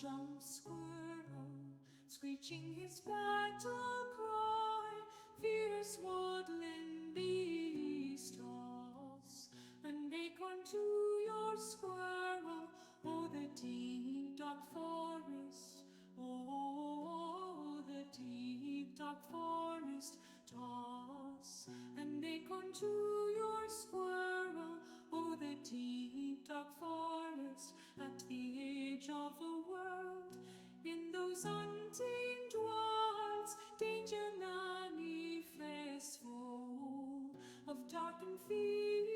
jump squirrel, screeching his battle cry. Fierce woodland beast, toss an acorn to your squirrel. Oh, the deep dark forest, oh, the deep dark forest. Toss an acorn to your squirrel. Oh, the deep dark forest, at the edge of the world, in those untamed wilds, danger manifest, full of dark and fear.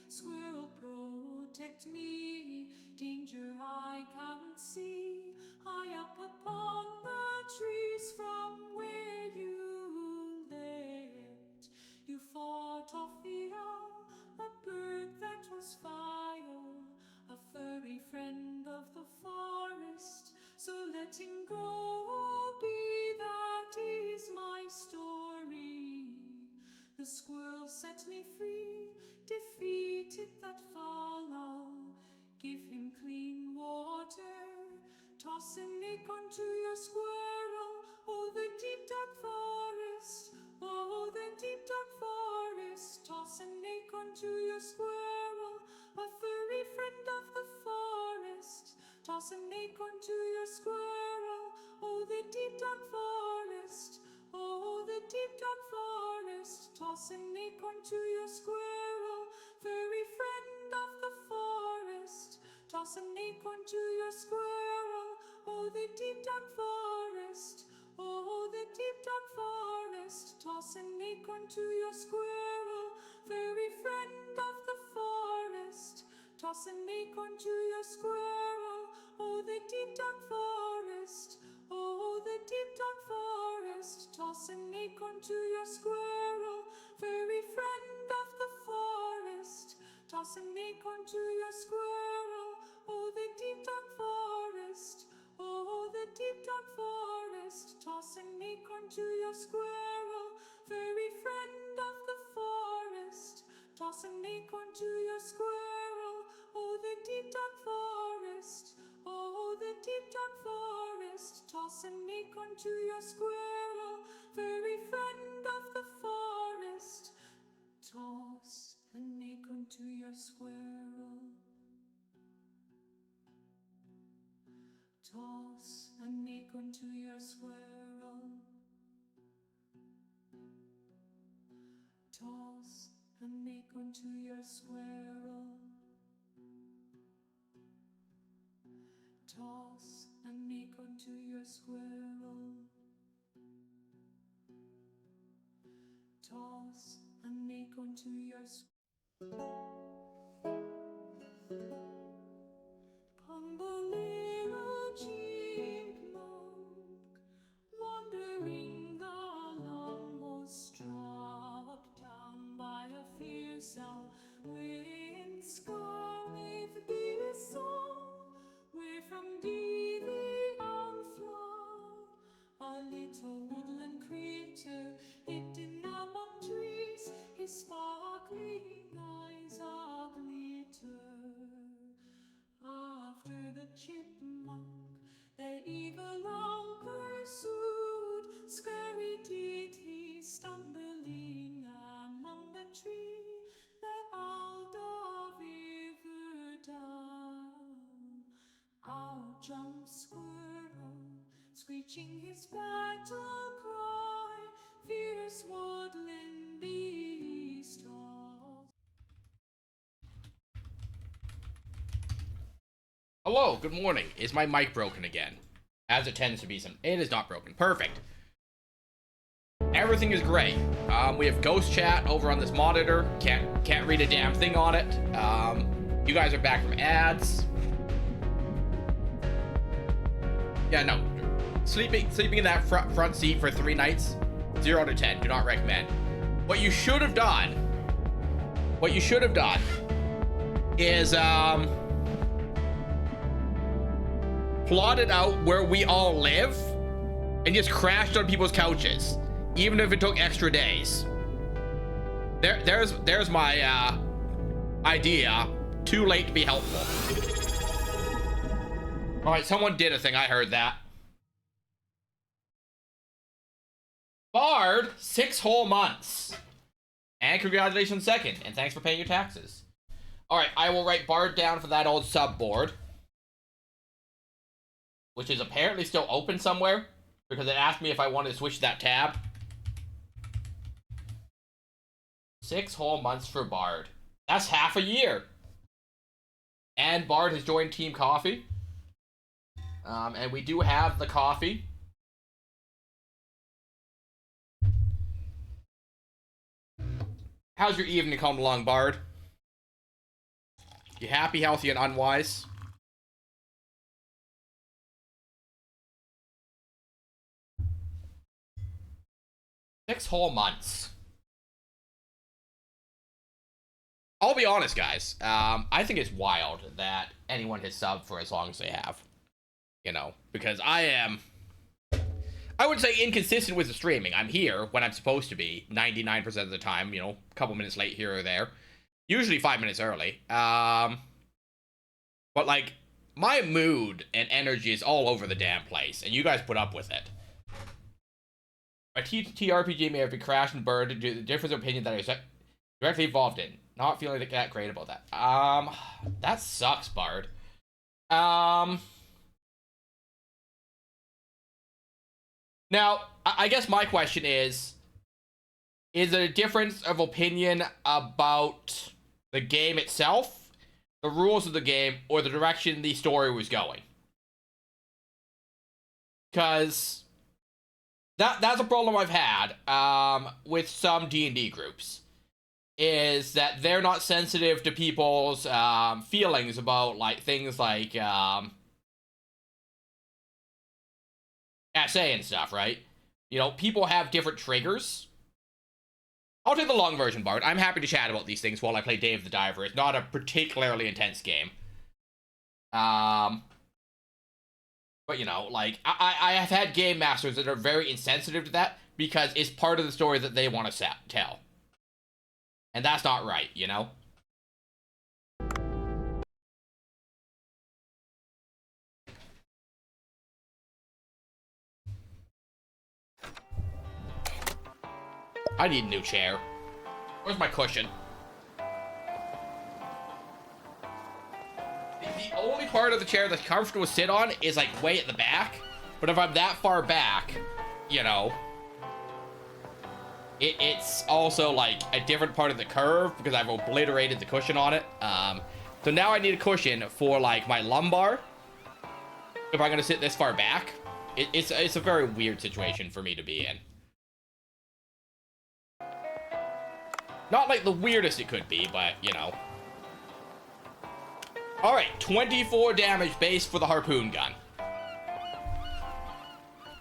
Squirrel, protect me, danger I can't see, high up upon the trees from where you lived. You fought off the owl, a bird that was vile, a furry friend of the forest, so let him go be, that is my story. The squirrel set me free, defeated that foul owl, give him clean water, toss an acorn to your squirrel. Oh, the deep dark forest, oh, the deep dark forest, toss an acorn to your squirrel, a furry friend of the forest, toss an acorn to your squirrel. Oh, the deep dark forest, oh, the deep dark forest, toss an acorn to your squirrel, furry friend of the forest, toss an acorn to your squirrel. Oh, the deep dark forest, oh, the deep dark forest, toss an acorn to your squirrel, furry friend of the forest, toss an acorn to your squirrel. Oh, the deep dark forest, oh, the deep dark forest, toss an acorn to your squirrel, furry friend of the forest, toss an acorn to your squirrel. Oh, the deep dark forest, oh, the deep dark forest, toss an acorn to your squirrel, furry friend of the forest, toss an acorn to your squirrel. Oh, the deep dark forest, oh, the deep dark forest, toss an acorn to your squirrel, furry friend of the forest, toss an acorn to your squirrel. Toss an acorn to your squirrel. Toss an acorn to your squirrel. Toss an acorn to your squirrel. Toss an acorn to your squirrel. Chipmunk, wandering along, was struck down by a fierce owl. Wind scarlet be the song, where from thee the owl flew. A little woodland creature hidden among trees, his sparkling eyes are glitter. After the chipmunk, their evil long pursued, scary did he, stumbling among the tree, the owl dove ever down. Out jumped squirrel, screeching his battle cry, fierce woodland beast. Hello, good morning. Is my mic broken again? As it tends to be some. It is not broken. Perfect. Everything is great. We have ghost chat over on this monitor. Can't read a damn thing on it. You guys are back from ads. Yeah, no. Sleeping in that front seat for 3 nights, 0 to 10. Do not recommend. What you should have done is plotted out where we all live and just crashed on people's couches, even if it took extra days. There's my idea. Too late to be helpful. All right, someone did a thing. I heard that. Bard, 6 whole months. And congratulations, second. And thanks for paying your taxes. All right, I will write Bard down for that old sub board, which is apparently still open somewhere because it asked me if I wanted to switch that tab. 6 whole months for Bard. That's half a year. And Bard has joined Team Coffee. And we do have the coffee. How's your evening coming along, Bard? You happy, healthy, and unwise? Six whole months. I'll be honest, guys. I think it's wild that anyone has subbed for as long as they have. You know, because I would say inconsistent with the streaming. I'm here when I'm supposed to be 99% of the time, you know, a couple minutes late here or there. Usually 5 minutes early. But like, my mood and energy is all over the damn place, and you guys put up with it. A TTRPG may have been crashed and burned due to the difference of opinion that I was directly involved in. Not feeling that great about that. That sucks, Bard. Now, I guess my question is it a difference of opinion about the game itself, the rules of the game, or the direction the story was going? Because that's a problem I've had with some D&D groups, is that they're not sensitive to people's feelings about like things like SA and stuff, right? You know, people have different triggers. I'll take the long version, Bard. I'm happy to chat about these things while I play Dave the Diver. It's not a particularly intense game. But, you know, like, I have had game masters that are very insensitive to that because it's part of the story that they want to tell. And that's not right, you know? I need a new chair. Where's my cushion? The only part of the chair that's comfortable to sit on is like way at the back. But if I'm that far back, you know, it's also like a different part of the curve because I've obliterated the cushion on it. So now I need a cushion for like my lumbar. If I'm gonna sit this far back, it's a very weird situation for me to be in. Not like the weirdest it could be, but, you know. Alright, 24 damage base for the harpoon gun.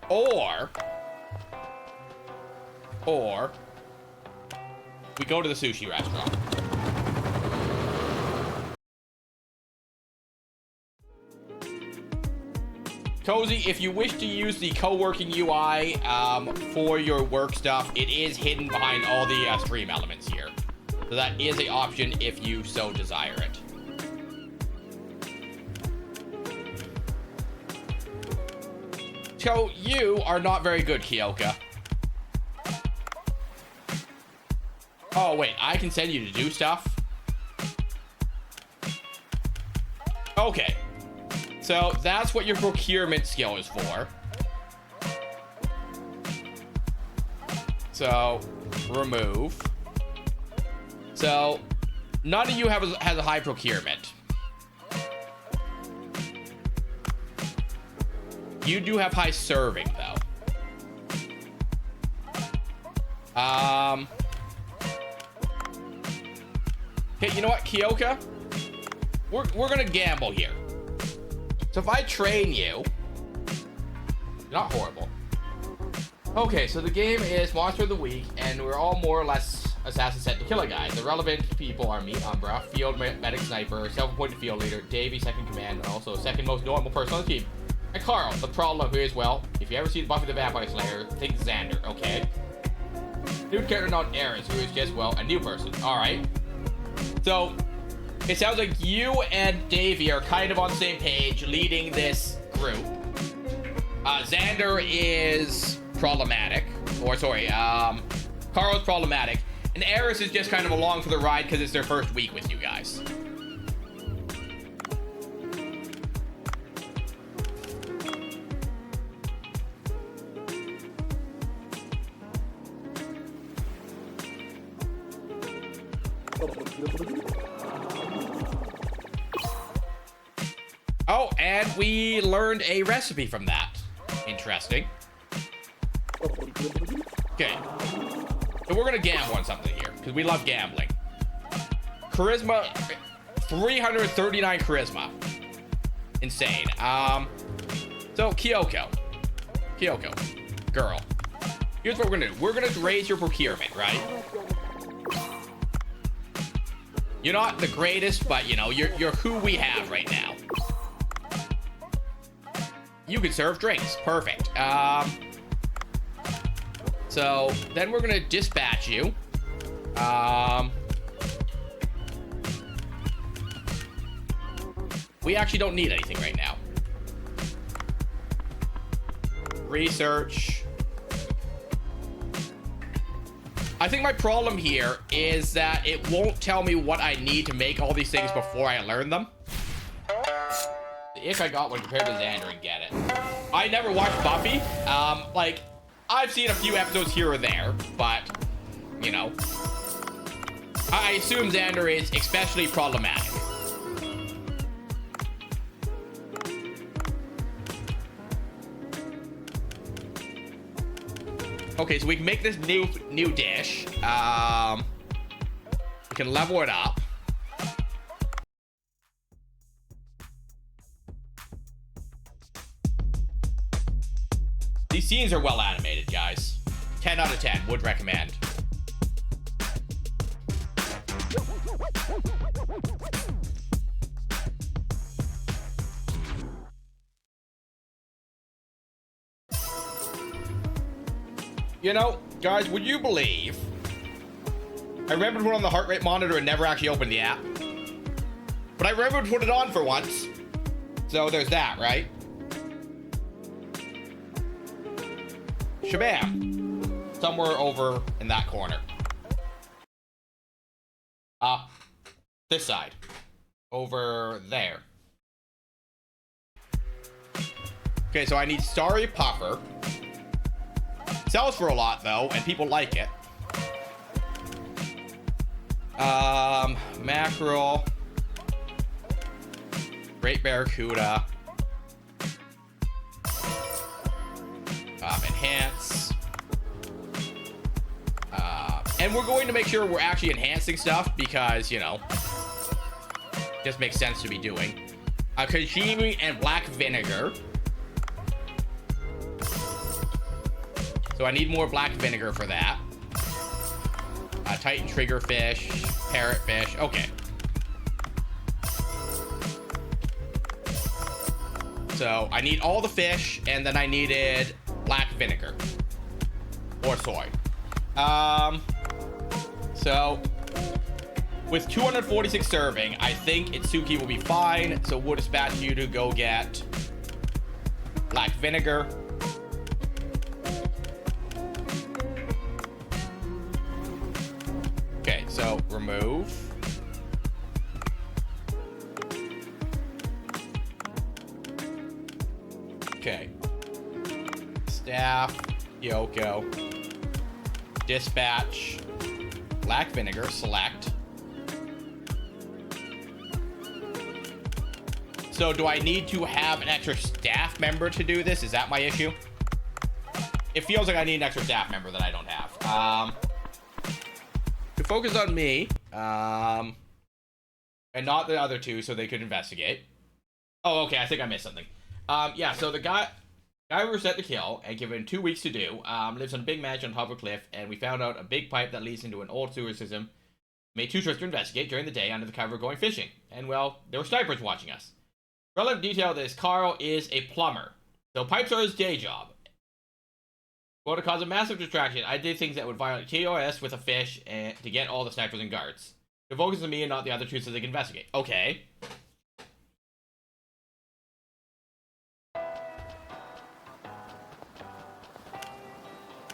Or, we go to the sushi restaurant. Cozy, if you wish to use the co-working UI for your work stuff, it is hidden behind all the stream elements here. So that is an option if you so desire it. So you are not very good, Kyoka. Oh, wait, I can send you to do stuff? Okay. So that's what your procurement skill is for. So remove. So none of you has a high procurement. You do have high serving though. Okay, you know what, Kyoka? We're gonna gamble here. So if I train you, not horrible. Okay, so the game is Monster of the Week, and we're all more or less assassins set to kill a guy. The relevant people are me, Umbra, Field Medic Sniper, Self-Appointed Field Leader, Davey, Second Command, and also second most normal person on the team. And Carl, the problem here is, well, if you ever see Buffy the Vampire Slayer, think Xander, okay? New character named Ares, who is just, well, a new person. Alright. So, it sounds like you and Davey are kind of on the same page, leading this group. Xander is problematic. Or, sorry, Carl's problematic. And Eris is just kind of along for the ride because it's their first week with you guys. Oh, and we learned a recipe from that. Interesting. Okay. So we're going to gamble on something here, because we love gambling. Charisma, 339 charisma. Insane. So Kyoko, girl. Here's what we're going to do. We're going to raise your procurement, right? You're not the greatest, but, you know, you're who we have right now. You can serve drinks. Perfect. So then we're gonna dispatch you. We actually don't need anything right now. Research. I think my problem here is that it won't tell me what I need to make all these things before I learn them. If I got one compared to Xander and get it. I never watched Buffy. Like, I've seen a few episodes here or there, but, you know. I assume Xander is especially problematic. Okay, so we can make this new dish. We can level it up. These scenes are well animated, guys. 10 out of 10, would recommend. You know, guys, would you believe I remember to put on the heart rate monitor and never actually opened the app? But I remember to put it on for once. So there's that, right? Shabam. Somewhere over in that corner. This side. Over there. Okay, so I need Starry Puffer. Sells for a lot, though, and people like it. Mackerel. Great Barracuda. Enhance. And we're going to make sure we're actually enhancing stuff because, you know, just makes sense to be doing. Kajimi and black vinegar. So I need more black vinegar for that. Titan triggerfish, parrotfish. Okay. So I need all the fish, and then I needed black vinegar or soy. So with 246 serving, I think Itsuki will be fine. So we'll dispatch you to go get black vinegar. Okay, so remove. Okay. Staff, Yoko. Dispatch. Black vinegar, select. So do I need to have an extra staff member to do this? Is that my issue? It feels like I need an extra staff member that I don't have. To focus on me, and not the other two so they could investigate. Oh, okay, I think I missed something. Yeah, so the guy we were set to kill and given 2 weeks to do, lives on a big mansion on top of a cliff, and we found out a big pipe that leads into an old sewer system. Made two trips to investigate during the day under the cover of going fishing. And, well, there were snipers watching us. Relevant detail is Carl is a plumber, so pipes are his day job. Well, to cause a massive distraction, I did things that would violate TOS with a fish and to get all the snipers and guards. To focus on me and not the other two so they can investigate. Okay.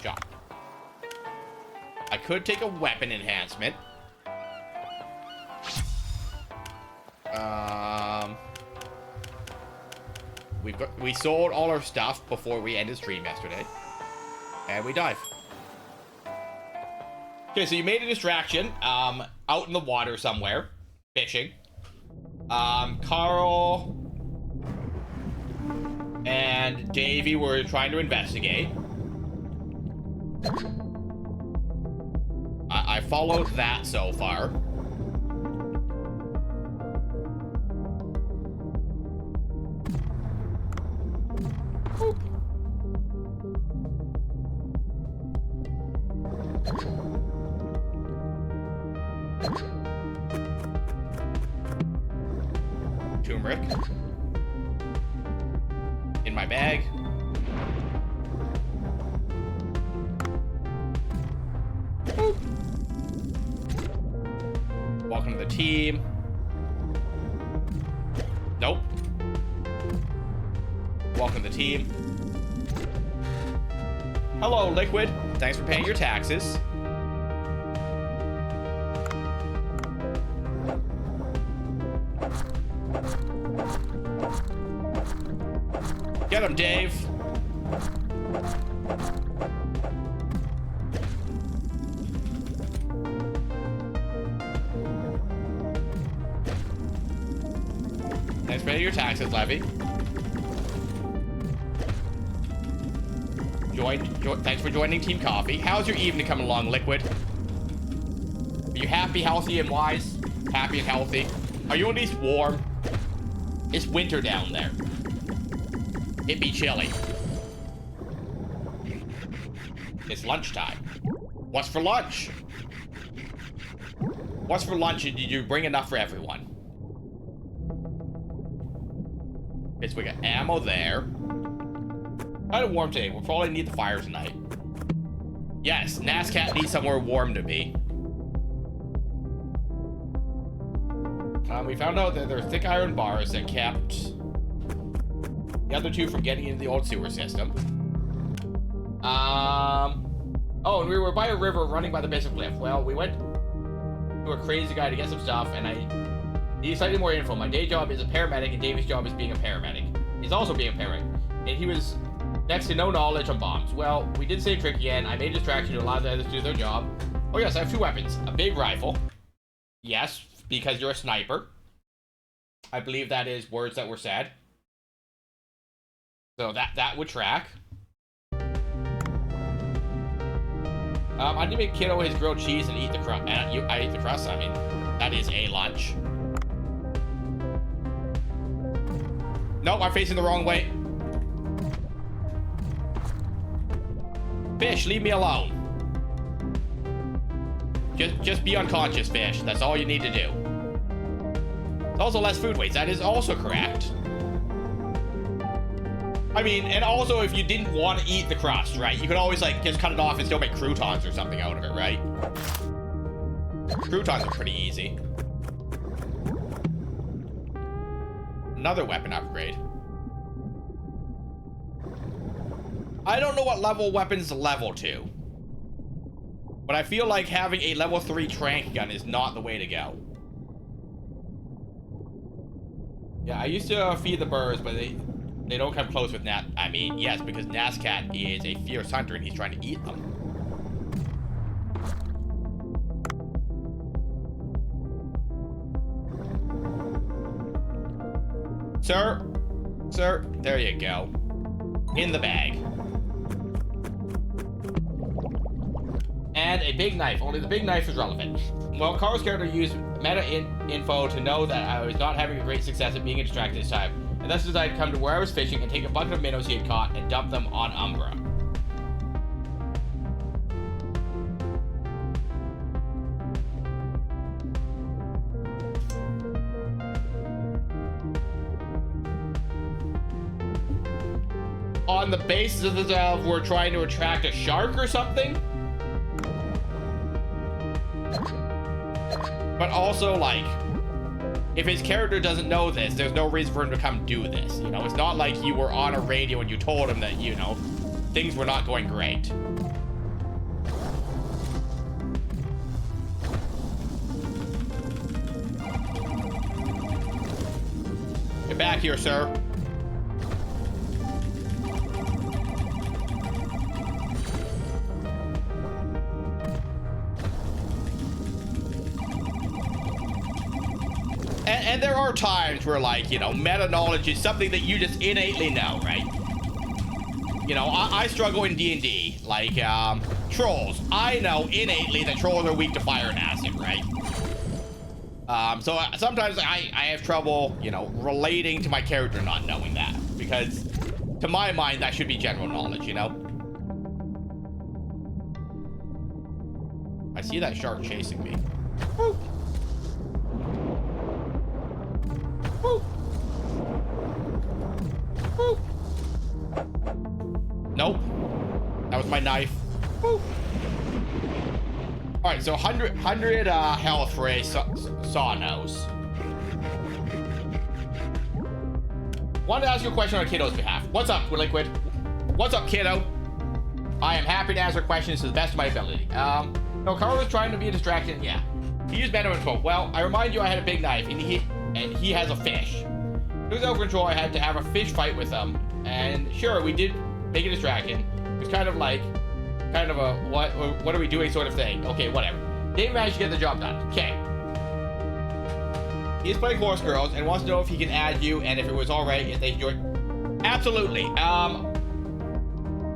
Shot. I could take a weapon enhancement. We sold all our stuff before we ended stream yesterday. And we dive. Okay, so you made a distraction, out in the water somewhere, fishing. Carl and Davey were trying to investigate. I followed that so far. Turmeric in my bag. Welcome to the team. Nope. Welcome to the team. Hello, Liquid. Thanks for paying your taxes. Get him, Dave. Thanks for paying your taxes, Levy. Thanks for joining Team Coffee. How's your evening coming along, Liquid? Are you happy, healthy, and wise? Happy and healthy? Are you at least warm? It's winter down there. It'd be chilly. It's lunchtime. What's for lunch? What's for lunch, and did you bring enough for everyone? Okay, so we got ammo there. Kind of warm today. We'll probably need the fire tonight. Yes, NASCAT needs somewhere warm to be. We found out that there are thick iron bars that kept the other two from getting into the old sewer system. Oh, and we were by a river running by the base of cliff. Well, we went to a crazy guy to get some stuff, and I need slightly more info. My day job is a paramedic, and David's job is being a paramedic. He's also being a paramedic, and he was next to no knowledge on bombs. Well, we did the same trick again. I made a distraction to allow the others to do their job. Oh yes, I have two weapons. A big rifle. Yes, because you're a sniper. I believe that is words that were said. So that would track. I need to make Kiddo his grilled cheese and eat the crust. I eat the crust. I mean, that is a lunch. Nope, I'm facing the wrong way. Fish, leave me alone. Just be unconscious, Fish. That's all you need to do. It's also less food waste. That is also correct. I mean, and also if you didn't want to eat the crust, right? You could always like just cut it off and still make croutons or something out of it, right? Croutons are pretty easy. Another weapon upgrade. I don't know what level weapons level to. But I feel like having a level 3 trank gun is not the way to go. Yeah, I used to feed the birds, but they don't come close with Nat. I mean, yes, because NASCAT is a fierce hunter and he's trying to eat them. Sir, there you go. In the bag. And a big knife. Only the big knife is relevant. Well, Carl's character used meta info to know that I was not having a great success at being distracted this time, and thus decided to come to where I was fishing and take a bucket of minnows he had caught and dump them on Umbra. On the basis of this, we're trying to attract a shark or something? But also, like, if his character doesn't know this, there's no reason for him to come do this. You know, it's not like you were on a radio and you told him that, you know, things were not going great. Get back here, sir. And there are times where, like, you know, meta knowledge is something that you just innately know, right? You know, I struggle in D&D, like, trolls. I know innately that trolls are weak to fire and acid, right? So sometimes I have trouble, you know, relating to my character not knowing that, because to my mind, that should be general knowledge, you know? I see that shark chasing me. Woo. Woo. Woo. Nope. That was my knife. Woo. Alright, so 100 health for a saw nose. Wanted to ask you a question on Kiddo's behalf. What's up, Liquid? What's up, Kiddo? I am happy to answer questions to the best of my ability. No, Carl was trying to be a distraction. Yeah. He used Venom and quote, well, I remind you I had a big knife, and he has a fish. It was over control. I had to have a fish fight with him, and sure, we did make a distraction. It was kind of a what are we doing sort of thing. Okay, whatever. Dave managed to get the job done. Okay. He's playing Horse Girls and wants to know if he can add you and if it was alright if they join. Absolutely.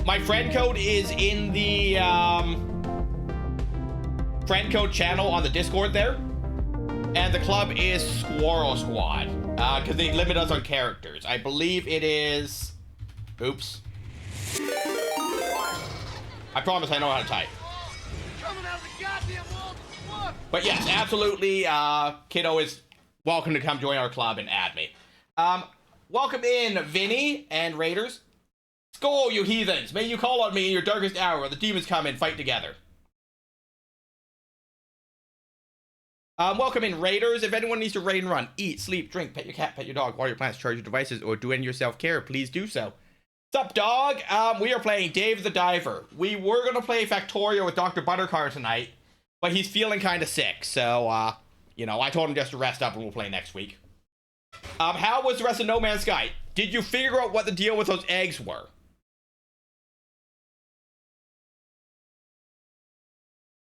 My friend code is in the friend code channel on the Discord there. And the club is Squirrel Squad. Because they limit us on characters. I believe it is... Oops. I promise I know how to type. But yes, absolutely, Kiddo is welcome to come join our club and add me. Welcome in, Vinny and Raiders. Skull, you heathens! May you call on me in your darkest hour when the demons come and fight together. Welcome in, Raiders. If anyone needs to raid and run, eat, sleep, drink, pet your cat, pet your dog, water your plants, charge your devices, or do any of your self-care, please do so. What's up, dog? We are playing Dave the Diver. We were going to play Factorio with Dr. Buttercar tonight, but he's feeling kind of sick, so, you know, I told him just to rest up and we'll play next week. How was the rest of No Man's Sky? Did you figure out what the deal with those eggs were?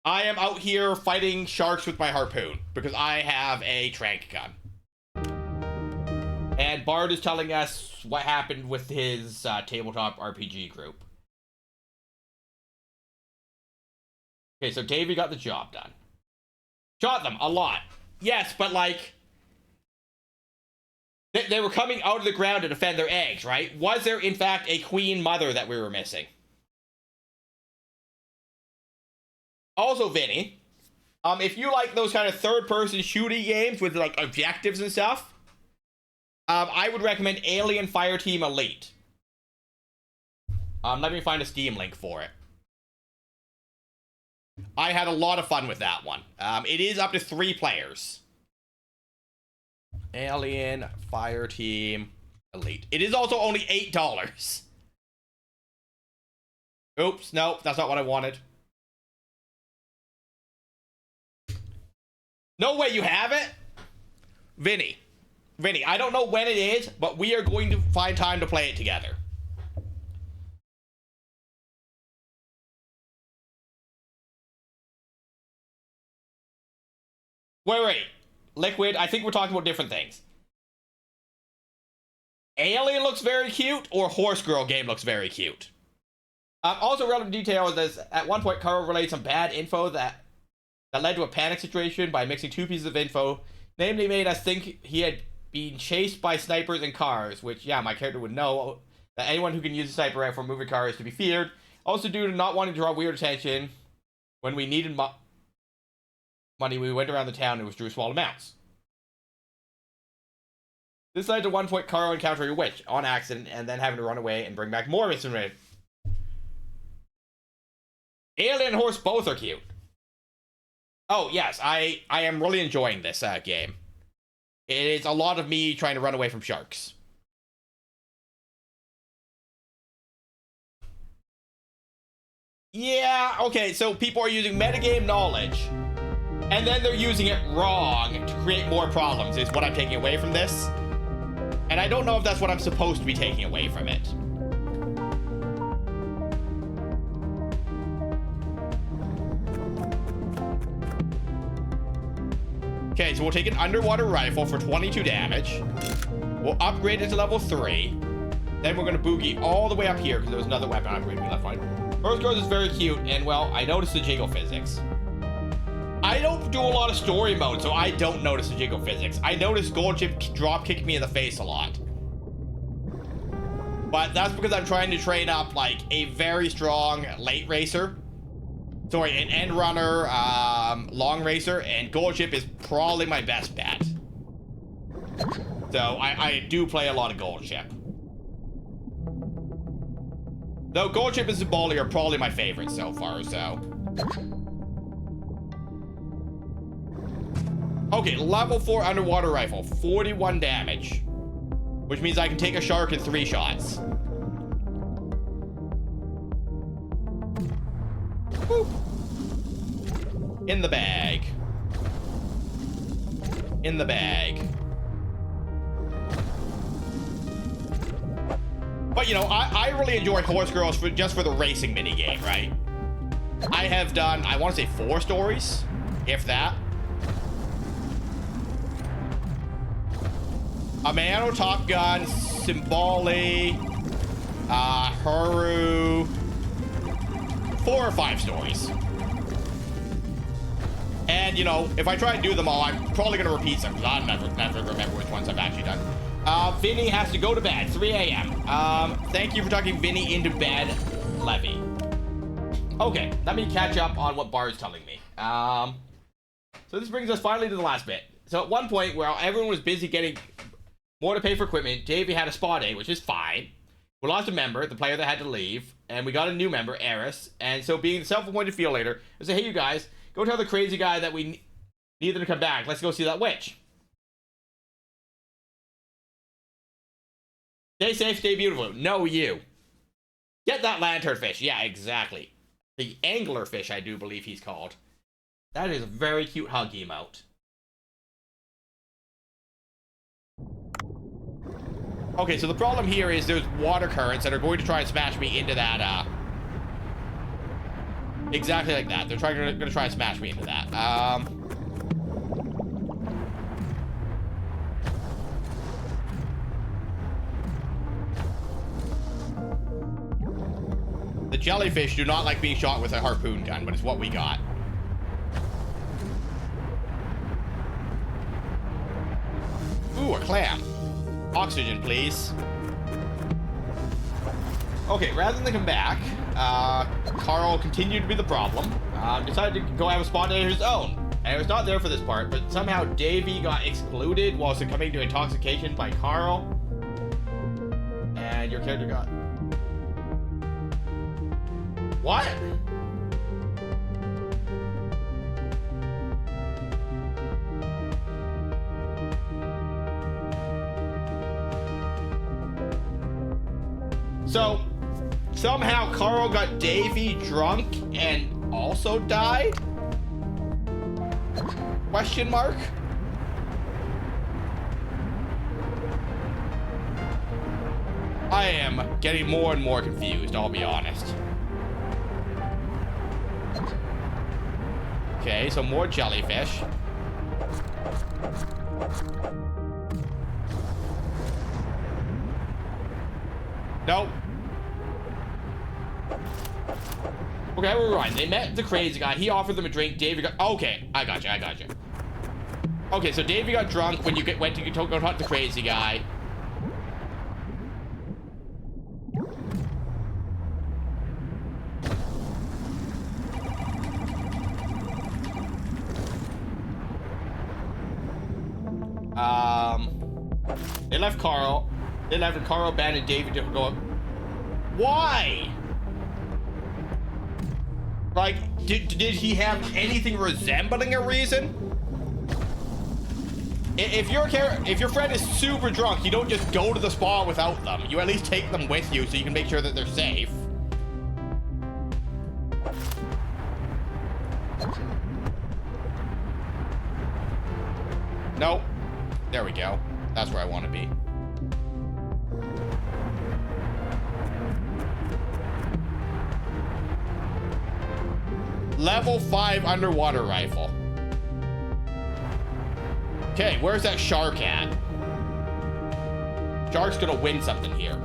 I am out here fighting sharks with my harpoon because I have a trank gun. And Bard is telling us what happened with his tabletop RPG group. Okay, so Davey got the job done. Shot them a lot. Yes, but like... They were coming out of the ground to defend their eggs, right? Was there, in fact, a queen mother that we were missing? Also, Vinny, if you like those kind of third-person shooting games with, like, objectives and stuff, I would recommend Alien Fireteam Elite. Let me find a Steam link for it. I had a lot of fun with that one. It is up to 3 players. Alien Fireteam Elite. It is also only $8. Oops, no, that's not what I wanted. No way you have it? Vinny, I don't know when it is, but we are going to find time to play it together. Wait. Liquid, I think we're talking about different things. Alien looks very cute, or Horse Girl game looks very cute. Also, relevant detail is that at one point, Carl relayed some bad info that led to a panic situation by mixing 2 pieces of info. Namely, made us think he had been chased by snipers in cars, which, yeah, my character would know that anyone who can use a sniper rifle for moving cars is to be feared. Also, due to not wanting to draw weird attention, when we needed money, we went around the town and withdrew small amounts. This led to one point Carl encountering a witch on accident and then having to run away and bring back more missing raid. Alien and Horse both are cute. Oh, yes, I am really enjoying this game. It is a lot of me trying to run away from sharks. Yeah, okay, so people are using metagame knowledge, and then they're using it wrong to create more problems, is what I'm taking away from this. And I don't know if that's what I'm supposed to be taking away from it. Okay, so we'll take an underwater rifle for 22 damage. We'll upgrade it to level 3. Then we're going to boogie all the way up here because there was another weapon upgrade we left behind. First Girls is very cute, and well, I noticed the jiggle physics. I don't do a lot of story mode, so I don't notice the jiggle physics. I notice Gold Chip drop kick me in the face a lot. But that's because I'm trying to train up, like, a very strong late racer. Sorry, an end runner, long racer, and Gold Chip is probably my best bet. So I do play a lot of Gold Chip. Though Gold Chip and Zibali are probably my favorites so far, so. Okay, level 4 underwater rifle, 41 damage. Which means I can take a shark in 3 shots. Woo. In the bag. In the bag. But, you know, I really enjoy Horse Girls just for the racing minigame, right? I have done, I want to say 4 stories, if that. Amano, Top Gun, Simbali, Haru. 4 or 5 stories. And, you know, if I try and do them all, I'm probably going to repeat some, because I'll never remember which ones I've actually done. Vinny has to go to bed, 3 a.m. Thank you for talking Vinny into bed, Levy. Okay, let me catch up on what Bar's telling me. So this brings us finally to the last bit. So at one point, while everyone was busy getting more to pay for equipment, Davey had a spa day, which is fine. We lost a member, the player that had to leave, and we got a new member, Eris. And so being the self-appointed field leader, I said, hey, you guys, go tell the crazy guy that we need them to come back. Let's go see that witch. Stay safe, stay beautiful. No, you. Get that lanternfish. Yeah, exactly. The anglerfish, I do believe he's called. That is a very cute hug emote. Okay, so the problem here is there's water currents that are going to try and smash me into that, exactly like that. They're going to try and smash me into that. The jellyfish do not like being shot with a harpoon gun, but it's what we got. Ooh, a clam. Oxygen, please. Okay, rather than come back, Carl continued to be the problem. Decided to go have a spot day of his own. And it was not there for this part, but somehow Davey got excluded while succumbing to intoxication by Carl. And your character got... What? So, somehow Carl got Davey drunk and also died? Question mark? I am getting more and more confused, I'll be honest. Okay, so more jellyfish. Nope. Okay, we're right. They met the crazy guy. He offered them a drink. Davey got... Okay, I got you. Okay, so Davey got drunk when you went to go talk to the crazy guy. They left Carl. They left Carl, Ben, and David to go up. Why? Like, did he have anything resembling a reason? If your friend is super drunk, you don't just go to the spa without them. You at least take them with you so you can make sure that they're safe. Nope. There we go. That's where I want to be. Level 5 underwater rifle. Okay, where's that shark at? Shark's gonna win something here.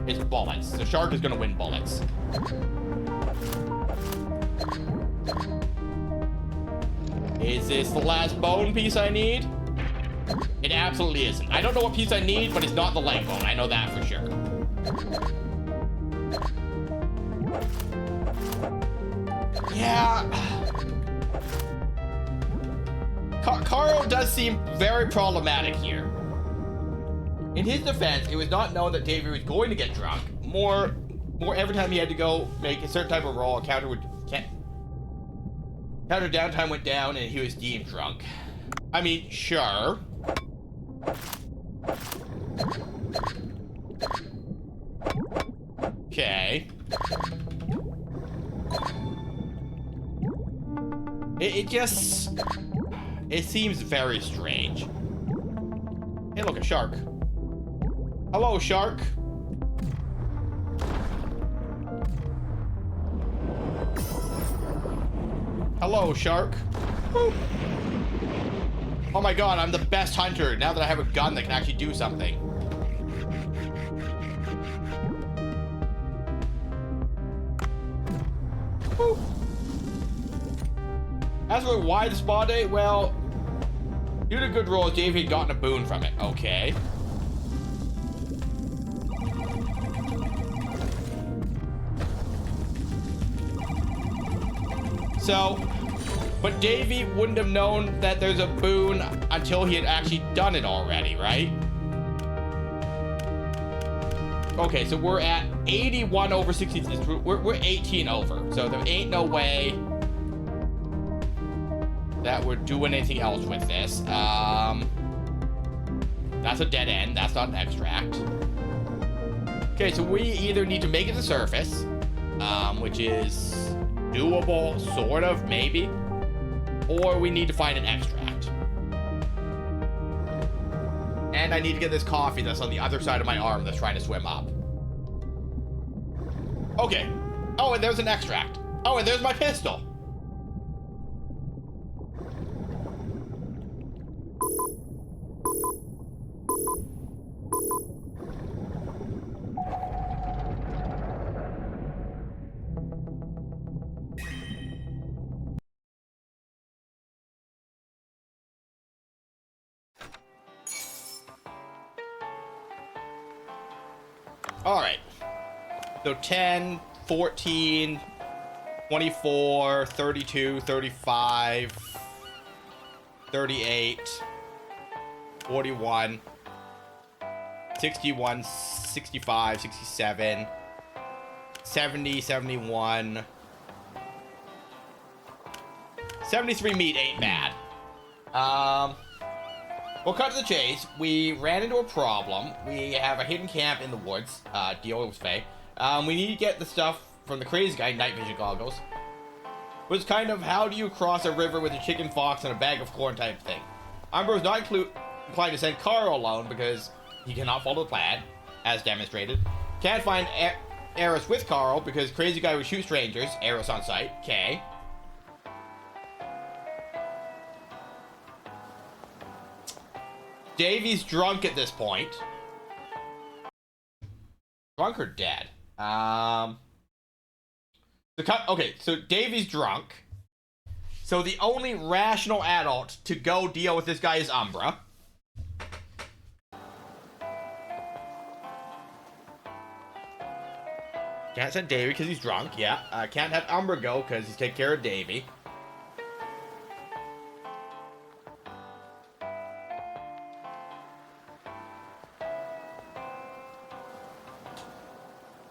It's bullets. The shark is gonna win bullets. Is this the last bone piece I need? It absolutely isn't. I don't know what piece I need, but it's not the leg bone. I know that for sure. Yeah. Carl does seem very problematic here. In his defense, it was not known that Davey was going to get drunk. More every time he had to go make a certain type of roll, counter downtime went down and he was deemed drunk. I mean, sure. Okay. It seems very strange. Hey, look, a shark. Hello, shark. Hello, shark. Boop. Oh my god, I'm the best hunter now that I have a gun that can actually do something. Boop. As for why the spa day, well, due to good rolls, Davey had gotten a boon from it. Okay. So, but Davey wouldn't have known that there's a boon until he had actually done it already, right? Okay, so we're at 81 over 60. We're 18 over. So there ain't no way that we're doing anything else with this. That's a dead end. That's not an extract. Okay, so we either need to make it to surface, which is doable, sort of, maybe, or we need to find an extract. And I need to get this coffee that's on the other side of my arm that's trying to swim up. Okay. Oh, and there's an extract. Oh, and there's my pistol. All right. So 10, 14, 24, 32, 35, 38, 41, 61, 65, 67, 70, 71, 73 meat ain't bad. We'll cut to the chase. We ran into a problem. We have a hidden camp in the woods. Deal with Faye. We need to get the stuff from the crazy guy, night vision goggles. It was kind of, how do you cross a river with a chicken fox and a bag of corn type thing. Umbro is not inclined to send Carl alone because he cannot follow the plan, as demonstrated. Can't find Eris with Carl because crazy guy would shoot strangers. Eris on site. Okay. Davey's drunk at this point. Drunk or dead? Okay, so Davey's drunk. So the only rational adult to go deal with this guy is Umbra. Can't send Davey because he's drunk, yeah. Can't have Umbra go because he's taking care of Davey.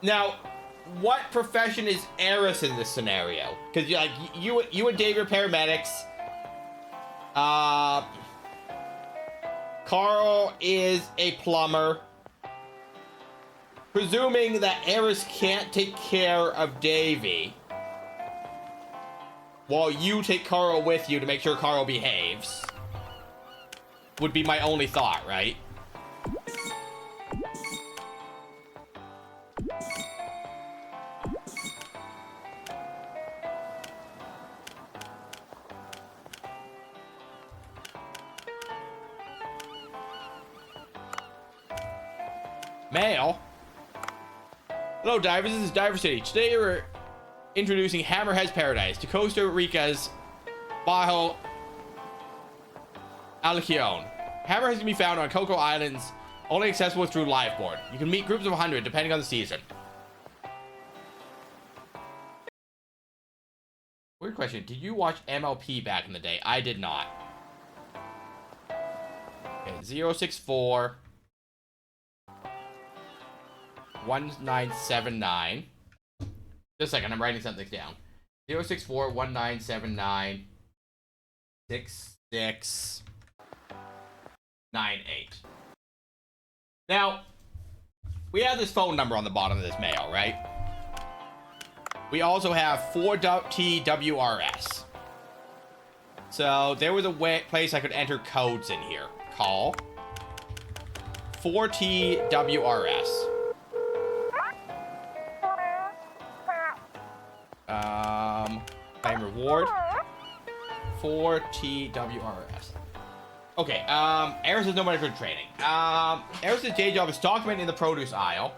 Now, what profession is Eris in this scenario? Because like you and Dave are paramedics. Carl is a plumber. Presuming that Eris can't take care of Davy, while you take Carl with you to make sure Carl behaves, would be my only thought, right? Mail? Hello, divers. This is Diver City. Today we're introducing Hammerhead's Paradise to Costa Rica's Bajo Alicción. Hammerheads can be found on Coco Islands, only accessible through Liveboard. You can meet groups of 100 depending on the season. Weird question. Did you watch MLP back in the day? I did not. Okay, 064 1979. Just a second, I'm writing something down. 064 1979 6698. Now, we have this phone number on the bottom of this mail, right? We also have 4TWRS. So there was a place I could enter codes in here. Call 4TWRS. Claim reward 4TWRS. Okay, Eris has no money for training. Eris' day job is documenting the produce aisle.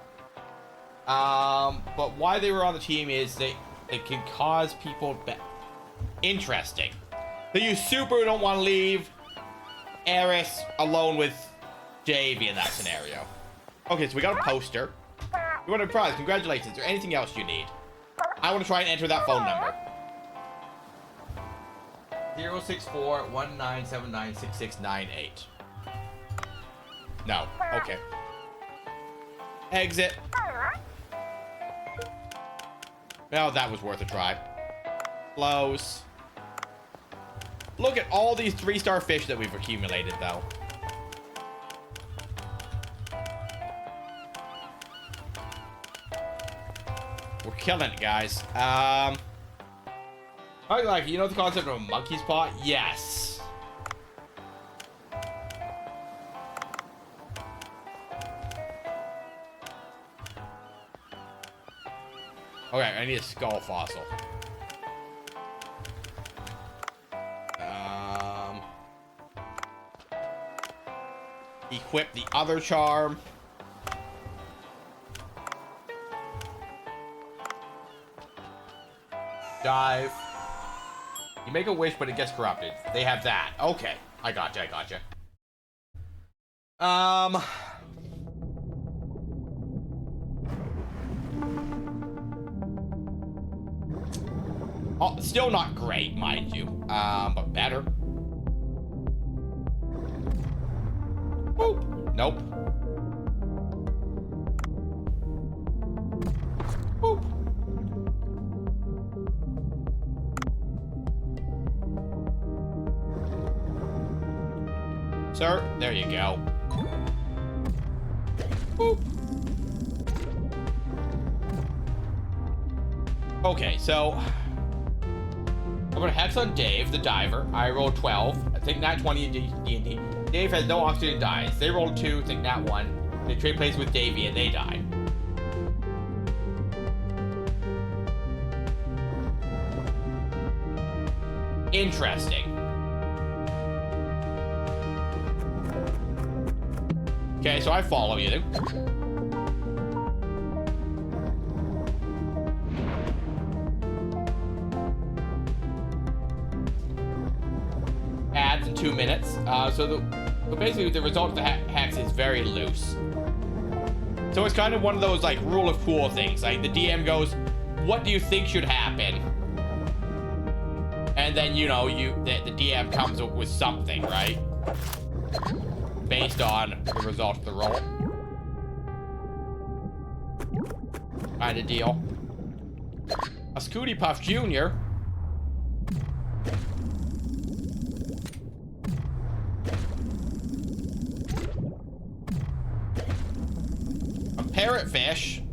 But why they were on the team is they can cause people interesting. So you super don't want to leave Eris alone with Davy in that scenario. Okay, so we got a poster. You want a prize? Congratulations. Is there anything else you need? I want to try and enter that phone number. 064 1979 6698. No. Okay. Exit. Well, that was worth a try. Close. Look at all these 3-star fish that we've accumulated, though. We're killing it, guys. Like, you know the concept of a monkey's paw? Yes. Okay, I need a skull fossil. Equip the other charm. Dive. You make a wish, but it gets corrupted. They have that. Okay. I gotcha. Oh, still not great, mind you. But better. Boop. Nope. Boop. Sir, there you go. Boop. Okay, so I'm gonna hex on Dave, the diver. I rolled 12. I think nat 20 in D&D. Dave has no oxygen and dies. They rolled 2, think nat 1. They trade places with Davey and they die. Interesting. Okay, so I follow you. Ads in 2 minutes. So basically the result of the hex is very loose. So it's kind of one of those like rule of cool things. Like the DM goes, "What do you think should happen?" And then the DM comes up with something, right? Based on the result of the roll. Kind of deal. A Scooty Puff Jr. A parrotfish.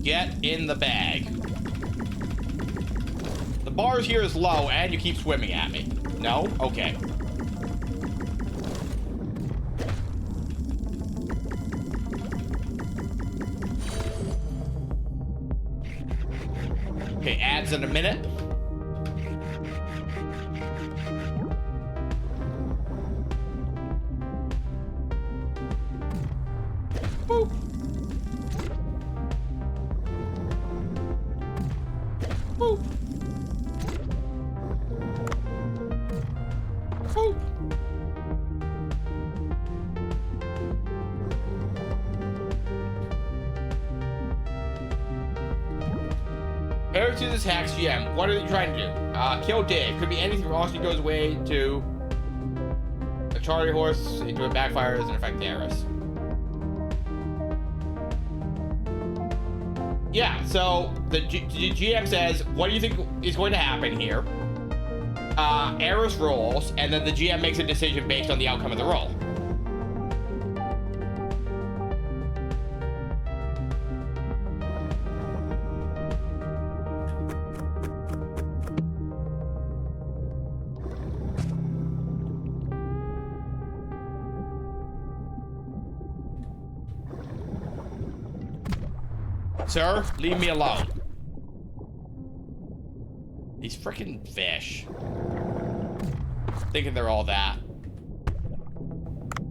Get in the bag. The bars here is low and you keep swimming at me. No? Okay. Okay, ads in a minute. Boop. Boop. Boop. Eric to this hacks GM. What are they trying to do? Kill Dave. Could be anything from Austin goes away to a Charlie horse into a backfires and affect Eris. Yeah, so the GM says, what do you think is going to happen here? Eris rolls, and then the GM makes a decision based on the outcome of the roll. Sir, leave me alone. These freaking fish. Thinking they're all that.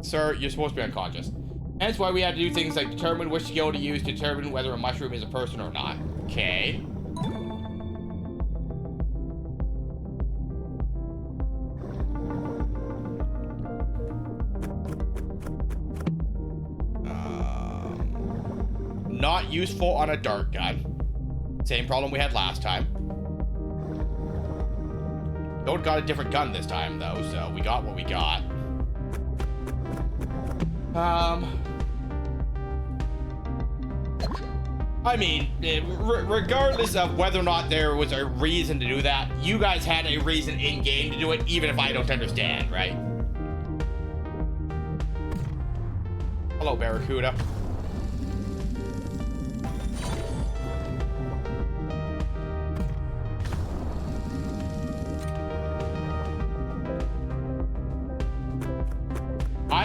Sir, you're supposed to be unconscious. Hence why we had to do things like determine which skill to use to determine whether a mushroom is a person or not. Okay. Not useful on a dart gun. Same problem we had last time. Don't got a different gun this time though, so we got what we got. I mean, regardless of whether or not there was a reason to do that, you guys had a reason in game to do it, even if I don't understand, right? Hello, Barracuda.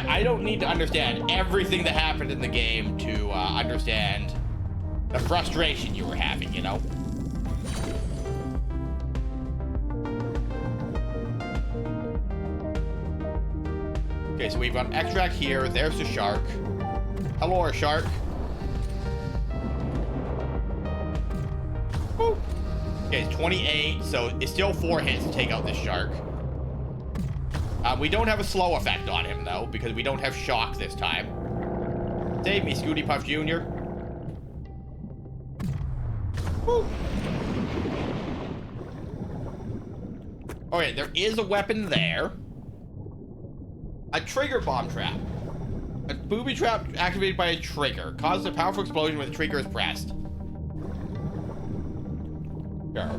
I don't need to understand everything that happened in the game to understand the frustration you were having, you know? Okay, so we've got extract here. There's the shark. Hello, our shark. Woo. Okay, it's 28, so it's still 4 hits to take out this shark. We don't have a slow effect on him, though, because we don't have shock this time. Save me, Scooty Puff Jr. Woo. Okay, there is a weapon there. A trigger bomb trap. A booby trap activated by a trigger. Causes a powerful explosion when the trigger is pressed. Sure.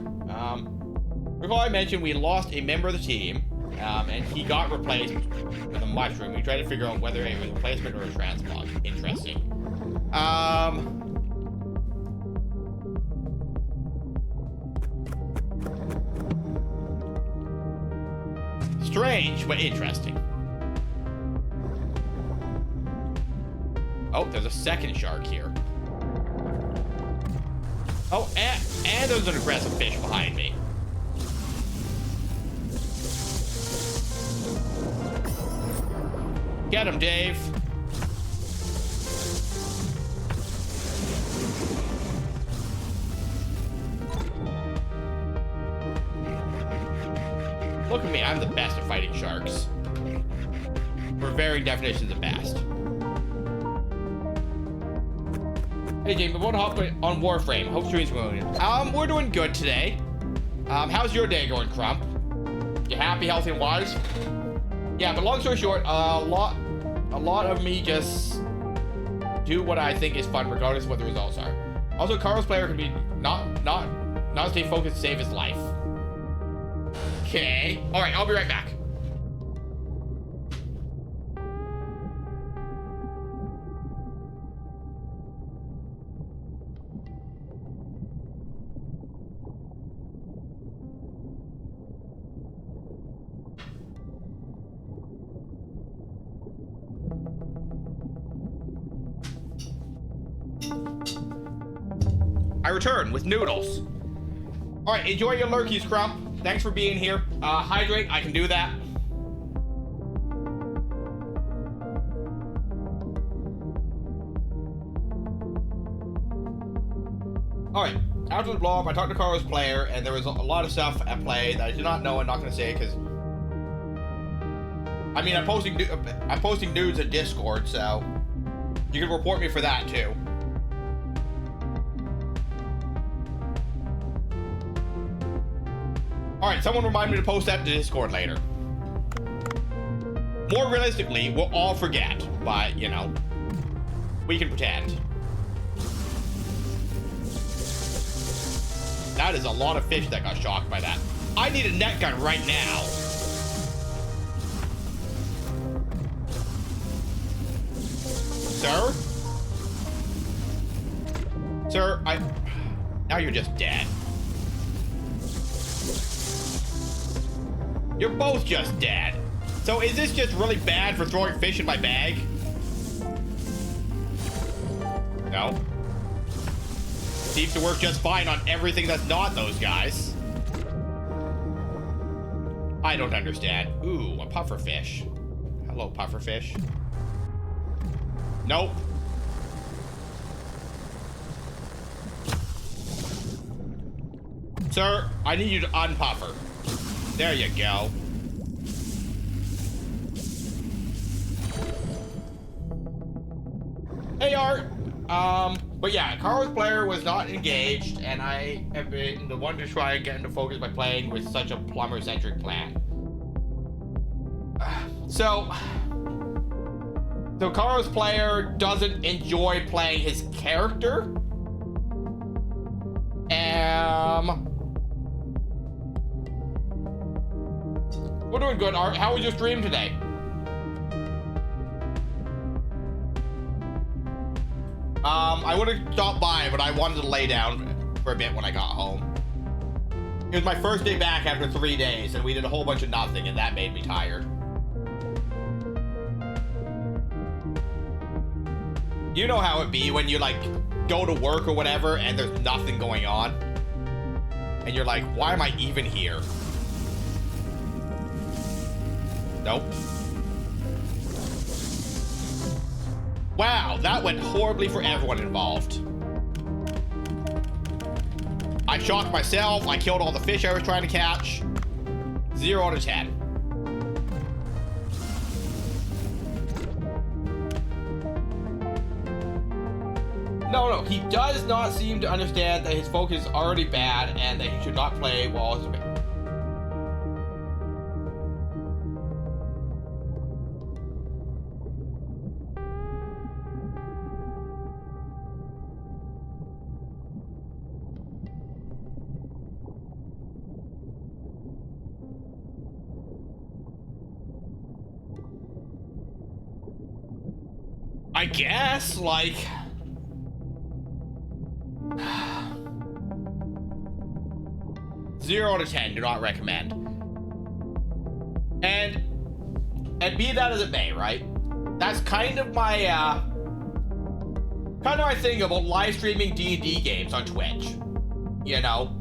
Recall I mentioned we lost a member of the team. And he got replaced with a mushroom. We tried to figure out whether it was a replacement or a transplant. Interesting. Strange, but interesting. Oh, there's a second shark here. Oh, and there's an aggressive fish behind me. Get him, Dave. Look at me, I'm the best at fighting sharks. For varying definitions of best. Hey, James, I want to hop on Warframe. Hope stream's going. We're doing good today. How's your day going, Crump? You happy, healthy, and wise? Yeah, but long story short, a lot of me just do what I think is fun, regardless of what the results are. Also, Carlos player can be not stay focused to save his life. Okay. All right, I'll be right back. I return with noodles. All right, enjoy your lurkies, Crump. Thanks for being here. Hydrate, I can do that. All right, after the blow up, I talked to Carlos player, and there was a lot of stuff at play that I did not know. I'm not gonna say because, I mean, I'm posting nudes in Discord, so you can report me for that too. All right, someone remind me to post that to Discord later. More realistically, we'll all forget, but, you know, we can pretend. That is a lot of fish that got shocked by that. I need a net gun right now. Sir? Sir, now you're just dead. You're both just dead. So is this just really bad for throwing fish in my bag? No. Seems to work just fine on everything that's not those guys. I don't understand. Ooh, a pufferfish. Hello, pufferfish. Nope. Sir, I need you to unpuffer. There you go. Hey, Art. But yeah, Carlos player was not engaged, and I have been the one to try and get into focus by playing with such a plumber-centric plan. So Carlos player doesn't enjoy playing his character. We're doing good, Art. How was your stream today? I would have stopped by, but I wanted to lay down for a bit when I got home. It was my first day back after 3 days, and we did a whole bunch of nothing, and that made me tired. You know how it be when you, like, go to work or whatever, and there's nothing going on. And you're like, why am I even here? Nope. Wow, that went horribly for everyone involved. I shocked myself. I killed all the fish I was trying to catch. 0 out of 10. No, he does not seem to understand that his focus is already bad and that he should not play while his... I guess, like... Zero out of 10, do not recommend. And be that as it may, right? That's kind of my thing about live streaming D&D games on Twitch. You know?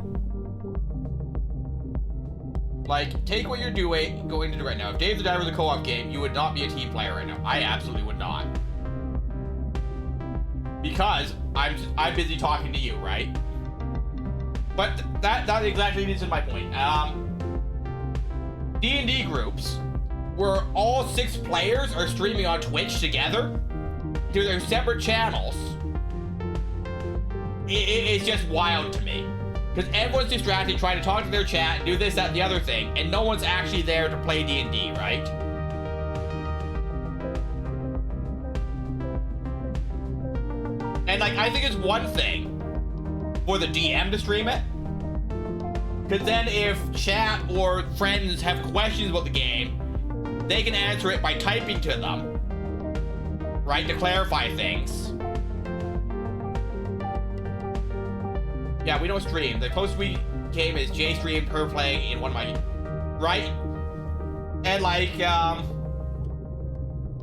Like, take what you're going to do right now. If Dave the Diver was a co-op game, you would not be a team player right now. I absolutely would not. Because I'm busy talking to you, right? But that exactly leads to my point. D&D groups where all 6 players are streaming on Twitch together to their separate channels. It's just wild to me. Because everyone's distracted trying to talk to their chat, do this, that, and the other thing, and no one's actually there to play D&D, right? And like, I think it's one thing for the DM to stream it, because then if chat or friends have questions about the game, they can answer it by typing to them, right, to clarify things. Yeah, we don't stream. The closest we came is Jay streamed her playing in one of my, right? And like, and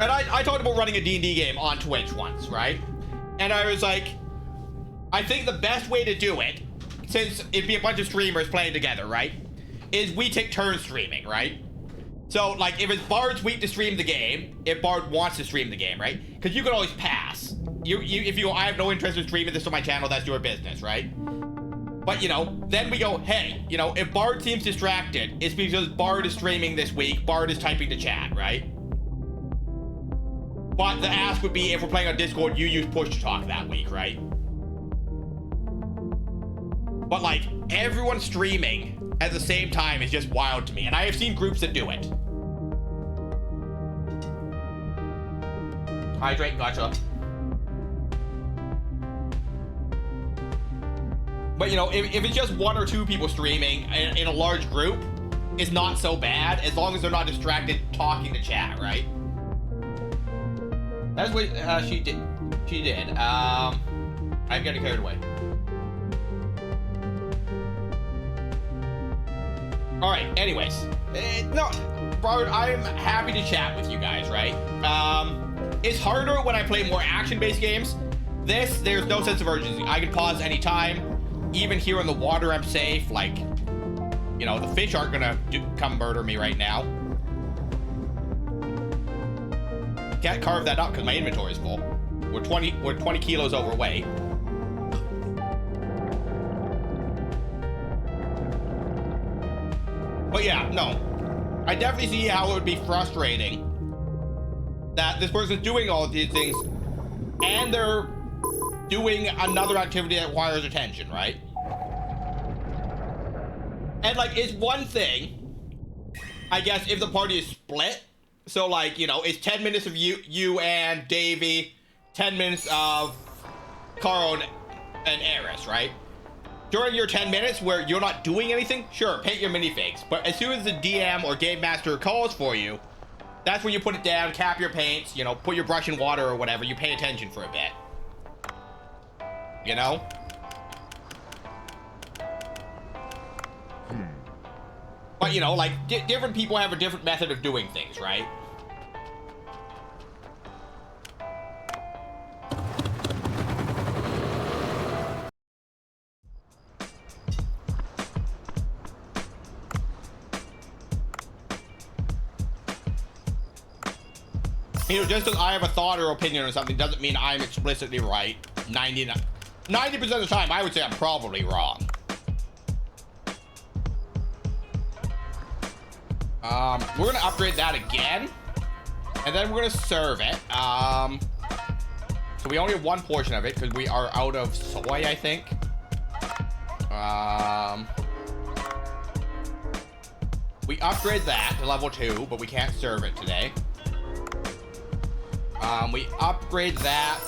I talked about running a D&D game on Twitch once, right? And I was like, I think the best way to do it, since it'd be a bunch of streamers playing together, right, is we take turns streaming, right? So, like, if it's Bard's week to stream the game, if Bard wants to stream the game, right? Because you can always pass. If you go, I have no interest in streaming this on my channel, that's your business, right? But, you know, then we go, hey, you know, if Bard seems distracted, it's because Bard is streaming this week, Bard is typing to chat, right? But the ask would be, if we're playing on Discord, you use push to talk that week, right? But, like, everyone streaming at the same time is just wild to me, and I have seen groups that do it. Hydrate, gotcha. But, you know, if it's just one or two people streaming in a large group, it's not so bad, as long as they're not distracted talking to chat, right? That's what she did. She did. I'm getting carried away. All right. Anyways, no, Bard, I'm happy to chat with you guys. Right? It's harder when I play more action-based games. There's no sense of urgency. I can pause anytime. Even here in the water, I'm safe. Like, you know, the fish aren't gonna come murder me right now. Can't carve that up because my inventory is full. We're 20 kilos overweight. But yeah, no. I definitely see how it would be frustrating that this person's doing all of these things and they're doing another activity that requires attention, right? And like, it's one thing, I guess, if the party is split. So like, you know, it's 10 minutes of you and Davey, 10 minutes of Carl and Eris, right? During your 10 minutes where you're not doing anything, sure, paint your minifigs. But as soon as the DM or game master calls for you, that's when you put it down, cap your paints, you know, put your brush in water or whatever, you pay attention for a bit. You know? But, you know, like, different people have a different method of doing things, right? You know, just because I have a thought or opinion or something doesn't mean I'm explicitly right. 90% of the time, I would say I'm probably wrong. We're gonna upgrade that again, and then we're gonna serve it. So we only have one portion of it because we are out of soy, I think. We upgrade that to level 2, but we can't serve it today. We upgrade that.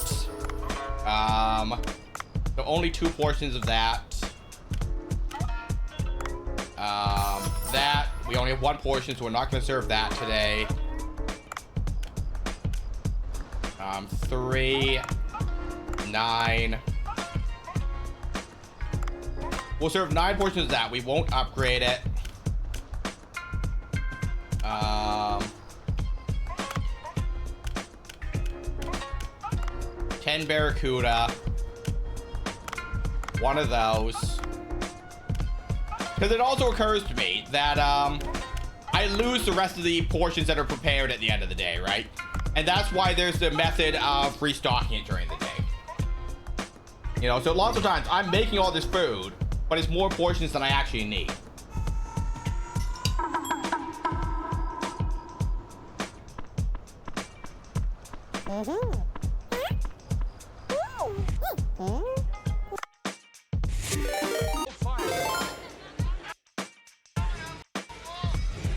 So only 2 portions of that. That we only have 1 portion, so we're not going to serve that today. 3, 9. We'll serve 9 portions of that. We won't upgrade it. 10 Barracuda. 1 of those. Because it also occurs to me that I lose the rest of the portions that are prepared at the end of the day, right? And that's why there's the method of restocking it during the day. You know, so lots of times I'm making all this food, but it's more portions than I actually need.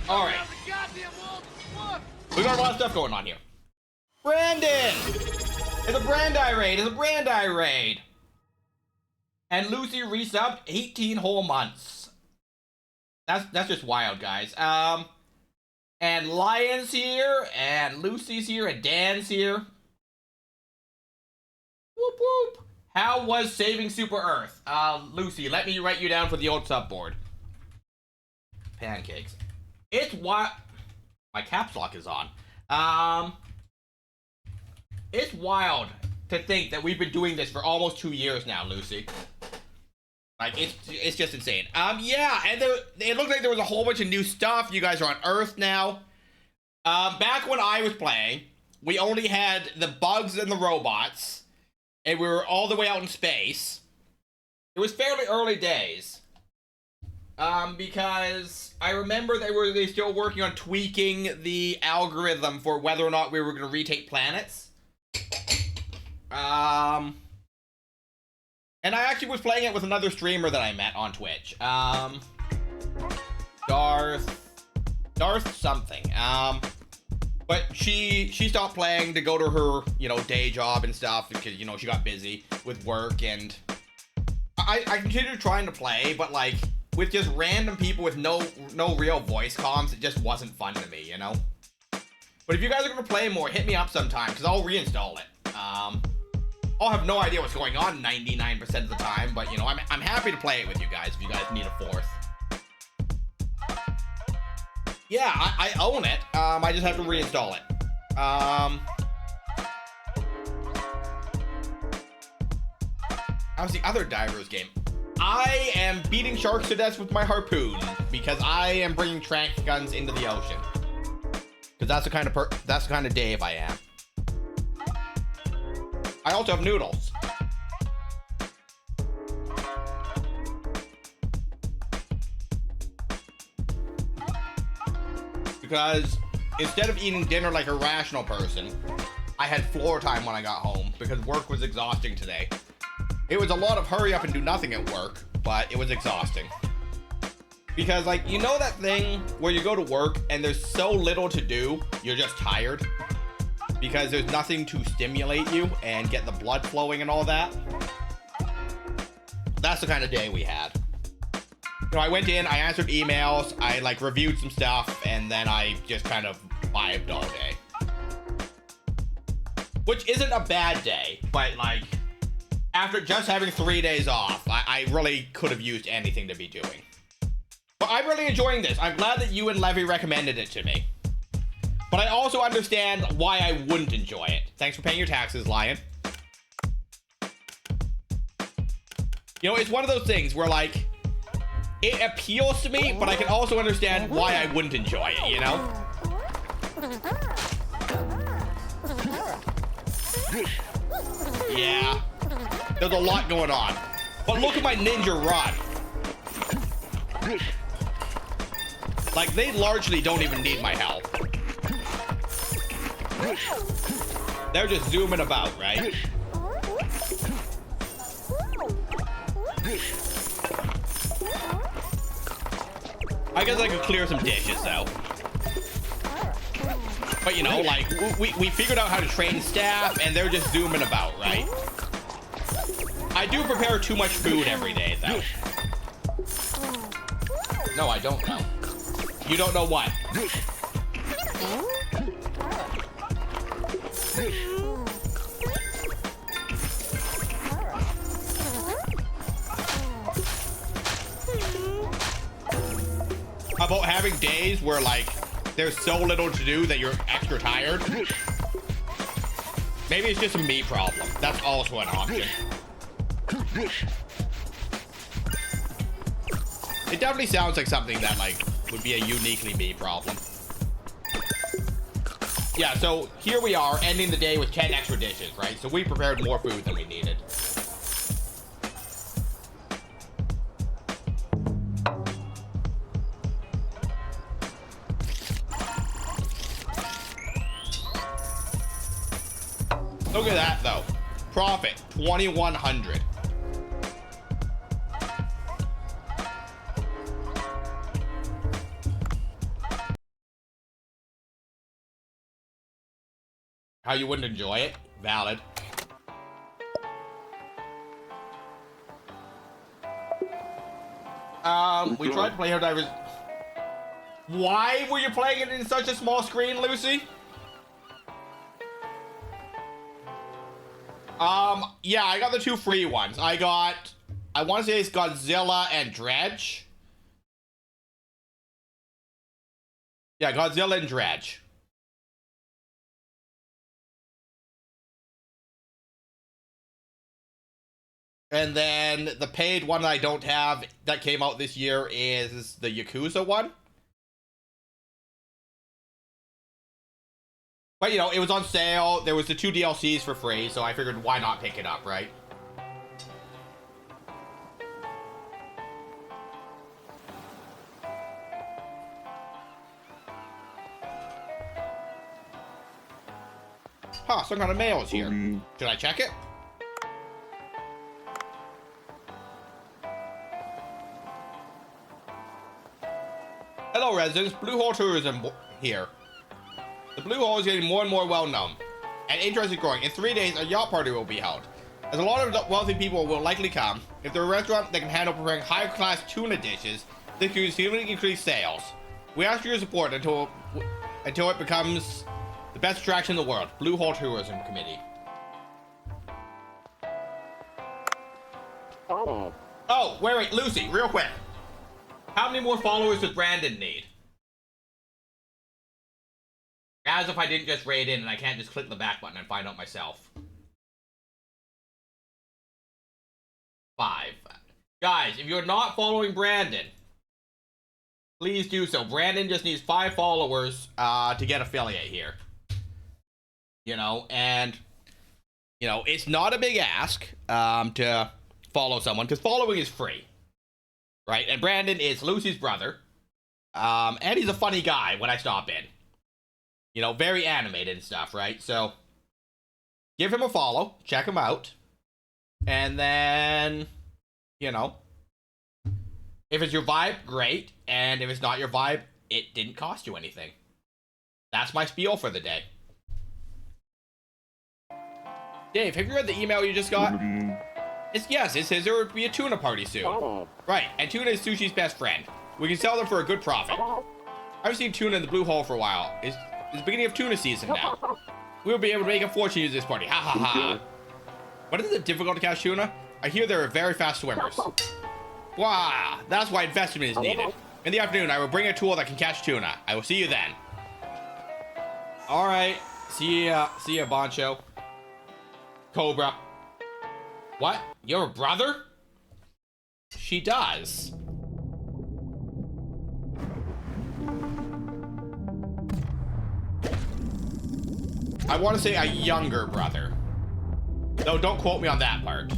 All right. We got a lot of stuff going on here. Brandon! It's a Brandi raid. It's a Brandi raid. And Lucy resubbed 18 whole months. That's just wild, guys. And Lion's here, and Lucy's here, and Dan's here. Whoop whoop. How was saving Super Earth? Lucy, let me write you down for the old subboard. Pancakes. It's what my caps lock is on. It's wild to think that we've been doing this for almost 2 years now, Lucy. Like, it's just insane. Yeah, and it looked like there was a whole bunch of new stuff. You guys are on Earth now. Back when I was playing, we only had the bugs and the robots, and we were all the way out in space. It was fairly early days. Because I remember they were still working on tweaking the algorithm for whether or not we were going to retake planets. And I actually was playing it with another streamer that I met on Twitch. Darth something. But she stopped playing to go to her, day job and stuff because, she got busy with work, and I continued trying to play, but like with just random people with no real voice comms, it just wasn't fun to me, But if you guys are gonna play more, hit me up sometime because I'll reinstall it. I'll have no idea what's going on 99% of the time, but I'm happy to play it with you guys if you guys need a fourth. Yeah, I own it. I just have to reinstall it. How's the other Divers game? I am beating sharks to death with my harpoon because I am bringing trank guns into the ocean. Because that's the kind of Dave I am. I also have noodles. Because instead of eating dinner like a rational person, I had floor time when I got home because work was exhausting today. It was a lot of hurry up and do nothing at work, but it was exhausting. Because that thing where you go to work and there's so little to do, you're just tired? Because there's nothing to stimulate you and get the blood flowing and all that. That's the kind of day we had. I went in, I answered emails, I reviewed some stuff, and then I just kind of vibed all day. Which isn't a bad day, but after just having 3 days off, I really could have used anything to be doing. But I'm really enjoying this. I'm glad that you and Levy recommended it to me. But I also understand why I wouldn't enjoy it. Thanks for paying your taxes, Lion. It's one of those things where, it appeals to me, but I can also understand why I wouldn't enjoy it, Yeah. There's a lot going on. But look at my ninja run. They largely don't even need my help. They're just zooming about, right? I guess I could clear some dishes, though. But, we figured out how to train staff, and they're just zooming about, right? I do prepare too much food every day, though. No, I don't know. You don't know what? About having days where there's so little to do that you're extra tired. Maybe it's just a me problem. That's also an option. It definitely sounds like something that would be a uniquely me problem. Yeah, so here we are ending the day with 10 extra dishes, right? So we prepared more food than we needed. Look at that, though. Profit, 2,100. How you wouldn't enjoy it? Valid. We tried to play Helldivers. Why were you playing it in such a small screen, Lucy? Yeah, I got the 2 free ones. I want to say it's Godzilla and Dredge. Yeah, Godzilla and Dredge. And then the paid one I don't have that came out this year is the Yakuza one. But, you know, it was on sale. There was the 2 DLCs for free, so I figured why not pick it up, right? Huh, some kind of mail is here. Should I check it? Hello, residents. Blue Hole Tourism here. The Blue Hole is getting more and more well-known, and interest is growing. In 3 days, a yacht party will be held. As a lot of wealthy people will likely come, if they're a restaurant that can handle preparing higher-class tuna dishes, this could significantly increase sales. We ask for your support until it becomes the best attraction in the world. Blue Hole Tourism Committee. Oh, wait, Lucy, real quick. How many more followers does Brandon need? As if I didn't just raid in and I can't just click the back button and find out myself. 5. Guys, if you're not following Brandon, please do so. Brandon just needs 5 followers to get affiliate here. You know, and, you know, it's not a big ask to follow someone, because following is free. Right? And Brandon is Lucy's brother. And he's a funny guy when I stop in. You know, very animated and stuff, right? So, give him a follow. Check him out. And then, you know, if it's your vibe, great. And if it's not your vibe, it didn't cost you anything. That's my spiel for the day. Dave, have you read the email you just got? Yes, it says there would be a tuna party soon. Right, and tuna is sushi's best friend. We can sell them for a good profit. I haven't seen tuna in the Blue Hole for a while. It's the beginning of tuna season now. We'll be able to make a fortune using this party. Ha ha ha. What is it difficult to catch tuna? I hear there are very fast swimmers. Wow, that's why investment is needed. In the afternoon, I will bring a tool that can catch tuna. I will see you then. Alright, see ya, Boncho. Cobra. What? You have a brother? She does. I want to say a younger brother. No, don't quote me on that part.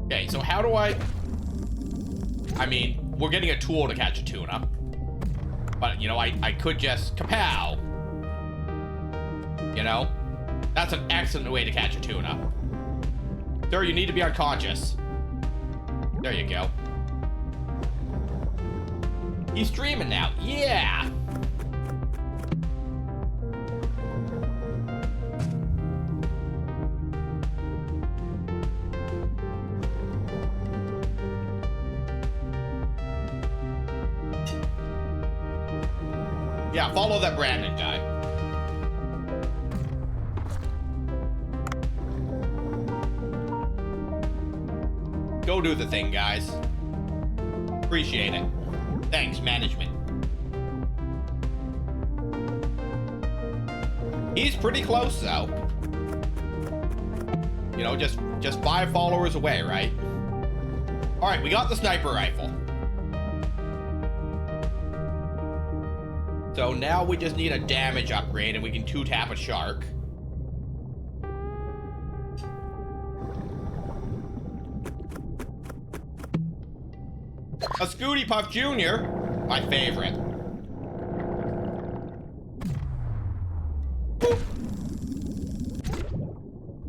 Okay, so how do I mean, we're getting a tool to catch a tuna. But, you know, I could just kapow. You know? That's an excellent way to catch a tuna. Sir, you need to be unconscious. There you go. He's streaming now. Yeah! Yeah, follow that Brandon guy. Go do the thing, guys. Appreciate it. Thanks, management. He's pretty close, though. You know, just 5 followers away, right? Alright, we got the sniper rifle. So now we just need a damage upgrade and we can 2-tap a shark. A Scooty Puff Jr., my favorite.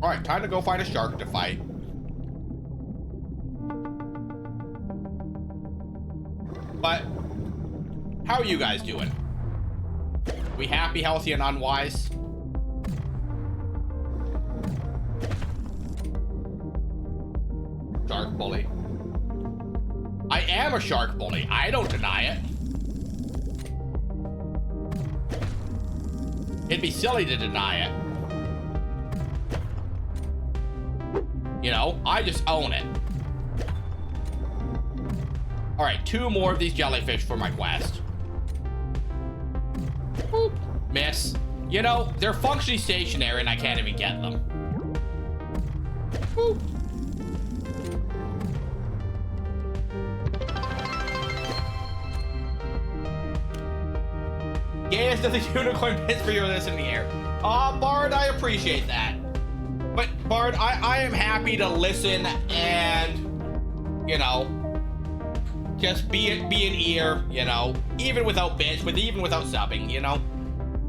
Alright, time to go find a shark to fight. But, how are you guys doing? We happy, healthy, and unwise? bully. I am a shark bully. I don't deny it. It'd be silly to deny it. You know, I just own it. All right, 2 more of these jellyfish for my quest. Boop. Miss. You know, they're functionally stationary and I can't even get them. Boop. Gayest of the unicorn bits for your listening here. Aw, Bard, I appreciate that. But, Bard, I am happy to listen and, you know, just be an ear, you know, even without bits, even without subbing, you know?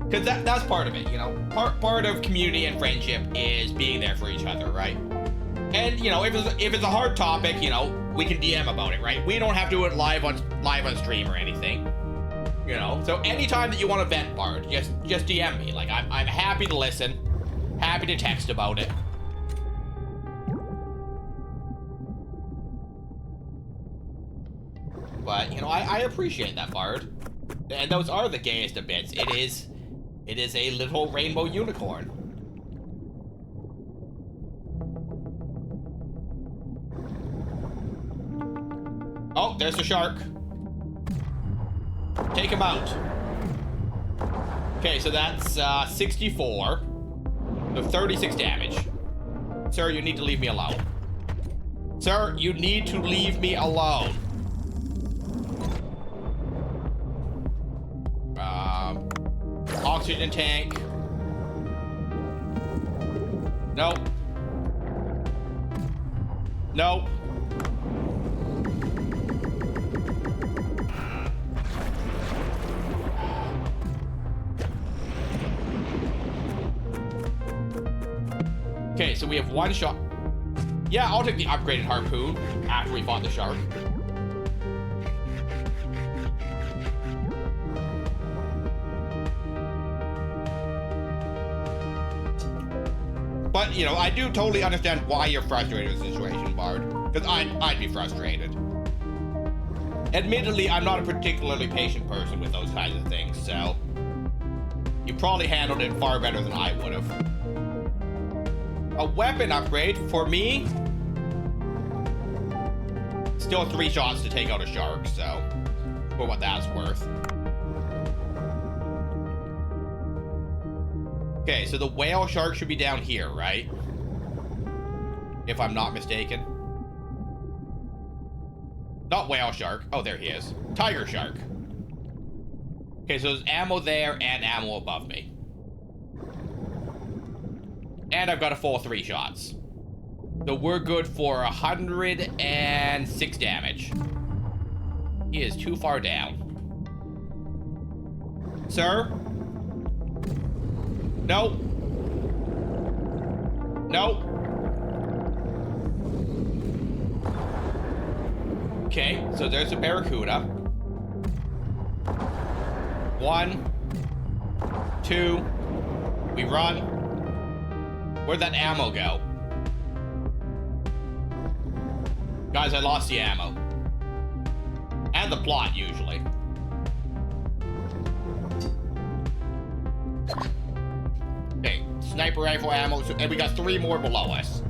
Because that's part of it, you know? Part of community and friendship is being there for each other, right? And, you know, if it's a hard topic, you know, we can DM about it, right? We don't have to do it live on stream or anything. You know, so anytime that you want to vent, Bard, just DM me. Like, I'm happy to listen, happy to text about it. But, you know, I appreciate that, Bard. And those are the gayest of bits. It is a little rainbow unicorn. Oh, there's the shark. Take him out. Okay, so that's 64. So 36 damage. Sir, you need to leave me alone. Sir, you need to leave me alone. Oxygen tank. Nope. Nope. Okay, so we have 1 shot. Yeah, I'll take the upgraded harpoon after we fought the shark. But, you know, I do totally understand why you're frustrated with the situation, Bard. Because I'd be frustrated. Admittedly, I'm not a particularly patient person with those kinds of things, so... You probably handled it far better than I would have. A weapon upgrade for me? Still 3 shots to take out a shark, so... For what that's worth. Okay, so the whale shark should be down here, right? If I'm not mistaken. Not whale shark. Oh, there he is. Tiger shark. Okay, so there's ammo there and ammo above me. And I've got a full 3 shots. So we're good for 106 damage. He is too far down. Sir? Nope. Nope. Okay, so there's a barracuda. 1, 2. We run. Where'd that ammo go? Guys, I lost the ammo. And the plot, usually. Okay, sniper rifle ammo, and we got 3 more below us.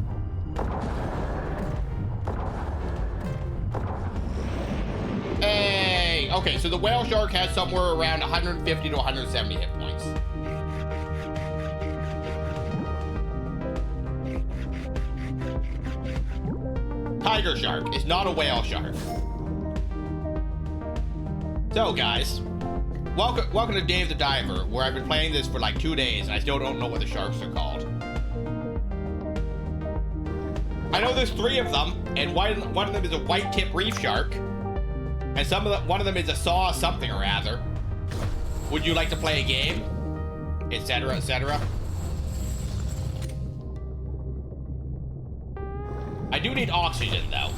Hey! Okay, so the whale shark has somewhere around 150 to 170 hit points. Tiger shark is not a whale shark. So, guys, welcome to Dave the Diver, where I've been playing this for like 2 days and I still don't know what the sharks are called. I know there's 3 of them, and one of them is a white tip reef shark, and one of them is a saw something or other. Would you like to play a game? Etc., etc. I do need oxygen, though.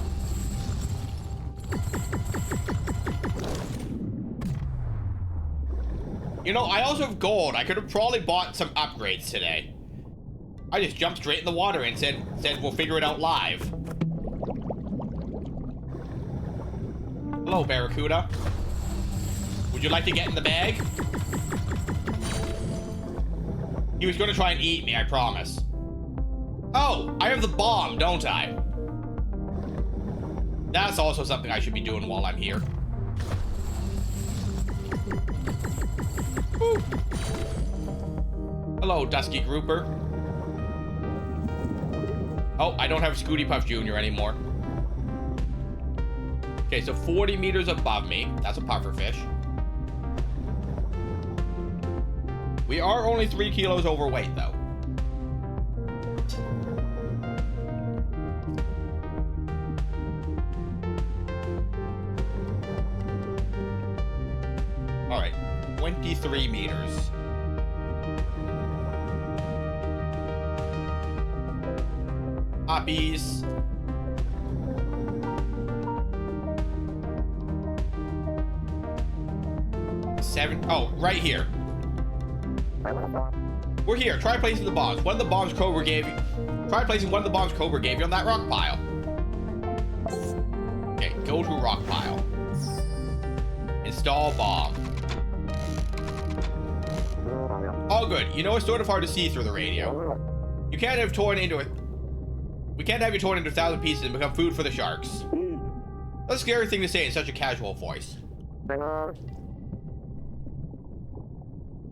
You know, I also have gold. I could have probably bought some upgrades today. I just jumped straight in the water and said we'll figure it out live. Hello, Barracuda. Would you like to get in the bag? He was going to try and eat me, I promise. Oh, I have the bomb, don't I? That's also something I should be doing while I'm here. Woo. Hello, Dusky Grouper. Oh, I don't have Scooty Puff Jr. anymore. Okay, so 40 meters above me. That's a pufferfish. We are only 3 kilos overweight, though. All right, 23 meters. Poppies. Oh, right here. We're here. Try placing the bombs. One of the bombs Cobra gave you. Try placing one of the bombs Cobra gave you on that rock pile. Okay, go to rock pile. Install bomb. All good. You know it's sort of hard to see through the radio. You can't have torn into it. We can't have you torn into 1,000 pieces and become food for the sharks. That's a scary thing to say in such a casual voice.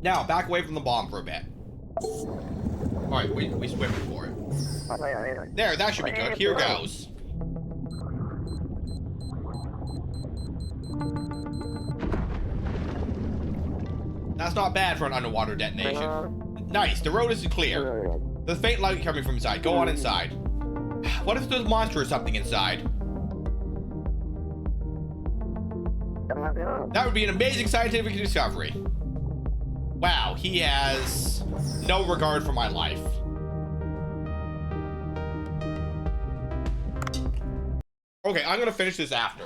Now, back away from the bomb for a bit. Alright, we swim for it. There, that should be good. Here goes. That's not bad for an underwater detonation. Nice, the road is clear. There's faint light coming from inside. Go on inside. What if there's a monster or something inside? That would be an amazing scientific discovery. Wow, he has no regard for my life. Okay, I'm gonna finish this after.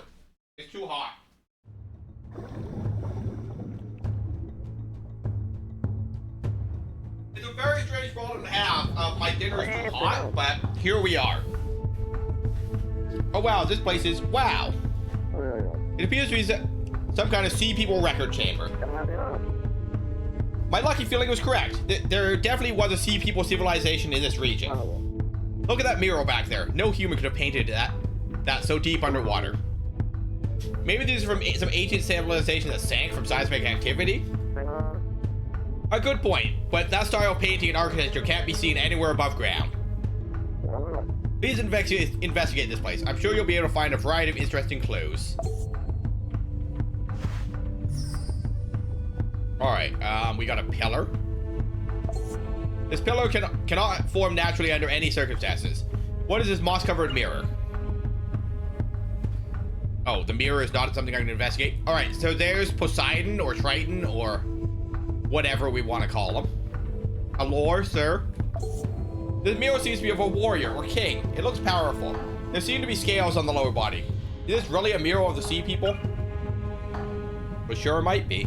It's too hot. It's a very strange problem to have. My dinner is too hot, but here we are. Oh wow, this place is, wow. It appears to be some kind of sea people record chamber. My lucky feeling was correct. There definitely was a sea people civilization in this region. Look at that mural back there. No human could have painted that so deep underwater. Maybe these are from some ancient civilization that sank from seismic activity? A good point, but that style of painting and architecture can't be seen anywhere above ground. Please investigate this place. I'm sure you'll be able to find a variety of interesting clues. Alright, we got a pillar. This pillar cannot form naturally under any circumstances. What is this moss-covered mirror? Oh, the mirror is not something I can investigate. Alright, so there's Poseidon or Triton or whatever we want to call him. Allure, sir. This mirror seems to be of a warrior or king. It looks powerful. There seem to be scales on the lower body. Is this really a mirror of the sea people? But sure might be.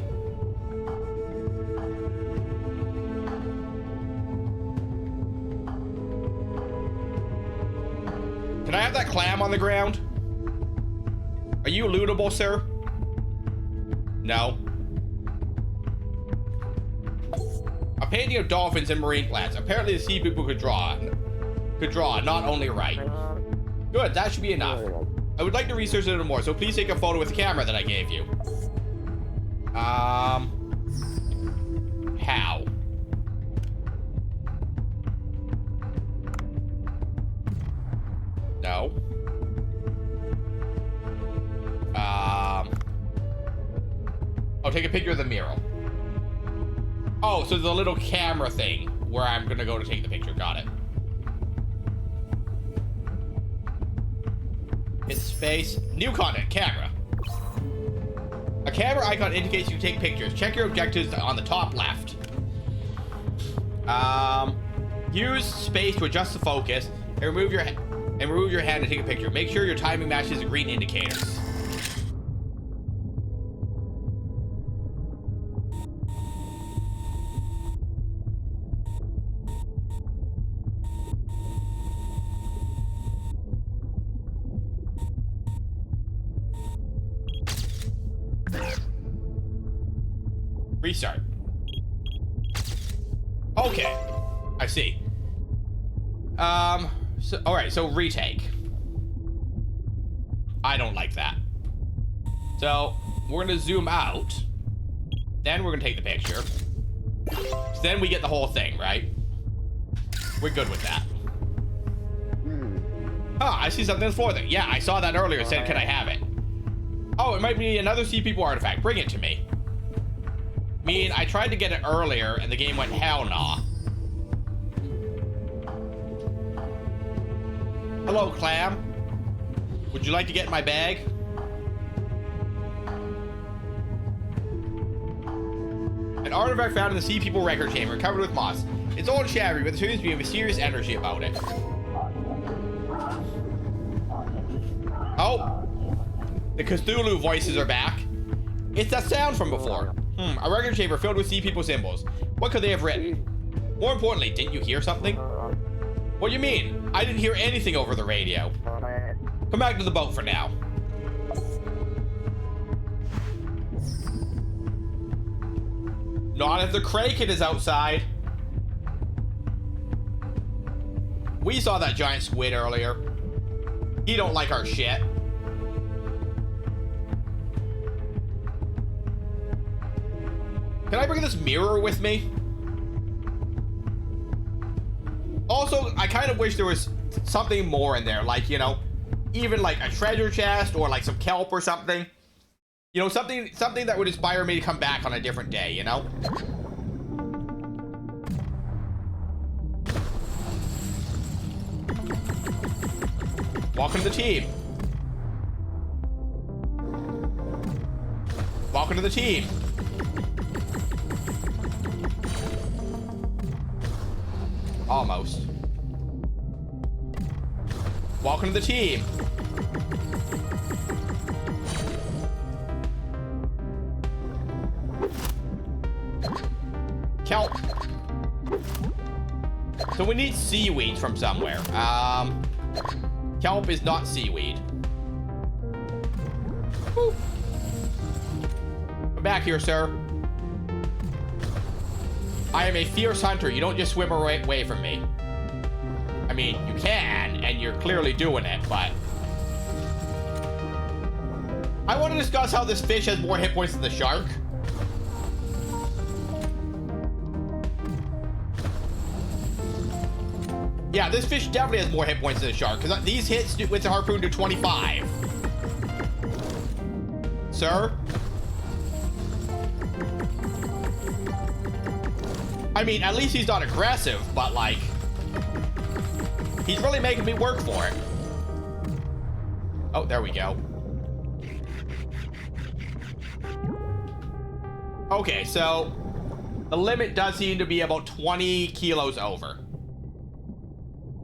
Can I have that clam on the ground? Are you lootable, sir? No. A painting of dolphins and marine plants. Apparently the sea people could draw, not only write. Good, that should be enough. I would like to research a little more, so please take a photo with the camera that I gave you. How? No. I'll take a picture of the mural. Oh, so there's a little camera thing where I'm gonna go to take the picture. Got it. Hit space. New content. Camera. A camera icon indicates you can take pictures. Check your objectives on the top left. Use space to adjust the focus and remove your hand to take a picture. Make sure your timing matches the green indicators. Restart. Okay. I see. So, alright, so retake. I don't like that. So, we're gonna zoom out. Then we're gonna take the picture. So then we get the whole thing, right? We're good with that. Huh, I see something on the floor there. Yeah, I saw that earlier. It said, can I have it? Oh, it might be another Sea People artifact. Bring it to me. I mean, I tried to get it earlier, and the game went, hell nah. Hello, Clam. Would you like to get in my bag? An artifact found in the Sea People record chamber, covered with moss. It's old and shabby, but there seems to be a mysterious energy about it. Oh! The Cthulhu voices are back. It's that sound from before. A record chamber filled with Sea People symbols. What could they have written? More importantly, didn't you hear something? What do you mean? I didn't hear anything over the radio. Come back to the boat for now. Not if the Kraken is outside. We saw that giant squid earlier. He don't like our shit. Can I bring this mirror with me? Also, I kind of wish there was something more in there, like, you know, even like a treasure chest or like some kelp or something. You know, something that would inspire me to come back on a different day, you know? Welcome to the team. Welcome to the team. Almost. Welcome to the team. Kelp. So we need seaweed from somewhere. Kelp is not seaweed. Woo. Come back here, sir. I am a fierce hunter. You don't just swim away from me. I mean, you can, and you're clearly doing it, but... I want to discuss how this fish has more hit points than the shark. Yeah, this fish definitely has more hit points than the shark, because these hits with the harpoon do 25. Sir? I mean, at least he's not aggressive, but like... he's really making me work for it. Oh, there we go. Okay, so... the limit does seem to be about 20 kilos over.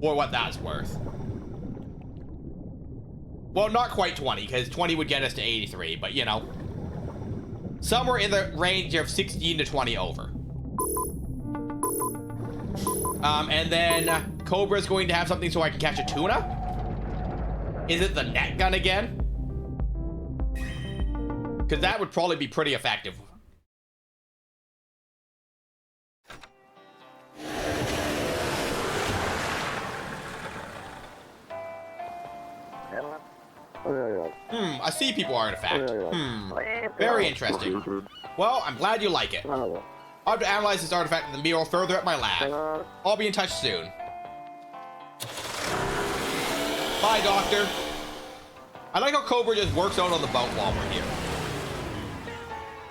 For what that's worth. Well, not quite 20, because 20 would get us to 83, but you know. Somewhere in the range of 16 to 20 over. And then Cobra's going to have something so I can catch a tuna? Is it the net gun again? Because that would probably be pretty effective. A Sea People artifact. Very interesting. Well, I'm glad you like it. I'll have to analyze this artifact in the mural further at my lab. I'll be in touch soon. Bye, Doctor. I like how Cobra just works out on the boat while we're here.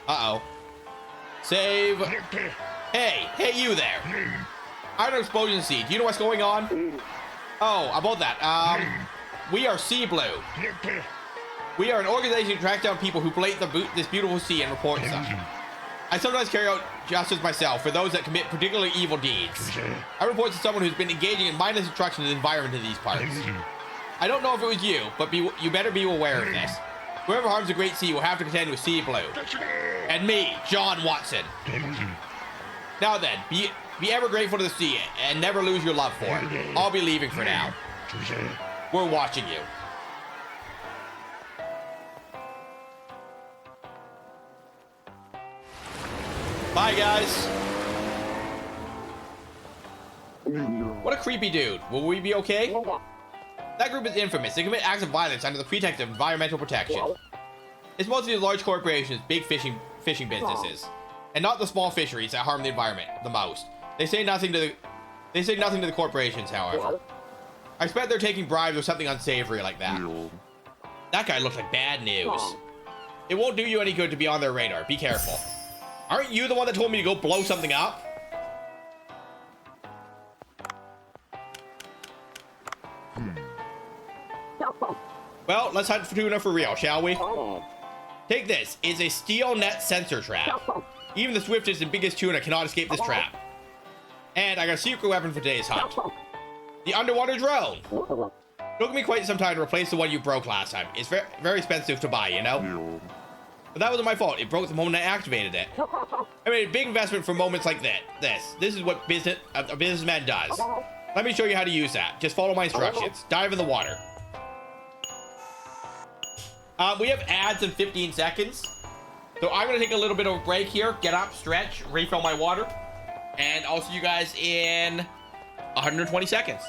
Uh-oh. Save. Hey, you there. Iron explosion seed. Do you know what's going on? Oh, about that. We are Sea Blue. We are an organization to track down people who blight this beautiful sea and report them. I sometimes carry out justice myself for those that commit particularly evil deeds. I report to someone who's been engaging in mindless destruction of the environment in these parts. I don't know if it was you, but you better be aware of this. Whoever harms the Great Sea will have to contend with Sea Blue. And me, John Watson. Now then, be ever grateful to the sea and never lose your love for it. I'll be leaving for now. We're watching you. Bye, guys. What a creepy dude. Will we be okay? That group is infamous. They commit acts of violence under the pretext of environmental protection. It's mostly the large corporations, big fishing businesses, and not the small fisheries that harm the environment the most. They say nothing to the corporations, however. I expect they're taking bribes or something unsavory like that. That guy looks like bad news. It won't do you any good to be on their radar. Be careful. Aren't you the one that told me to go blow something up? Well, let's hunt for tuna for real, shall we? Take this. It's a steel net sensor trap. Even the swiftest and biggest tuna cannot escape this trap. And I got a secret weapon for today's hunt. The underwater drone. It took me quite some time to replace the one you broke last time. It's very, very expensive to buy, you know? But that wasn't my fault. It broke the moment I activated it. I made a big investment for moments like this. This is what a businessman does. Let me show you how to use that. Just follow my instructions. Dive in the water. We have ads in 15 seconds. So I'm going to take a little bit of a break here. Get up, stretch, refill my water. And I'll see you guys in 120 seconds.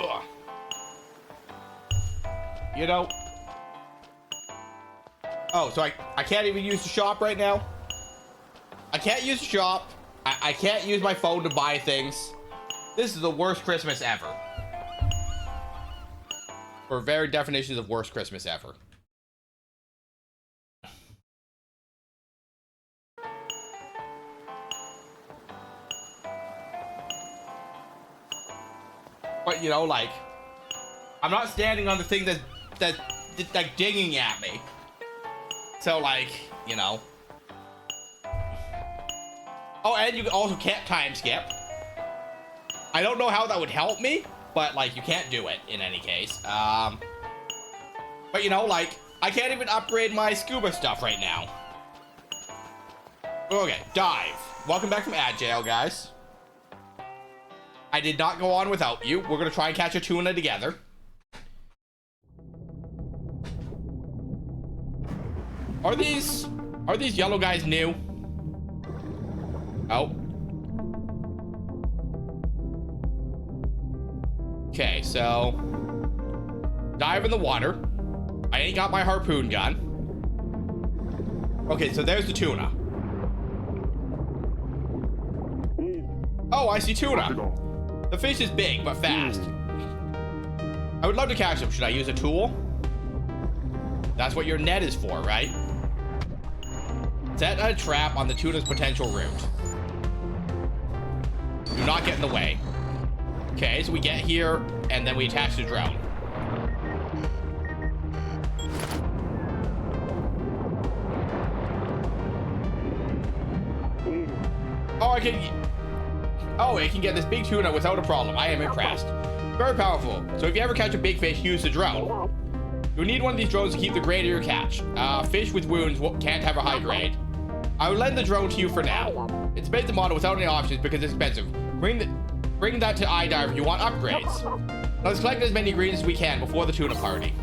Ugh. You know. Oh, so I can't even use the shop right now? I can't use the shop. I can't use my phone to buy things. This is the worst Christmas ever. For very definitions of worst Christmas ever. But, you know, like, I'm not standing on the thing that's like dinging at me. So, like, you know. Oh, and you also can't time skip. I don't know how that would help me, but, like, you can't do it in any case. But, you know, like, I can't even upgrade my scuba stuff right now. Okay, dive. Welcome back from ad jail, guys. I did not go on without you. We're gonna try and catch a tuna together. Are these yellow guys new? Oh. Okay, so dive in the water. I ain't got my harpoon gun. Okay, so there's the tuna. Oh, I see tuna. The fish is big, but fast. I would love to catch him. Should I use a tool? That's what your net is for, right? Set a trap on the tuna's potential route. Do not get in the way. Okay, so we get here, and then we attach the drone. Oh, it can get this big tuna without a problem. I am impressed. Very powerful. So if you ever catch a big fish, use the drone. You'll need one of these drones to keep the grade of your catch. Fish with wounds can't have a high grade. I will lend the drone to you for now. It's made to model without any options because it's expensive. Bring that to iDive if you want upgrades. Let's collect as many ingredients as we can before the tuna party.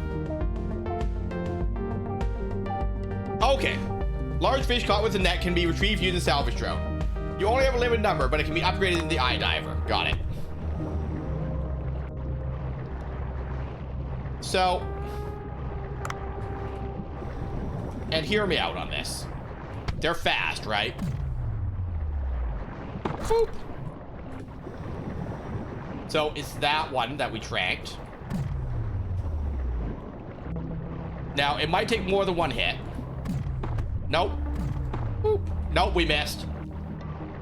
Okay. Large fish caught with a net can be retrieved using salvage drone. You only have a limited number, but it can be upgraded in the iDiver. Got it. So, and hear me out on this. They're fast, right? Boop. So it's that one that we tranked. Now, it might take more than one hit. Nope. Boop. Nope, we missed.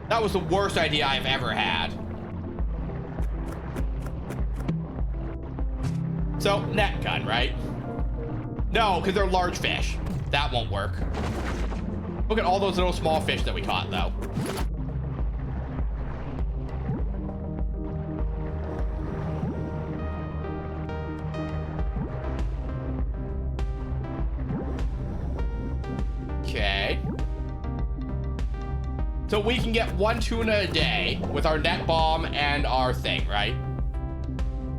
That was the worst idea I've ever had. So, net gun, right? No, because they're large fish. That won't work. Look at all those little small fish that we caught, though. Okay. So we can get one tuna a day with our net bomb and our thing, right?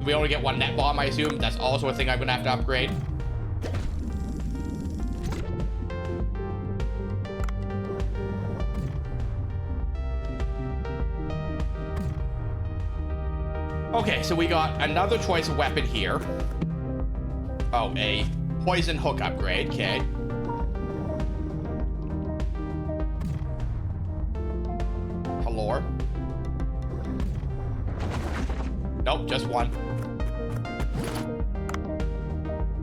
We only get one net bomb, I assume. That's also a thing I'm gonna have to upgrade. Okay, so we got another choice of weapon here. Oh, a poison hook upgrade. Okay. Hello. Nope, just one.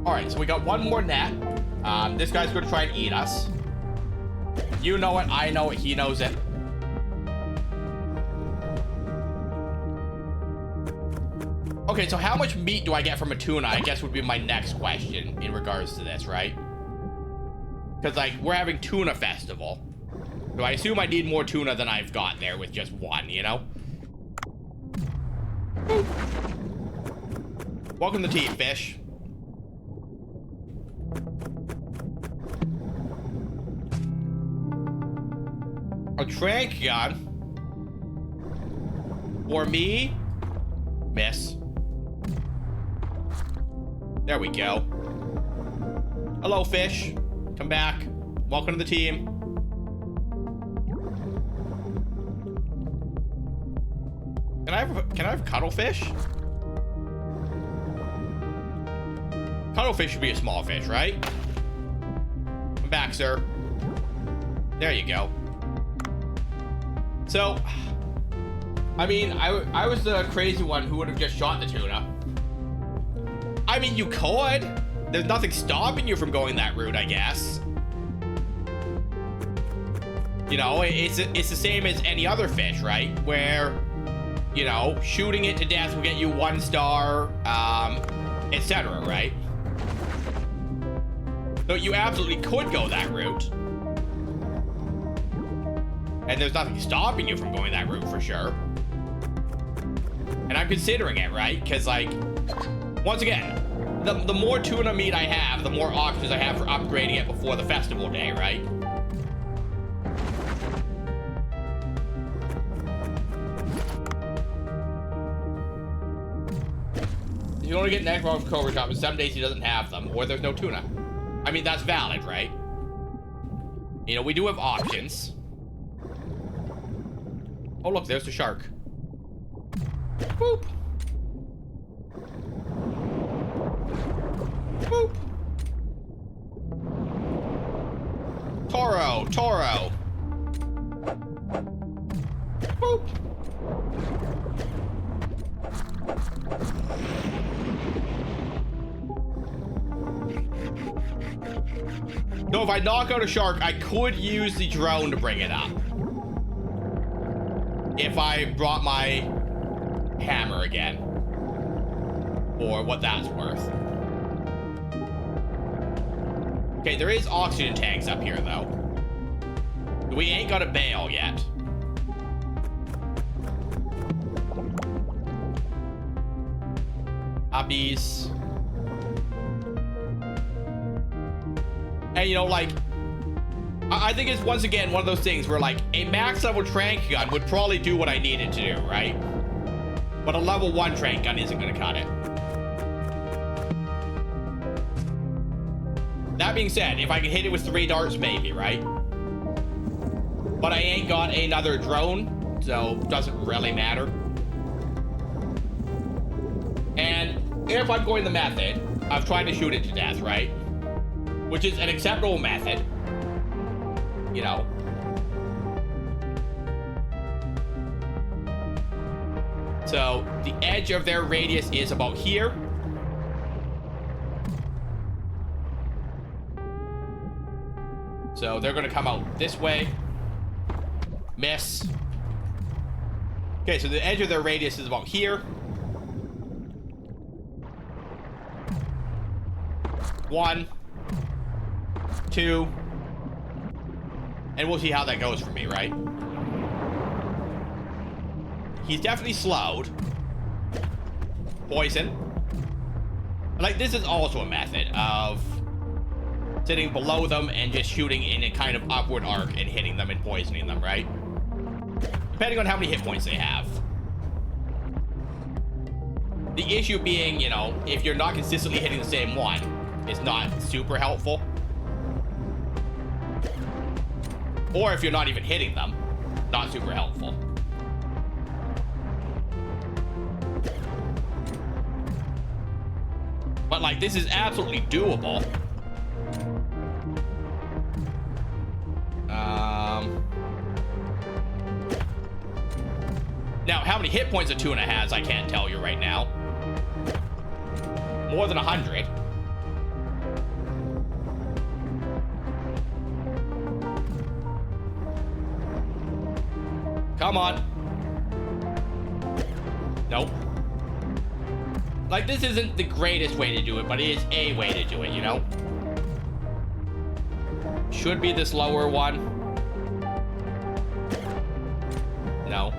All right, so we got one more net. This guy's gonna try and eat us. You know it, I know it, he knows it. Okay, so how much meat do I get from a tuna, I guess would be my next question in regards to this, right? Because, like, we're having tuna festival. So I assume I need more tuna than I've got there with just one, you know? Welcome to the team, fish. A trank gun. For me. Miss. There we go. Hello, fish. Come back. Welcome to the team. Can I have cuttlefish? Cuttlefish should be a small fish, right? Come back, sir. There you go. So, I mean, I was the crazy one who would have just shot the tuna. I mean, you could. There's nothing stopping you from going that route, I guess. You know, it's the same as any other fish, right? Where, you know, shooting it to death will get you 1 star, etc., right? So you absolutely could go that route. And there's nothing stopping you from going that route for sure. And I'm considering it, right? Because, like, once again, the more tuna meat I have, the more options I have for upgrading it before the festival day, right? You only get neck rolls from Cobra Shop, and some days he doesn't have them, or there's no tuna. I mean, that's valid, right? You know, we do have options. Oh, look, there's the shark. Boop. Boop. Toro, Toro. Boop. So if I knock out a shark, I could use the drone to bring it up. If I brought my hammer again. Or what that's worth. Okay, there is oxygen tanks up here, though. We ain't got a bail yet. Hobbies. And, you know, like, I think it's, once again, one of those things where, like, a max level trank gun would probably do what I needed to do, right? But a level 1 trank gun isn't going to cut it. That being said, if I can hit it with 3 darts, maybe, right? But I ain't got another drone, so doesn't really matter. And if I'm going the method of trying to shoot it to death, right? Which is an acceptable method, you know. So the edge of their radius is about here. So they're gonna come out this way. Miss. Okay, so the edge of their radius is about here. 1, 2, and we'll see how that goes for me, right? He's definitely slowed. Poison. Like, this is also a method of sitting below them and just shooting in a kind of upward arc and hitting them and poisoning them, right? Depending on how many hit points they have. The issue being, you know, if you're not consistently hitting the same one, it's not super helpful. Or if you're not even hitting them, not super helpful. But, like, this is absolutely doable. Now, how many hit points a tuna has, I can't tell you right now. More than 100. Come on. Nope. Like, this isn't the greatest way to do it, but it is a way to do it, you know? Should be this lower one. No.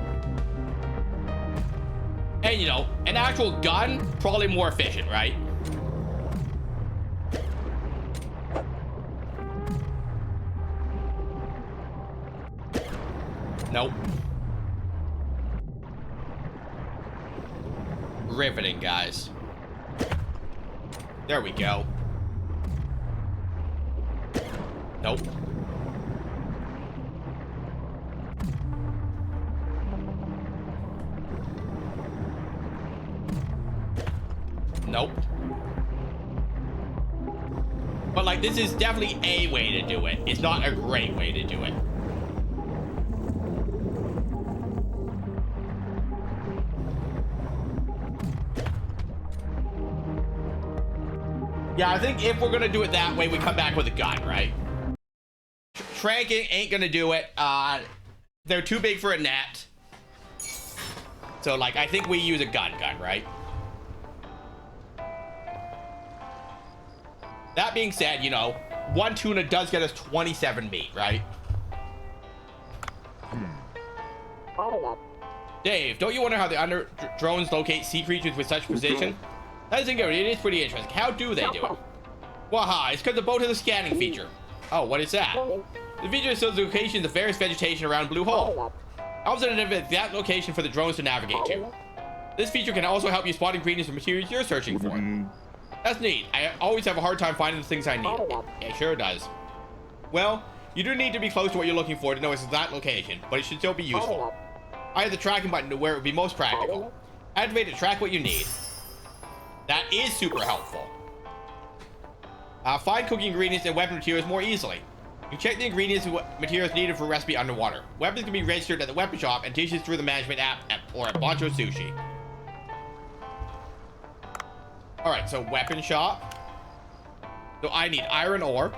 And, you know, an actual gun, probably more efficient, right? Nope. Riveting, guys. There we go. Nope. Nope. But, like, this is definitely a way to do it. It's not a great way to do it. Yeah, I think if we're gonna do it that way, we come back with a gun, right? Tranking ain't gonna do it. They're too big for a net. So, like, I think we use a gun, right? That being said, you know, one tuna does get us 27 meat, right? Dave, don't you wonder how the under drones locate sea creatures with such precision? That isn't good. It is pretty interesting. How do they do it? Waha, it's because the boat has a scanning feature. Oh, what is that? The feature shows the locations of various vegetation around Blue Hole. Helps identify the exact location for the drones to navigate to. This feature can also help you spot ingredients or materials you're searching for. That's neat. I always have a hard time finding the things I need. It sure does. Well, you do need to be close to what you're looking for to know its exact location, but it should still be useful. I have the tracking button to where it would be most practical. Activate to track what you need. That is super helpful. Find cooking ingredients and weapon materials more easily. You check the ingredients and materials needed for a recipe underwater. Weapons can be registered at the weapon shop and dishes through the management app or at Bancho Sushi. Alright, so weapon shop. So I need iron ore.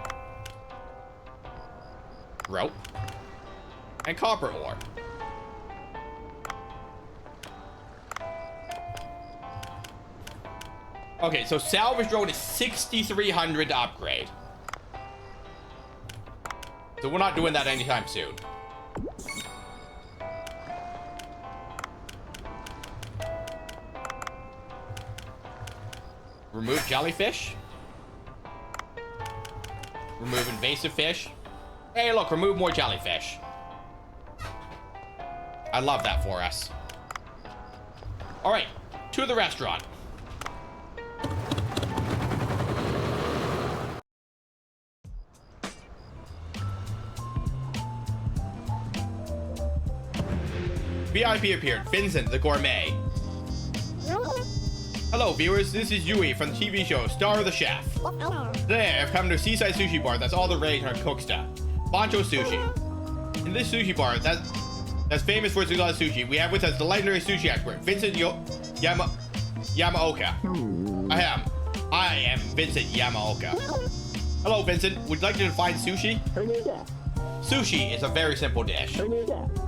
rope, and copper ore. Okay, so salvage drone is 6,300 to upgrade. So we're not doing that anytime soon. Remove jellyfish. Remove invasive fish. Hey, look, remove more jellyfish. I love that for us. All right, to the restaurant. VIP appeared, Vincent the Gourmet. Hello viewers, this is Yui from the TV show Star of the Chef. Today I've come to a seaside sushi bar that's all the rage on Cooksta, Bancho Sushi. In this sushi bar that's famous for its exotic sushi, we have with us the legendary sushi expert, Vincent Yamaoka. I am Vincent Yamaoka. Hello Vincent, would you like to define sushi? Sushi is a very simple dish.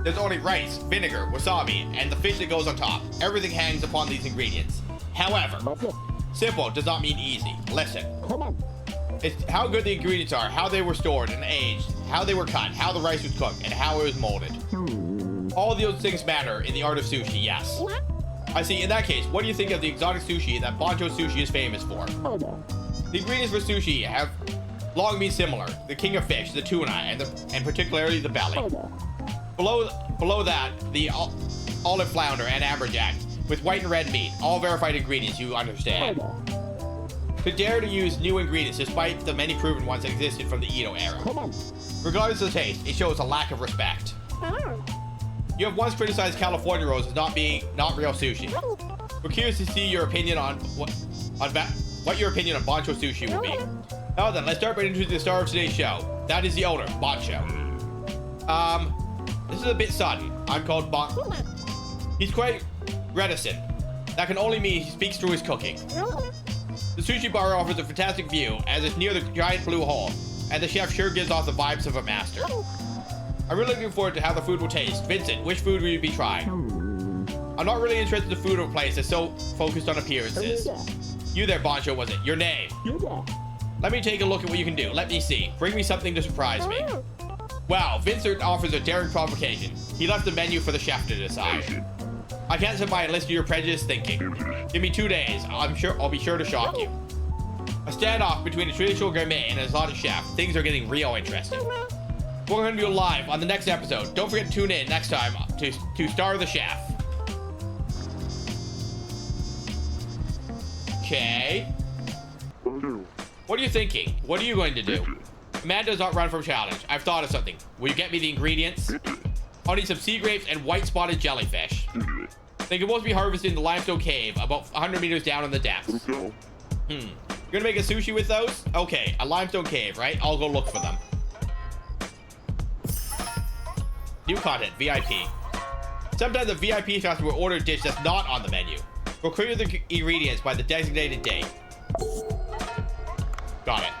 There's only rice, vinegar, wasabi, and the fish that goes on top. Everything hangs upon these ingredients. However, simple does not mean easy. Listen. It's how good the ingredients are, how they were stored and aged, how they were cut, how the rice was cooked, and how it was molded. All those things matter in the art of sushi, yes. I see, in that case, what do you think of the exotic sushi that Bancho Sushi is famous for? The ingredients for sushi have long been similar. The king of fish, the tuna, and particularly the belly. Below that, the olive flounder and amberjack, with white and red meat, all verified ingredients you understand. To dare to use new ingredients despite the many proven ones that existed from the Edo era. Regardless of the taste, it shows a lack of respect. You have once criticized California rolls as not real sushi. We're curious to see your opinion on what your opinion on Bancho Sushi would be. Now then, let's start right into the star of today's show. That is the owner, Bancho. This is a bit sudden. I'm called He's quite reticent. That can only mean he speaks through his cooking. The sushi bar offers a fantastic view as it's near the giant blue hole, and the chef sure gives off the vibes of a master. I'm really looking forward to how the food will taste. Vincent, which food will you be trying? I'm not really interested in the food of a place that's so focused on appearances. You there, Bancho, was it? Your name? Let me take a look at what you can do. Let me see. Bring me something to surprise me. Wow, Vincent offers a daring provocation. He left the menu for the chef to decide. I can't sit by and listen to your prejudiced thinking. Give me 2 days. I'll be sure to shock you. A standoff between a traditional gourmet and an exotic chef. Things are getting real interesting. We're going to do it live on the next episode. Don't forget to tune in next time to Star of the Chef. Okay. What are you thinking? What are you going to do? Man does not run from challenge. I've thought of something. Will you get me the ingredients? I'll need some sea grapes and white spotted jellyfish. They can both be harvested in the limestone cave about 100 meters down in the depths. You're gonna make a sushi with those? Okay, a limestone cave, right? I'll go look for them. New content, VIP. Sometimes the VIP customer will order a dish that's not on the menu. We'll clear the ingredients by the designated date. Got it.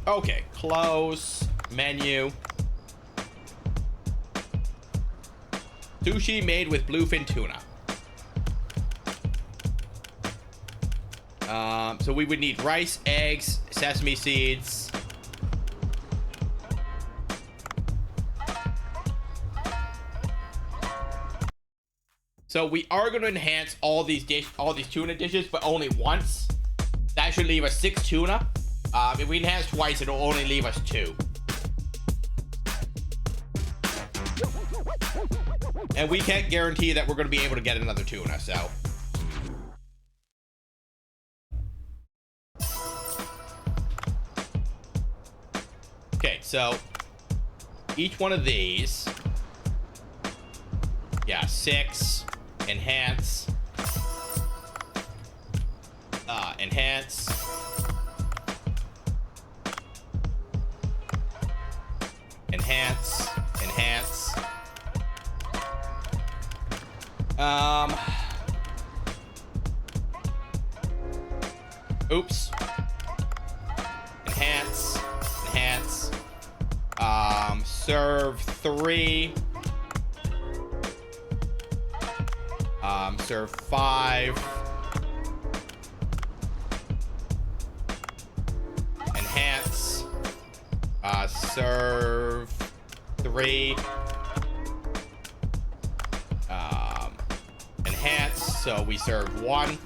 Okay, close, menu. Sushi made with bluefin tuna. So we would need rice, eggs, sesame seeds. So we are going to enhance all these tuna dishes, but only once. That should leave us 6 tuna. If we enhance twice, it'll only leave us 2. And we can't guarantee that we're going to be able to get another tuna, so. Okay, so each one of these, yeah, 6, enhance, enhance, enhance, enhance. Oops. Enhance, enhance. Serve 3. Serve 5. Enhance. Serve 3. Enhance, so we serve 1.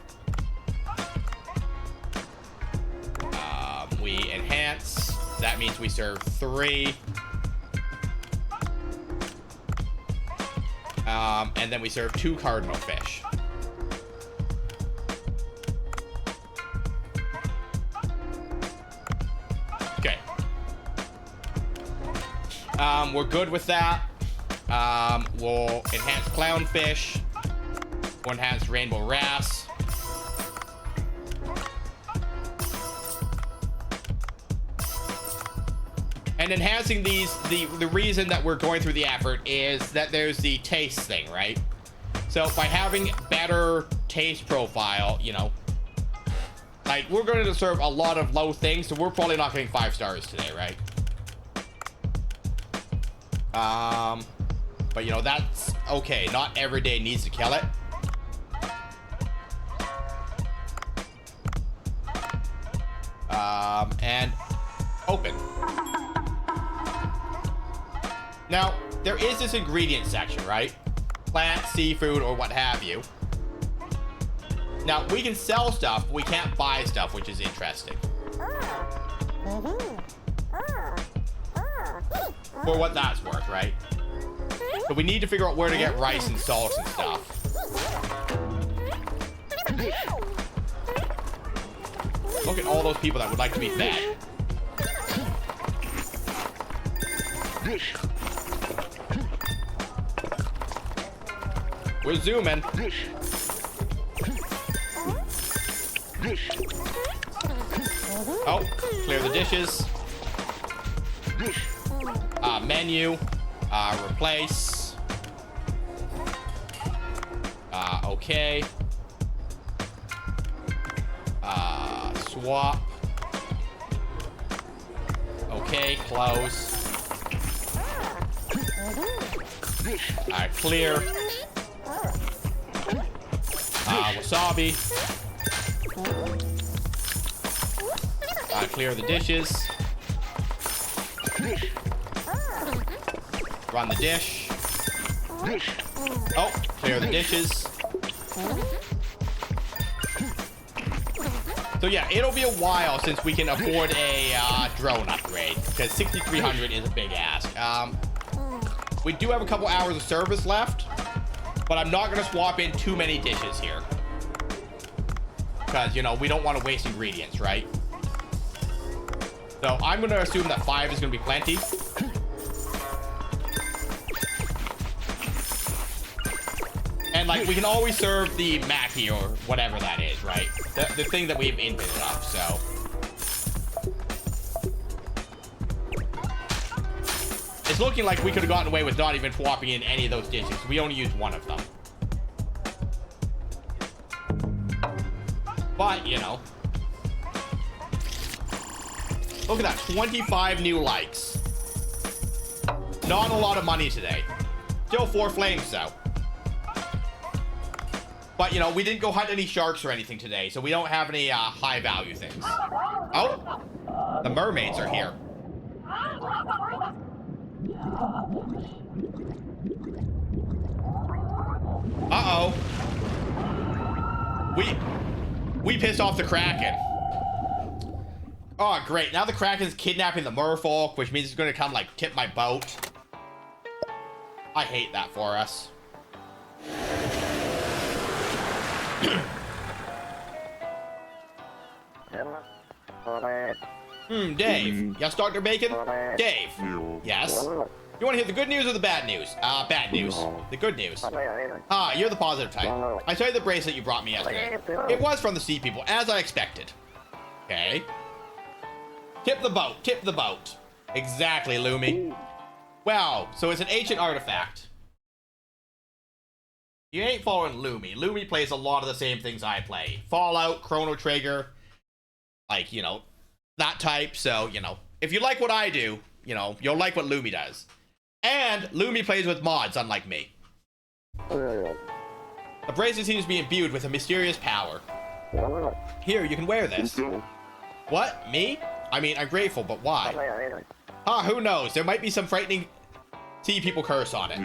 We enhance, that means we serve 3. And then we serve 2 cardinal fish. Okay. We're good with that. We'll enhance clownfish. We'll enhance rainbow wrasse. And enhancing these, the reason that we're going through the effort is that there's the taste thing, right? So by having better taste profile, you know, like we're going to serve a lot of low things, so we're probably not getting 5 stars today, right? But you know, that's okay. Not every day needs to kill it. And open. Now, there is this ingredient section, right? Plant, seafood, or what have you. Now, we can sell stuff, but we can't buy stuff, which is interesting. For what that's worth, right? But we need to figure out where to get rice and salt and stuff. Look at all those people that would like to be fed. We're zooming. Oh, clear the dishes. Menu. Replace. Okay. Swap. Okay, close. Alright, clear. Wasabi. Clear the dishes. Run the dish. Oh, clear the dishes. So yeah, it'll be a while since we can afford a drone upgrade, because 6,300 is a big ask. We do have a couple hours of service left, but I'm not going to swap in too many dishes here. Because, you know, we don't want to waste ingredients, right? So I'm going to assume that 5 is going to be plenty. And, like, we can always serve the Mackie or whatever that is, right? The thing that we've inputted up, so. It's looking like we could have gotten away with not even swapping in any of those dishes. We only used one of them. But, you know. Look at that, 25 new likes. Not a lot of money today. Still 4 flames, though. But, you know, we didn't go hunt any sharks or anything today, so we don't have any high-value things. Oh, the mermaids are here. Uh-oh. We pissed off the Kraken. Oh, great. Now the Kraken's kidnapping the merfolk, which means it's going to come, like, tip my boat. I hate that for us. Dave. Y'all start their bacon? Dave. Yes? You want to hear the good news or the bad news? Bad news. The good news. You're the positive type. I saw you the bracelet you brought me yesterday. It was from the sea people, as I expected. Okay. Tip the boat. Tip the boat. Exactly, Lumi. Well, so it's an ancient artifact. You ain't following Lumi. Lumi plays a lot of the same things I play. Fallout, Chrono Trigger, like, you know, that type. So, you know, if you like what I do, you know, you'll like what Lumi does. And Lumi plays with mods, unlike me. The bracelet seems to be imbued with a mysterious power. Here, you can wear this. What? Me? I mean, I'm grateful, but why? Who knows? There might be some frightening sea people curse on it.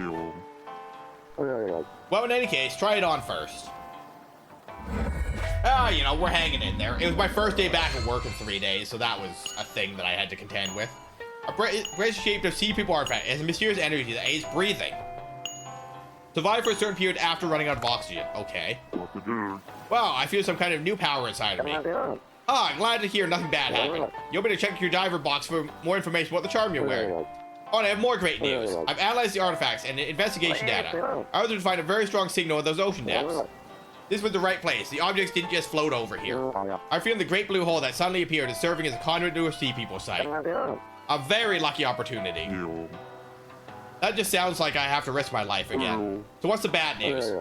Well, in any case, try it on first. You know, we're hanging in there. It was my first day back at work in 3 days, so that was a thing that I had to contend with. A bracelet shaped of sea people artifact has a mysterious energy that aids breathing. Survive for a certain period after running out of oxygen. Okay. Wow, I feel some kind of new power inside of me. I'm glad to hear nothing bad happened. You'll better check your diver box for more information about the charm you're wearing. Oh, and I have more great news. I've analyzed the artifacts and the investigation data. I was able to find a very strong signal in those ocean depths. This was the right place. The objects didn't just float over here. I feel the great blue hole that suddenly appeared is serving as a conduit to a sea people site. A very lucky opportunity. That just sounds like I have to risk my life again. So what's the bad news?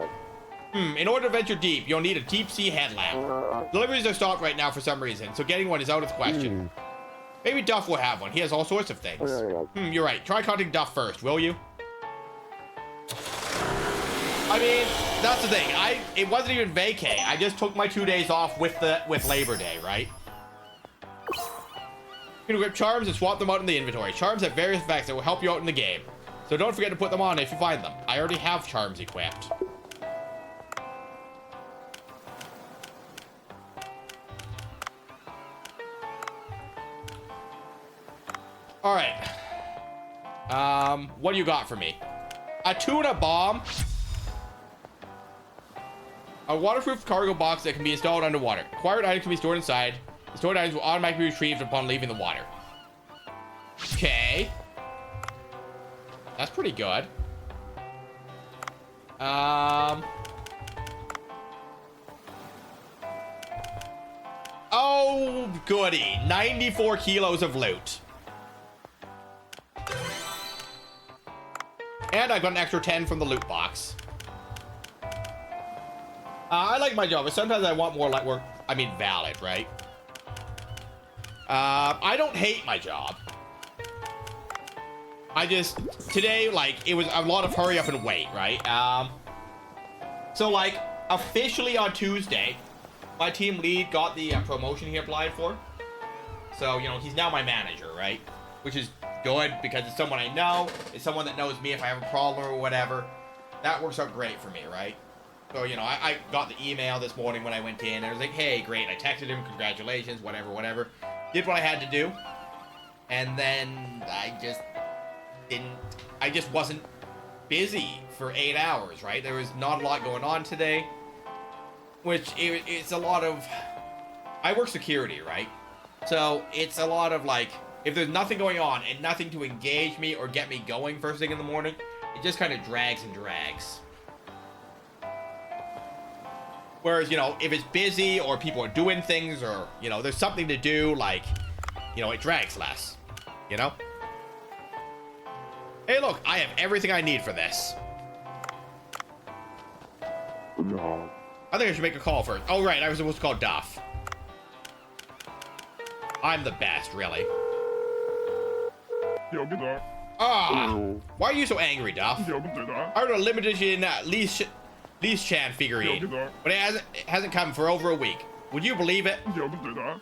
In order to venture deep, you'll need a deep sea headlamp. Deliveries are stopped right now for some reason, so getting one is out of the question. Maybe Duff will have one. He has all sorts of things. You're right. Try contacting Duff first, will you? I mean, that's the thing. It wasn't even vacay. I just took my 2 days off with Labor Day, right? You can equip charms and swap them out in the inventory. Charms have various effects that will help you out in the game. So don't forget to put them on if you find them. I already have charms equipped. Alright. What do you got for me? A tuna bomb? A waterproof cargo box that can be installed underwater. Acquired items can be stored inside. The stored items will automatically be retrieved upon leaving the water. Okay. That's pretty good. Oh, goody. 94 kilos of loot. And I got an extra 10 from the loot box. I like my job, but sometimes I want more like work. I mean, valid, right? I don't hate my job. I just, today, like, it was a lot of hurry up and wait, right? So, like, officially on Tuesday, my team lead got the promotion he applied for. So, you know, he's now my manager, right? Which is good because it's someone I know. It's someone that knows me if I have a problem or whatever. That works out great for me, right? So, you know, I got the email this morning when I went in, and I was like, hey, great. I texted him, congratulations, whatever. Did what I had to do. And then I just wasn't busy for 8 hours, right? There was not a lot going on today. Which, it's a lot of... I work security, right? So, it's a lot of, like, if there's nothing going on and nothing to engage me or get me going first thing in the morning, it just kind of drags and drags. Whereas, you know, if it's busy or people are doing things or, you know, there's something to do, like, you know, it drags less, you know? Hey, look, I have everything I need for this. I think I should make a call first. Oh, right, I was supposed to call Duff. I'm the best, really. Why are you so angry, Duff? I heard a limited edition Lee's Chan figurine, but it hasn't come for over a week. Would you believe it?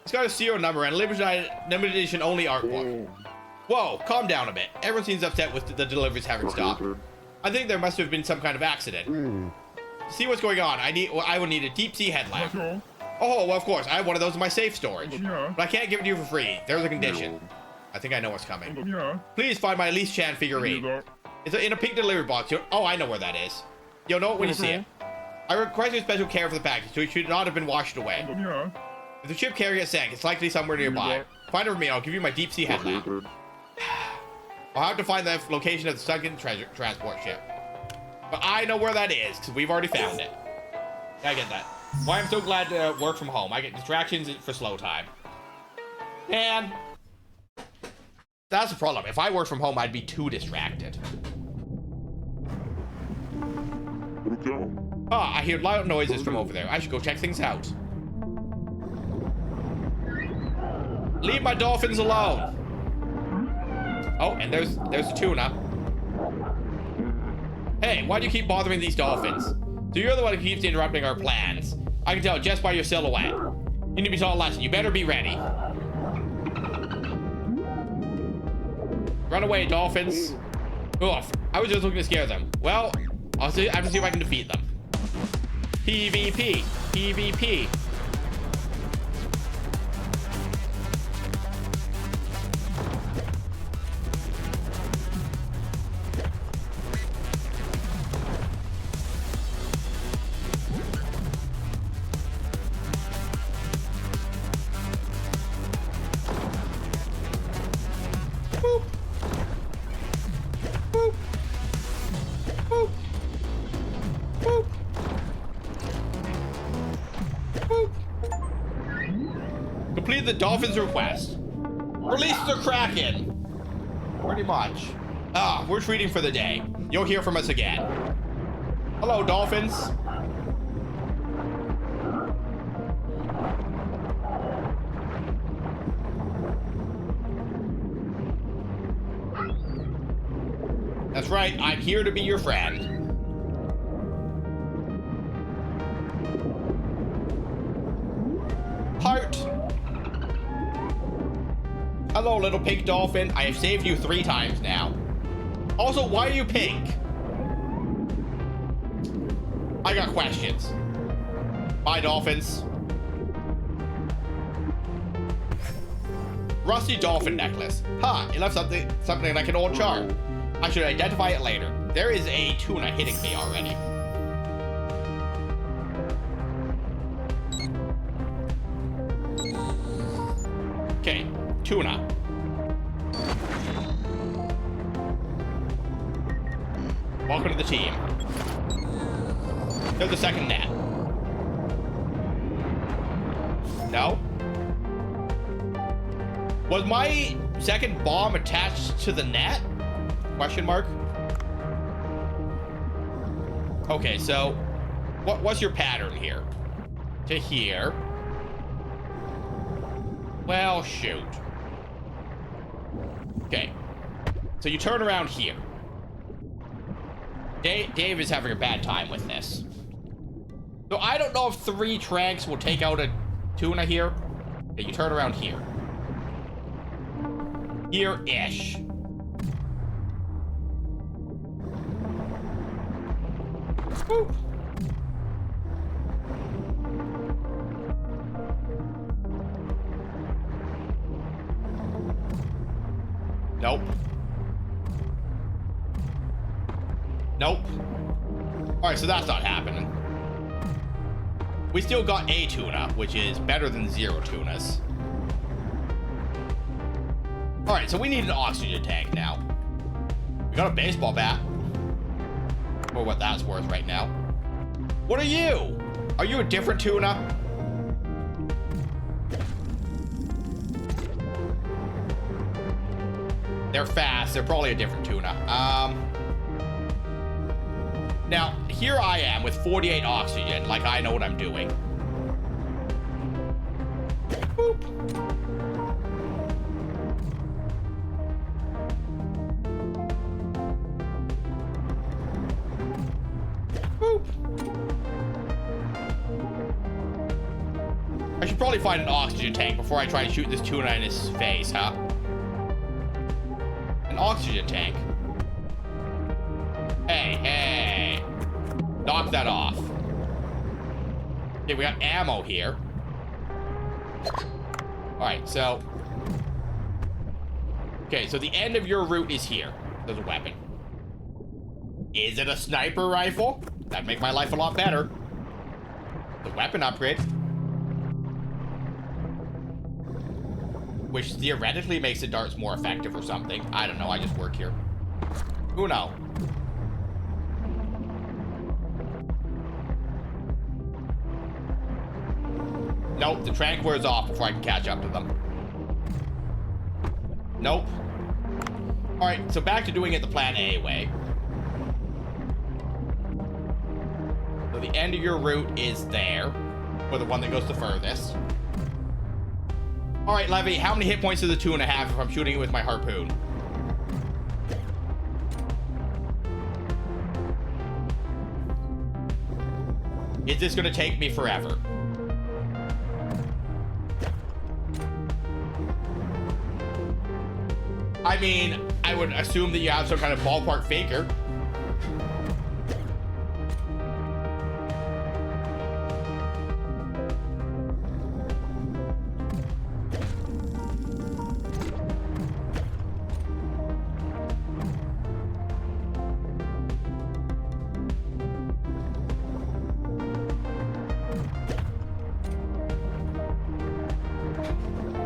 It's got a serial number and limited edition only artwork. Whoa, calm down a bit. Everyone seems upset with the deliveries having stopped. I think there must have been some kind of accident. To see what's going on, I will need a deep sea headlamp. Oh, well, of course, I have one of those in my safe storage. But I can't give it to you for free. There's a condition. I think I know what's coming. Please find my Elise Chan figurine. It's in a pink delivery box. Oh, I know where that is. You'll know it when you see it. I requested special care for the package, so it should not have been washed away. If the ship carrier gets sank, it's likely somewhere nearby. Find it for me, I'll give you my deep sea headlamp. I'll have to find the location of the sunken transport ship. But I know where that is, because we've already found it. I get that. Why I'm so glad to work from home. I get distractions for slow time. And That's the problem. If I worked from home, I'd be too distracted. Ah, I hear loud noises from over there. I should go check things out. Leave my dolphins alone. Oh, and there's a tuna. Hey, why do you keep bothering these dolphins? So you're the one who keeps interrupting our plans. I can tell just by your silhouette. You need to be taught a lesson. You better be ready. Run away, dolphins. Oof, I was just looking to scare them. Well, I have to see if I can defeat them. PvP. PvP. Complete the dolphin's request. Release the Kraken. Pretty much. Ah, we're treating for the day. You'll hear from us again. Hello, dolphins. That's right, I'm here to be your friend. Heart. Hello, little pink dolphin. I have saved you 3 times now. Also, why are you pink? I got questions. Bye, dolphins. Rusty dolphin necklace. Huh, it left something like an old charm. I should identify it later. There is a tuna hitting me already. Okay, tuna. Welcome to the team. There's the second net. No? Was my second bomb attached to the net? Question mark? Okay, so what's your pattern here? To here. Well, shoot. Okay. So you turn around here. Dave is having a bad time with this. So I don't know if 3 tranks will take out a tuna here. Okay, you turn around here. Here-ish. Woo. Nope. Nope. Alright, so that's not happening. We still got a tuna, which is better than 0 tunas. Alright, so we need an oxygen tank now. We got a baseball bat. Or what that's worth right now. What are you? Are you a different tuna? They're fast. They're probably a different tuna. Now, here I am with 48 oxygen, like I know what I'm doing. Boop. Boop. I should probably find an oxygen tank before I try to shoot this tuna in his face, huh? An oxygen tank. Hey, hey. Knock that off. Okay, we got ammo here. Alright, so... Okay, so the end of your route is here. There's a weapon. Is it a sniper rifle? That'd make my life a lot better. The weapon upgrade. Which theoretically makes the darts more effective or something. I don't know, I just work here. Who knows? Nope, the trank wears off before I can catch up to them. Nope. Alright, so back to doing it the plan A way. So the end of your route is there, or the one that goes the furthest. Alright, Levy, how many hit points is the 2.5 if I'm shooting it with my harpoon? Is this gonna take me forever? I mean, I would assume that you have some kind of ballpark faker.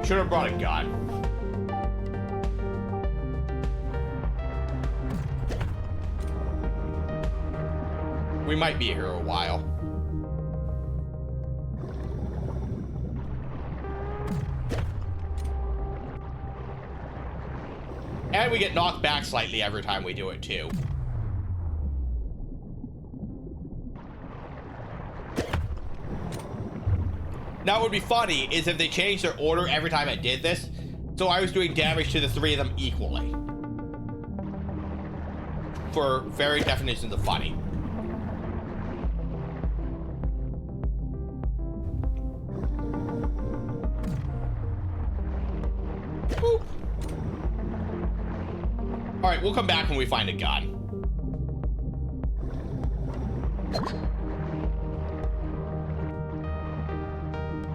Should have brought a gun. We might be here a while. And we get knocked back slightly every time we do it too. Now, what would be funny is if they changed their order every time I did this, so I was doing damage to the 3 of them equally. For very definitions of funny. Boop. All right, we'll come back when we find a gun.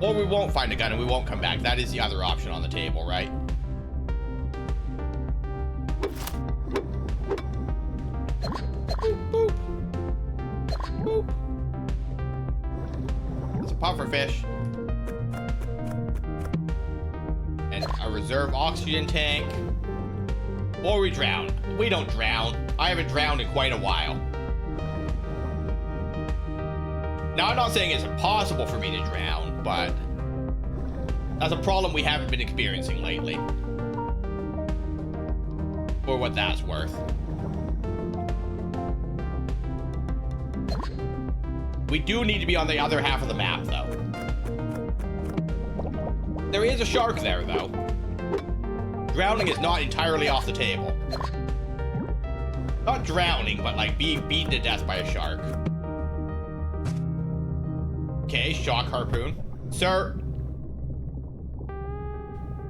Or we won't find a gun and we won't come back. That is the other option on the table, right? Boop, boop. Boop. It's a pufferfish. And a reserve oxygen tank. Or we drown. We don't drown. I haven't drowned in quite a while. Now, I'm not saying it's impossible for me to drown, but that's a problem we haven't been experiencing lately. For what that's worth. We do need to be on the other half of the map, though. There is a shark there, though. Drowning is not entirely off the table. Not drowning, but like being beaten to death by a shark. Okay, shock harpoon. Sir.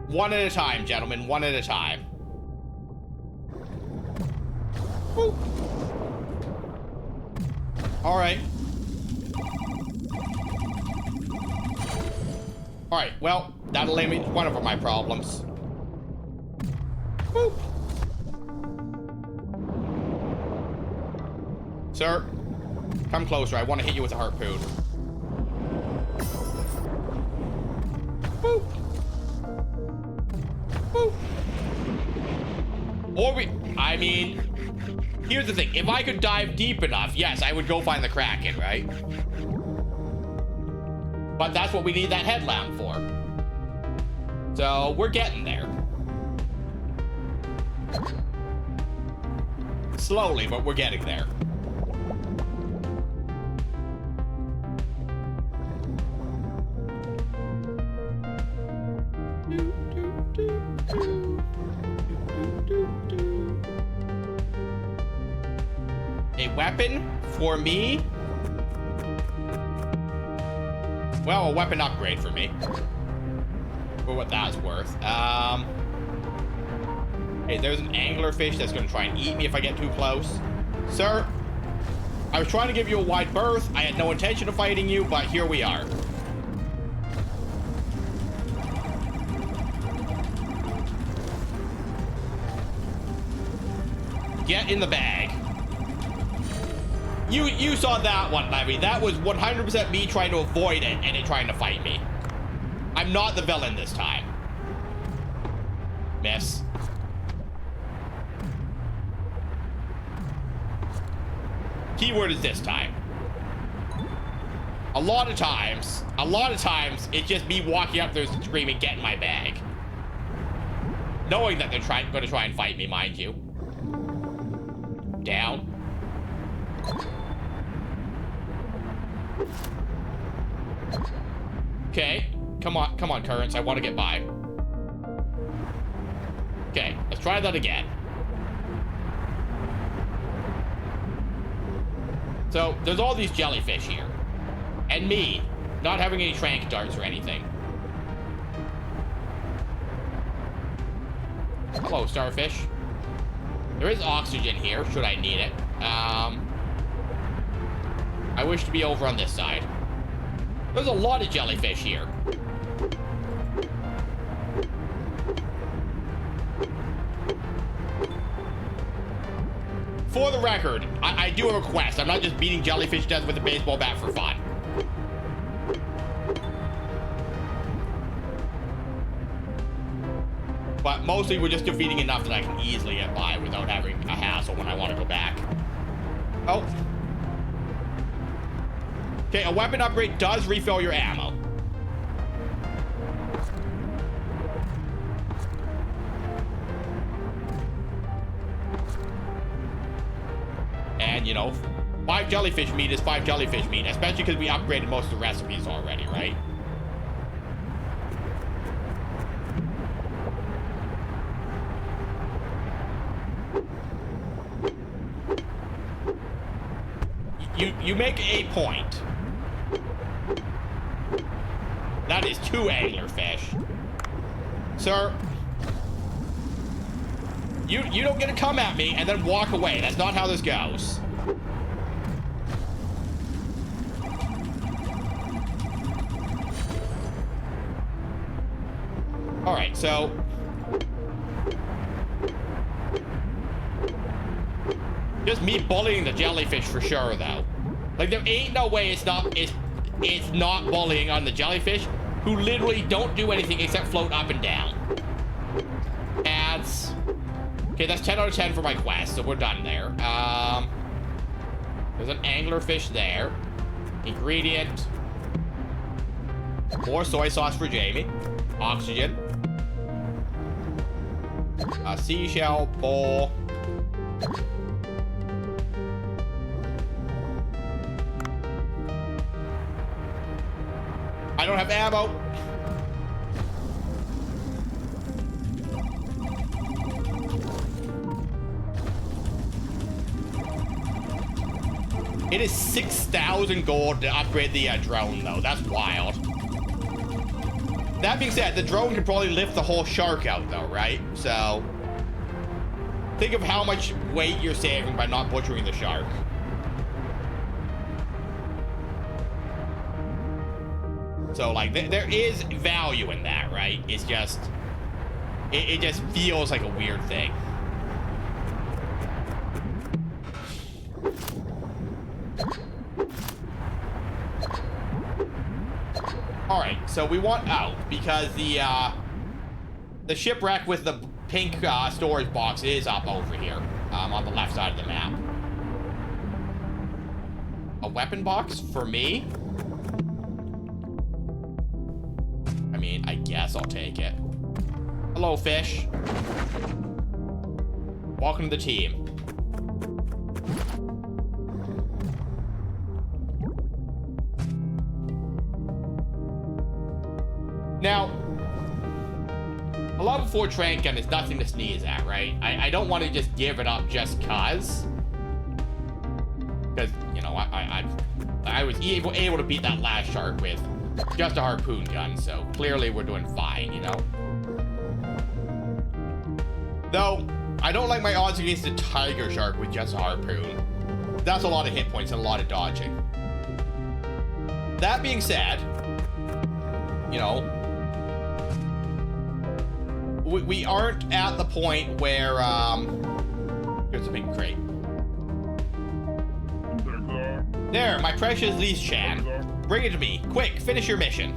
One at a time, gentlemen. One at a time. Woo. All right. All right, well, that'll eliminate one of my problems. Woo. Sir, come closer. I want to hit you with a harpoon. Woo. Woo. Or I mean, here's the thing. If I could dive deep enough, yes, I would go find the Kraken, right? But that's what we need that headlamp for. So we're getting there. Slowly, but we're getting there. A weapon for me? Well, a weapon upgrade for me. For what that's worth. Hey, there's an anglerfish that's gonna try and eat me if I get too close. Sir, I was trying to give you a wide berth. I had no intention of fighting you, but here we are. Get in the bag. You saw that one, Levy. That was 100% me trying to avoid it and it trying to fight me. I'm not the villain this time. Miss. Keyword is this time. A lot of times, it's just me walking up there screaming, get in my bag. Knowing that they're going to try and fight me, mind you. Down. Okay. Come on, Currents. I want to get by. Okay, let's try that again. So, there's all these jellyfish here. And me, not having any trank darts or anything. Hello, starfish. There is oxygen here, should I need it. I wish to be over on this side. There's a lot of jellyfish here. For the record, I do a request. I'm not just beating jellyfish to death with a baseball bat for fun. But mostly we're just defeating enough that I can easily get by without having a hassle when I want to go back. Oh. Okay, a weapon upgrade does refill your ammo. And, you know, 5 jellyfish meat is 5 jellyfish meat, especially because we upgraded most of the recipes already, right? You make a point. That is 2 anglerfish. Sir, you don't get to come at me and then walk away. That's not how this goes. All right, so just me bullying the jellyfish for sure, though. Like, there ain't no way it's not bullying on the jellyfish, who literally don't do anything except float up and down. Ads. Okay, that's 10 out of 10 for my quest, so we're done there. There's an anglerfish there. Ingredient. More soy sauce for Jamie. Oxygen. A seashell bowl. I don't have ammo. It is 6,000 gold to upgrade the drone, though. That's wild. That being said, the drone can probably lift the whole shark out, though, right? So, think of how much weight you're saving by not butchering the shark. So, like, there is value in that, right? It's just, it just feels like a weird thing. All right, so we want out because the shipwreck with the pink storage box is up over here, on the left side of the map. A weapon box for me? I mean, I guess I'll take it. Hello, fish. Welcome to the team. Now, a level 4 trank gun is nothing to sneeze at, right? I don't want to just give it up just cause. Because, you know, I was able to beat that last shark with just a harpoon gun, so clearly we're doing fine, you know? Though, I don't like my odds against a tiger shark with just a harpoon. That's a lot of hit points and a lot of dodging. That being said, you know, we aren't at the point where, here's a big crate. There, my precious Lee Chan. Bring it to me. Quick, finish your mission.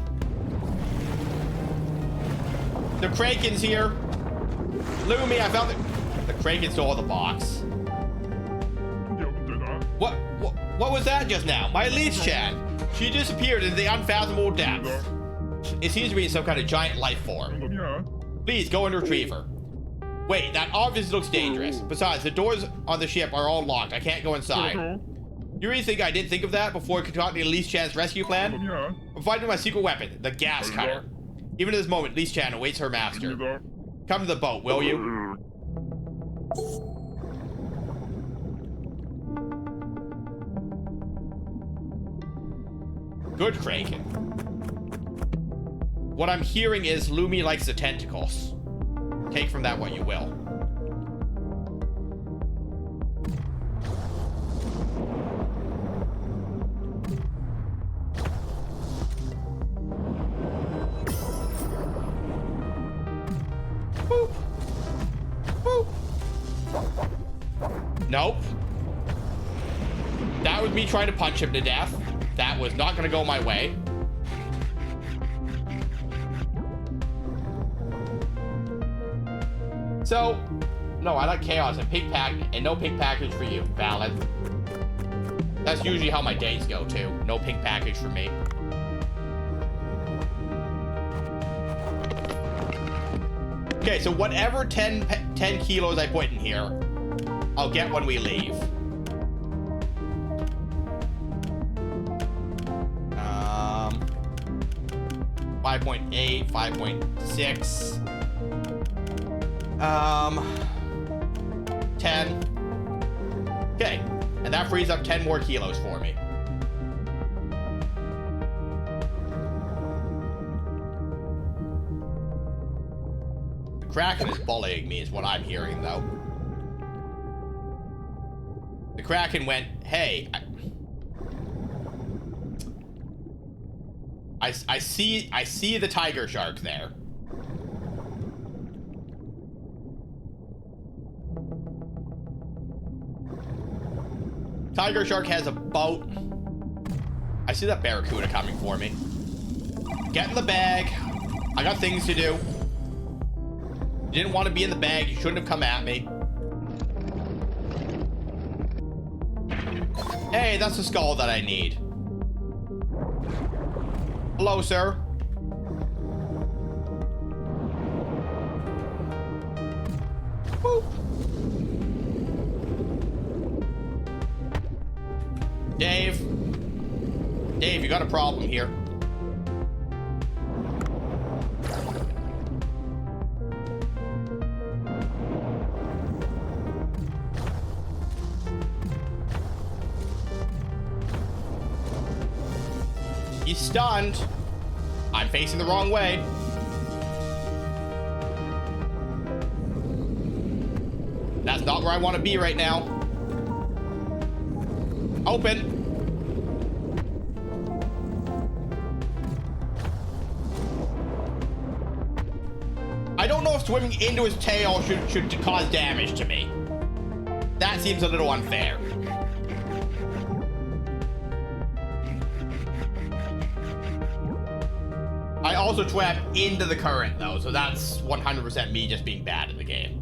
The Kraken's here. Lumi, I found the Kraken stole the box. What was that just now? My Elise Chan. She disappeared into the unfathomable depths. It seems to be some kind of giant life form. Please go and retrieve her. Wait, that obviously looks dangerous. Besides, the doors on the ship are all locked. I can't go inside. You really think I didn't think of that before concocting the Least Chance rescue plan? I'm finding my secret weapon, the gas cutter. Even at this moment, Least Chan awaits her master. Come to the boat, will you? Good, Kraken. What I'm hearing is Lumi likes the tentacles. Take from that what you will. Boop. Boop. Nope. That was me trying to punch him to death. That was not gonna go my way. So, no, I like chaos and pink pack, and no pink package for you. Valid. That's usually how my days go too. No pink package for me. Okay, so whatever 10 kilos I put in here, I'll get when we leave. 5.8, 5.6. 10. Okay, and that frees up 10 more kilos for me. The Kraken is bullying me is what I'm hearing, though. The Kraken went, hey, I see the tiger shark there. Tiger shark has a boat. I see that barracuda coming for me. Get in the bag. I got things to do. You didn't want to be in the bag. You shouldn't have come at me. Hey, that's the skull that I need. Hello, sir. Boop. Dave, you got a problem here. He's stunned. I'm facing the wrong way. That's not where I want to be right now. Open. I don't know if swimming into his tail should cause damage to me. That seems a little unfair. I also swam into the current though, so that's 100% me just being bad in the game.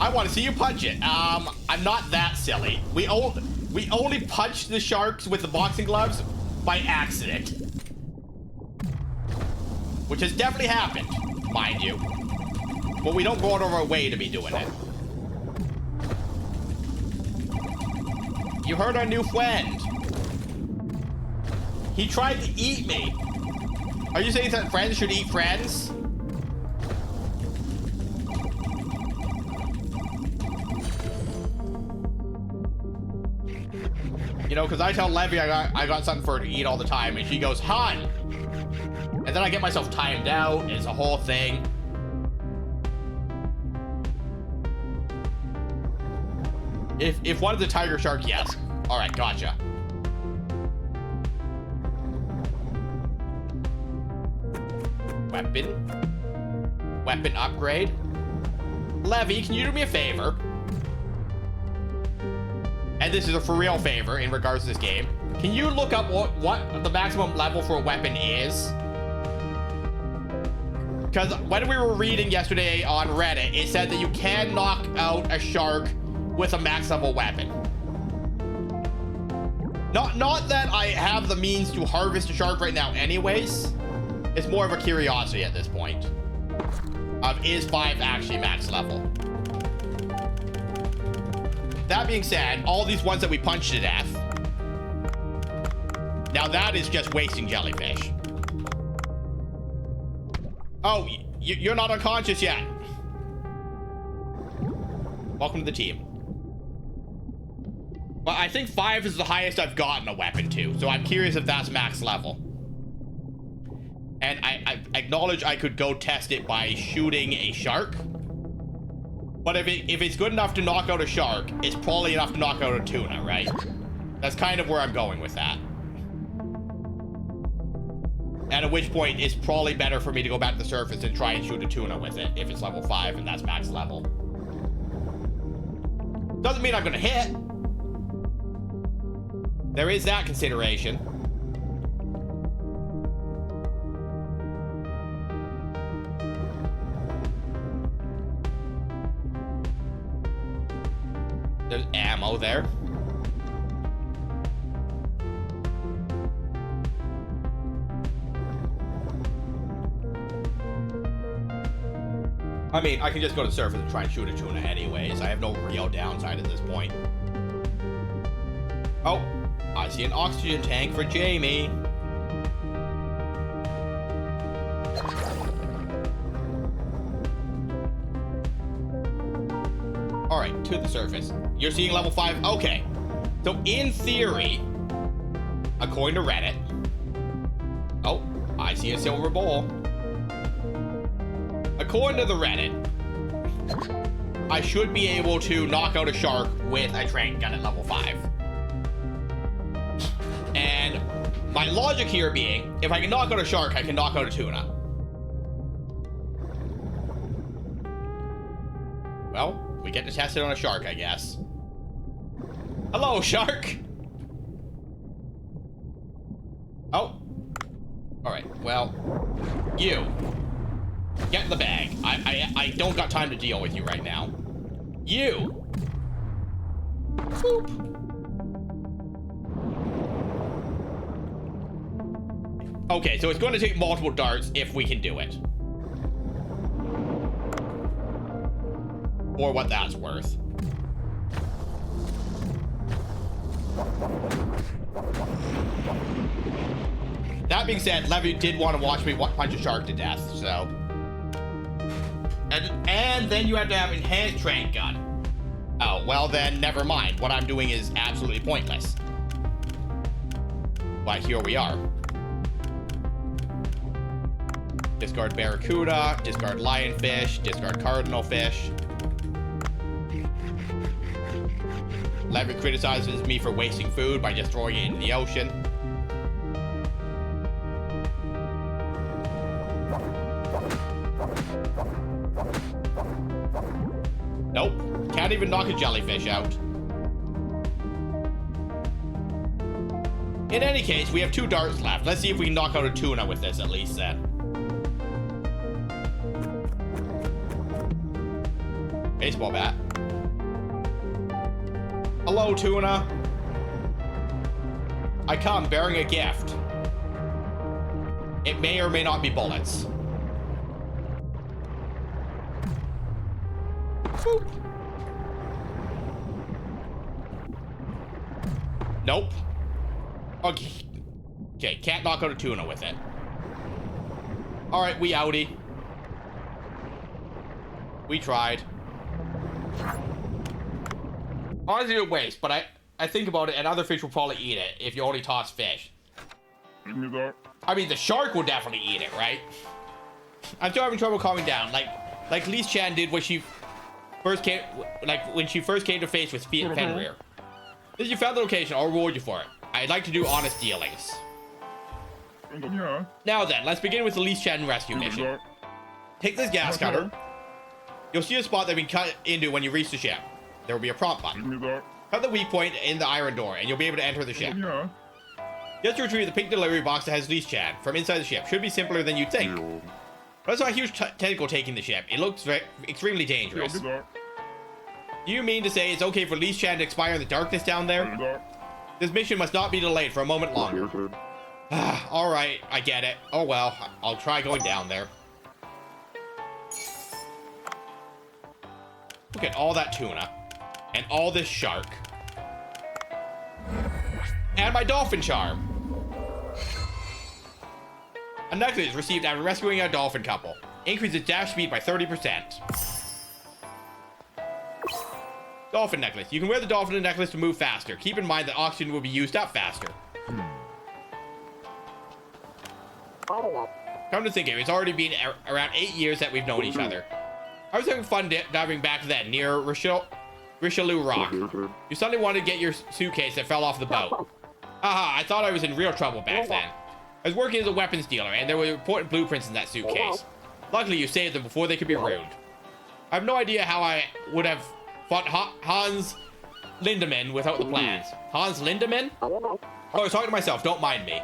I want to see you punch it. I'm not that silly. We only punched the sharks with the boxing gloves by accident. Which has definitely happened, mind you. But we don't go out of our way to be doing it. You heard our new friend. He tried to eat me. Are you saying that friends should eat friends? You know, because I tell Levy I got something for her to eat all the time, and she goes, "Hun!" And then I get myself timed out. It's a whole thing. If one of the tiger shark, yes. All right, gotcha. Weapon upgrade. Levy, can you do me a favor? And this is a for real favor in regards to this game. Can you look up what the maximum level for a weapon is? Because when we were reading yesterday on Reddit, it said that you can knock out a shark with a max level weapon. Not that I have the means to harvest a shark right now anyways. It's more of a curiosity at this point. Is 5 actually max level? That being said, all these ones that we punched to death, now that is just wasting jellyfish. Oh, you're not unconscious yet. Welcome to the team. Well, I think 5 is the highest I've gotten a weapon to, so I'm curious if that's max level. And I acknowledge I could go test it by shooting a shark. But if it's good enough to knock out a shark, it's probably enough to knock out a tuna, right? That's kind of where I'm going with that. And at which point, it's probably better for me to go back to the surface and try and shoot a tuna with it if it's level 5 and that's max level. Doesn't mean I'm gonna hit. There is that consideration. There's ammo there. I mean, I can just go to the surface and try and shoot a tuna anyways. I have no real downside at this point. Oh, I see an oxygen tank for Jamie. All right, to the surface. You're seeing level 5? Okay. So in theory, according to Reddit, oh, I see a silver bowl. According to the Reddit, I should be able to knock out a shark with a trank gun at level 5. And my logic here being, if I can knock out a shark, I can knock out a tuna. Well, we get to test it on a shark, I guess. Hello, shark! Oh. Alright, well, you. Get in the bag. I don't got time to deal with you right now. You! Boop. Okay, so it's going to take multiple darts if we can do it. For what that's worth. That being said, Levy did want to watch me punch a shark to death, so... And then you have to have enhanced trank gun. Oh, well then, never mind. What I'm doing is absolutely pointless. But here we are. Discard barracuda, discard lionfish, discard cardinal fish. Levy criticizes me for wasting food by just throwing it into the ocean. Nope. Can't even knock a jellyfish out. In any case, we have 2 darts left. Let's see if we can knock out a tuna with this at least then. Baseball bat. Hello, tuna. I come bearing a gift. It may or may not be bullets. Boop. Nope. Okay. Okay, can't knock out a tuna with it. Alright, we outie. We tried. Honestly, a waste, but I think about it, and other fish will probably eat it if you only toss fish. I mean, the shark will definitely eat it, right? I'm still having trouble calming down, like Lise Chan did when she first came, to face with Fenrir. If you found the location, I'll reward you for it. I'd like to do honest dealings. Now then, let's begin with the Lise Chan rescue mission. Take this gas cutter. You'll see a spot that we can cut into when you reach the ship. There will be a prompt button. Cut the weak point in the iron door, and you'll be able to enter the ship. Just retrieve the pink delivery box that has Lise Chan from inside the ship. Should be simpler than you'd think. But I saw a huge tentacle taking the ship. It looks extremely dangerous. Do you mean to say it's okay for Lise Chan to expire in the darkness down there? This mission must not be delayed for a moment longer. All right, I get it. Oh well, I'll try going down there. Look at all that tuna. And all this shark. And my dolphin charm. A necklace received after rescuing a dolphin couple. Increases dash speed by 30%. Dolphin necklace. You can wear the dolphin necklace to move faster. Keep in mind that oxygen will be used up faster. Come to think of it, it's already been around 8 years that we've known each other. I was having fun diving back then near Richelieu Rock. You suddenly wanted to get your suitcase that fell off the boat. Haha, I thought I was in real trouble back then. I was working as a weapons dealer, and there were important blueprints in that suitcase. Luckily, you saved them before they could be ruined. I have no idea how I would have fought Hans Lindemann without the plans. Hans Lindemann? Oh, I was talking to myself, don't mind me.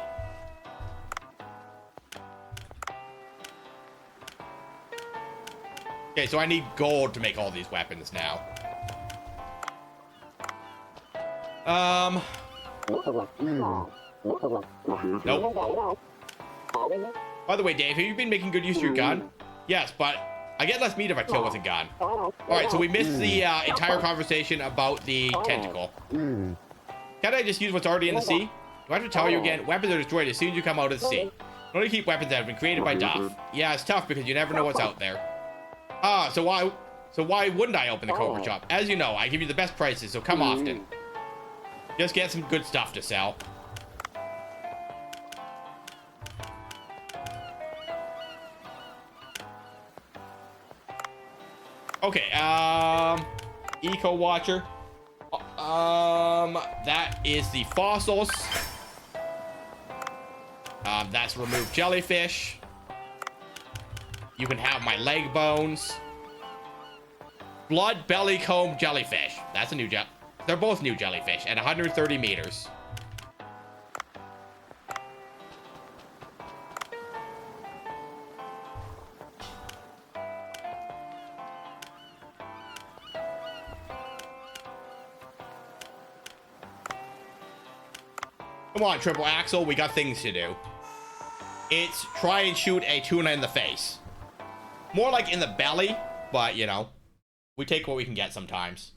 Okay, so I need gold to make all these weapons now. Nope. By the way, Dave, have you been making good use of your gun? Yes, but I get less meat if I kill with a gun. Alright, so we missed the entire conversation about the tentacle. Can't I just use what's already in the sea? Do I have to tell you again? Weapons are destroyed as soon as you come out of the sea. Only keep weapons that have been created by Duff. Yeah, it's tough because you never know what's out there. Ah, so why wouldn't I open the Cobra shop? As you know, I give you the best prices, so come often. Just get some good stuff to sell. Okay, Eco Watcher. That is the fossils. That's remove jellyfish. You can have my leg bones. Blood belly comb jellyfish. That's a new they're both new jellyfish at 130 meters. Come on, Triple Axel, we got things to do. It's try and shoot a tuna in the face. More like in the belly, but, you know, we take what we can get sometimes.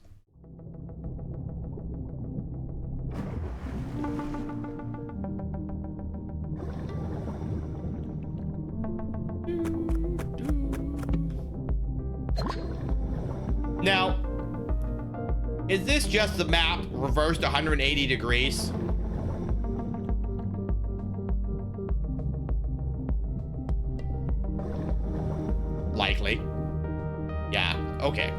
Now, is this just the map reversed 180 degrees? Likely. Yeah, okay.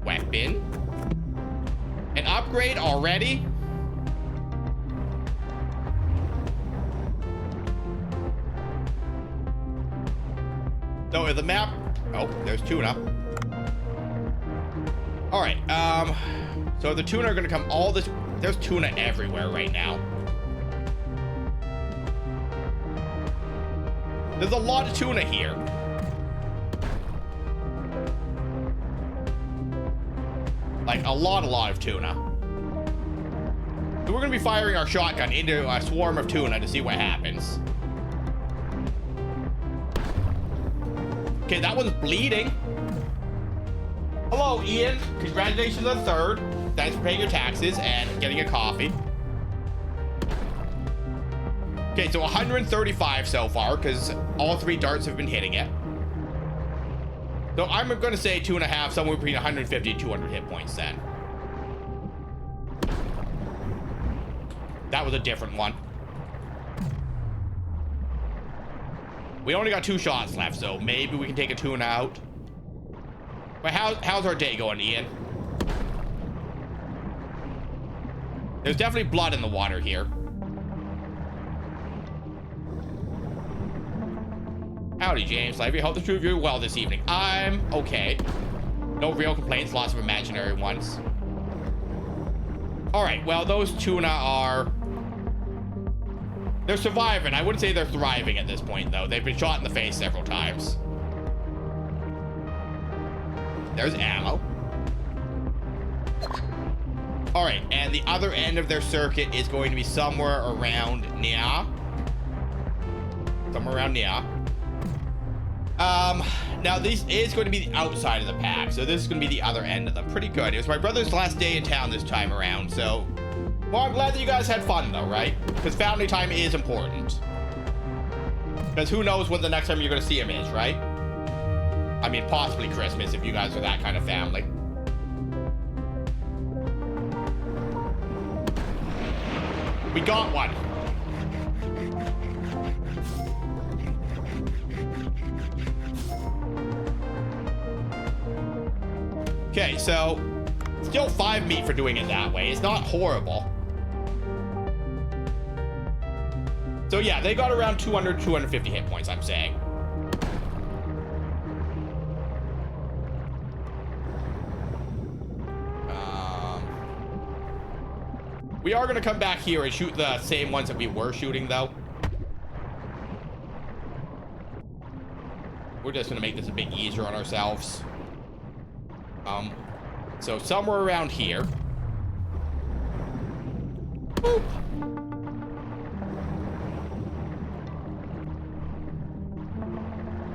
Weapon. An upgrade already? So the map... Oh, there's tuna. Alright, so the tuna are gonna come all this... There's tuna everywhere right now. There's a lot of tuna here. Like, a lot of tuna. So we're gonna be firing our shotgun into a swarm of tuna to see what happens. Okay, that one's bleeding. Hello, Ian. Congratulations on third. Thanks for paying your taxes and getting a coffee. Okay, so 135 so far, because all 3 darts have been hitting it. So I'm going to say 2.5, somewhere between 150 and 200 hit points then. That was a different one. We only got 2 shots left, so maybe we can take a tuna out. But how's our day going, Ian? There's definitely blood in the water here. Howdy, James. I hope the two of you are well this evening. I'm okay. No real complaints, lots of imaginary ones. Alright, well, those tuna are... They're surviving. I wouldn't say they're thriving at this point, though. They've been shot in the face several times. There's ammo. All right, and the other end of their circuit is going to be somewhere around Nia. Somewhere around Nia. Now this is going to be the outside of the pack, so this is going to be the other end of them. Pretty good. It was my brother's last day in town this time around, so... Well, I'm glad that you guys had fun, though, right? Because family time is important. Because who knows when the next time you're going to see him is, right? I mean, possibly Christmas, if you guys are that kind of family. We got one. Okay, so still 5 meat for doing it that way. It's not horrible. So yeah, they got around 200, 250 hit points, I'm saying. We are going to come back here and shoot the same ones that we were shooting, though. We're just going to make this a bit easier on ourselves. So somewhere around here. Boop.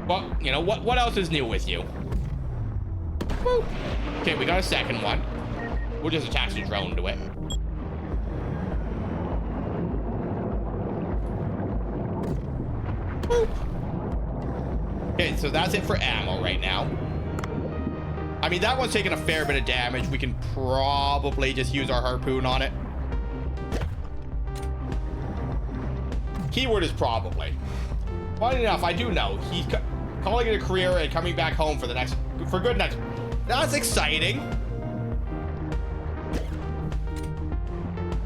Well, you know, what else is new with you? Boop. Okay, we got a second one. We'll just attach the drone to it. Boop. Okay, so that's it for ammo right now. I mean, that one's taking a fair bit of damage. We can probably just use our harpoon on it. Keyword is probably. Funny enough, I do know. He's calling it a career and coming back home for good next. That's exciting.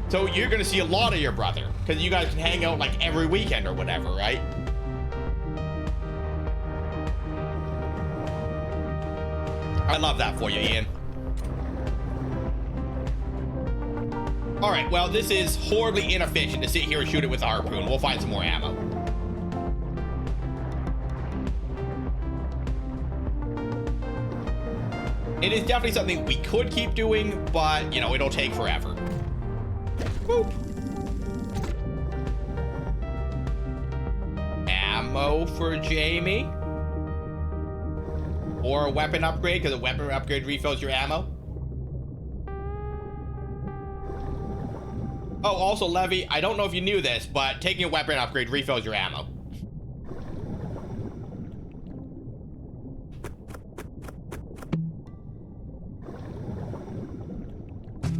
So you're going to see a lot of your brother, because you guys can hang out like every weekend or whatever, right? I love that for you, Ian. All right, well, this is horribly inefficient to sit here and shoot it with a harpoon. We'll find some more ammo. It is definitely something we could keep doing, but, you know, it'll take forever. Boop. Ammo for Jamie. Or a weapon upgrade, because a weapon upgrade refills your ammo. Oh, also, Levy, I don't know if you knew this, but taking a weapon upgrade refills your ammo.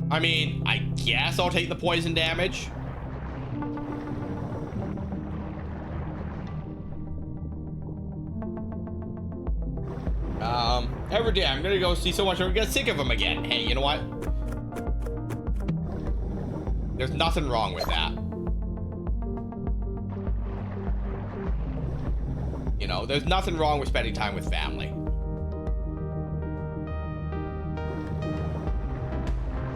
I mean, I guess I'll take the poison damage. Every day I'm gonna go see so much I'm gonna get sick of them again. Hey, you know what? There's nothing wrong with that. You know, there's nothing wrong with spending time with family.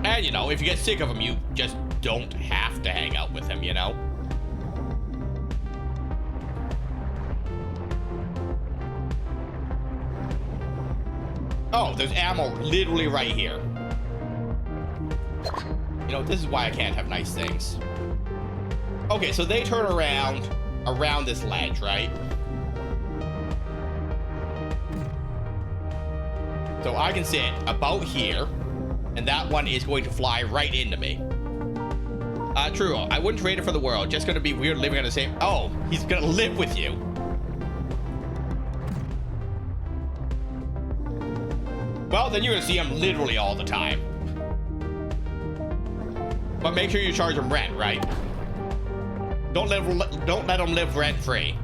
And, you know, if you get sick of them, you just don't have to hang out with them, you know? Oh, there's ammo literally right here. You know, this is why I can't have nice things. Okay, so they turn around this ledge, right? So I can sit about here, and that one is going to fly right into me. True, I wouldn't trade it for the world. Just gonna be weird living on the same... Oh, he's gonna live with you. Well, then you're gonna see him literally all the time. But make sure you charge him rent, right? Don't let him live rent-free.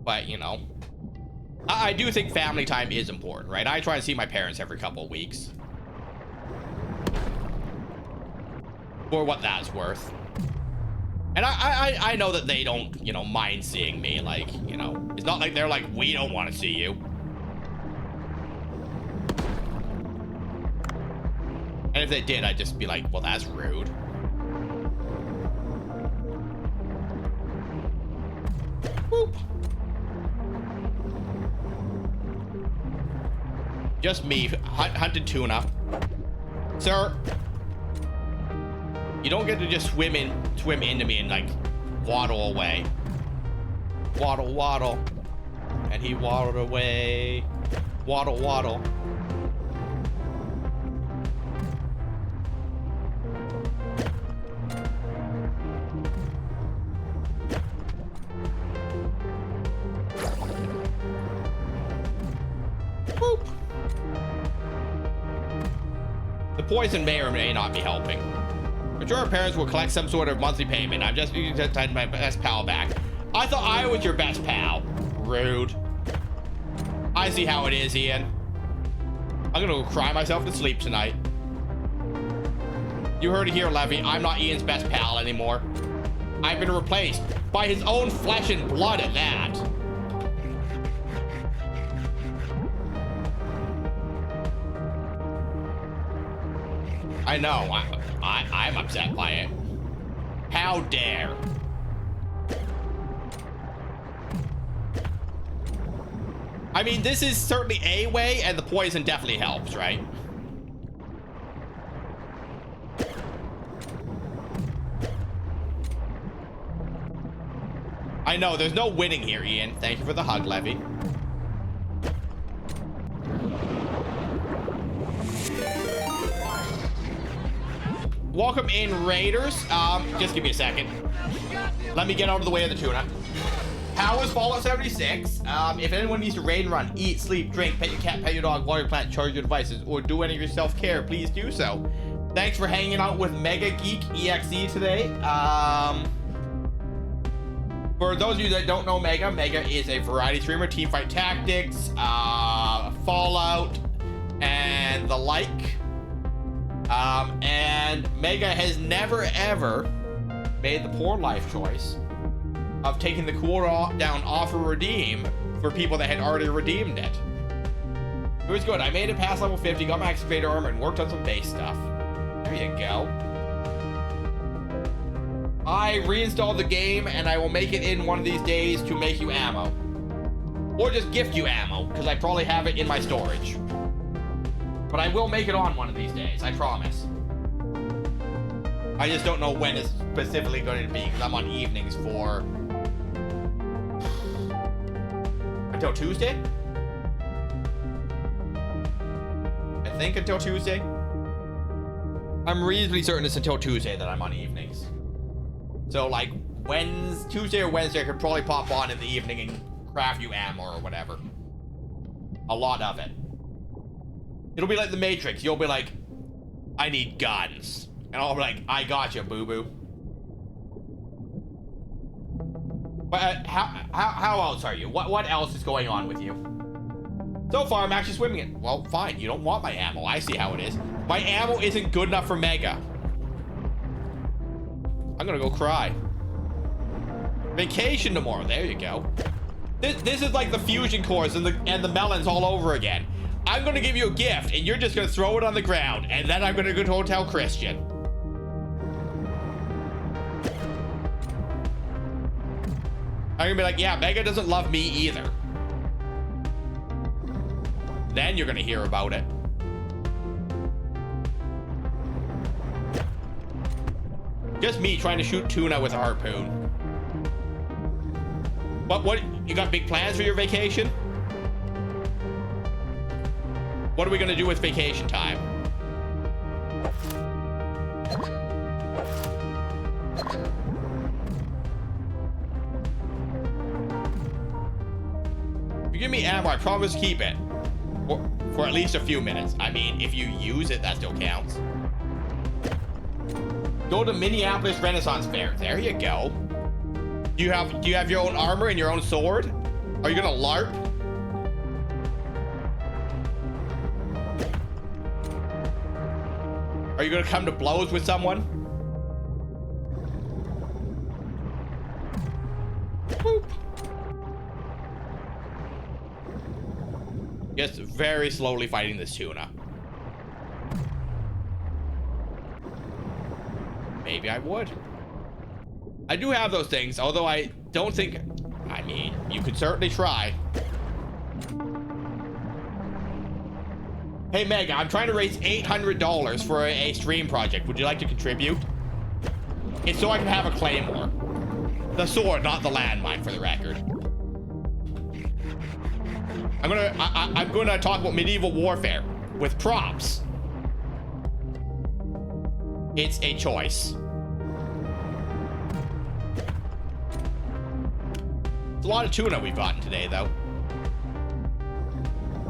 But, you know, I do think family time is important, right? I try and see my parents every couple of weeks. For what that's worth. And I know that they don't, you know, mind seeing me. Like, you know, it's not like they're like, we don't want to see you. And if they did, I'd just be like, well, that's rude. Just me, hunted tuna. Sir, you don't get to just swim into me and like waddle away. Waddle, waddle. And he waddled away. Waddle, waddle. Boop. The poison may or may not be helping. I'm sure our parents will collect some sort of monthly payment. I'm just sending my best pal back. I thought I was your best pal. Rude. I see how it is, Ian. I'm gonna go cry myself to sleep tonight. You heard it here, Levy. I'm not Ian's best pal anymore. I've been replaced by his own flesh and blood at that. I know. I'm upset by it. How dare. I mean, this is certainly a way, and the poison definitely helps, right? I know, there's no winning here, Ian. Thank you for the hug, Levy. Welcome in, Raiders. Just give me a second. Let me get out of the way of the tuna. How is Fallout 76? If anyone needs to raid and run, eat, sleep, drink, pet your cat, pet your dog, water your plant, charge your devices, or do any of your self-care, please do so. Thanks for hanging out with Mega Geek EXE today. For those of you that don't know Mega is a variety streamer, Teamfight Tactics, Fallout, and the like. And Mega has never ever made the poor life choice of taking the cooldown off of redeem for people that had already redeemed it. It was good. I made it past level 50, got my excavator armor, and worked on some base stuff. There you go. I reinstalled the game, and I will make it in one of these days to make you ammo. Or just gift you ammo, because I probably have it in my storage. But I will make it on one of these days, I promise. I just don't know when it's specifically going to be, because I'm on evenings for... until Tuesday? I think until Tuesday. I'm reasonably certain it's until Tuesday that I'm on evenings. So like Tuesday or Wednesday, I could probably pop on in the evening and craft you ammo or whatever. A lot of it. It'll be like the Matrix. You'll be like, I need guns. And I'll be like, I got you, boo-boo. But how else are you? What else is going on with you? So far, I'm actually swimming it. Well, fine. You don't want my ammo. I see how it is. My ammo isn't good enough for Mega. I'm gonna go cry. Vacation tomorrow. There you go. This is like the fusion cores and the melons all over again. I'm gonna give you a gift, and you're just gonna throw it on the ground, and then I'm gonna go to Hotel Christian. I'm gonna be like, yeah, Mega doesn't love me either. Then you're gonna hear about it. Just me trying to shoot tuna with a harpoon. But what, you got big plans for your vacation? What are we gonna do with vacation time? If you give me ammo, I promise to keep it. For at least a few minutes. I mean, if you use it, that still counts. Go to Minneapolis Renaissance Fair. There you go. Do you have your own armor and your own sword? Are you gonna LARP? Are you gonna come to blows with someone? Boop. Just very slowly fighting this tuna. Maybe I would. I do have those things, although I don't think... I mean, you could certainly try. Hey, Mega, I'm trying to raise $800 for a stream project. Would you like to contribute? It's so I can have a claymore. The sword, not the landmine, for the record. I'm gonna talk about medieval warfare with props. It's a choice. It's a lot of tuna we've gotten today, though.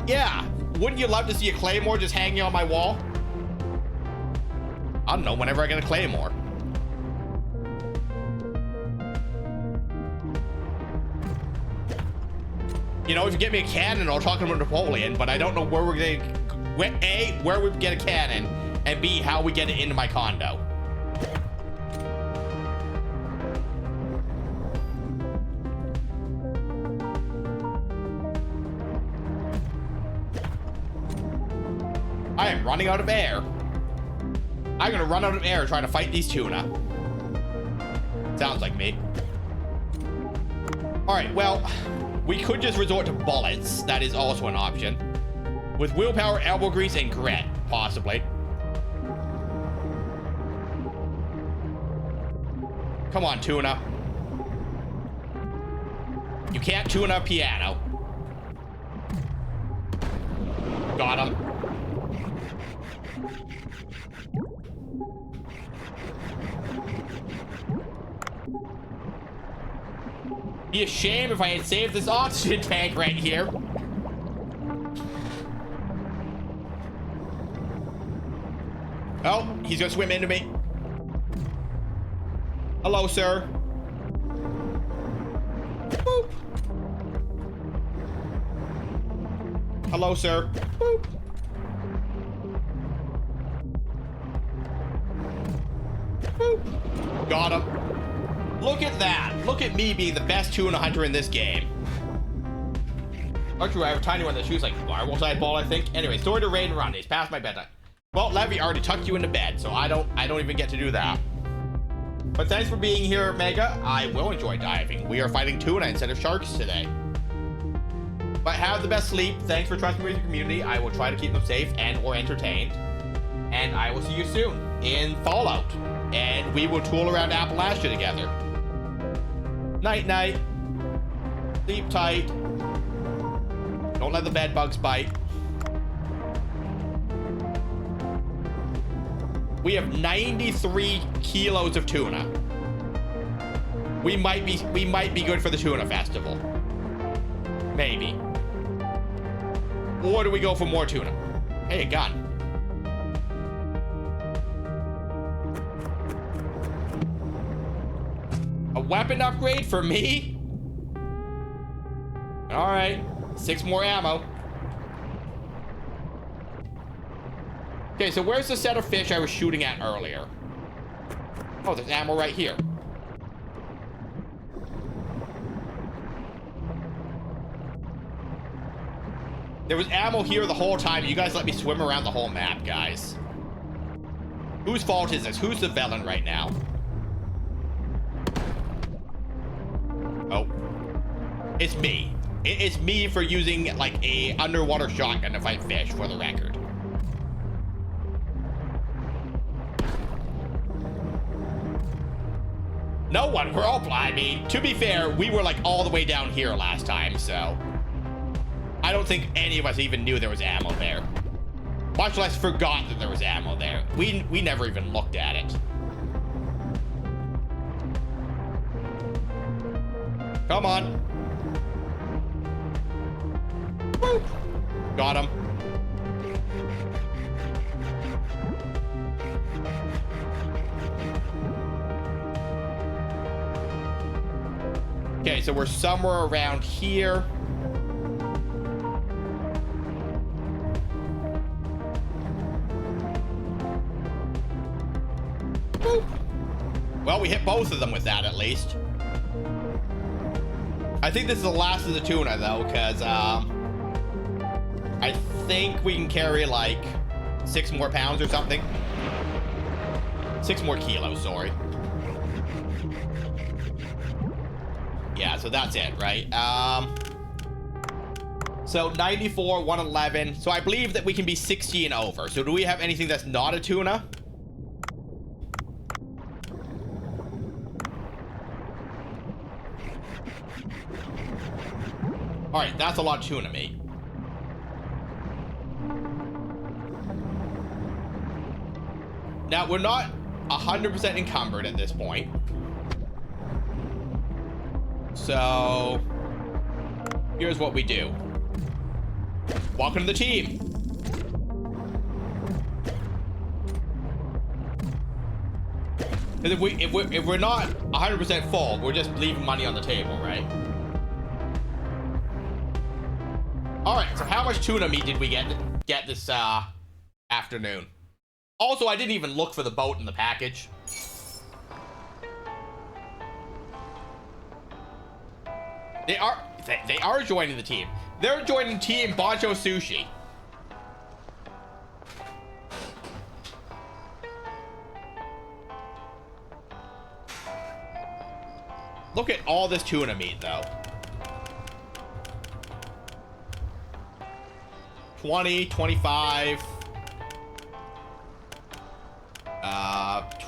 Yeah, wouldn't you love to see a claymore just hanging on my wall? I don't know, whenever I get a claymore. You know, if you get me a cannon, I'll talk about Napoleon, but I don't know where we're gonna, A, where we get a cannon, and B, how we get it into my condo. I am running out of air. I'm gonna run out of air trying to fight these tuna. Sounds like me. All right, well, we could just resort to bullets. That is also an option. With willpower, elbow grease, and grit, possibly. Come on, tuna. You can't tuna a piano. Got him. Be a shame if I had saved this oxygen tank right here. Oh, he's gonna swim into me. Hello, sir. Boop. Hello, sir. Boop. Boop. Got him. Look at that. Look at me being the best tuna hunter in this game. Actually, I have a tiny one that shoots like marble-sized ball, I think. Anyway, story to raid and run. It's past my bedtime. Well, Levy already tucked you into bed, so I don't even get to do that. But thanks for being here, Mega. I will enjoy diving. We are fighting tuna instead of sharks today. But have the best sleep. Thanks for trusting me with your community. I will try to keep them safe and or entertained. And I will see you soon in Fallout. And we will tool around Appalachia together. Night, night. Sleep tight. Don't let the bed bugs bite. We have 93 kilos of tuna. We might be good for the tuna festival. Maybe. Or do we go for more tuna? Hey, a gun. A weapon upgrade for me? All right, 6 more ammo. Okay, so where's the set of fish I was shooting at earlier? Oh, there's ammo right here. There was ammo here the whole time. You guys let me swim around the whole map, guys. Whose fault is this? Who's the villain right now? Oh. It's me. It's me for using, like, a underwater shotgun to fight fish, for the record. No one. We're all blind. I mean, to be fair, we were, like, all the way down here last time, so... I don't think any of us even knew there was ammo there. Much less forgot that there was ammo there. We never even looked at it. Come on. Woo. Got him. Okay, so we're somewhere around here. Well, we hit both of them with that, at least. I think this is the last of the tuna, though, because I think we can carry, like, 6 more pounds or something. 6 more kilos, sorry. Yeah, so that's it, right? So 94, 111. So I believe that we can be 60 and over. So do we have anything that's not a tuna? All right, that's a lot of tuna meat. Now, we're not 100% encumbered at this point. So, here's what we do. Welcome to the team. Because if we're not 100% full, we're just leaving money on the table, right? All right, so how much tuna meat did we get this afternoon? Also, I didn't even look for the boat in the package. They are joining the team. They're joining Team Bancho Sushi. Look at all this tuna meat, though. 20, 25.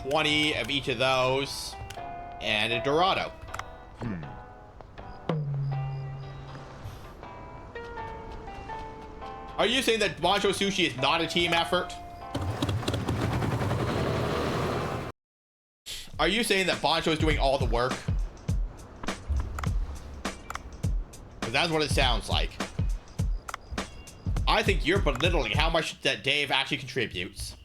20 of each of those. And a Dorado. Are you saying that Bancho Sushi is not a team effort? Are you saying that Bancho is doing all the work? Because that's what it sounds like. I think you're belittling how much that Dave actually contributes.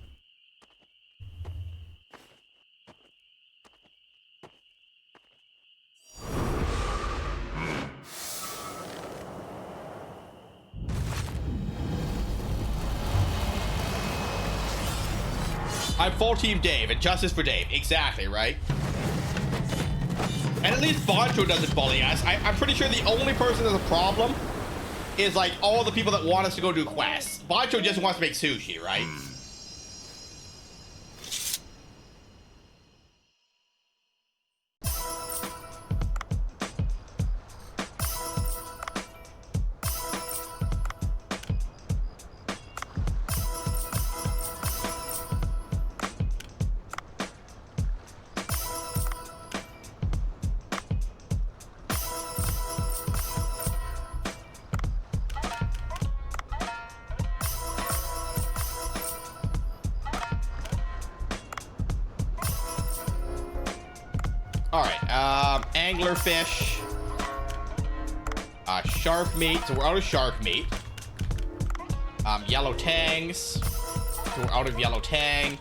I'm full team Dave and justice for Dave. Exactly, right? And at least Bancho doesn't bully us. I'm pretty sure the only person that's a problem is like all the people that want us to go do quests. Bancho just wants to make sushi, right? Alright, anglerfish. Shark meat, so we're out of shark meat. Yellow tangs. So we're out of yellow tang.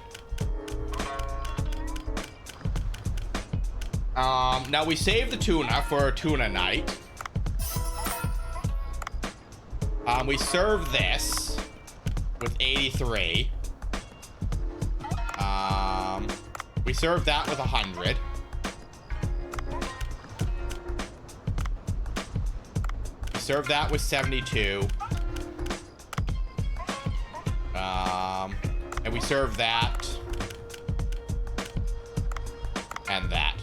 Now we saved the tuna for tuna night. We served this with 83. We served that with 100. Serve that with 72. And we serve that. And that.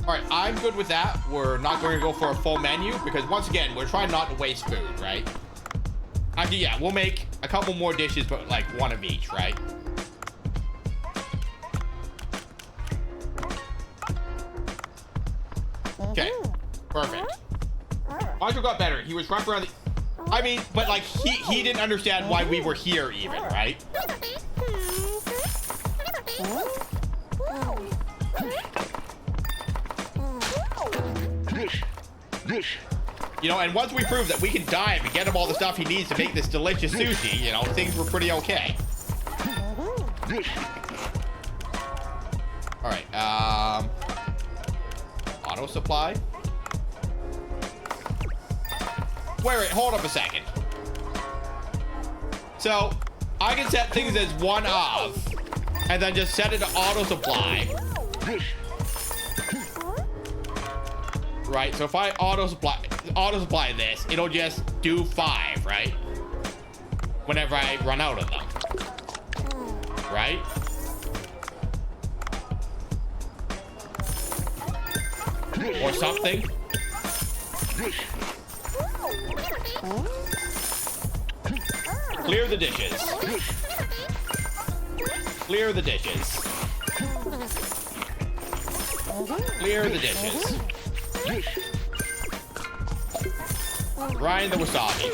Alright, I'm good with that. We're not going to go for a full menu because once again, we're trying not to waste food, right? Actually, yeah, we'll make a couple more dishes, but like one of each, right? Okay, perfect. Bancho got better. He was running around the... I mean, but like, he didn't understand why we were here even, right? You know, and once we prove that we can dive and get him all the stuff he needs to make this delicious sushi, you know, things were pretty okay. Alright, auto supply. Wait, hold up a second. So, I can set things as one of, and then just set it to auto supply. Right, so if I auto supply this, it'll just do 5, right? Whenever I run out of them. Right? Or something. Clear the dishes. Clear the dishes. Clear the dishes. Grind the wasabi.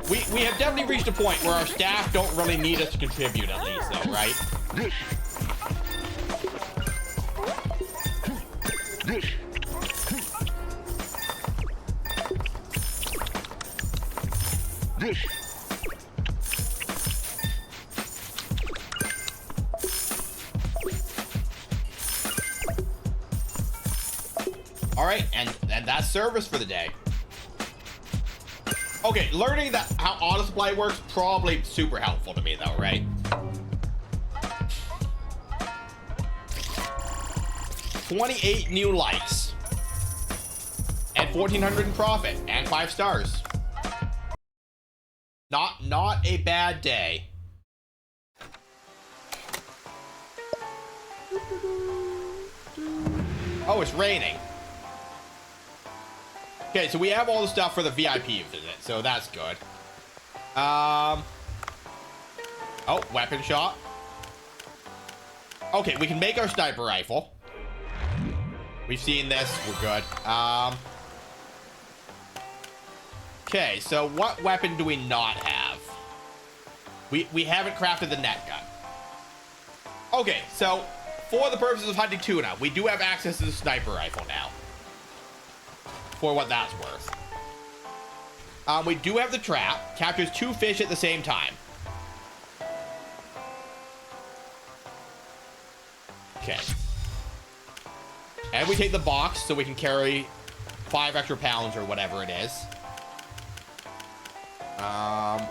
We have definitely reached a point where our staff don't really need us to contribute, at least, though, right? All right, and that's service for the day. Okay, learning that how auto supply works probably super helpful to me though, right? $28 new likes and 1,400 in profit and 5 stars. Not a bad day. Oh, it's raining. Okay, so we have all the stuff for the VIP visit, so that's good. Oh, weapon shop. Okay, we can make our sniper rifle. We've seen this, we're good. Okay, so what weapon do we not have? We haven't crafted the net gun. Okay, so for the purposes of hunting tuna, we do have access to the sniper rifle now. For what that's worth. We do have the trap. Captures 2 fish at the same time. Okay. And we take the box so we can carry 5 extra pounds or whatever it is.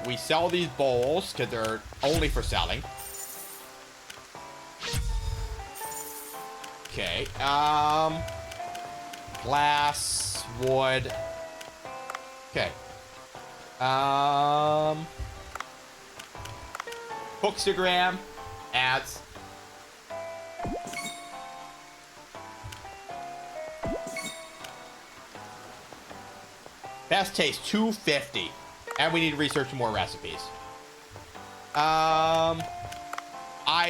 We sell these bowls because they're only for selling. Okay. Glass, wood. Okay. Bookstagram. Ads. Best taste, $2.50. And we need to research more recipes. Eye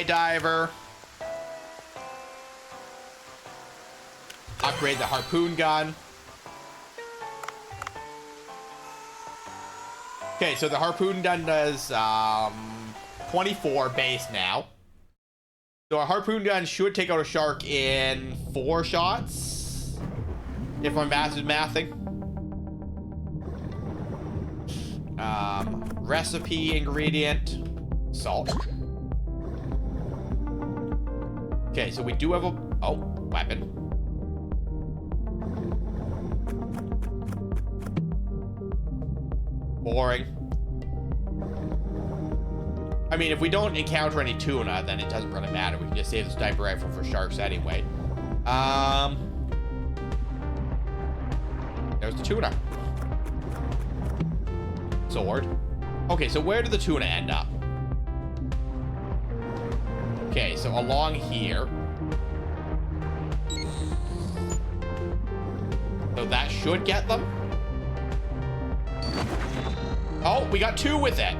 diver. Upgrade the harpoon gun. Okay, so the harpoon gun does 24 base now. So a harpoon gun should take out a shark in 4 shots. If my math is mathing. Recipe ingredient. Salt. Okay, so we do have a... Oh, weapon. Boring. I mean, if we don't encounter any tuna, then it doesn't really matter. We can just save the sniper rifle for sharks anyway. There's the tuna. Sword. Okay, so where did the tuna end up? Okay, so along here. So that should get them. Oh, we got 2 with it.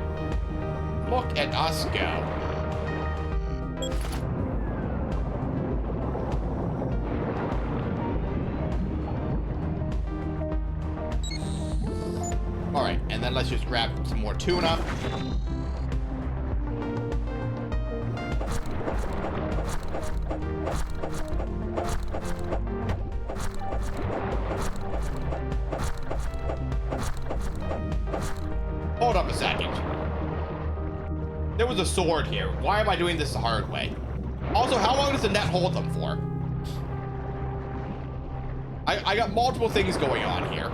Look at us go. All right, and then let's just grab some more tuna. Hold up a second. There was a sword here. Why am I doing this the hard way? Also, how long does the net hold them for? I got multiple things going on here.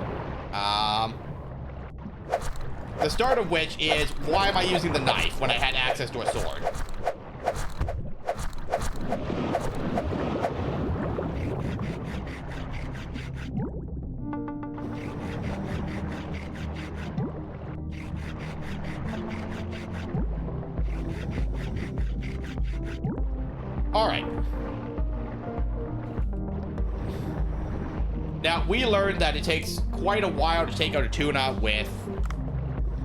The start of which is, why am I using the knife when I had access to a sword? All right. Now, we learned that it takes quite a while to take out a tuna with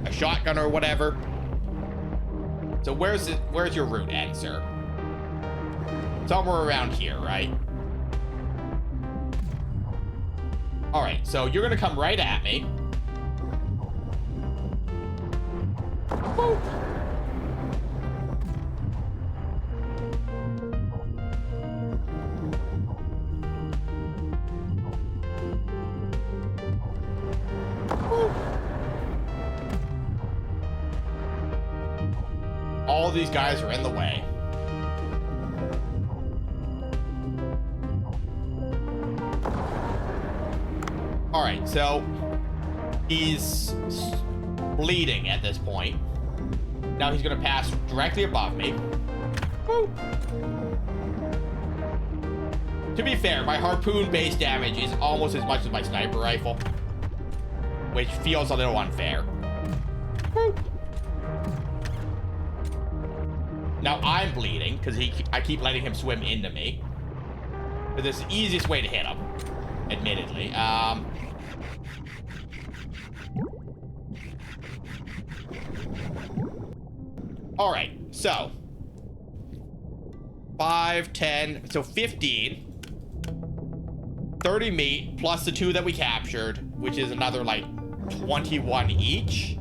a shotgun or whatever. So where's your route end, sir? Somewhere around here, right? All right, so you're gonna come right at me. Woo. All these guys are in the way. All right, so he's bleeding at this point. Now he's gonna pass directly above me. Woo. To be fair, my harpoon base damage is almost as much as my sniper rifle, which feels a little unfair. Woo. Now I'm bleeding because I keep letting him swim into me. But this is the easiest way to hit him, admittedly. All right, so 5, 10, so 15. 30 meat plus the 2 that we captured, which is another like 21 each.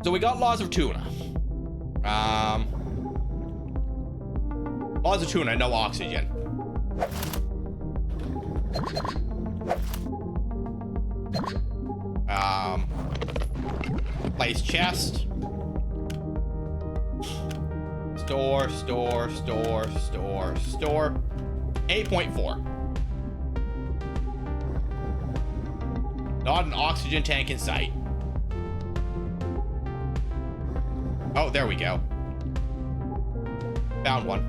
So we got lots of tuna. Lots of tuna, no oxygen. Place chest. Store. 8.4. Not an oxygen tank in sight. Oh, there we go. Found one.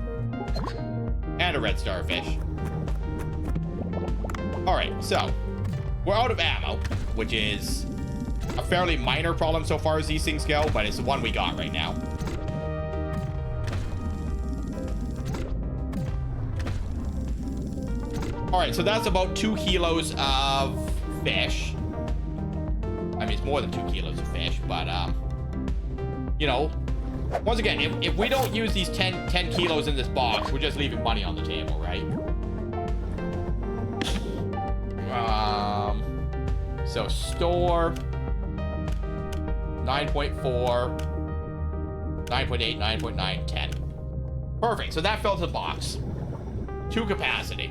And a red starfish. Alright, so we're out of ammo, which is a fairly minor problem so far as these things go, but it's the one we got right now. Alright, so that's about 2 kilos of fish. I mean, it's more than 2 kilos of fish, but, you know, once again, if we don't use these 10 kilos in this box, we're just leaving money on the table, right? So store 9.4, 9.8, 9.9, 10. Perfect. So that fills the box to capacity.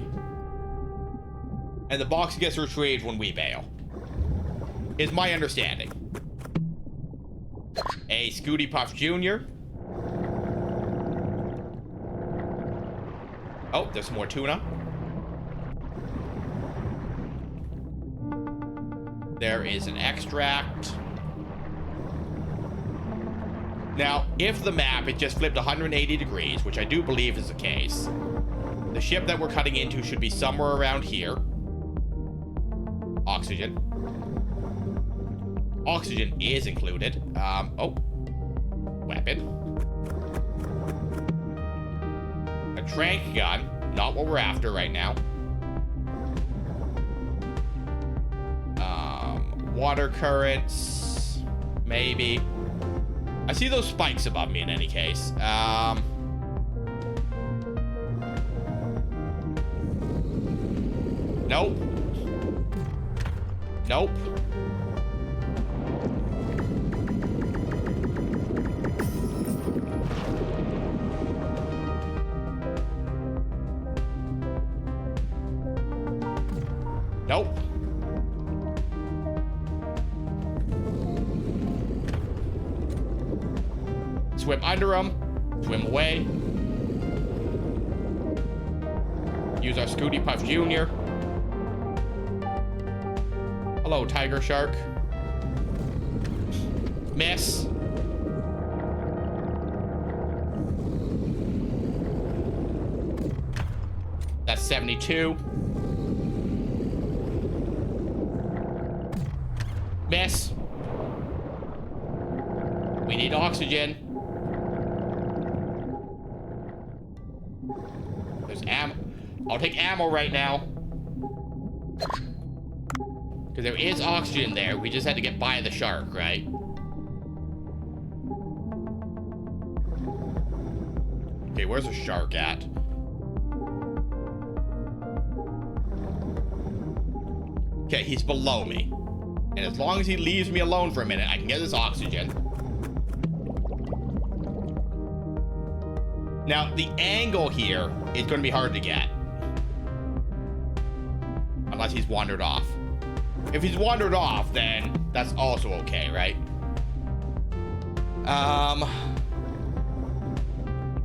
And the box gets retrieved when we bail, is my understanding. A Scooty Puff Jr. Oh, there's some more tuna. There is an extract. Now, if the map had just flipped 180 degrees, which I do believe is the case, the ship that we're cutting into should be somewhere around here. Oxygen. Oxygen is included. Oh. Weapon. A trank gun. Not what we're after right now. Water currents. Maybe. I see those spikes above me in any case. Nope. Nope. Nope. Swim under them. Swim away. Use our Scooty Puff Jr. Hello, tiger shark. Miss. That's 72. Miss. We need oxygen. There's ammo. I'll take ammo right now. Because Because there is oxygen there. We just had to get by the shark, right? Okay, where's the shark at? Okay, he's below me. And as long as he leaves me alone for a minute, I can get this oxygen. Now, the angle here is going to be hard to get. Unless he's wandered off. If he's wandered off, then that's also okay, right?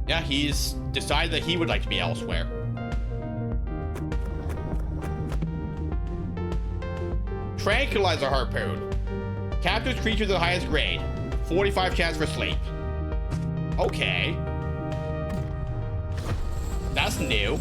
Yeah, he's decided that he would like to be elsewhere. Tranquilizer harpoon. Captures creatures of the highest grade. 45 chance for sleep. Okay. That's new.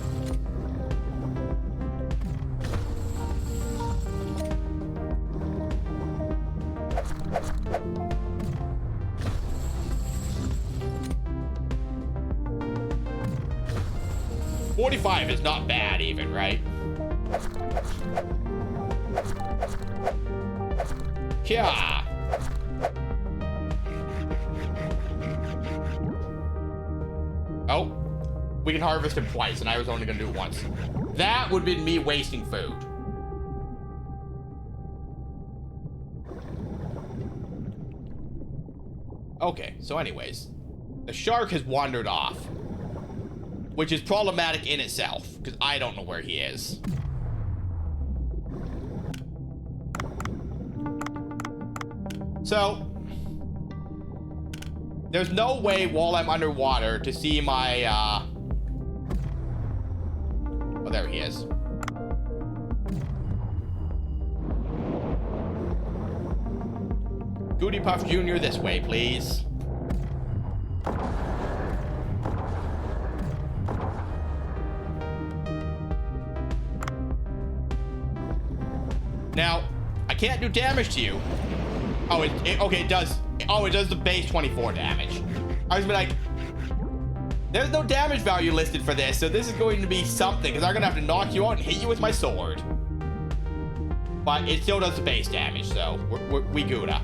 $45 is not bad even, right? Yeah. Oh, we can harvest him twice, and I was only gonna do it once. That would have been me wasting food. Okay, so anyways, the shark has wandered off, which is problematic in itself, because I don't know where he is. So, there's no way while I'm underwater to see my, oh, there he is. Goody Puff Jr. this way, please. Now, I can't do damage to you. Oh, okay, it does. Oh, it does the base 24 damage. I was like, there's no damage value listed for this, so this is going to be something, because I'm going to have to knock you out and hit you with my sword. But it still does the base damage, so we Gouda.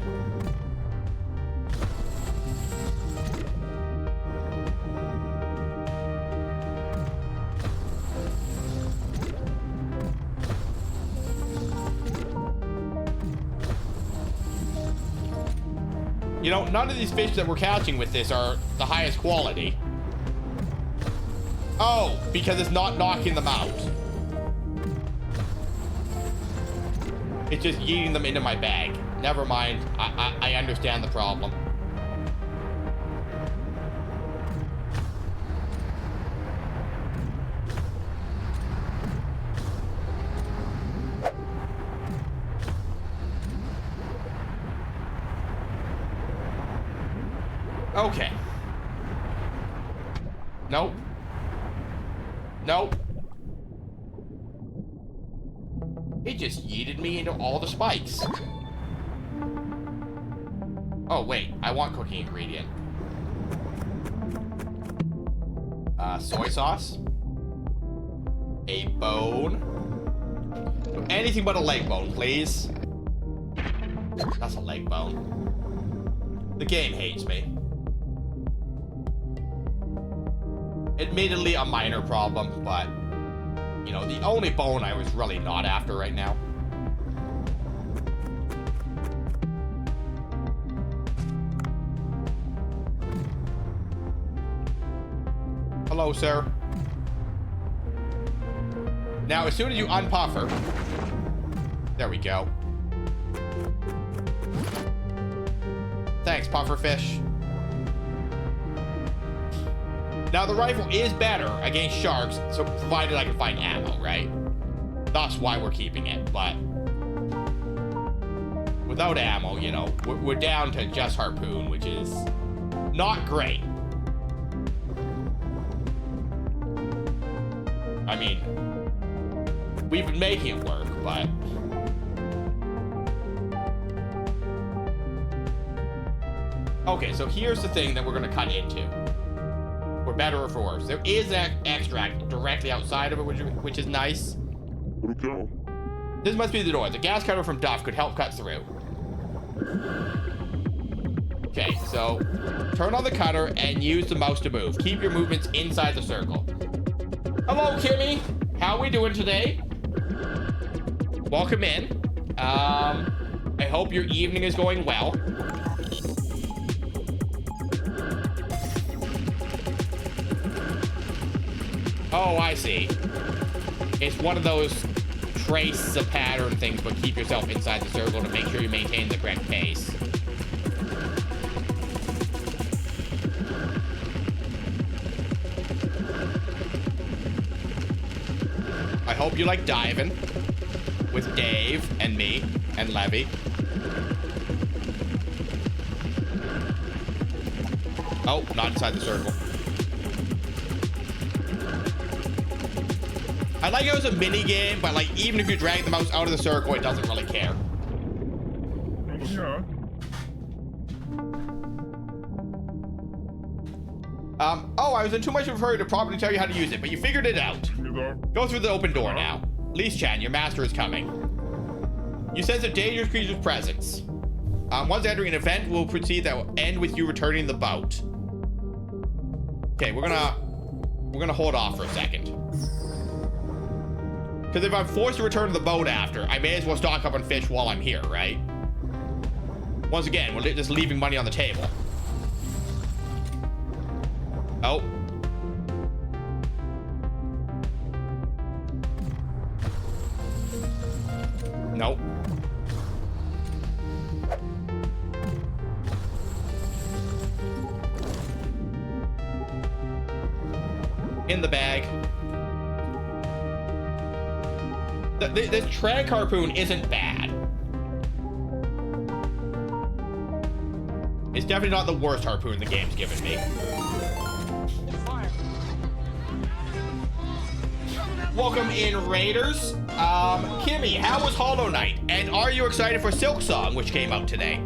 You know, none of these fish that we're catching with this are the highest quality. Oh, because it's not knocking them out. It's just yeeting them into my bag. Never mind. I understand the problem. Okay. Nope. Nope. It just yeeted me into all the spikes. Oh, wait. I want cooking ingredient. Soy sauce. A bone. Anything but a leg bone, please. That's a leg bone. The game hates me. Admittedly, a minor problem, but, you know, the only bone I was really not after right now. Hello, sir. Now, as soon as you unpuff her... There we go. Thanks, pufferfish. Now, the rifle is better against sharks, so provided I can find ammo, right? That's why we're keeping it, but... without ammo, you know, we're down to just harpoon, which is not great. I mean, we've been making it work, but... Okay, so here's the thing that we're going to cut into. For better or for worse. There is an extract directly outside of it, which is nice. Where'd it go? This must be the door. The gas cutter from Duff could help cut through. Okay, so turn on the cutter and use the mouse to move. Keep your movements inside the circle. Hello, Kimmy. How are we doing today? Welcome in. I hope your evening is going well. Oh, I see. It's one of those trace the pattern things, but keep yourself inside the circle to make sure you maintain the correct pace. I hope you like diving with Dave and me and Levy. Oh, not inside the circle. I like it was a mini game, but like even if you drag the mouse out of the circle, it doesn't really care. Yeah. Oh, I was in too much of a hurry to properly tell you how to use it, but you figured it out. Go through the open door now. Lease-chan, your master is coming. You sense a dangerous creature's presence. Once entering an event, we'll proceed that will end with you returning the boat. Okay, we're gonna hold off for a second. Because if I'm forced to return to the boat after, I may as well stock up on fish while I'm here, right? Once again, we're just leaving money on the table. Oh. Nope. In the bag. This Trank harpoon isn't bad. It's definitely not the worst harpoon the game's given me. Welcome in, Raiders. Kimmy, how was Hollow Knight? And are you excited for Silksong, which came out today?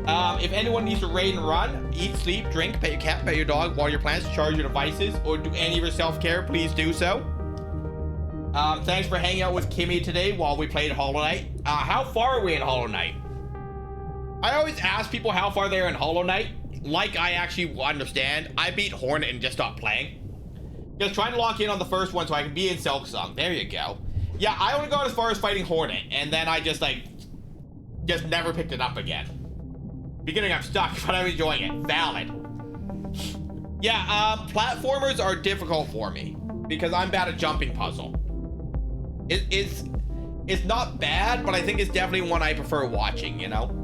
If anyone needs to raid and run, eat, sleep, drink, pet your cat, pet your dog, water your plants, charge your devices, or do any of your self-care, please do so. Thanks for hanging out with Kimmy today while we played Hollow Knight. How far are we in Hollow Knight? I always ask people how far they're in Hollow Knight, like I actually understand. I beat Hornet and just stopped playing. Just trying to lock in on the first one so I can be in Silksong. There you go. Yeah, I only got as far as fighting Hornet, and then I just never picked it up again. Beginning, I'm stuck, but I'm enjoying it. Valid. Yeah, platformers are difficult for me because I'm bad at jumping puzzle. It's not bad, but I think it's definitely one I prefer watching, you know?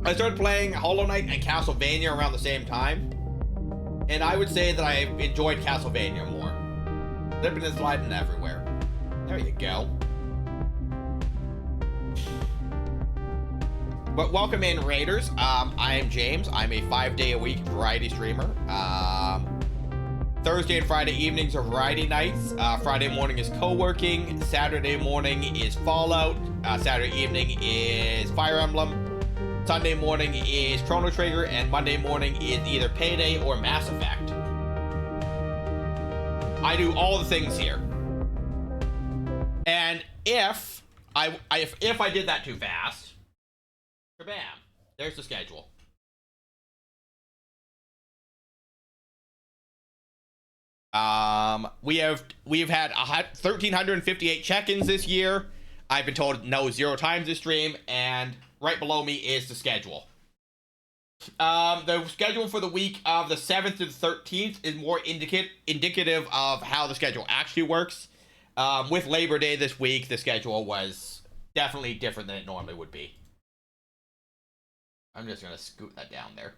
I started playing Hollow Knight and Castlevania around the same time, and I would say that I enjoyed Castlevania more. Flipping and sliding everywhere. There you go. But welcome in, Raiders. I am James. I'm a 5-day-a-week variety streamer. Thursday and Friday evenings are variety nights. Friday morning is co-working. Saturday morning is Fallout. Saturday evening is Fire Emblem. Sunday morning is Chrono Trigger, and Monday morning is either Payday or Mass Effect. I do all the things here. And if I did that too fast, bam, there's the schedule. We've had 1,358 check-ins this year. I've been told no 0 times this stream, and right below me is the schedule. The schedule for the week of the 7th to the 13th is more indicative of how the schedule actually works. With Labor Day this week, the schedule was definitely different than it normally would be. I'm just going to scoot that down there.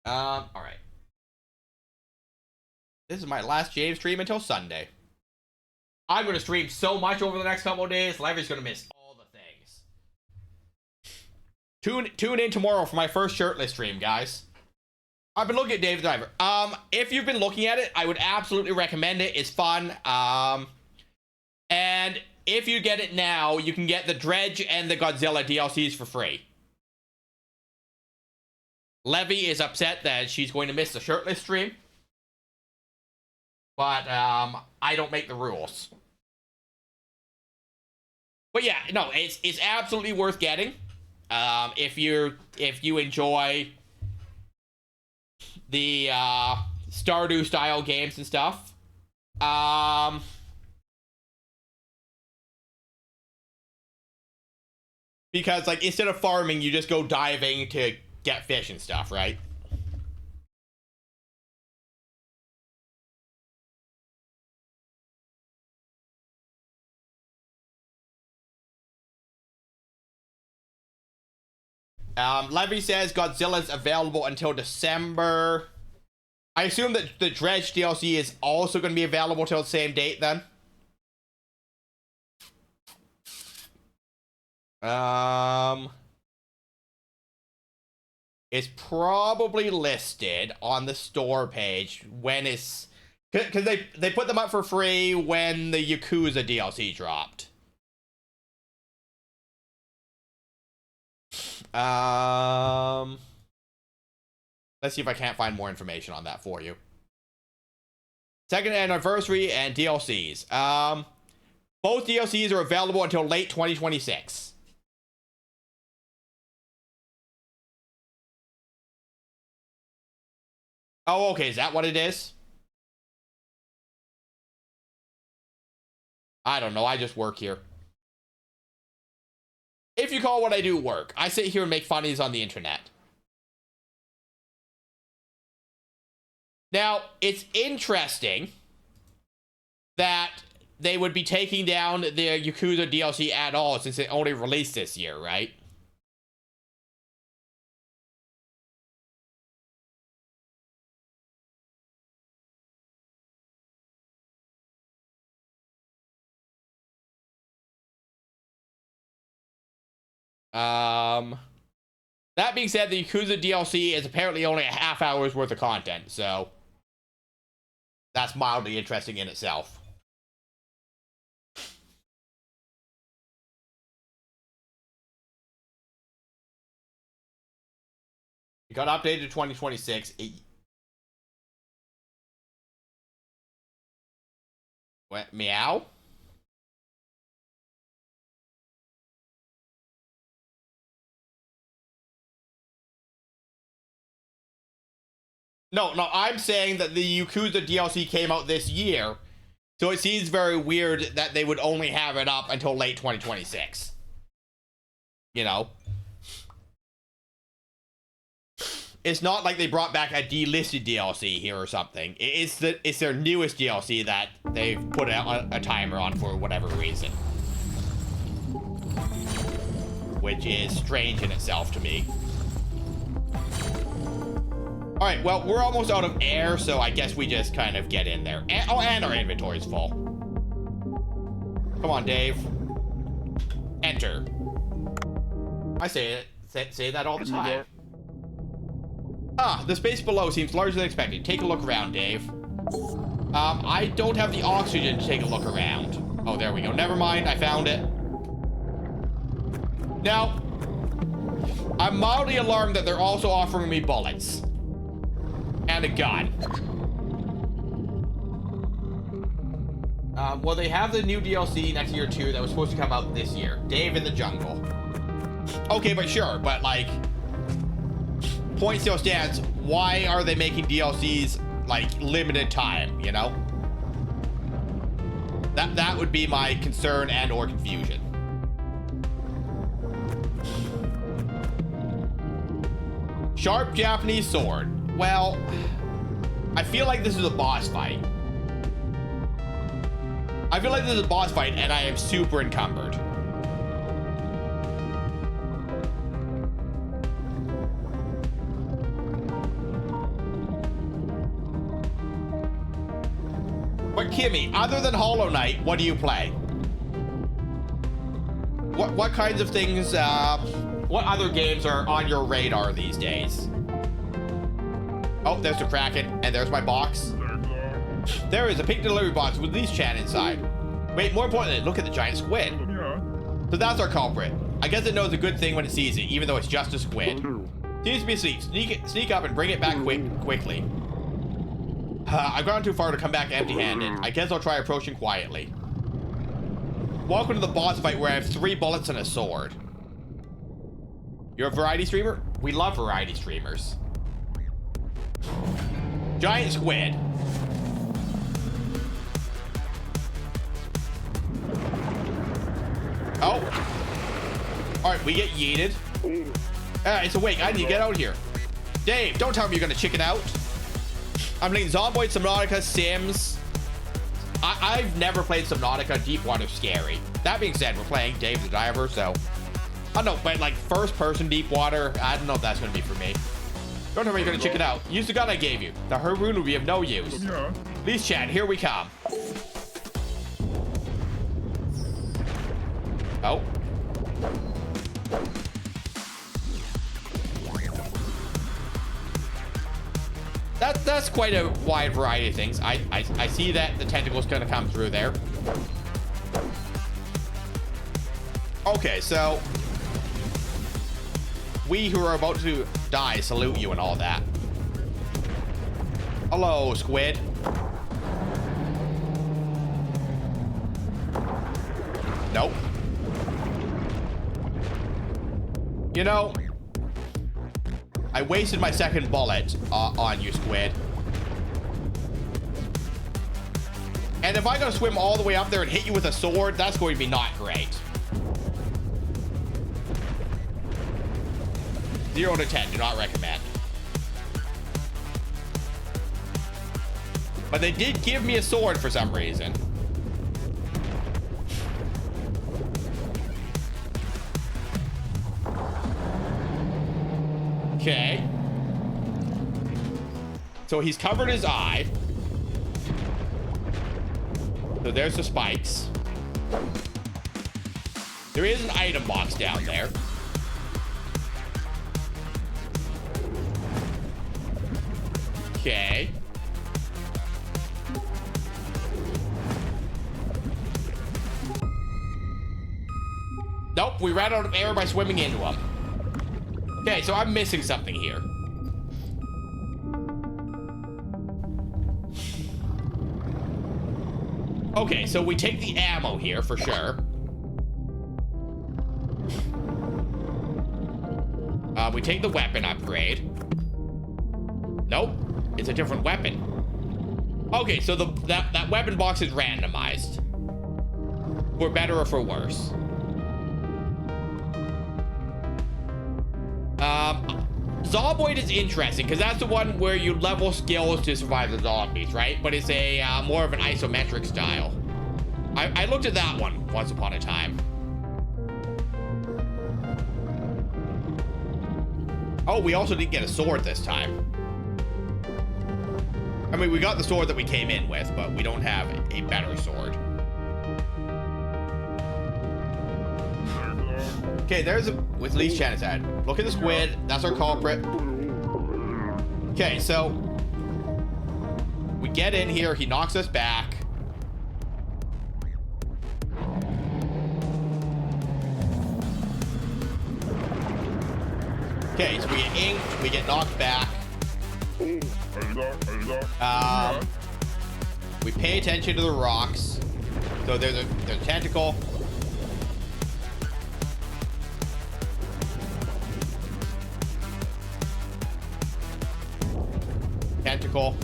All right. This is my last James stream until Sunday. I'm going to stream so much over the next couple of days. Levy's going to miss all the things. Tune in tomorrow for my first shirtless stream, guys. I've been looking at Dave the Diver. If you've been looking at it, I would absolutely recommend it. It's fun. And if you get it now, you can get the Dredge and the Godzilla DLCs for free. Levy is upset that she's going to miss the shirtless stream. But I don't make the rules. But yeah, no, it's absolutely worth getting. If you enjoy the Stardew style games and stuff. Because like instead of farming, you just go diving to get fish and stuff, right? Levy says Godzilla's available until December. I assume that the Dredge DLC is also going to be available till the same date then. It's probably listed on the store page when it's... Because they put them up for free when the Yakuza DLC dropped. Let's see if I can't find more information on that for you. Second anniversary and DLCs. Both DLCs are available until late 2026. Oh, okay. Is that what it is? I don't know. I just work here. If you call what I do work, I sit here and make funnies on the internet. Now, it's interesting that they would be taking down the Yakuza DLC at all since it only released this year, right? That being said, the Yakuza DLC is apparently only a half hour's worth of content, so that's mildly interesting in itself. It got updated to 2026. What, meow? No, I'm saying that the Yakuza DLC came out this year, so it seems very weird that they would only have it up until late 2026. You know? It's not like they brought back a delisted DLC here or something. It's their newest DLC that they've put a timer on for whatever reason. Which is strange in itself to me. Alright, well, we're almost out of air, so I guess we just kind of get in there. And our inventory's full. Come on, Dave. Enter. I say that all the time. The space below seems larger than expected. Take a look around, Dave. I don't have the oxygen to take a look around. Oh, there we go. Never mind, I found it. Now, I'm mildly alarmed that they're also offering me bullets. And a gun. Well, they have the new DLC next year, too, that was supposed to come out this year. Dave in the Jungle. Okay, but sure, but, like, point still stands. Why are they making DLCs, like, limited time, you know? That would be my concern and or confusion. Sharp Japanese sword. Well, I feel like this is a boss fight. I feel like this is a boss fight, and I am super encumbered. But Kimmy, other than Hollow Knight, what do you play? What kinds of things, what other games are on your radar these days? Oh, there's the Kraken, and there's my box. There is a pink delivery box with these chat inside. Wait, more importantly, look at the giant squid. So that's our culprit. I guess it knows a good thing when it sees it, even though it's just a squid. Seems to be asleep. Sneak up and bring it back quickly. I've gone too far to come back empty-handed. I guess I'll try approaching quietly. Welcome to the boss fight where I have 3 bullets and a sword. You're a variety streamer? We love variety streamers. Giant squid. Oh. Alright, we get yeeted. It's awake. I need to get out here. Dave, don't tell me you're gonna chicken out. I'm playing Zomboid, Subnautica, Sims. I've never played Subnautica. Deepwater's scary. That being said, we're playing Dave the Diver, so I don't know, but like first person Deepwater, I don't know if that's gonna be for me. Don't tell me you're gonna chicken out. Use the gun I gave you. The Haroon will be of no use. Please chat, here we come. Oh. That's quite a wide variety of things. I see that the tentacle's gonna come through there. Okay, so we who are about to die salute you and all that. Hello, squid. Nope. You know, I wasted my second bullet on you, squid. And if I gotta swim all the way up there and hit you with a sword, that's going to be not great. 0 to 10, do not recommend. But they did give me a sword for some reason. Okay. So he's covered his eye. So there's the spikes. There is an item box down there. Okay. Nope, we ran out of air by swimming into him. Okay, so I'm missing something here. Okay, so we take the ammo here for sure. We take the weapon upgrade. Nope, it's a different weapon. Okay, so that weapon box is randomized. For better or for worse. Zomboid is interesting because that's the one where you level skills to survive the zombies, right? But it's a more of an isometric style. I looked at that one once upon a time. Oh, we also didn't get a sword this time. I mean, we got the sword that we came in with, but we don't have a better sword. Okay, there's a with Lee's Channon's head. Look at the squid. That's our culprit. Okay, so we get in here. He knocks us back. Okay, so we get inked. We get knocked back. We pay attention to the rocks. So there's a tentacle. Tentacle.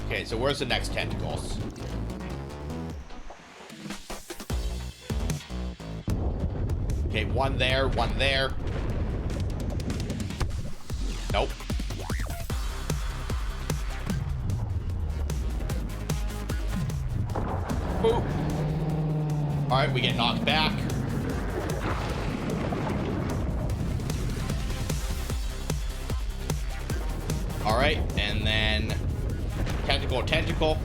Okay, so where's the next tentacles? Okay, one there, one there. Nope. Boop. All right, we get knocked back. All right, and then tentacle.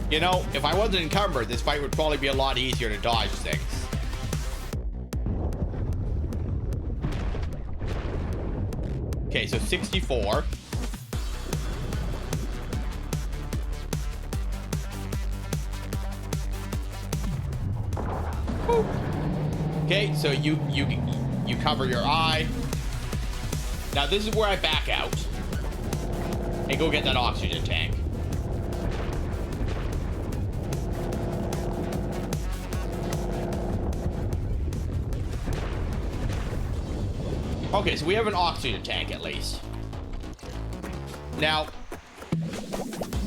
You know, if I wasn't encumbered, this fight would probably be a lot easier to dodge things. Okay, so 64. Okay, so you cover your eye. Now this is where I back out and go get that oxygen tank. Okay, so we have an oxygen tank at least. Now,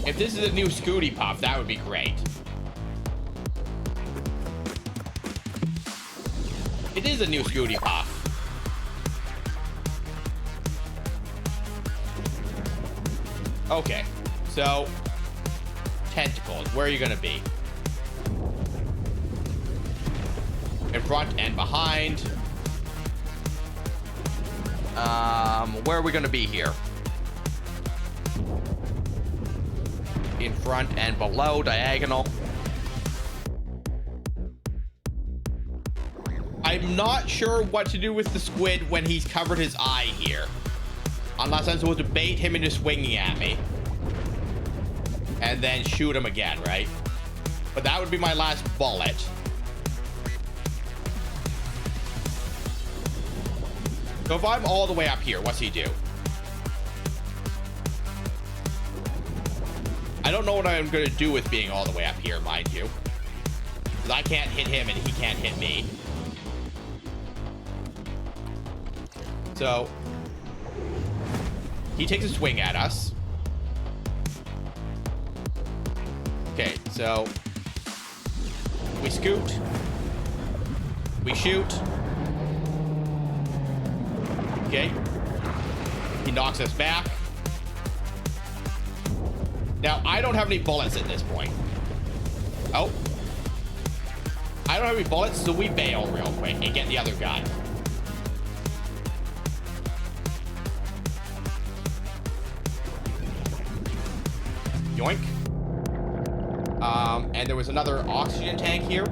if this is a new Scooty Puff, that would be great. It is a new Scooty Puff. Okay, so tentacles, where are you gonna be? In front and behind. Where are we gonna be here? In front and below, diagonal. I'm not sure what to do with the squid when he's covered his eye here. Unless I'm supposed to bait him into swinging at me. And then shoot him again, right? But that would be my last bullet. So if I'm all the way up here, what's he do? I don't know what I'm going to do with being all the way up here, mind you. Because I can't hit him and he can't hit me. So he takes a swing at us. Okay, so we scoot. We shoot. Okay. He knocks us back. Now, I don't have any bullets at this point. Oh. I don't have any bullets, so we bail real quick and get the other gun. Yoink. And there was another oxygen tank here.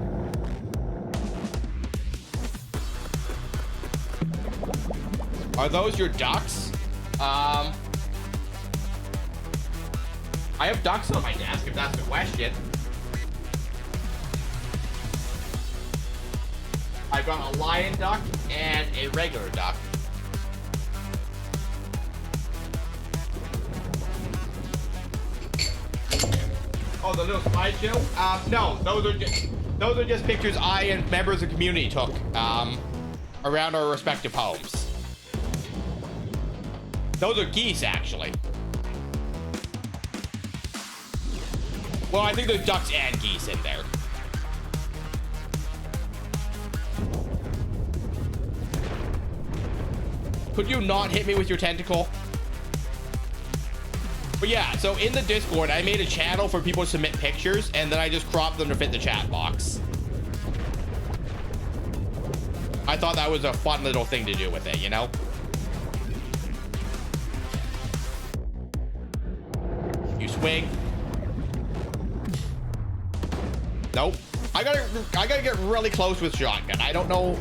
Are those your ducks? I have ducks on my desk, if that's the question. I've got a lion duck and a regular duck. Oh, the little slideshow? No, those are just pictures I and members of the community took around our respective homes. Those are geese, actually. Well, I think there's ducks and geese in there. Could you not hit me with your tentacle? But yeah, so in the Discord, I made a channel for people to submit pictures, and then I just cropped them to fit the chat box. I thought that was a fun little thing to do with it, you know? You swing. Nope. I gotta get really close with shotgun. I don't know.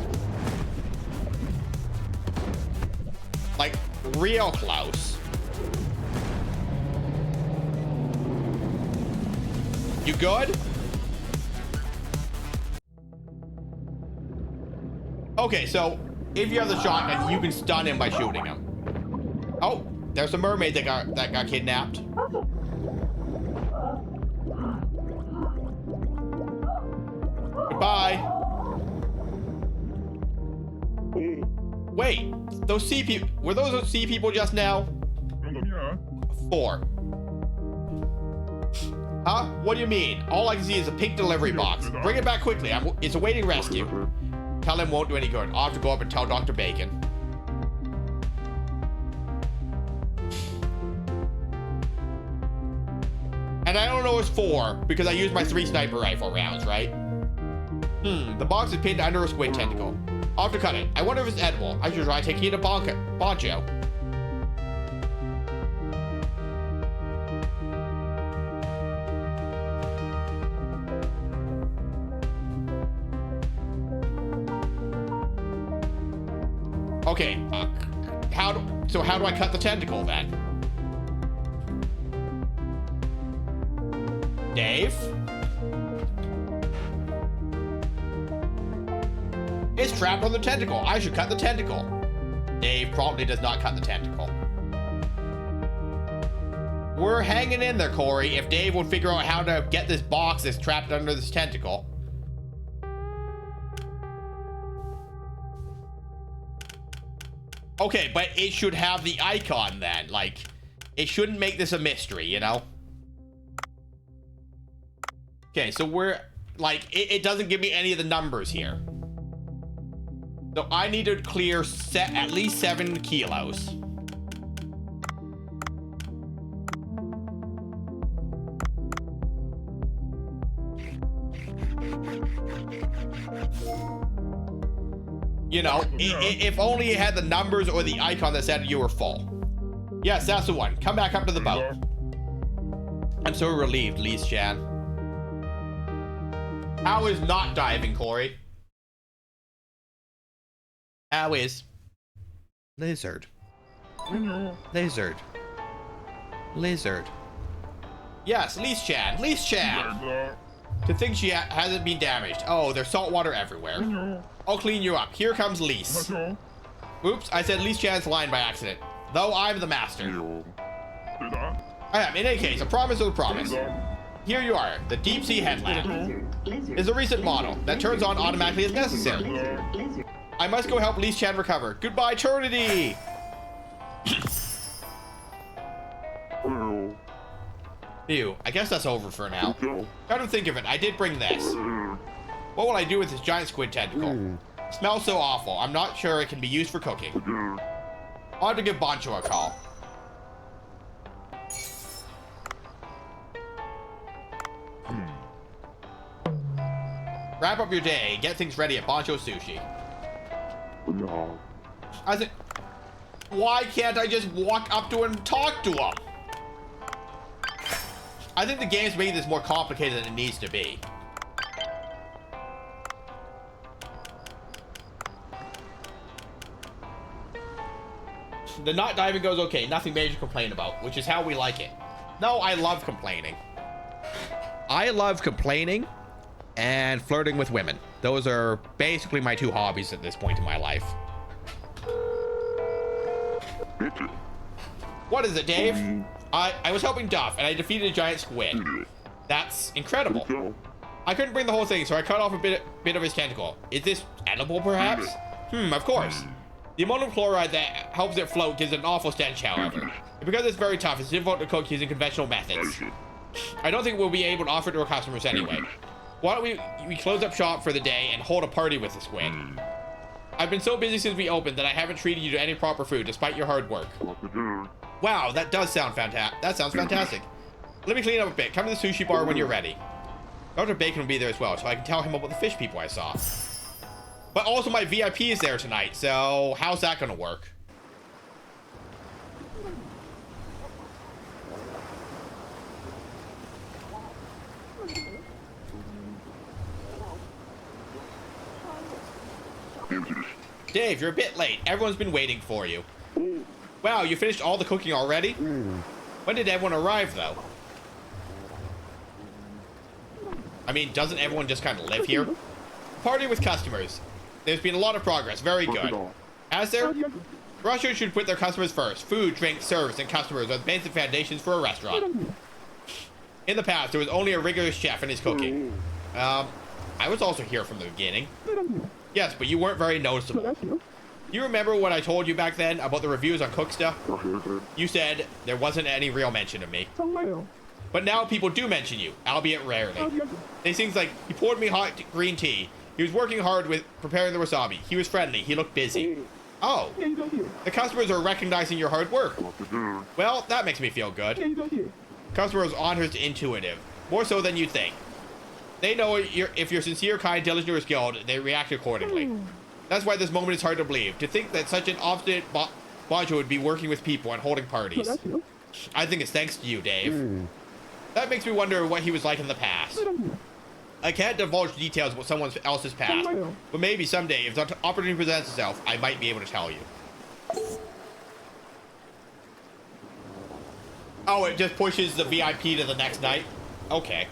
Like, real close. You good? Okay, so if you have the shotgun, you can stun him by shooting him. Oh, there's a mermaid that got kidnapped. Goodbye. Wait, those sea people, were those sea people just now? 4. Huh? What do you mean? All I can see is a pink delivery box. Bring it back quickly. It's awaiting rescue. Tell him won't do any good. I'll have to go up and tell Dr. Bacon. And I don't know it's 4 because I used my 3 sniper rifle rounds, right? The box is pinned under a squid tentacle. I'll have to cut it. I wonder if it's edible. I should try taking it to Poncho. Okay, how do I cut the tentacle then? Dave? It's trapped on the tentacle. I should cut the tentacle. Dave promptly does not cut the tentacle. We're hanging in there, Corey. If Dave would figure out how to get this box that's trapped under this tentacle. Okay, but it should have the icon then. Like, it shouldn't make this a mystery, you know? Okay, so we're, like, it doesn't give me any of the numbers here. So I need to clear at least 7 kilos. You know, if only it had the numbers or the icon that said you were full. Yes, that's the one. Come back up to the boat. I'm so relieved, Lise Chan. How is not diving, Corey? How is lizard? Lizard. Lizard. Yes, Lise Chan. Lise Chan. To think she hasn't been damaged. Oh, there's salt water everywhere. I'll clean you up. Here comes Lise. Oops, I said Lise Chan's line by accident. Though I'm the master. I am. In any case, a promise is a promise. Here you are, the deep sea headlamp. Is a recent model that turns on automatically as necessary. I must go help Lise Chan recover. Goodbye, eternity! Ew, I guess that's over for now. Come to think of it, I did bring this. What will I do with this giant squid tentacle? It smells so awful, I'm not sure it can be used for cooking. I'll have to give Bancho a call. Wrap up your day, get things ready at Bancho Sushi. I said, why can't I just walk up to him and talk to him? I think the game's making this more complicated than it needs to be. The not diving goes okay, nothing major to complain about, which is how we like it. No, I love complaining. I love complaining and flirting with women. Those are basically my 2 hobbies at this point in my life. What is it, Dave? I was helping Duff, and I defeated a giant squid. That's incredible. I couldn't bring the whole thing, so I cut off a bit of his tentacle. Is this edible, perhaps? Of course. The ammonium chloride that helps it float gives it an awful stench, however. And because it's very tough, it's difficult to cook using conventional methods. I don't think we'll be able to offer it to our customers anyway. Why don't we close up shop for the day and hold a party with the squid? I've been so busy since we opened that I haven't treated you to any proper food, despite your hard work. Wow, that does sound fantastic. That sounds fantastic. Let me clean up a bit. Come to the sushi bar when you're ready. Dr. Bacon will be there as well, so I can tell him about the fish people I saw. But also my VIP is there tonight, so how's that gonna work? Dave, you're a bit late. Everyone's been waiting for you. Wow, you finished all the cooking already? When did everyone arrive, though? I mean, doesn't everyone just kind of live here? Party with customers. There's been a lot of progress. Very good. Has there? Restaurants should put their customers first. Food, drink, service, and customers are the basic foundations for a restaurant. In the past, there was only a rigorous chef and his cooking. I was also here from the beginning. Yes, but you weren't very noticeable. You remember what I told you back then about the reviews on cook stuff? You said there wasn't any real mention of me. But now people do mention you, albeit rarely. They things like, he poured me hot green tea. He was working hard with preparing the wasabi. He was friendly. He looked busy. Oh, the customers are recognizing your hard work. Well, that makes me feel good. Customers are honest and intuitive, more so than you think. They know if you're sincere, kind, diligent, or skilled, they react accordingly. That's why this moment is hard to believe. To think that such an obstinate Bancho would be working with people and holding parties. I think it's thanks to you, Dave. That makes me wonder what he was like in the past. I can't divulge details about someone else's past, but maybe someday, if the opportunity presents itself, I might be able to tell you. Oh, it just pushes the VIP to the next night? Okay.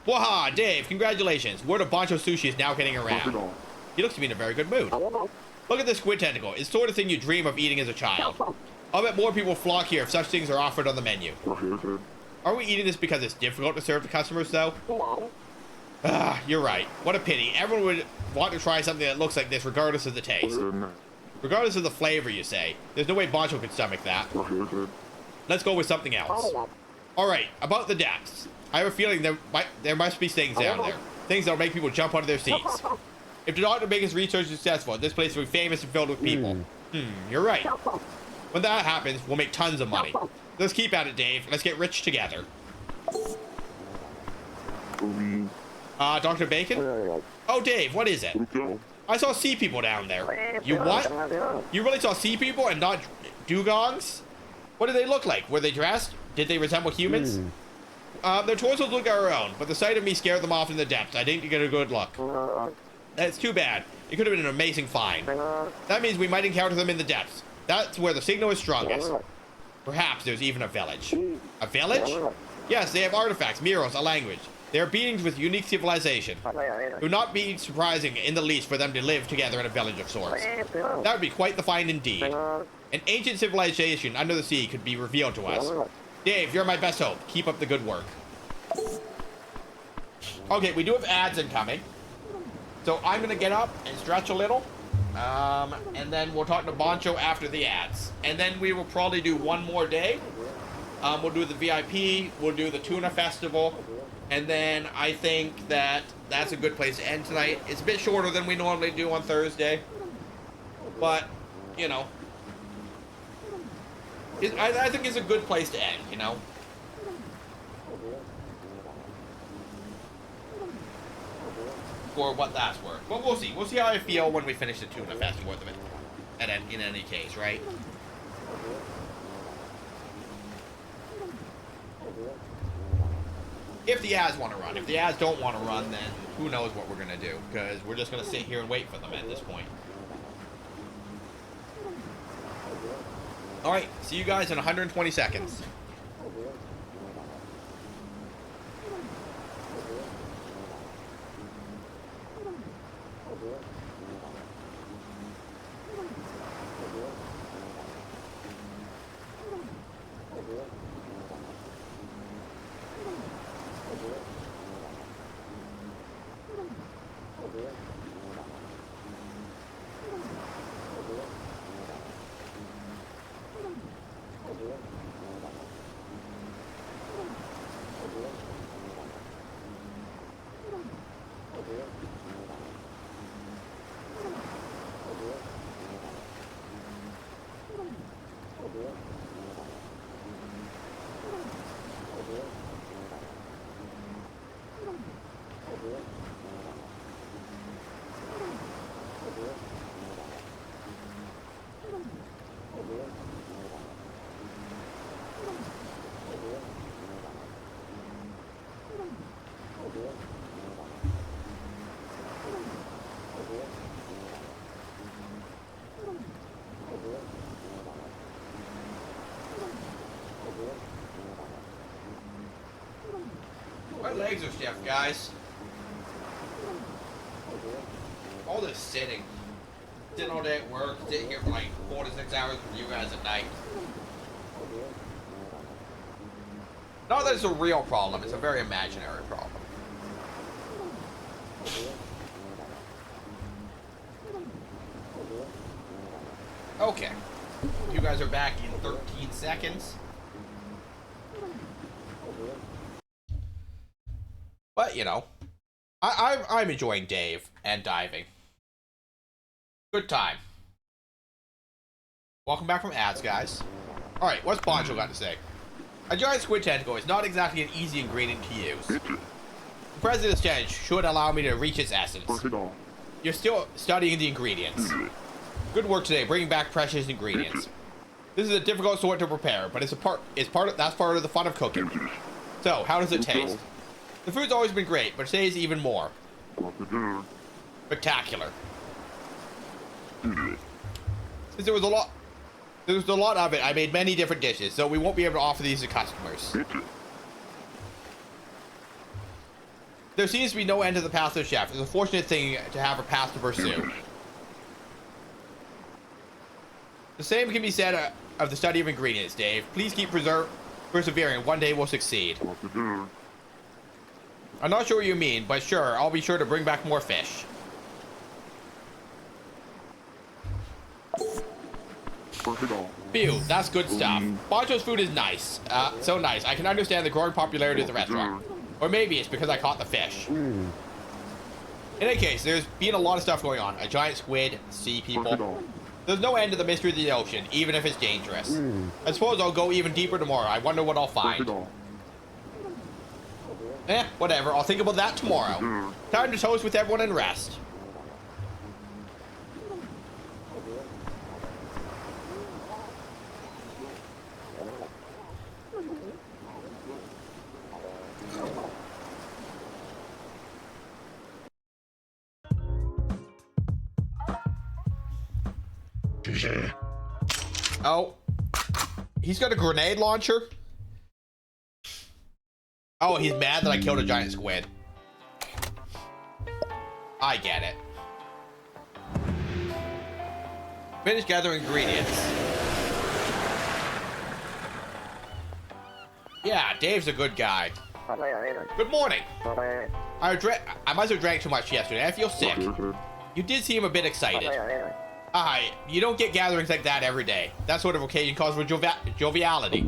Waha, Dave, congratulations. Word of Bancho Sushi is now getting around. He looks to be in a very good mood. Look at this squid tentacle. It's the sort of thing you dream of eating as a child. I'll bet more people flock here if such things are offered on the menu. Are we eating this because it's difficult to serve to customers, though? Ah, you're right. What a pity. Everyone would want to try something that looks like this regardless of the taste. Regardless of the flavor, you say. There's no way Bancho could stomach that. Let's go with something else. Alright, about the depths. I have a feeling there must be things down there. Things that'll make people jump out of their seats. If the doctor makes his research successful, this place will be famous and filled with people. You're right. When that happens, we'll make tons of money. Let's keep at it, Dave. Let's get rich together. Dr. Bacon? Oh, Dave, what is it? I saw sea people down there. You what? You really saw sea people and not dugongs? What did they look like? Were they dressed? Did they resemble humans? Their torsos look our own, but the sight of me scared them off in the depths. I didn't get a good look. That's too bad. It could have been an amazing find. That means we might encounter them in the depths. That's where the signal is strongest. Perhaps there's even a village. A village? Yes, they have artifacts, murals, a language. They are beings with unique civilization. It would not be surprising in the least for them to live together in a village of sorts. That would be quite the find indeed. An ancient civilization under the sea could be revealed to us. Dave, you're my best hope. Keep up the good work. Okay, we do have ads incoming. So I'm going to get up and stretch a little. And then we'll talk to Bancho after the ads. And then we will probably do one more day. We'll do the VIP. We'll do the Tuna Festival. And then I think that that's a good place to end tonight. It's a bit shorter than we normally do on Thursday. But, you know. I think it's a good place to end, you know. For what that's worth. But we'll see. We'll see how I feel when we finish the Tuna Festival in any case, right? If the ads want to run. If the ads don't want to run, then who knows what we're going to do. Because we're just going to sit here and wait for them at this point. Alright, see you guys in 120 seconds. My legs are stiff, guys. All this sitting. Sitting all day at work, sitting here for like 4 to 6 hours with you guys at night. Not that it's a real problem, it's a very imaginary problem. Okay. You guys are back in 13 seconds. But, you know, I'm enjoying Dave and diving. Good time. Welcome back from ads, guys. Alright, what's Bancho got to say? A giant squid tentacle is not exactly an easy ingredient to use. The President's Challenge should allow me to reach its essence. You're still studying the ingredients. Good work today, bringing back precious ingredients. This is a difficult sort to prepare, but that's part of the fun of cooking. So, how does it taste? The food's always been great, but today's even more spectacular. Since there was a lot of it, I made many different dishes, so we won't be able to offer these to customers. There seems to be no end to the path of the chef. It's a fortunate thing to have a path to pursue. The same can be said of the study of ingredients, Dave. Please keep persevering. One day we'll succeed. I'm not sure what you mean, but sure, I'll be sure to bring back more fish. Phew, that's good stuff. Bancho's food is nice. So nice. I can understand the growing popularity of the restaurant. Or maybe it's because I caught the fish. In any case, there's been a lot of stuff going on. A giant squid, sea people. There's no end to the mystery of the ocean, even if it's dangerous. I suppose I'll go even deeper tomorrow. I wonder what I'll find. Whatever. I'll think about that tomorrow. Time to toast with everyone and rest. Oh. He's got a grenade launcher? Oh, he's mad that I killed a giant squid. I get it. Finish gathering ingredients. Yeah, Dave's a good guy. Good morning. I must have drank too much yesterday. I feel sick. You did seem a bit excited. You don't get gatherings like that every day. That sort of occasion calls for joviality.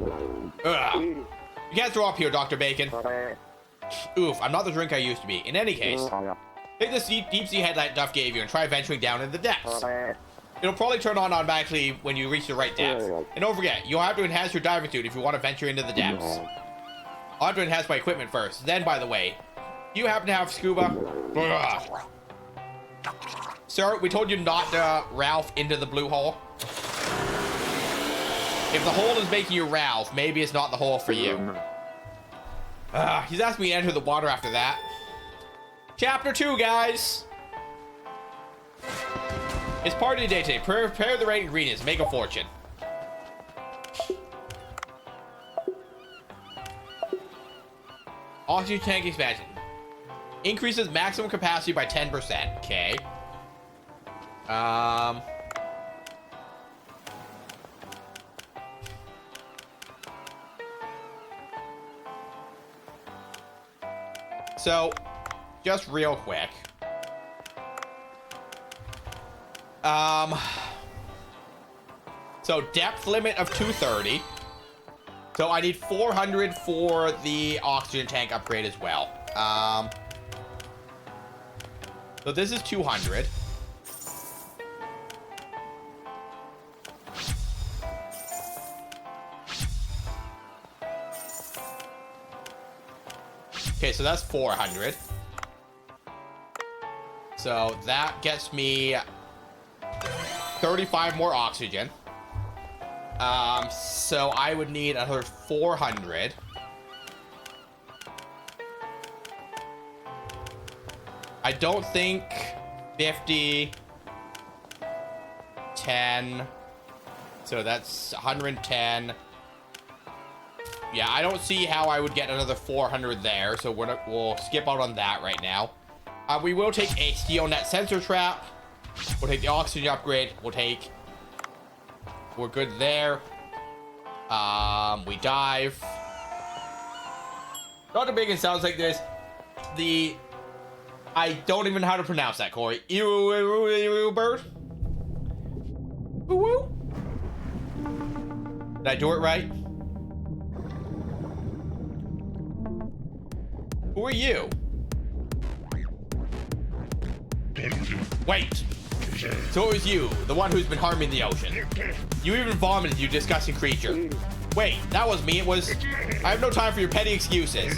Ugh. You can't throw up here, Dr. Bacon. Oof, I'm not the drink I used to be. In any case, take this deep sea headlight Duff gave you and try venturing down in the depths. It'll probably turn on automatically when you reach the right depth. And don't forget, you'll have to enhance your diving suit if you want to venture into the depths. I'll have to enhance my equipment first. Then, by the way, do you happen to have scuba? Ugh. Sir, we told you not to Ralph into the blue hole. If the hole is making you Ralph, maybe it's not the hole for you. He's asked me to enter the water after that. Chapter 2, guys. It's party day today. Prepare the right ingredients. Make a fortune. Oxygen tank expansion. Increases maximum capacity by 10%. Okay. So, just real quick. So depth limit of 230. So I need 400 for the oxygen tank upgrade as well. So this is 200. Okay, so that's 400. So that gets me 35 more oxygen. So I would need another 400. I don't think 50, 10. So that's 110. Yeah, I don't see how I would get another 400 there, so we'll skip out on that right now. We will take a steel net sensor trap. We'll take the oxygen upgrade. We're good there. We dive. Dr. Bacon sounds like this. I don't even know how to pronounce that, Corey. Bird? Woo-woo? Did I do it right? Who are you? Wait. So it was you, the one who's been harming the ocean. You even vomited, you disgusting creature. Wait, that was me. I have no time for your petty excuses.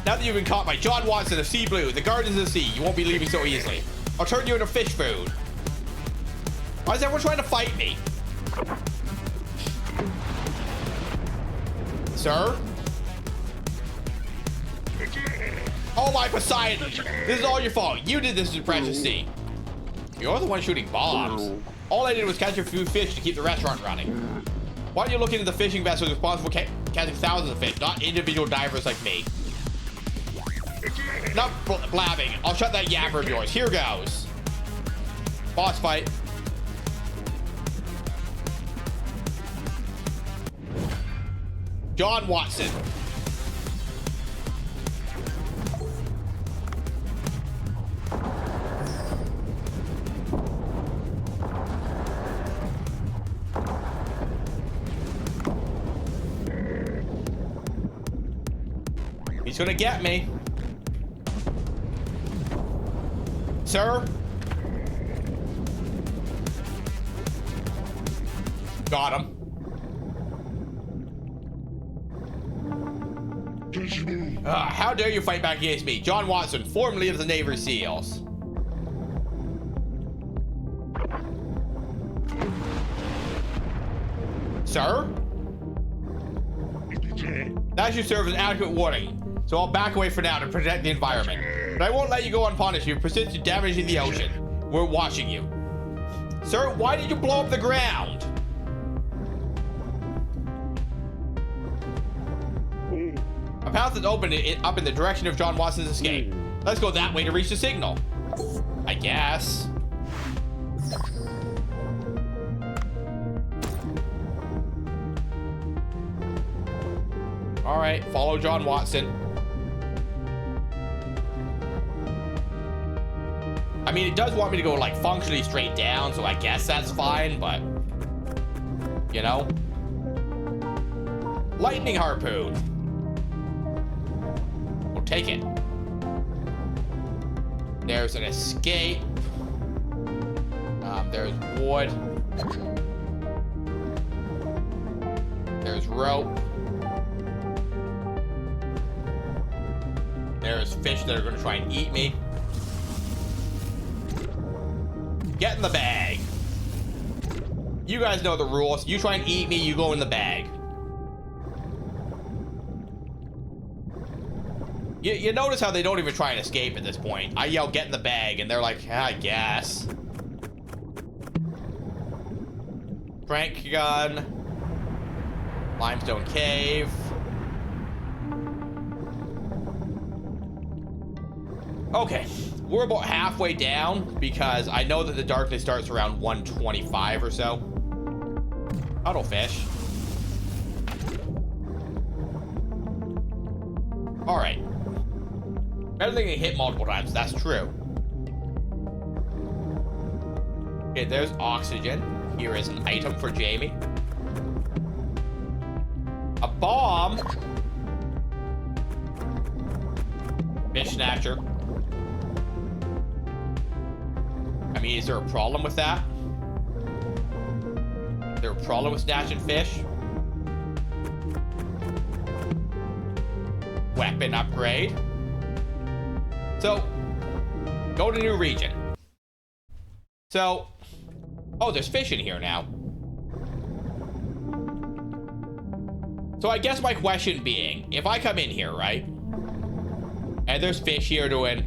Now that you've been caught by John Watson of Sea Blue, the Guardians of the Sea, you won't be leaving so easily. I'll turn you into fish food. Why is everyone trying to fight me? Sir? Oh my Poseidon! This is all your fault. You did this to Precious Sea. You're the one shooting bombs. All I did was catch a few fish to keep the restaurant running. Why don't you look into the fishing vessels responsible for catching thousands of fish, not individual divers like me? Not blabbing. I'll shut that yapper of yours. Here goes. Boss fight. John Watson. He's gonna get me. Sir? Got him. How dare you fight back against me? John Watson, formerly of the Navy SEALs. Sir? That should serve as adequate warning, so I'll back away for now to protect the environment. But I won't let you go unpunished if you persist in damaging the ocean. We're watching you. Sir, why did you blow up the ground? A path is open up in the direction of John Watson's escape. Let's go that way to reach the signal. I guess. All right, follow John Watson. I mean, it does want me to go like functionally straight down, so I guess that's fine, but you know. Lightning harpoon. We'll take it. There's an escape. There's wood. There's rope. There's fish that are going to try and eat me. Get in the bag. You guys know the rules. You try and eat me, you go in the bag. You notice how they don't even try and escape at this point. I yell, get in the bag, and they're like, I guess. Crank gun. Limestone cave. Okay, we're about halfway down because I know that the darkness starts around 125 or so. Cuttlefish. All right. Better than getting hit multiple times, that's true. Okay, there's oxygen. Here is an item for Jamie. A bomb. Fish snatcher. I mean, is there a problem with that? Is there a problem with snatching fish? Weapon upgrade. So, go to new region. So, oh, there's fish in here now. So I guess my question being, if I come in here, right? And there's fish here doing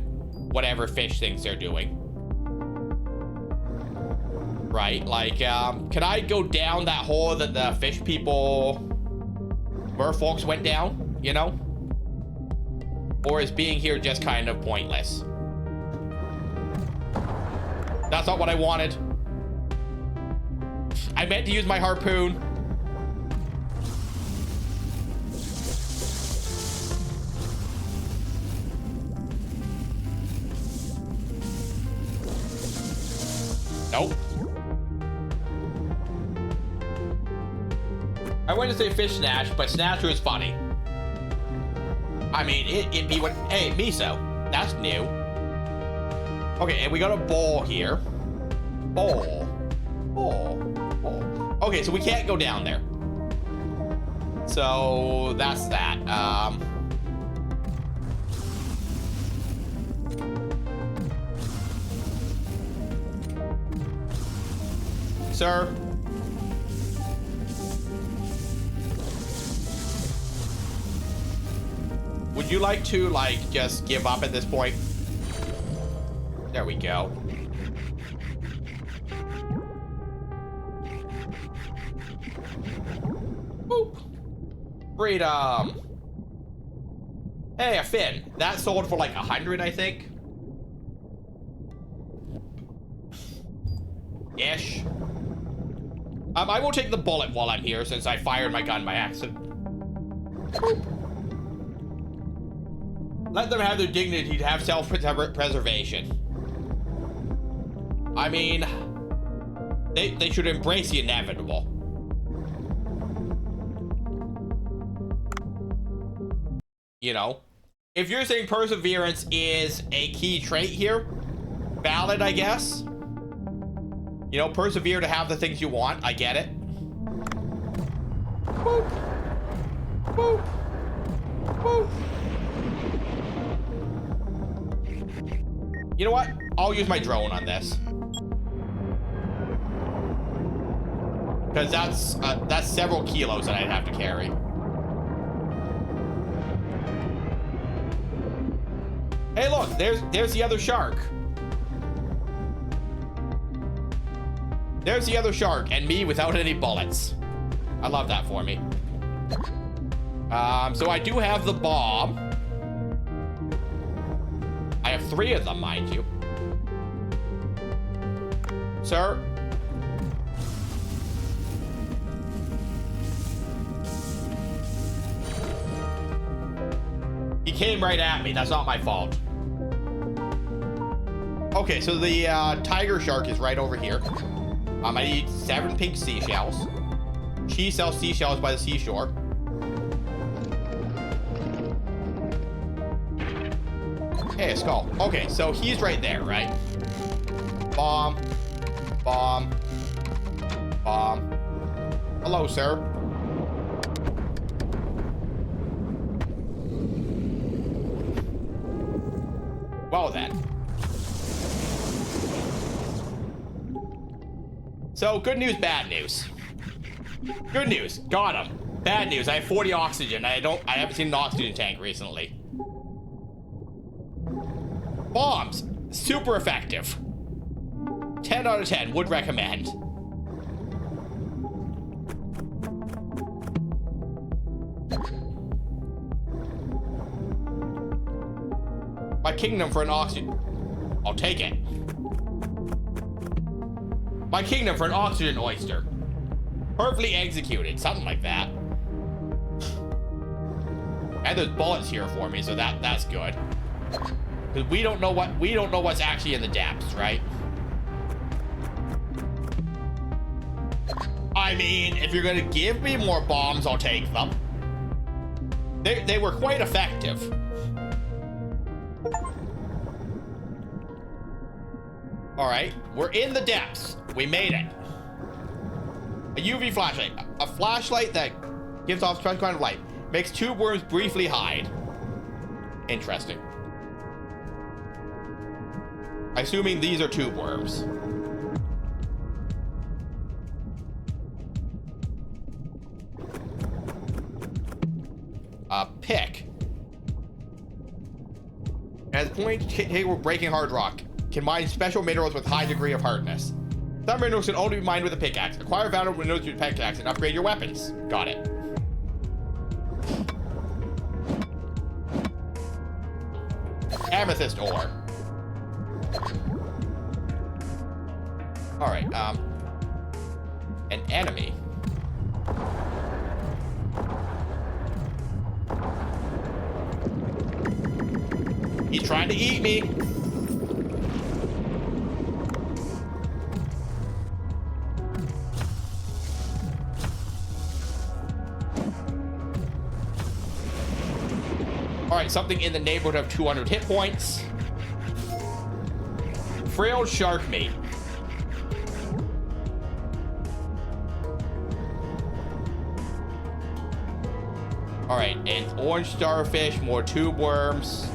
whatever fish things they're doing. Right, like, can I go down that hole that the fish people, merfolks went down, you know? Or is being here just kind of pointless? That's not what I wanted. I meant to use my harpoon. Nope. I wanted to say fish snatch, but snatcher is funny. I mean, it'd be what... Hey, miso. That's new. Okay, and we got a bowl here. Bowl. Okay, so we can't go down there. So, that's that. Sir? Would you like to, like, just give up at this point? There we go. Boop. Freedom. Hey, a fin. That sold for like 100, I think. Ish. I will take the bullet while I'm here since I fired my gun by accident. Let them have their dignity to have self-preservation. I mean, they should embrace the inevitable. You know, if you're saying perseverance is a key trait here, valid, I guess. You know, persevere to have the things you want. I get it. Boop. Boop. Boop. You know what? I'll use my drone on this. Because that's several kilos that I'd have to carry. Hey, look, there's the other shark. There's the other shark and me without any bullets. I love that for me. So I do have the bomb. I have 3 of them, mind you. Sir? He came right at me. That's not my fault. Okay, so the tiger shark is right over here. I need 7 pink seashells. She sells seashells by the seashore. Hey, a skull. Okay, so he's right there, right? Bomb. Bomb. Bomb. Hello, sir. Well then. So, good news, bad news. Good news, got him. Bad news, I have 40 oxygen. I haven't seen an oxygen tank recently. Bombs, super effective. 10 out of 10, would recommend. My kingdom for an oxygen. I'll take it. My kingdom for an oxygen oyster. Perfectly executed, something like that. And there's bullets here for me, so that's good. Because we don't know what's actually in the depths, right? I mean, if you're gonna give me more bombs, I'll take them. They were quite effective. All right, we're in the depths. We made it. A UV flashlight. A flashlight that gives off some kind of light. Makes tube worms briefly hide. Interesting. Assuming these are tube worms. A pick. At the point capable of breaking hard rock. Can mine special minerals with high degree of hardness. Some minerals can only be mined with a pickaxe. Acquire valuable minerals with a pickaxe and upgrade your weapons. Got it. Amethyst ore. All right. An enemy. He's trying to eat me. All right, something in the neighborhood of 200 hit points. Frail shark meat. All right, and orange starfish, more tube worms.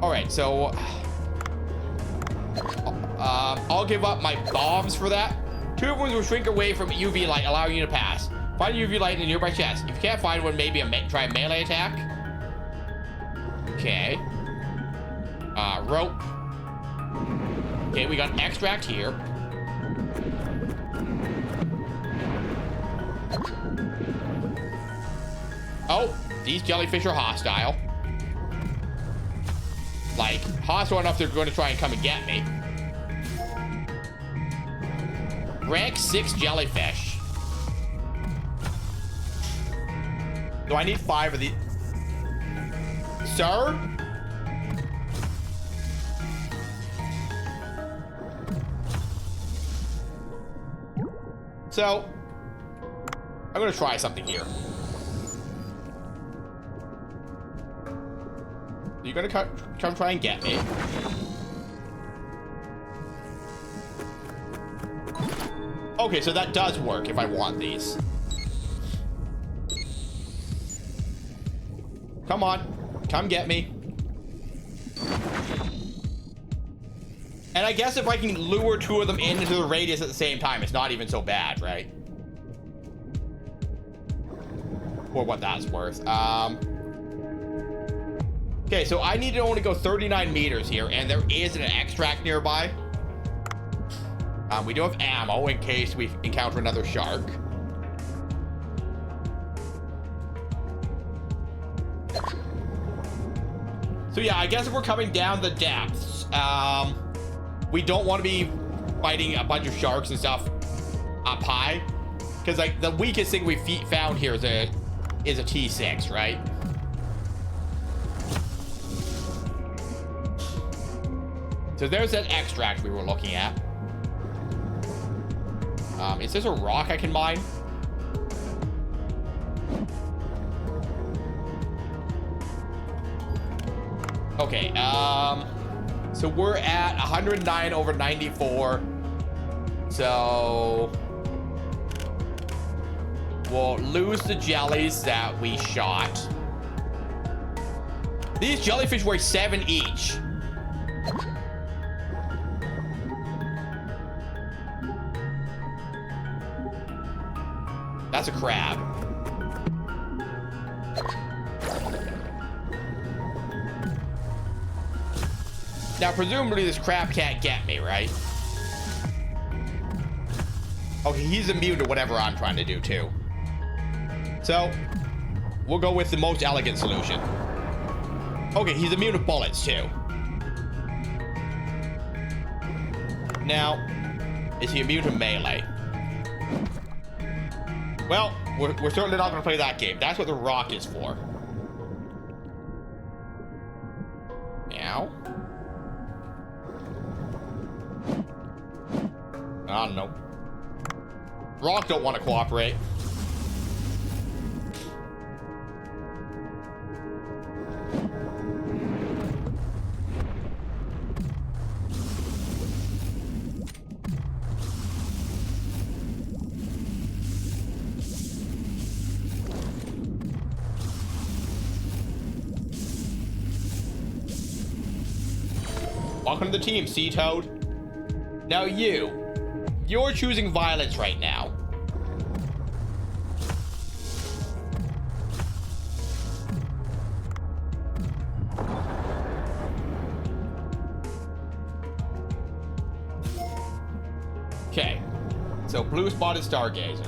All right, so I'll give up my bombs for that. Tube worms will shrink away from UV light, allowing you to pass. Find UV light in a nearby chest. If you can't find one, maybe try a melee attack. Okay. Rope. Okay, we got extract here. Oh, these jellyfish are hostile. Like, hostile enough they're going to try and come and get me. Rank 6 jellyfish. Do I need 5 of these? Sir? So, I'm gonna try something here. You're gonna come try and get me. Okay, so that does work if I want these. Come on, come get me. And I guess if I can lure 2 of them into the radius at the same time, it's not even so bad, right? For what that's worth. Okay, so I need to only go 39 meters here, and there is an extract nearby. We do have ammo in case we encounter another shark. So yeah, I guess if we're coming down the depths, we don't want to be fighting a bunch of sharks and stuff up high, because like the weakest thing we found here is a T6, right? So there's that extract we were looking at. Is this a rock I can mine? Okay, so we're at 109 over 94. So we'll lose the jellies that we shot. These jellyfish weigh 7 each. That's a crab. Now, presumably this crab can't get me, right? Okay, he's immune to whatever I'm trying to do, too. So, we'll go with the most elegant solution. Okay, he's immune to bullets, too. Now, is he immune to melee? Well, we're certainly not going to play that game. That's what the rock is for. Meow. I don't know. Rock don't want to cooperate. Welcome to the team, Sea Toad. Now you're choosing violence right now. Okay, so blue spotted stargazer.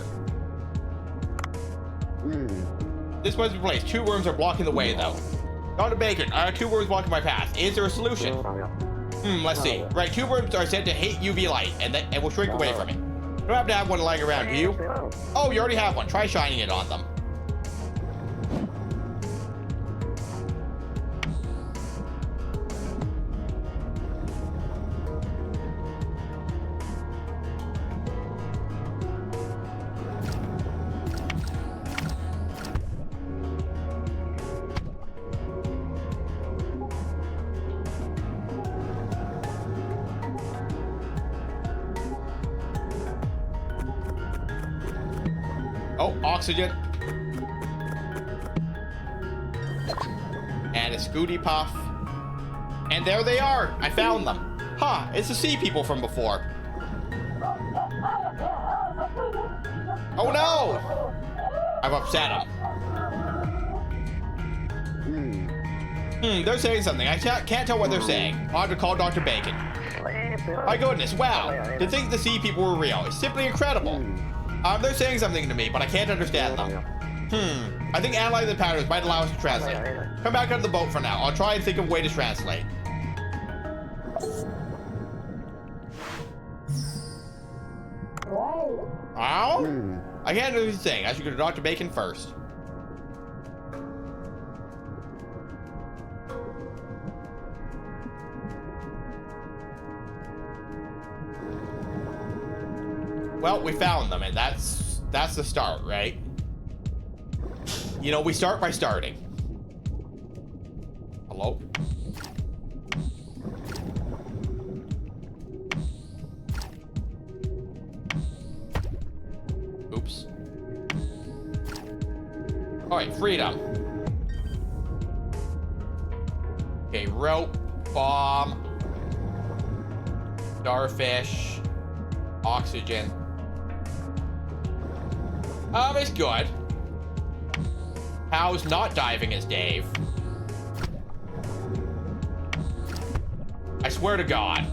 This must be placed. 2 worms are blocking the way, though. Dr. Bacon, 2 worms blocking my path. Is there a solution? Let's see. Right, 2 worms are said to hate UV light, and will shrink away from it. You don't have to have one lying around, do you? Oh, you already have one. Try shining it on them. Oh, oxygen. And a Scooty Puff. And there they are. I found them. Huh, it's the sea people from before. Oh no! I've upset them. They're saying something. I can't tell what they're saying. I'll have to call Dr. Bacon. My goodness, wow. To think the sea people were real is simply incredible. They're saying something to me, but I can't understand them. I think analyzing the patterns might allow us to translate. Come back onto the boat for now. I'll try and think of a way to translate. Ow? I can't do anything. I should go to Dr. Bacon first. Well, we found them, and that's the start, right? You know, we start by starting. Hello? Oops. All right, freedom. Okay, rope, bomb, starfish, oxygen. It's good. How's not diving as Dave? I swear to God.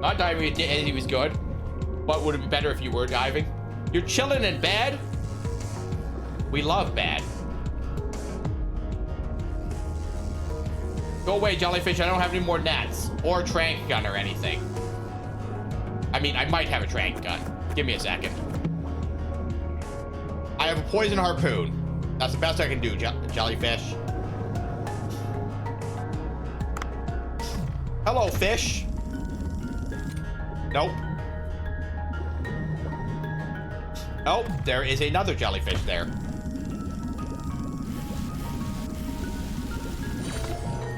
Not diving as he was good. But would it be better if you were diving? You're chilling in bed? We love bed. Go away, jellyfish. I don't have any more nets or trank gun or anything. I mean, I might have a trank gun. Give me a second. I have a poison harpoon. That's the best I can do, jellyfish. Hello, fish. Nope. Oh, there is another jellyfish there.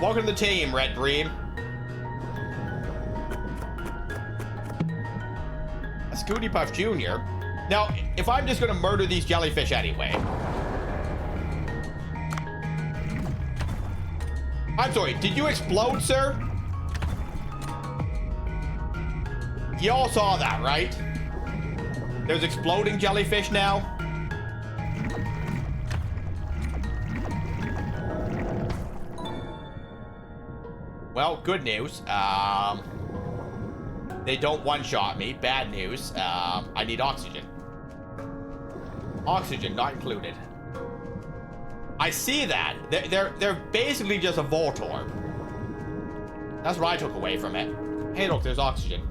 Welcome to the team, Red Dream. A Scooty Puff Jr. Now, if I'm just gonna murder these jellyfish anyway. I'm sorry, did you explode, sir? You all saw that, right? There's exploding jellyfish now. Well, good news. They don't one-shot me. Bad news. I need oxygen. Oxygen not included. I see that. They're basically just a Voltorb. That's what I took away from it. Hey, look, there's oxygen.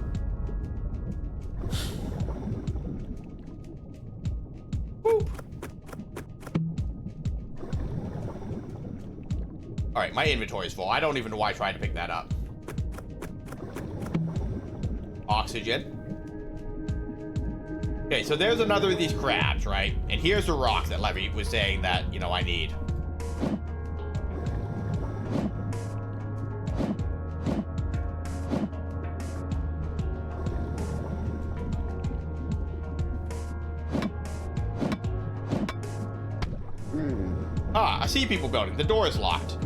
Boop. All right, my inventory is full. I don't even know why I tried to pick that up. Oxygen. Okay, so there's another of these crabs, right? And here's the rock that Levy was saying that, you know, I need. Ah, I see people building. The door is locked.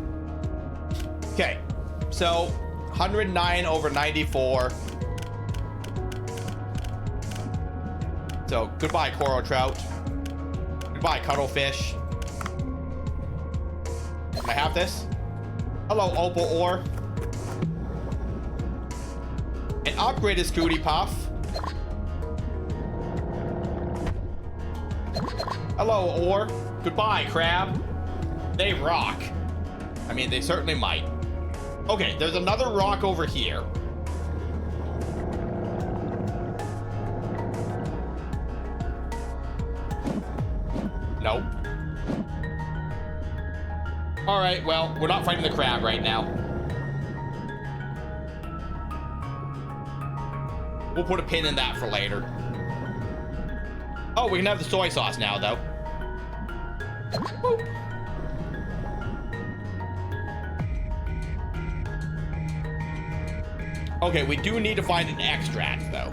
Okay, so 109 over 94. So goodbye, coral trout. Goodbye, cuttlefish. Can I have this? Hello, opal ore. An upgraded Scooty Puff. Hello, ore. Goodbye, crab. They rock. I mean, they certainly might. Okay, there's another rock over here. Nope. All right, well, we're not fighting the crab right now. We'll put a pin in that for later. Oh, we can have the soy sauce now, though. Woo. Okay, we do need to find an extract, though.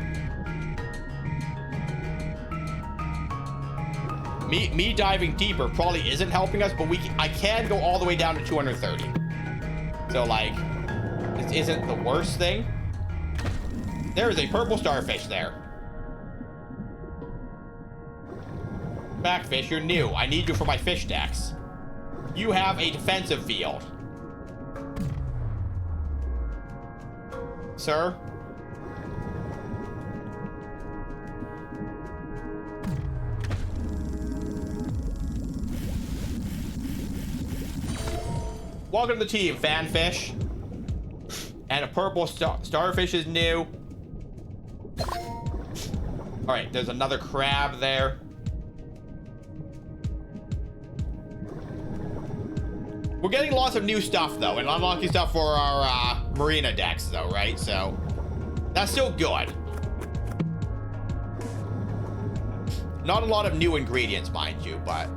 Me diving deeper probably isn't helping us, but I can go all the way down to 230. So, like, this isn't the worst thing. There is a purple starfish there. Backfish, you're new. I need you for my fish decks. You have a defensive field. sir? Welcome to the team, Fanfish. And a purple starfish is new. Alright, there's another crab there. We're getting lots of new stuff, though, and unlocking stuff for our marina decks, though, right? So, that's still good. Not a lot of new ingredients, mind you, but...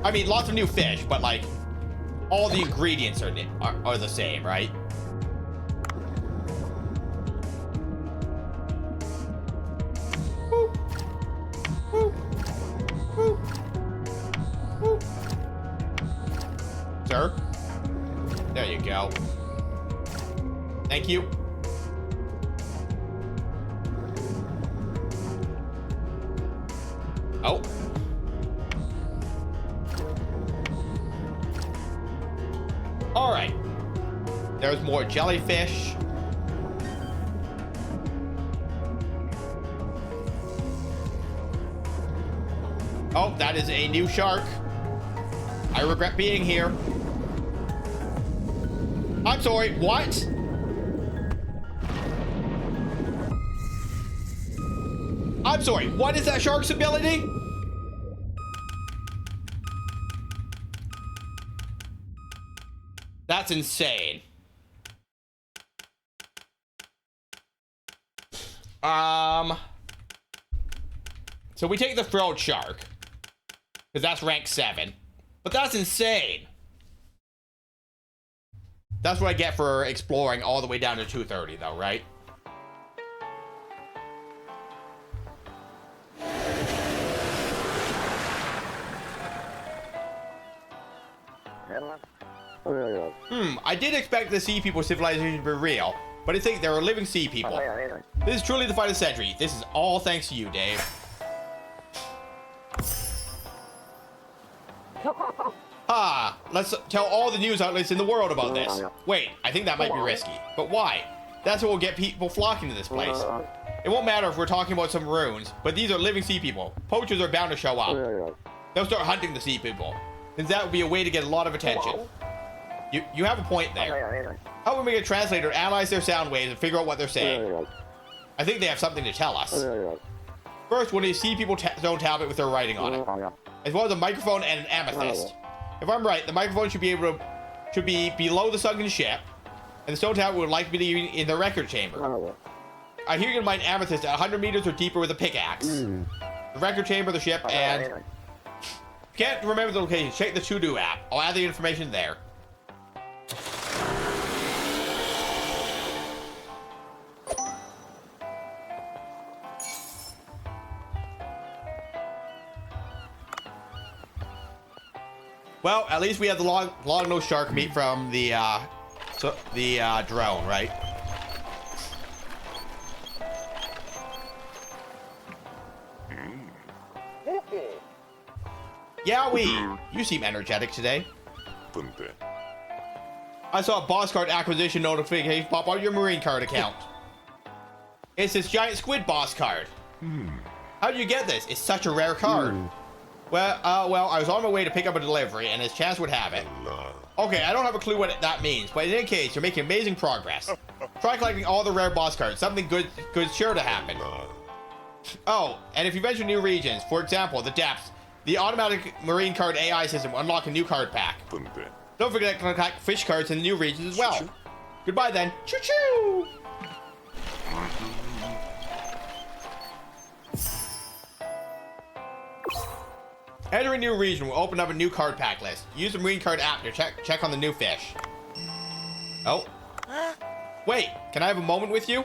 I mean, lots of new fish, but, like, all the ingredients are the same, right? Woo. Woo. Woo. Woo. Sir? There you go. Thank you. Oh. All right. There's more jellyfish. Oh, that is a new shark. I regret being here. I'm sorry, what? I'm sorry, what is that shark's ability? That's insane. So we take the frilled shark, because that's rank 7. But that's insane. That's what I get for exploring all the way down to 230, though, right? I did expect the sea people civilization to be real, but I think there are living sea people. This is truly the fight of the century. This is all thanks to you, Dave. Let's tell all the news outlets in the world about this. Wait, I think that might be risky. But why? That's what will get people flocking to this place. It won't matter if we're talking about some ruins, but these are living sea people. Poachers are bound to show up. They'll start hunting the sea people, since that would be a way to get a lot of attention. You have a point there. How can we get a translator to analyze their sound waves and figure out what they're saying? I think they have something to tell us. First, we'll need a sea people zone tablet with their writing on it, as well as a microphone and an amethyst. If I'm right, the microphone should be below the sunken ship, and the stone tablet would likely be in the record chamber. I hear you can mine amethyst at 100 meters or deeper with a pickaxe. The record chamber, the ship, and... If you can't remember the location, check the To-Do app. I'll add the information there. Well, at least we have the long-nosed shark meat from the drone, right? Yowie, you seem energetic today. I saw a boss card acquisition notification pop on your marine card account. It's this giant squid boss card. How did you get this? It's such a rare card. Well, I was on my way to pick up a delivery, and his chance would have it. Okay, I don't have a clue what that means, but in any case, you're making amazing progress. Try collecting all the rare boss cards. Something good's sure to happen. Oh, and if you venture new regions, for example, the depths, the automatic marine card AI system will unlock a new card pack. Don't forget to collect fish cards in the new regions as well. Goodbye then. Choo-choo! Enter a new region will open up a new card pack list. Use the marine card app to check on the new fish. Oh. Wait, can I have a moment with you?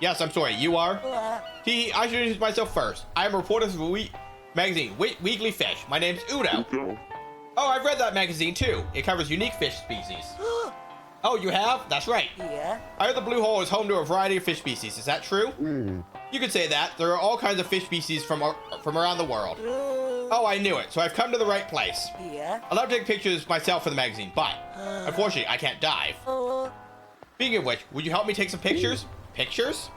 Yes, I'm sorry, you are? I should introduce myself first. I am a reporter for the magazine, Weekly Fish. My name's Udo. Oh, I've read that magazine too. It covers unique fish species. Oh, you have? That's right. Yeah. I heard the Blue Hole is home to a variety of fish species. Is that true? You could say that. There are all kinds of fish species from around the world. Oh, I knew it. So I've come to the right place. Yeah. I love to take pictures myself for the magazine, but unfortunately, I can't dive. Speaking of which, would you help me take some pictures? Pictures?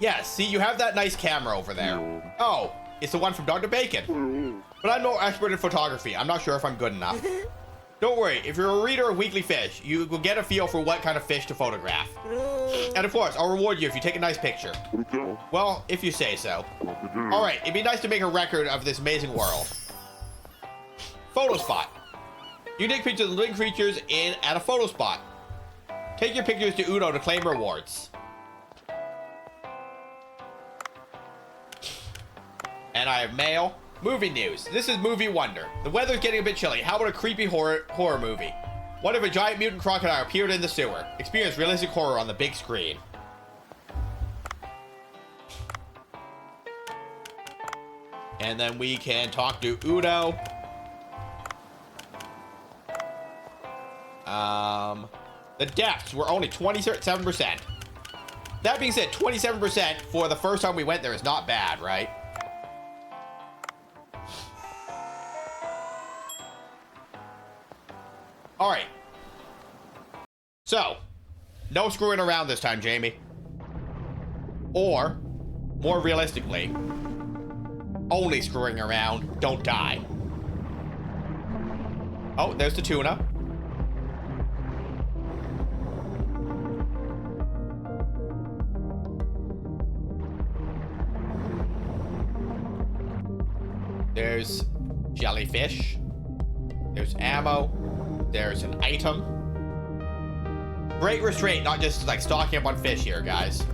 Yeah, see, you have that nice camera over there. Oh, it's the one from Dr. Bacon. But I'm no expert in photography. I'm not sure if I'm good enough. Don't worry, if you're a reader of Weekly Fish, you will get a feel for what kind of fish to photograph. And of course, I'll reward you if you take a nice picture. Well, if you say so. Alright, it'd be nice to make a record of this amazing world. Photo spot. You take pictures of living creatures at a photo spot. Take your pictures to Uno to claim rewards. And I have mail. Movie news. This is Movie Wonder. The weather's getting a bit chilly. How about a creepy horror movie? What if a giant mutant crocodile appeared in the sewer? Experience realistic horror on the big screen. And then we can talk to Uno. The deaths were only 27%. That being said, 27% for the first time we went there is not bad, right? Alright. So, no screwing around this time, Jamie. Or, more realistically, only screwing around, don't die. Oh, there's the tuna. There's jellyfish. There's ammo. There's an item. Great restraint, not just like stocking up on fish here, guys.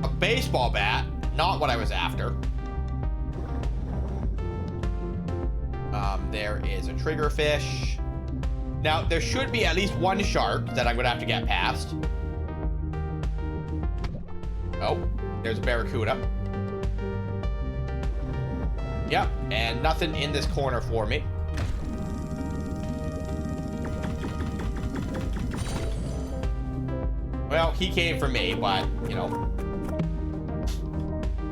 A baseball bat, not what I was after. There is a triggerfish. Now, there should be at least one shark that I'm gonna have to get past. Oh, there's a barracuda. Yep, and nothing in this corner for me. Well, he came for me, but, you know.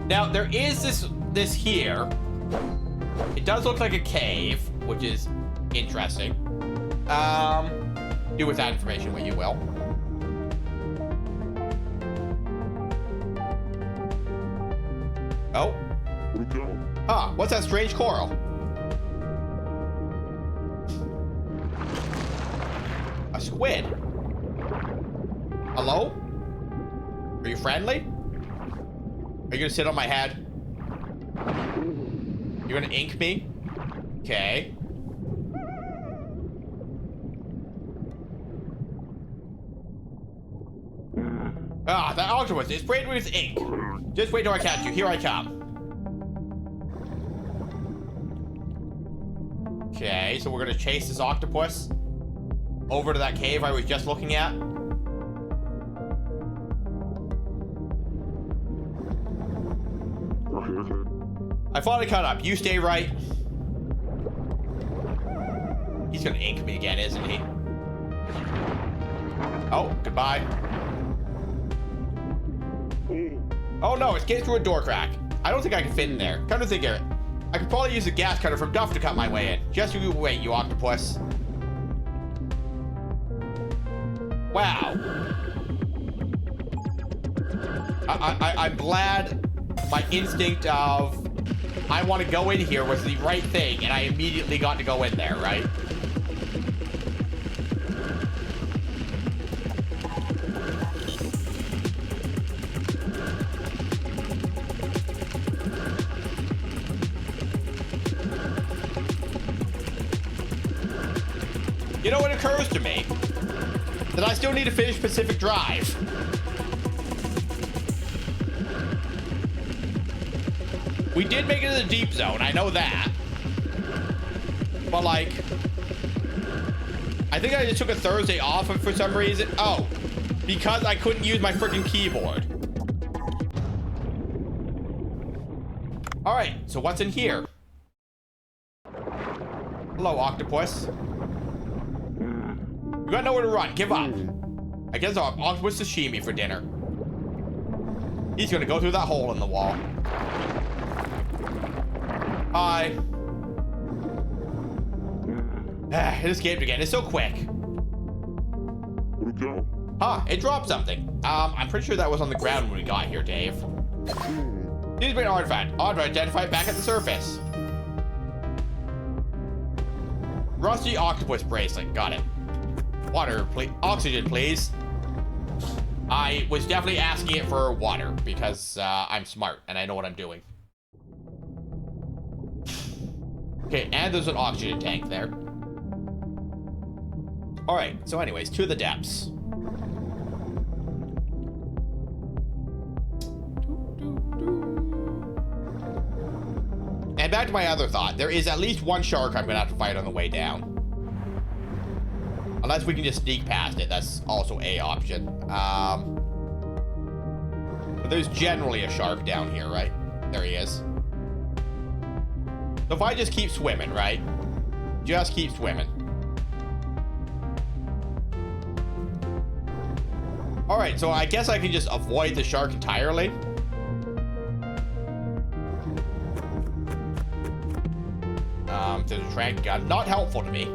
Now, there is this here. It does look like a cave, which is interesting. Do with that information what you will. Oh. Huh, what's that strange coral? A squid. Hello? Are you friendly? Are you gonna sit on my head? You're gonna ink me? Okay. Ah, that octopus is sprayed with ink. Just wait till I catch you. Here I come. Okay, so we're gonna chase this octopus over to that cave I was just looking at. I finally caught up. You stay right. He's gonna ink me again, isn't he? Oh, goodbye. Oh no, it's getting through a door crack. I don't think I can fit in there. Come to think of it, I could probably use a gas cutter from Duff to cut my way in. Just you wait, you octopus. Wow. I'm glad my instinct of I want to go in here was the right thing, and I immediately got to go in there, right? You know, it occurs to me that I still need to finish Pacific Drive. We did make it to the deep zone, I know that. But like, I think I just took a Thursday off for some reason. Oh, because I couldn't use my freaking keyboard. All right, so what's in here? Hello, octopus. You got nowhere to run, give up. I guess I'll have octopus sashimi for dinner. He's gonna go through that hole in the wall. Hi. It escaped again. It's so quick. go. Huh, it dropped something. I'm pretty sure that was on the ground when we got here, Dave. Here's been an artifact. Artifact identified back at the surface. Rusty octopus bracelet. Got it. Water, please. Oxygen, please. I was definitely asking it for water because I'm smart and I know what I'm doing. Okay, and there's an oxygen tank there. All right, so anyways, to the depths. And back to my other thought. There is at least one shark I'm gonna have to fight on the way down. Unless we can just sneak past it. That's also a option. But there's generally a shark down here, right? There he is. So if I just keep swimming, right? Just keep swimming. All right, so I guess I can just avoid the shark entirely. There's a trank gun. Not helpful to me.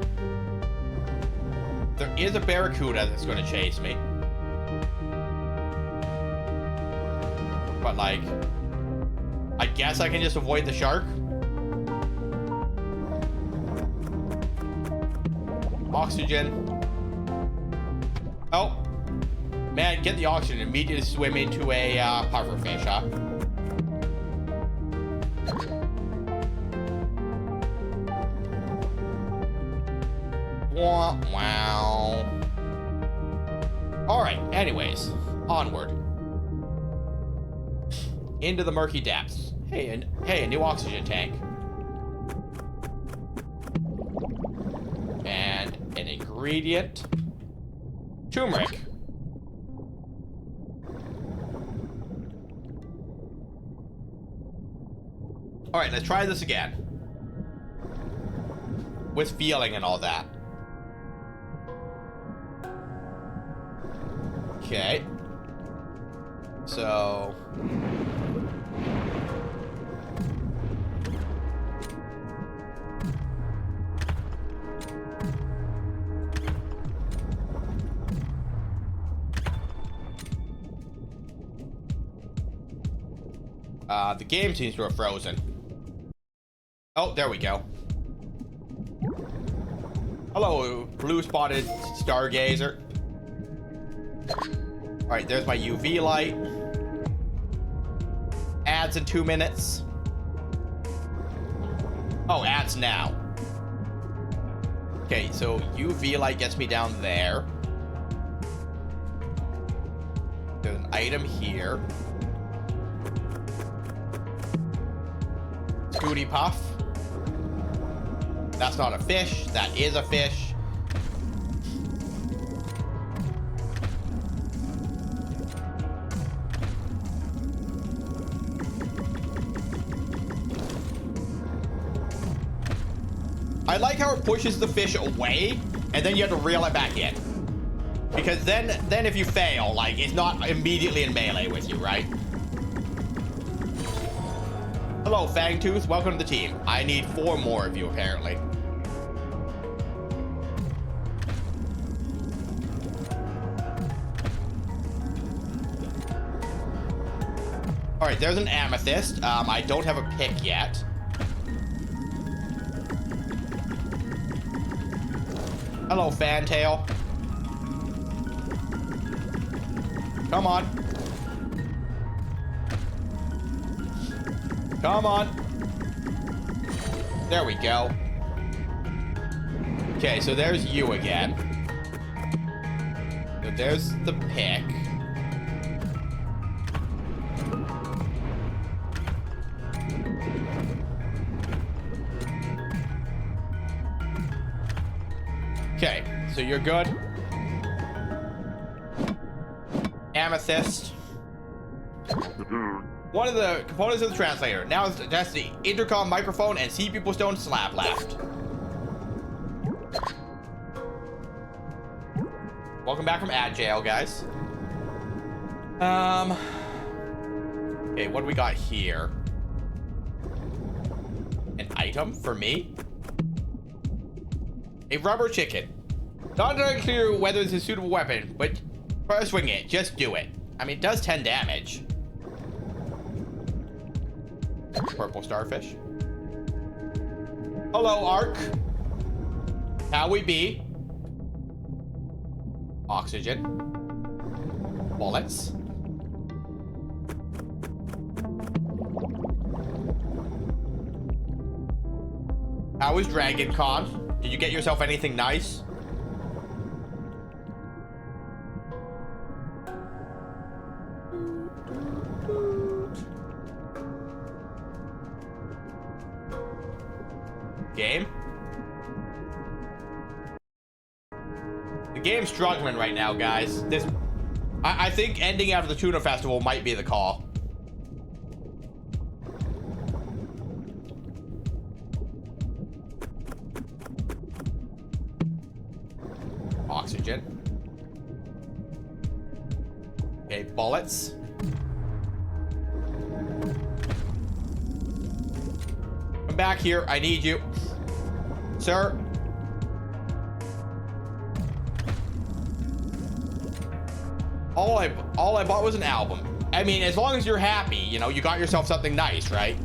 There is a barracuda that's going to chase me. But, like, I guess I can just avoid the shark. Oxygen. Oh. Man, get the oxygen. Immediately swim into a pufferfish, huh? Wow. All right, anyways, onward. Into the murky depths. Hey, a new oxygen tank. And an ingredient. Turmeric. All right, let's try this again. With feeling and all that. Okay. So... the game seems to have frozen. Oh, there we go. Hello, blue-spotted stargazer. All right, there's my UV light. Ads in 2 minutes. Oh, ads now. Okay, so UV light gets me down there. There's an item here. Scooty Puff. That's not a fish. That is a fish. I like how it pushes the fish away, and then you have to reel it back in. Because then if you fail, like, it's not immediately in melee with you, right? Hello, Fangtooth. Welcome to the team. I need 4 more of you, apparently. All right, there's an amethyst. I don't have a pick yet. Hello, Fantail. Come on. Come on. There we go. Okay, so there's you again. So there's the pick. Okay, so you're good. Amethyst. One of the components of the translator. Now that's the intercom microphone and see people stone slab left. Welcome back from ad jail, guys. Okay, what do we got here? An item for me? A rubber chicken. Not entirely clear whether it's a suitable weapon, but try to swing it. Just do it. I mean, it does 10 damage. Purple starfish. Hello, Ark. How we be? Oxygen. Bullets. How was Dragon Con? Did you get yourself anything nice? Game? The game's struggling right now, guys. I think ending after the Tuna Festival might be the call. Oxygen. Okay, bullets. Come back here. I need you. Sir. All I bought was an album. I mean, as long as you're happy, you know, you got yourself something nice, right?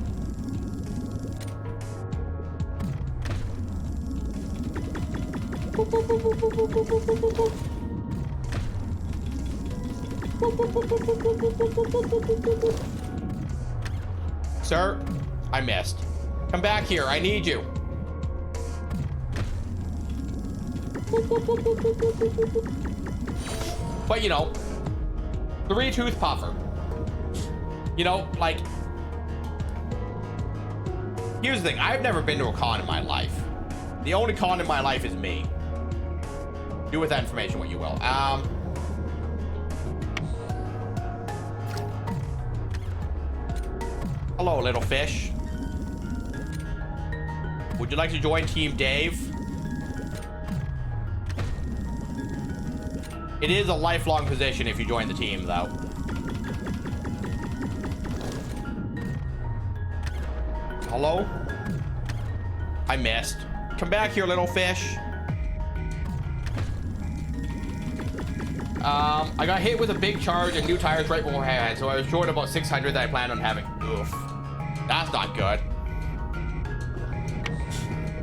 Sir, I missed. Come back here. I need you. But, you know, 3-tooth puffer. You know, like, here's the thing. I've never been to a con in my life. The only con in my life is me. Do with that information what you will. Hello, little fish. Would you like to join Team Dave? It is a lifelong position if you join the team, though. Hello? I missed. Come back here, little fish. I got hit with a big charge and new tires right beforehand, so I was short about 600 that I planned on having. Oof. That's not good.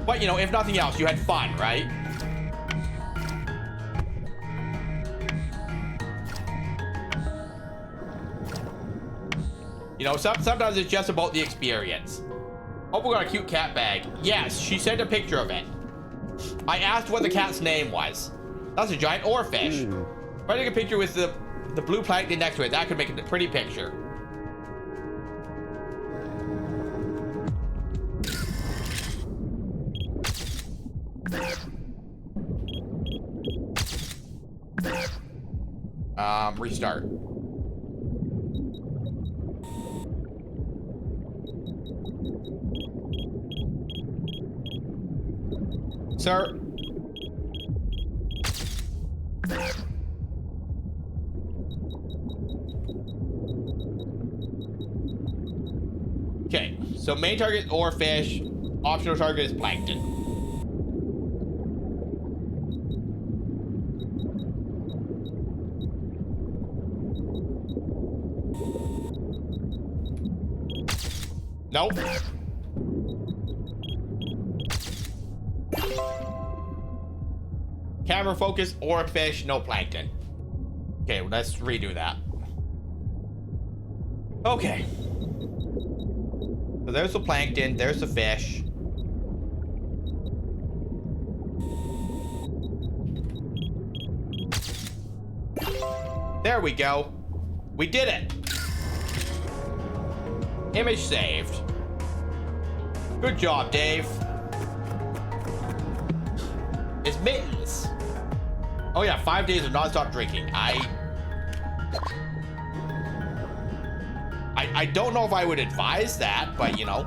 But, you know, if nothing else, you had fun, right? You know, sometimes it's just about the experience. Hope we got a cute cat bag. Yes, she sent a picture of it. I asked what the cat's name was. That's a giant oarfish. If I take a picture with the blue plankton next to it, that could make a pretty picture. Restart. Sir. Okay, so main target oarfish, optional target is plankton. Nope. Camera focus, oarfish, no plankton. Okay, well, let's redo that. Okay. So there's the plankton, there's the fish. There we go. We did it. Image saved. Good job, Dave. It's Mittens. Oh yeah, 5 days of non-stop drinking. I don't know if I would advise that, but you know,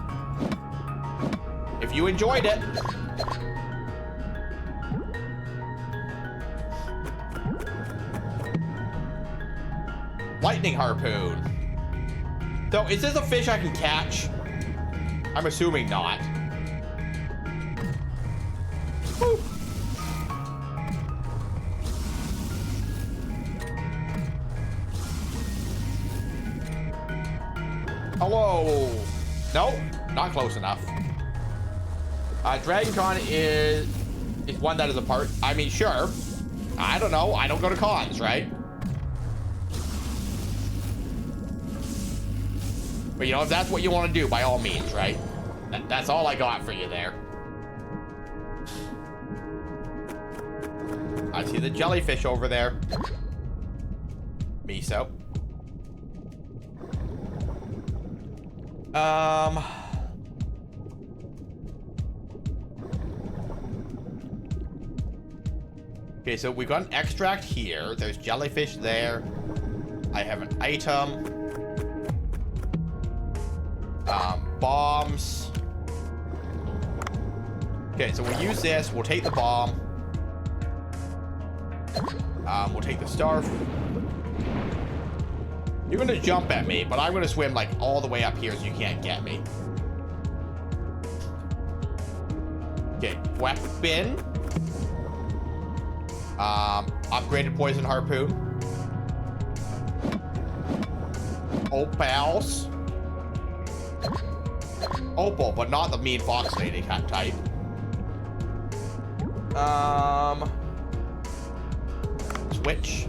if you enjoyed it. Lightning harpoon. So, is this a fish I can catch? I'm assuming not. Woo. Hello. Nope, not close enough. Dragon Con is one that is a part. I mean, sure. I don't know. I don't go to cons, right? But you know, if that's what you want to do, by all means, right? That's all I got for you there. I see the jellyfish over there. Miso. Okay, so we've got an extract here. There's jellyfish there. I have an item. Bombs. Okay, so we'll use this. We'll take the bomb. We'll take the starf. You're gonna jump at me, but I'm gonna swim like all the way up here so you can't get me. Okay, weapon. Upgraded poison harpoon. Opals. Opal, but not the mean fox lady type. Switch.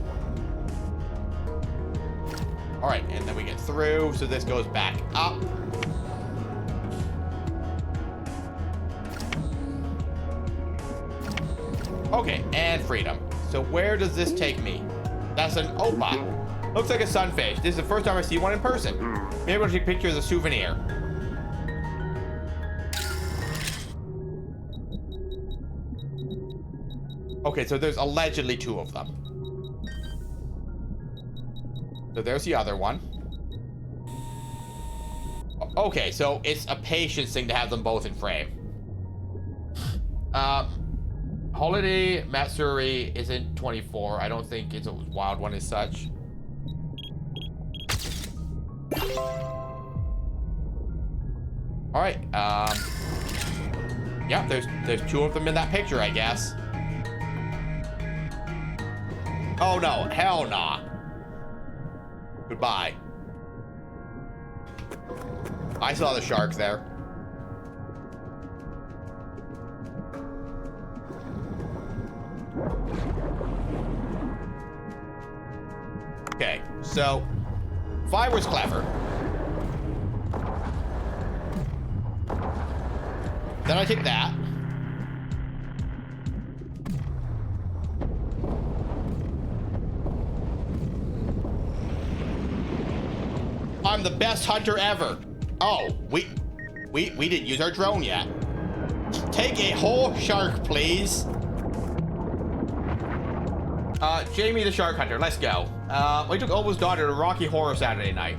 All right, and then we get through, so this goes back up. Okay, and freedom. So where does this take me? That's an opa. Looks like a sunfish. This is the first time I see one in person. Maybe we'll take a picture as a souvenir. Okay, so there's allegedly 2 of them. So there's the other one. Okay, so it's a patience thing to have them both in frame. Holiday Matsuri isn't 24. I don't think it's a wild one as such. All right. Yeah, there's 2 of them in that picture, I guess. Oh no, hell nah. Goodbye. I saw the shark there. Okay, so Fire's clever. Then I take that. I'm the best hunter ever. Oh, we didn't use our drone yet. Take a whole shark, please. Jamie the Shark Hunter, let's go. We took Obo's daughter to Rocky Horror Saturday night.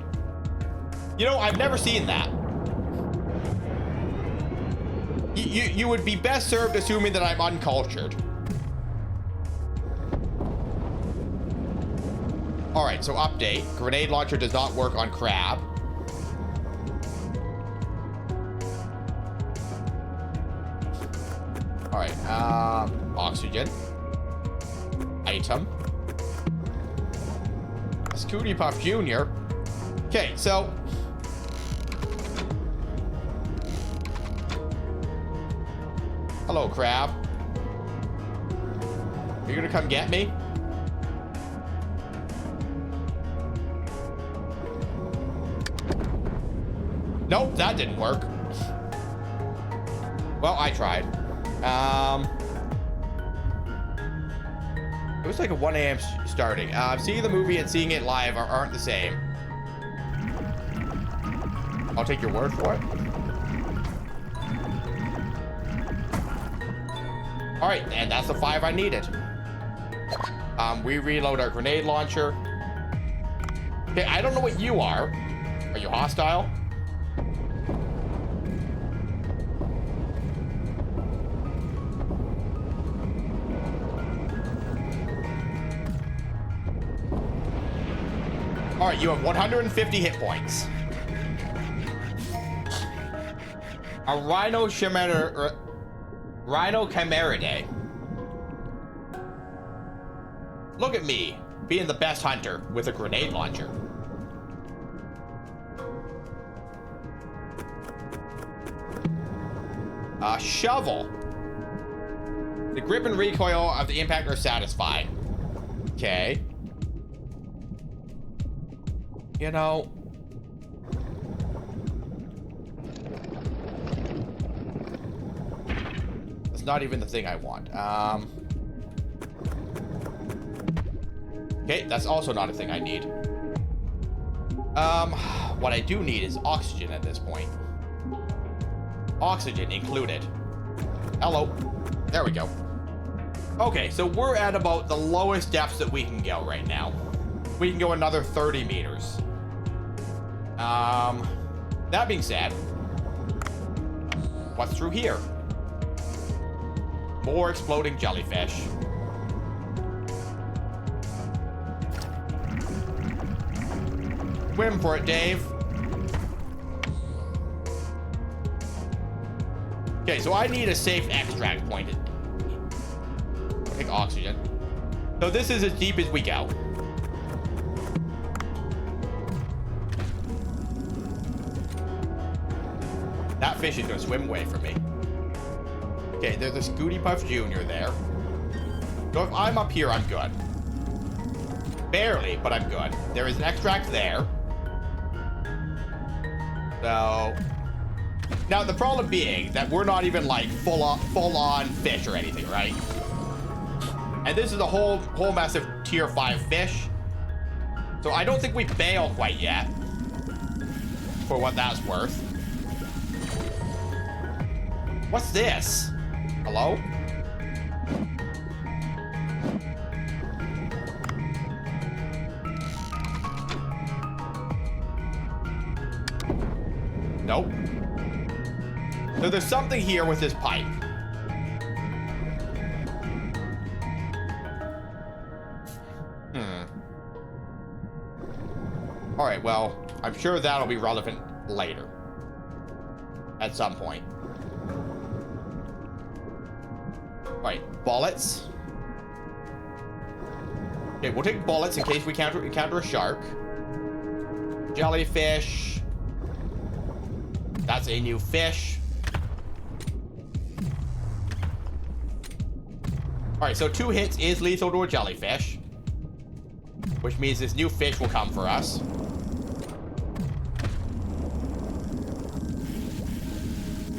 You know, I've never seen that. You would be best served assuming that I'm uncultured. All right, so update. Grenade launcher does not work on crab. All right, oxygen. Item. Scooty Puff Jr. Okay, so hello, crab. Are you gonna come get me? Nope, that didn't work. Well, I tried. It was like a 1 a.m. starting. Seeing the movie and seeing it live aren't the same. I'll take your word for it. All right, and that's the 5 I needed. We reload our grenade launcher. Okay, I don't know what you are. Are you hostile? All right, you have 150 hit points. A Rhinocameridae. Look at me, being the best hunter with a grenade launcher. Shovel. The grip and recoil of the impact are satisfying. Okay. You know. That's not even the thing I want. Okay, that's also not a thing I need. What I do need is oxygen at this point. Oxygen included. Hello. There we go. Okay, so we're at about the lowest depths that we can go right now. We can go another 30 meters. That being said, what's through here? More exploding jellyfish. Swim for it, Dave. Okay, so I need a safe extract point. Take oxygen. So this is as deep as we go. That fish is gonna swim away from me. Okay, there's a Scooty Puff Jr. there. So if I'm up here, I'm good. Barely, but I'm good. There is an extract there. So now the problem being that we're not even like full on fish or anything, right? And this is a whole massive tier 5 fish. So I don't think we bail quite yet. For what that's worth. What's this? Hello? Nope. So there's something here with this pipe. All right, well, I'm sure that'll be relevant later. At some point. All right, bullets. Okay, we'll take bullets in case we encounter a shark. Jellyfish. That's a new fish. All right, so 2 hits is lethal to a jellyfish, which means this new fish will come for us.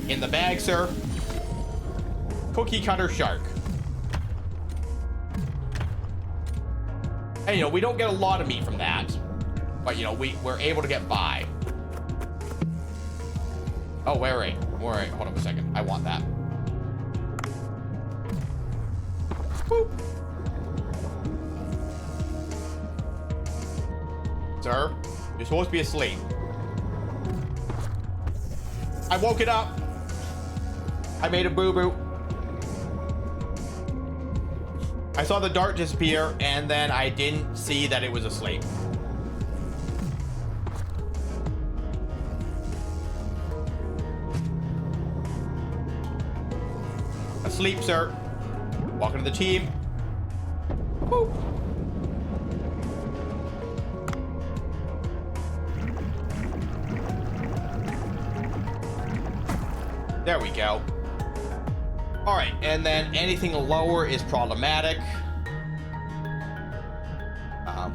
In the bag, sir. Cookie cutter shark. And, you know, we don't get a lot of meat from that, but, you know, we're able to get by. Oh, wait. Hold on a second. I want that. Boop. Sir, you're supposed to be asleep. I woke it up. I made a boo-boo. I saw the dart disappear, and then I didn't see that it was asleep. Asleep, sir. Welcome to the team. Woo. There we go. All right, and then anything lower is problematic.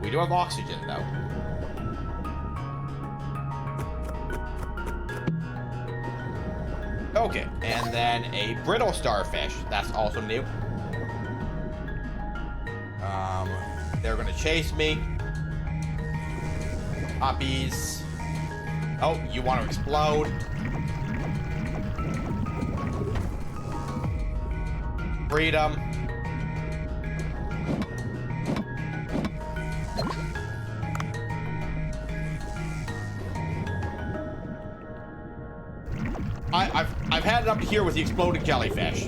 We do have oxygen, though. Okay, and then a brittle starfish. That's also new. They're gonna chase me. Puppies. Oh, you want to explode? Freedom. I've had it up to here with the exploding jellyfish.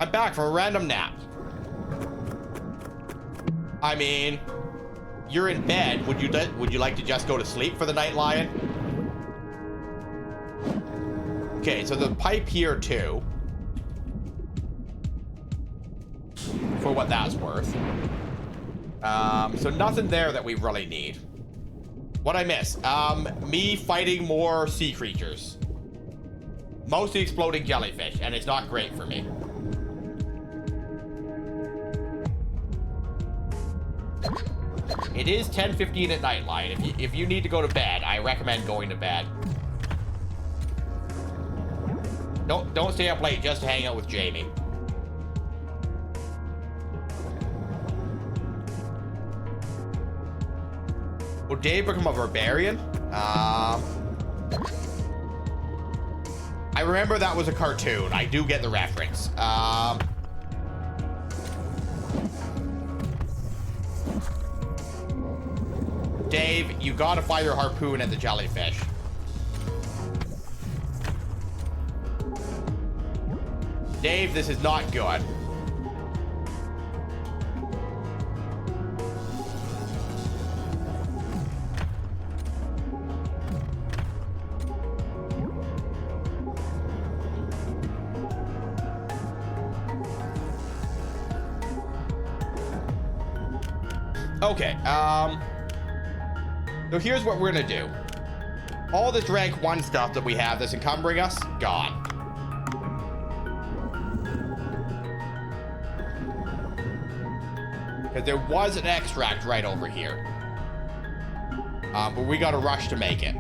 I'm back for a random nap. I mean, you're in bed. Would you like to just go to sleep for the night, Lion? Okay, so the pipe here too. For what that's worth. So nothing there that we really need. What I miss? Me fighting more sea creatures. mostly exploding jellyfish, and it's not great for me. It is 10:15 at night, Lion. If you need to go to bed, I recommend going to bed. Don't stay up late just to hang out with Jamie. Will Dave become a barbarian? I remember that was a cartoon. I do get the reference. Dave, you gotta fire your harpoon at the jellyfish. Dave, this is not good. Okay, so here's what we're gonna do. All this rank 1 stuff that we have that's encumbering us, gone. Because there was an extract right over here. But we gotta rush to make it.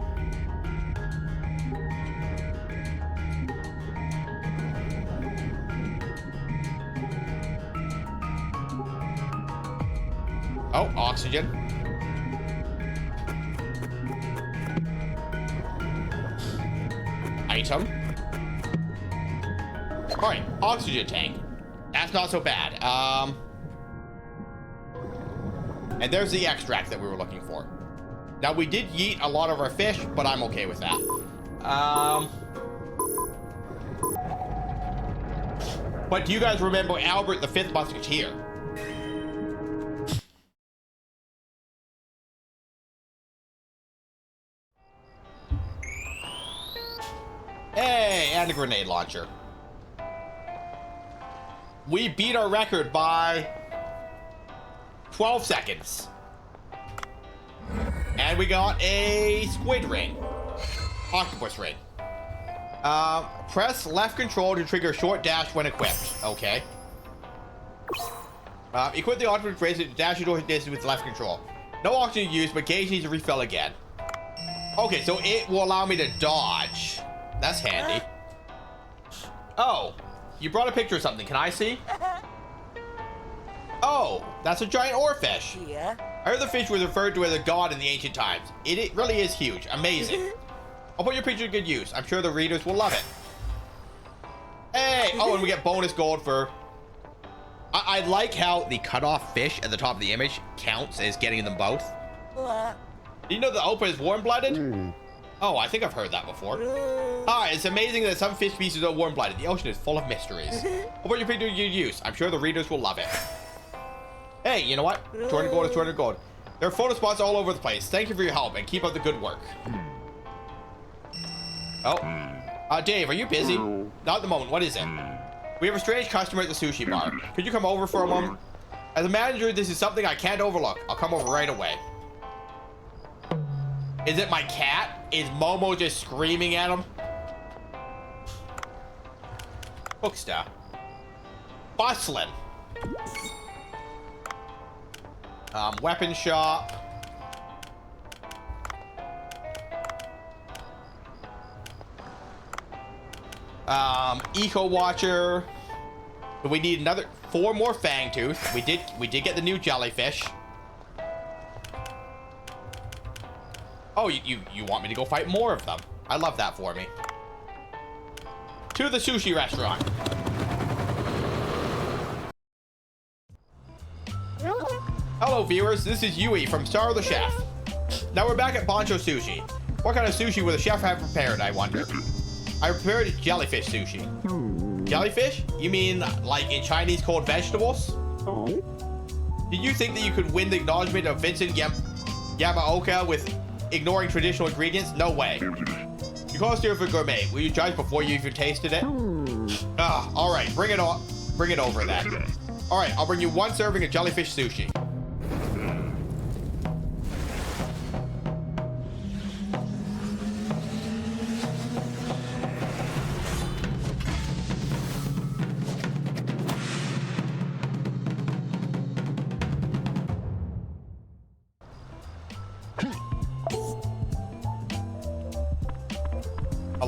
Oh, oxygen. Item. Alright, oxygen tank. That's not so bad. And there's the extract that we were looking for. Now, we did yeet a lot of our fish, but I'm okay with that. But do you guys remember Albert the Fifth Musketeer? Hey, and a grenade launcher. We beat our record by 12 seconds. And we got a squid ring. Octopus ring. Press left control to trigger short dash when equipped. Okay. Equip the octopus ring to dash your distance with left control. No oxygen used, but gauge needs to refill again. Okay, so it will allow me to dodge. That's handy. Oh, you brought a picture of something. Can I see? Oh, that's a giant oarfish. Yeah. I heard the fish was referred to as a god in the ancient times. It really is huge. Amazing. I'll put your picture to good use. I'm sure the readers will love it. Hey! Oh, and we get bonus gold for... I like how the cut-off fish at the top of the image counts as getting them both. Do you know the Opa is warm-blooded? Oh, I think I've heard that before. Hi, it's amazing that some fish species are warm-blooded. The ocean is full of mysteries. I'll put your picture to good use. I'm sure the readers will love it. Hey, you know what? 200 gold is 200 gold. There are photo spots all over the place. Thank you for your help and keep up the good work. Oh. Dave, are you busy? Not at the moment. What is it? We have a strange customer at the sushi bar. Could you come over for a moment? As a manager, this is something I can't overlook. I'll come over right away. Is it my cat? Is Momo just screaming at him? Bookstore. Bustling. Weapon shop. Eco Watcher. But we need another 4 more Fangtooth. We did get the new jellyfish. Oh, you want me to go fight more of them? I love that for me. To the sushi restaurant. Hello viewers, this is Yui from Star the Chef. Now we're back at Bancho Sushi. What kind of sushi will the chef have prepared, I wonder? I prepared jellyfish sushi. Jellyfish? You mean like in Chinese called vegetables? Did you think that you could win the acknowledgement of Vincent Yamaoka with ignoring traditional ingredients? No way. You call us here for gourmet. Will you judge before you even tasted it? All right, bring it on. Bring it over then. All right, I'll bring you 1 serving of jellyfish sushi.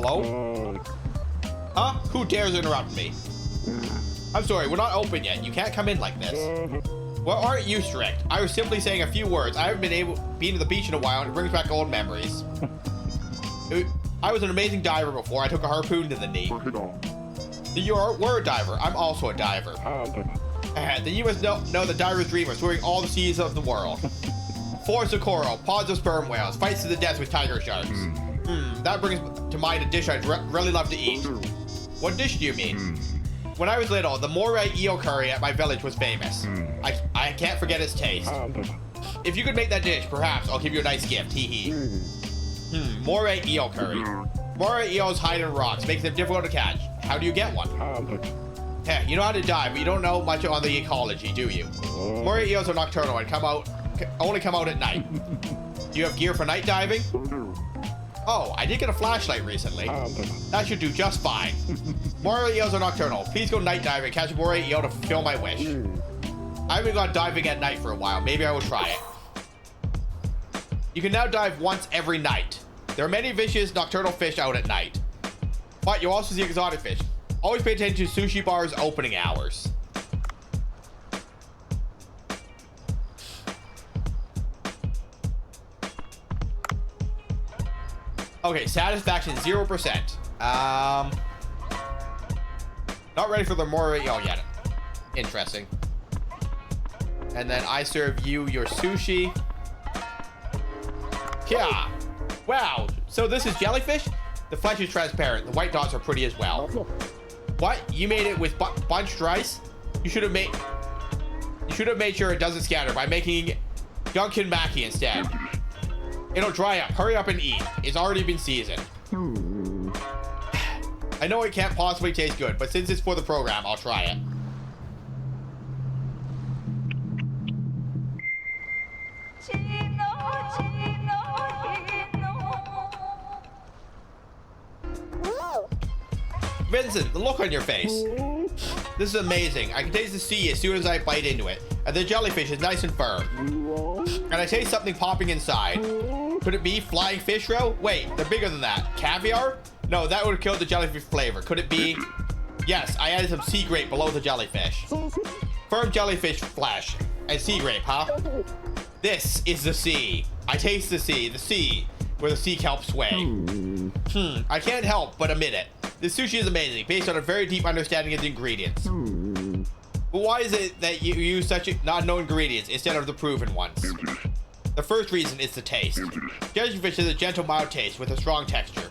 Hello? Huh? Who dares interrupt me? I'm sorry, we're not open yet. You can't come in like this. Well, aren't you strict? I was simply saying a few words. I haven't been to the beach in a while, and it brings back old memories. I was an amazing diver before. I took a harpoon to the knee. You were a diver. I'm also a diver. Then you must know the diver's dream of swimming all the seas of the world. Forests of coral, pods of sperm whales, fights to the death with tiger sharks. That brings to mind a dish I'd really love to eat. What dish do you mean? When I was little, the moray eel curry at my village was famous. I can't forget its taste. If you could make that dish, perhaps I'll give you a nice gift. Hee hee. Moray eel curry. Moray eels hide in rocks, makes them difficult to catch. How do you get one? You know how to dive, but you don't know much on the ecology, do you? Moray eels are nocturnal and only come out at night. Do you have gear for night diving? Oh, I did get a flashlight recently. That should do just fine. Moray eels are nocturnal. Please go night diving and catch a moray eel to fulfill my wish. I haven't gone diving at night for a while. Maybe I will try it. You can now dive once every night. There are many vicious nocturnal fish out at night. But you'll also see exotic fish. Always pay attention to sushi bars' opening hours. Okay, satisfaction 0%. Not ready for the moray eel yet. Interesting. And then I serve you your sushi. Yeah. Wow. So this is jellyfish? The flesh is transparent. The white dots are pretty as well. What? You made it with bunched rice? You should have made sure it doesn't scatter by making Gunkin Maki instead. It'll dry up. Hurry up and eat. It's already been seasoned. I know it can't possibly taste good, but since it's for the program, I'll try it. Vincent, the look on your face. This is amazing. I can taste the sea as soon as I bite into it. And the jellyfish is nice and firm. And I taste something popping inside. Could it be flying fish roe? Wait, they're bigger than that. Caviar? No, that would have killed the jellyfish flavor. Could it be? Yes, I added some sea grape below the jellyfish. Firm jellyfish flesh. And sea grape, huh? This is the sea. I taste the sea where the sea kelp sway. I can't help but admit it. This sushi is amazing, based on a very deep understanding of the ingredients. But why is it that you use such non-known ingredients instead of the proven ones? The first reason is the taste. Jellyfish has a gentle, mild taste with a strong texture,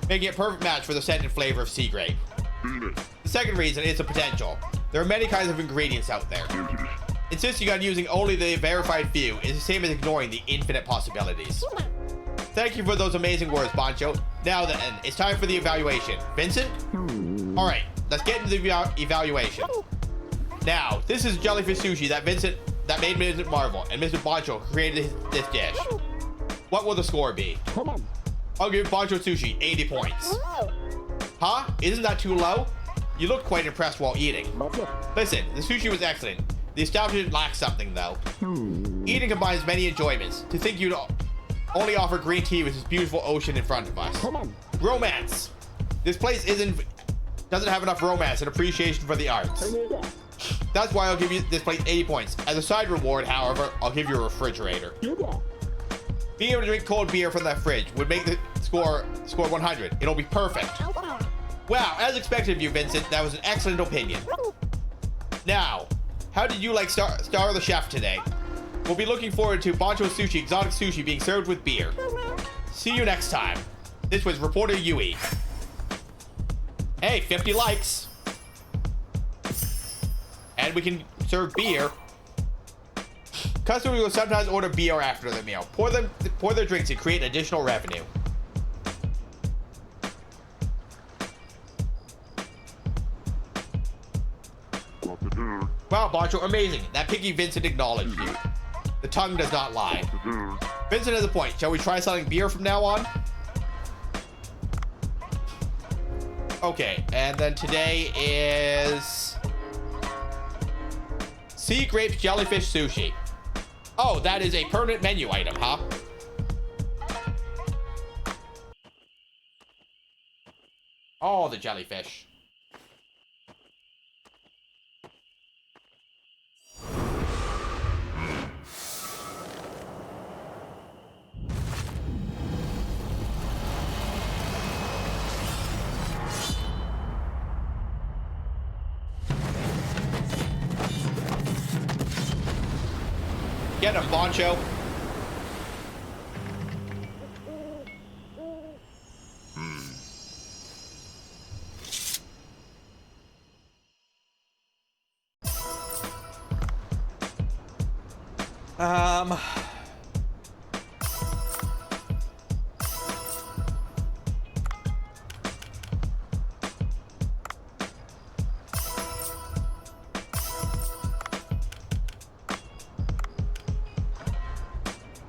making it a perfect match for the scent and flavor of sea grape. The second reason is the potential. There are many kinds of ingredients out there. Insisting on using only the verified few is the same as ignoring the infinite possibilities. Thank you for those amazing words, Bancho. Now then, it's time for the evaluation. Vincent? Alright, let's get into the evaluation. Now, this is jellyfish sushi that made Vincent marvel, and Mr. Bancho created this dish. What will the score be? I'll give Bancho Sushi 80 points. Huh? Isn't that too low? You looked quite impressed while eating. Listen, the sushi was excellent. The establishment lacks something, though. Eating combines many enjoyments. To think you'd only offer green tea with this beautiful ocean in front of us. Romance. This place doesn't have enough romance and appreciation for the arts. That's why I'll give you this place 80 points. As a side reward, however, I'll give you a refrigerator. Being able to drink cold beer from that fridge would make the score 100. It'll be perfect. Wow, as expected of you, Vincent, that was an excellent opinion. Now, how did you like Star the Chef today? We'll be looking forward to Bancho Sushi, exotic sushi being served with beer. See you next time. This was Reporter Yui. Hey, 50 likes. And we can serve beer. Customers will sometimes order beer after the meal. Pour their drinks and create additional revenue. Wow, Bancho, amazing. That picky Vincent acknowledged you. The tongue does not lie. Vincent has a point. Shall we try selling beer from now on? Okay, and then today is sea grapes jellyfish sushi. Oh, that is a permanent menu item, huh? Oh, the jellyfish. Get him, Boncho. Um...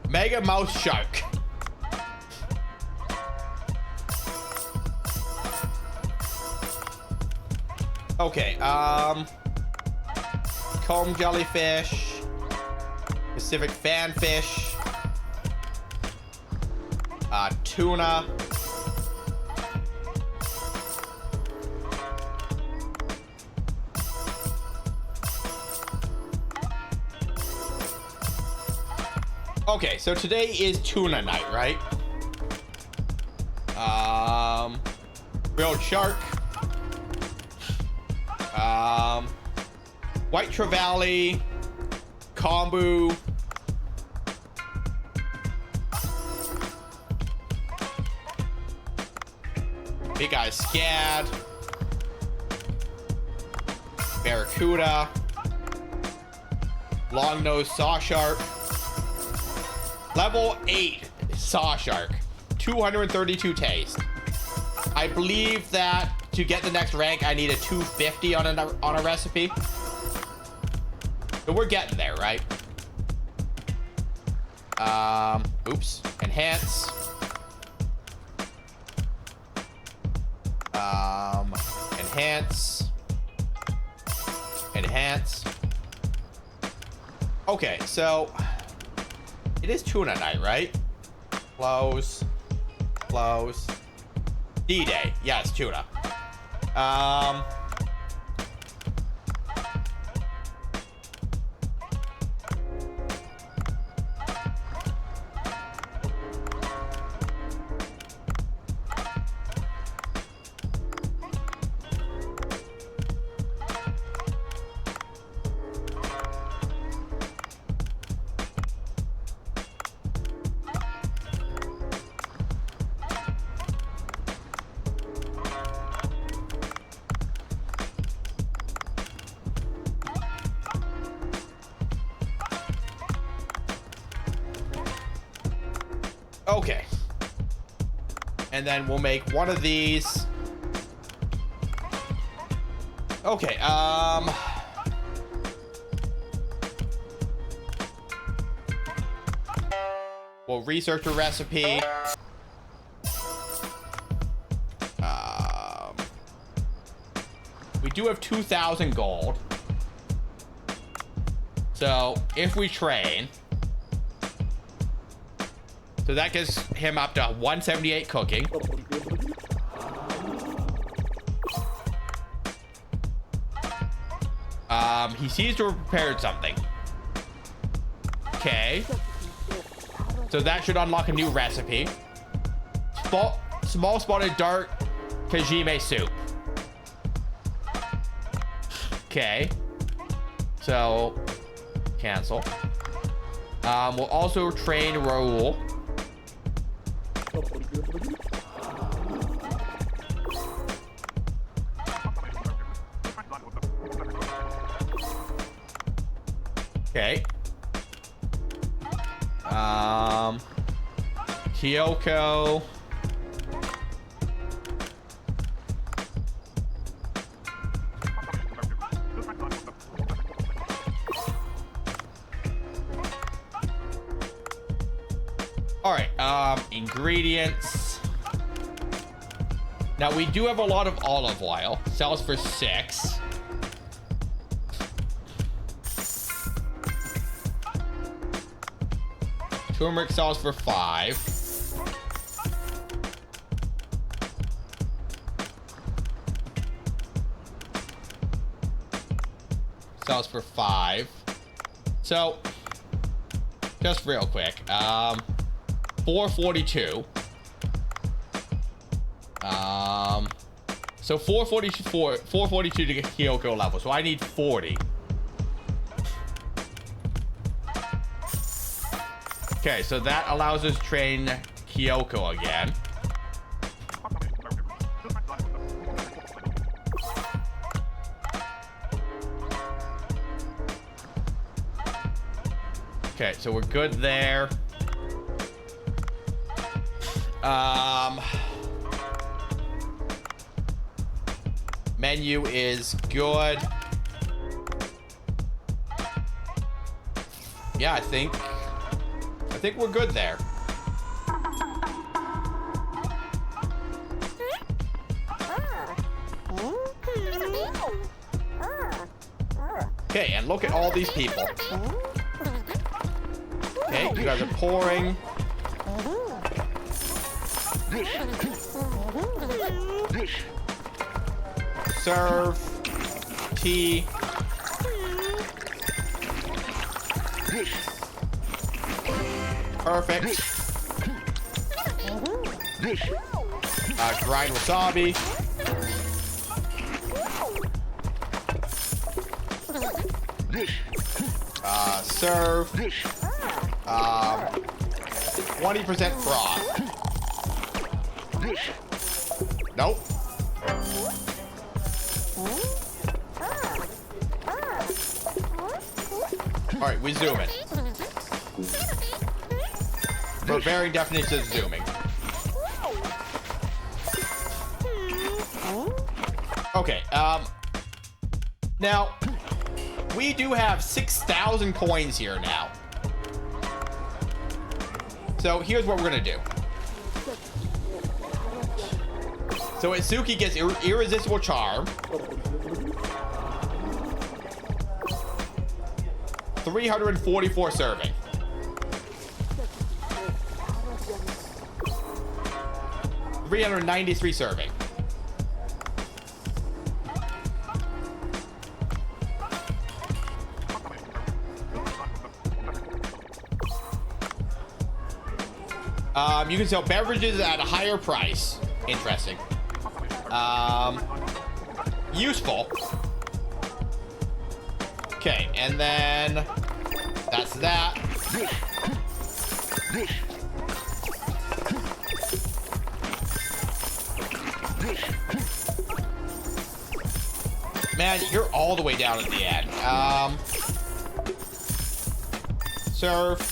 Mega Mouse Shark. Okay, comb jellyfish, Pacific fanfish, tuna, okay, so today is tuna night, right? Grilled shark, white trevally, kombu, big eye scad, barracuda, long nose saw shark, level 8 saw shark, 232 taste. I believe that to get the next rank, I need a 250 on a recipe. So we're getting there, right? Oops. Enhance. Enhance. Enhance. Okay, so it is tuna night, right? Close. Close. D-Day. Yeah, it's tuna. Okay. And then we'll make one of these. Okay, we'll research a recipe. We do have 2,000 gold. So if we train, so that gets him up to 178 cooking. He seems to have prepared something. Okay. So that should unlock a new recipe. Small spotted dark Kajime soup. Okay. So, cancel. We'll also train Raoul. Okay. Kyoko. All right, ingredients. Now we do have a lot of olive oil. Sells for 6. Turmeric sells for 5. Sells for 5. So, just real quick. 442. So 442 to get Kyoko level. So I need 40. Okay, so that allows us to train Kyoko again. Okay, so we're good there. Menu is good. Yeah, I think we're good there. Okay, and look at all these people. Okay, you guys are pouring. Serve. Tea. Perfect. Grind wasabi. Serve. 20% froth. Nope. Alright, we zoom in. For varying definitions of zooming. Okay, now, we do have 6,000 coins here now. So here's what we're gonna do. So Itsuki gets Irresistible Charm. 344 serving. $393 serving. You can sell beverages at a higher price. Interesting. Useful. Okay, and then that's that. Man, you're all the way down at the end. Serve.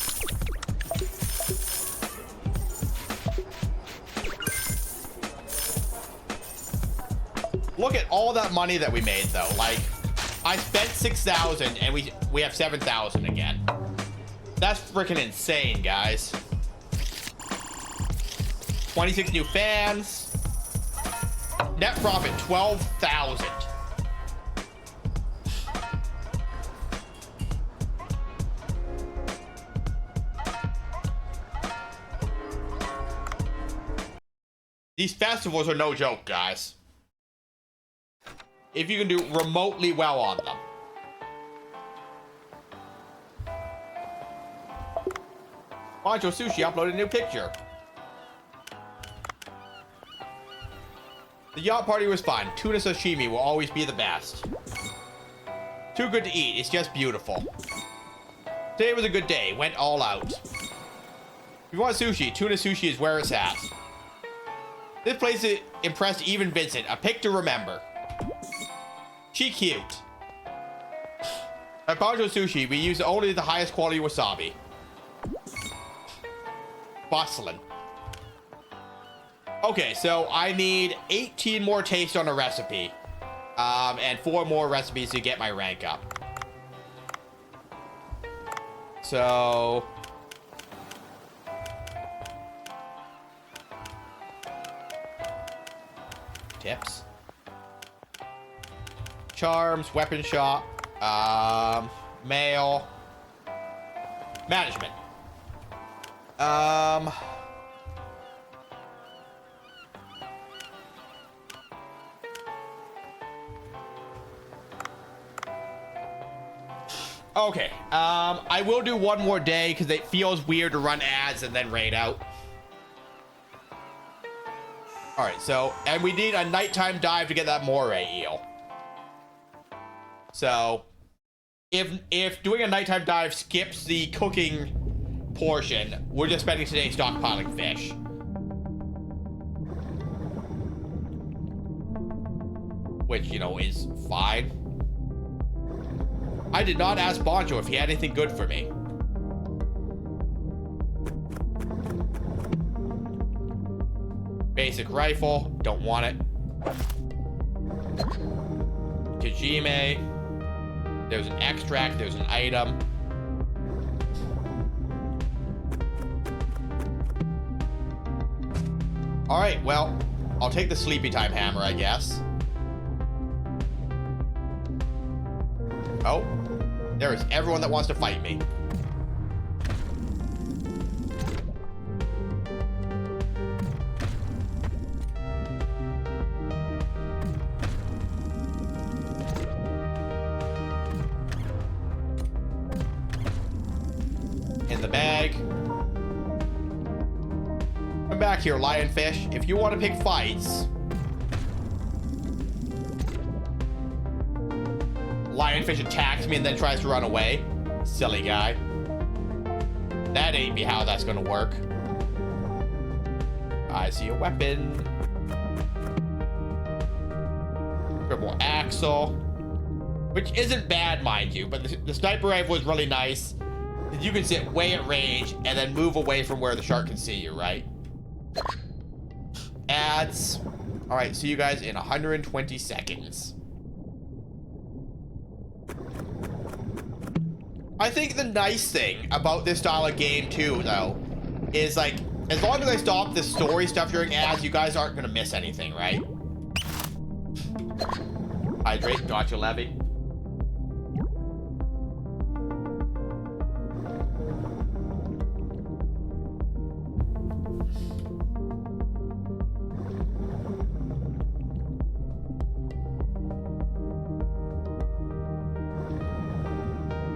Look at all that money that we made, though. Like, I spent 6,000 and we have 7,000 again. That's freaking insane, guys. 26 new fans. Net profit 12,000. These festivals are no joke, guys. If you can do remotely well on them. Bancho Sushi uploaded a new picture. The yacht party was fun. Tuna sashimi will always be the best. Too good to eat. It's just beautiful. Today was a good day. Went all out. If you want sushi, tuna sushi is where it's at. This place impressed even Vincent. A pic to remember. She cute. At Banjo Sushi, we use only the highest quality wasabi. Bustling. Okay, so I need 18 more tastes on a recipe. And 4 more recipes to get my rank up. So... tips. Charms, weapon shop, mail, management. Okay, I will do one more day because it feels weird to run ads and then raid out. All right, so, and we need a nighttime dive to get that moray eel. So, if doing a nighttime dive skips the cooking portion, we're just spending today stockpiling fish. Which, you know, is fine. I did not ask Bonjo if he had anything good for me. Basic rifle, don't want it. Kajime. There's an extract, there's an item. Alright, well, I'll take the sleepy time hammer, I guess. Oh, there is everyone that wants to fight me. In the bag. Come back here, lionfish. If you want to pick fights. Lionfish attacks me and then tries to run away. Silly guy. That ain't be how that's gonna work. I see a weapon. Triple axle. Which isn't bad, mind you, but the sniper rifle is really nice. You can sit way at range and then move away from where the shark can see you, right? Ads. All right, see you guys in 120 seconds. I think the nice thing about this style of game too, though, is like, as long as I stop the story stuff during ads, you guys aren't gonna miss anything, right? Hydrate, gotcha, Levy.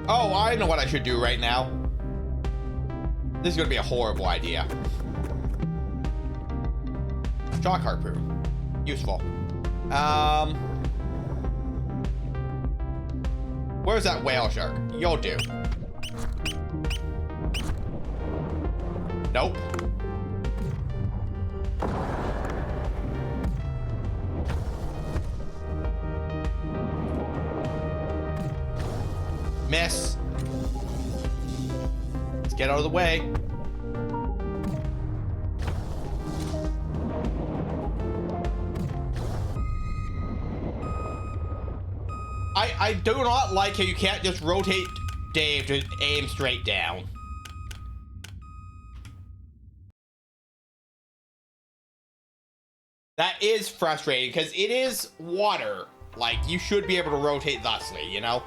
Oh, I know what I should do right now. This is gonna be a horrible idea. Shock harpoon. Useful. Where's that whale shark? You'll do. Nope. Miss. Let's get out of the way. I do not like how you can't just rotate Dave to aim straight down. That is frustrating because it is water. Like, you should be able to rotate thusly, you know?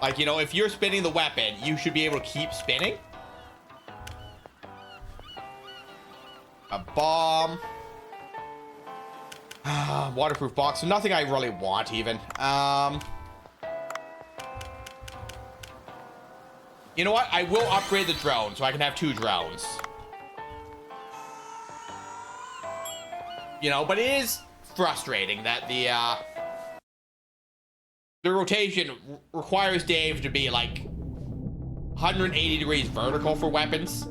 Like, you know, if you're spinning the weapon, you should be able to keep spinning. A bomb. Waterproof box. So nothing I really want, even. You know what? I will upgrade the drone so I can have 2 drones. You know, but it is frustrating that the rotation requires Dave to be like 180 degrees vertical for weapons.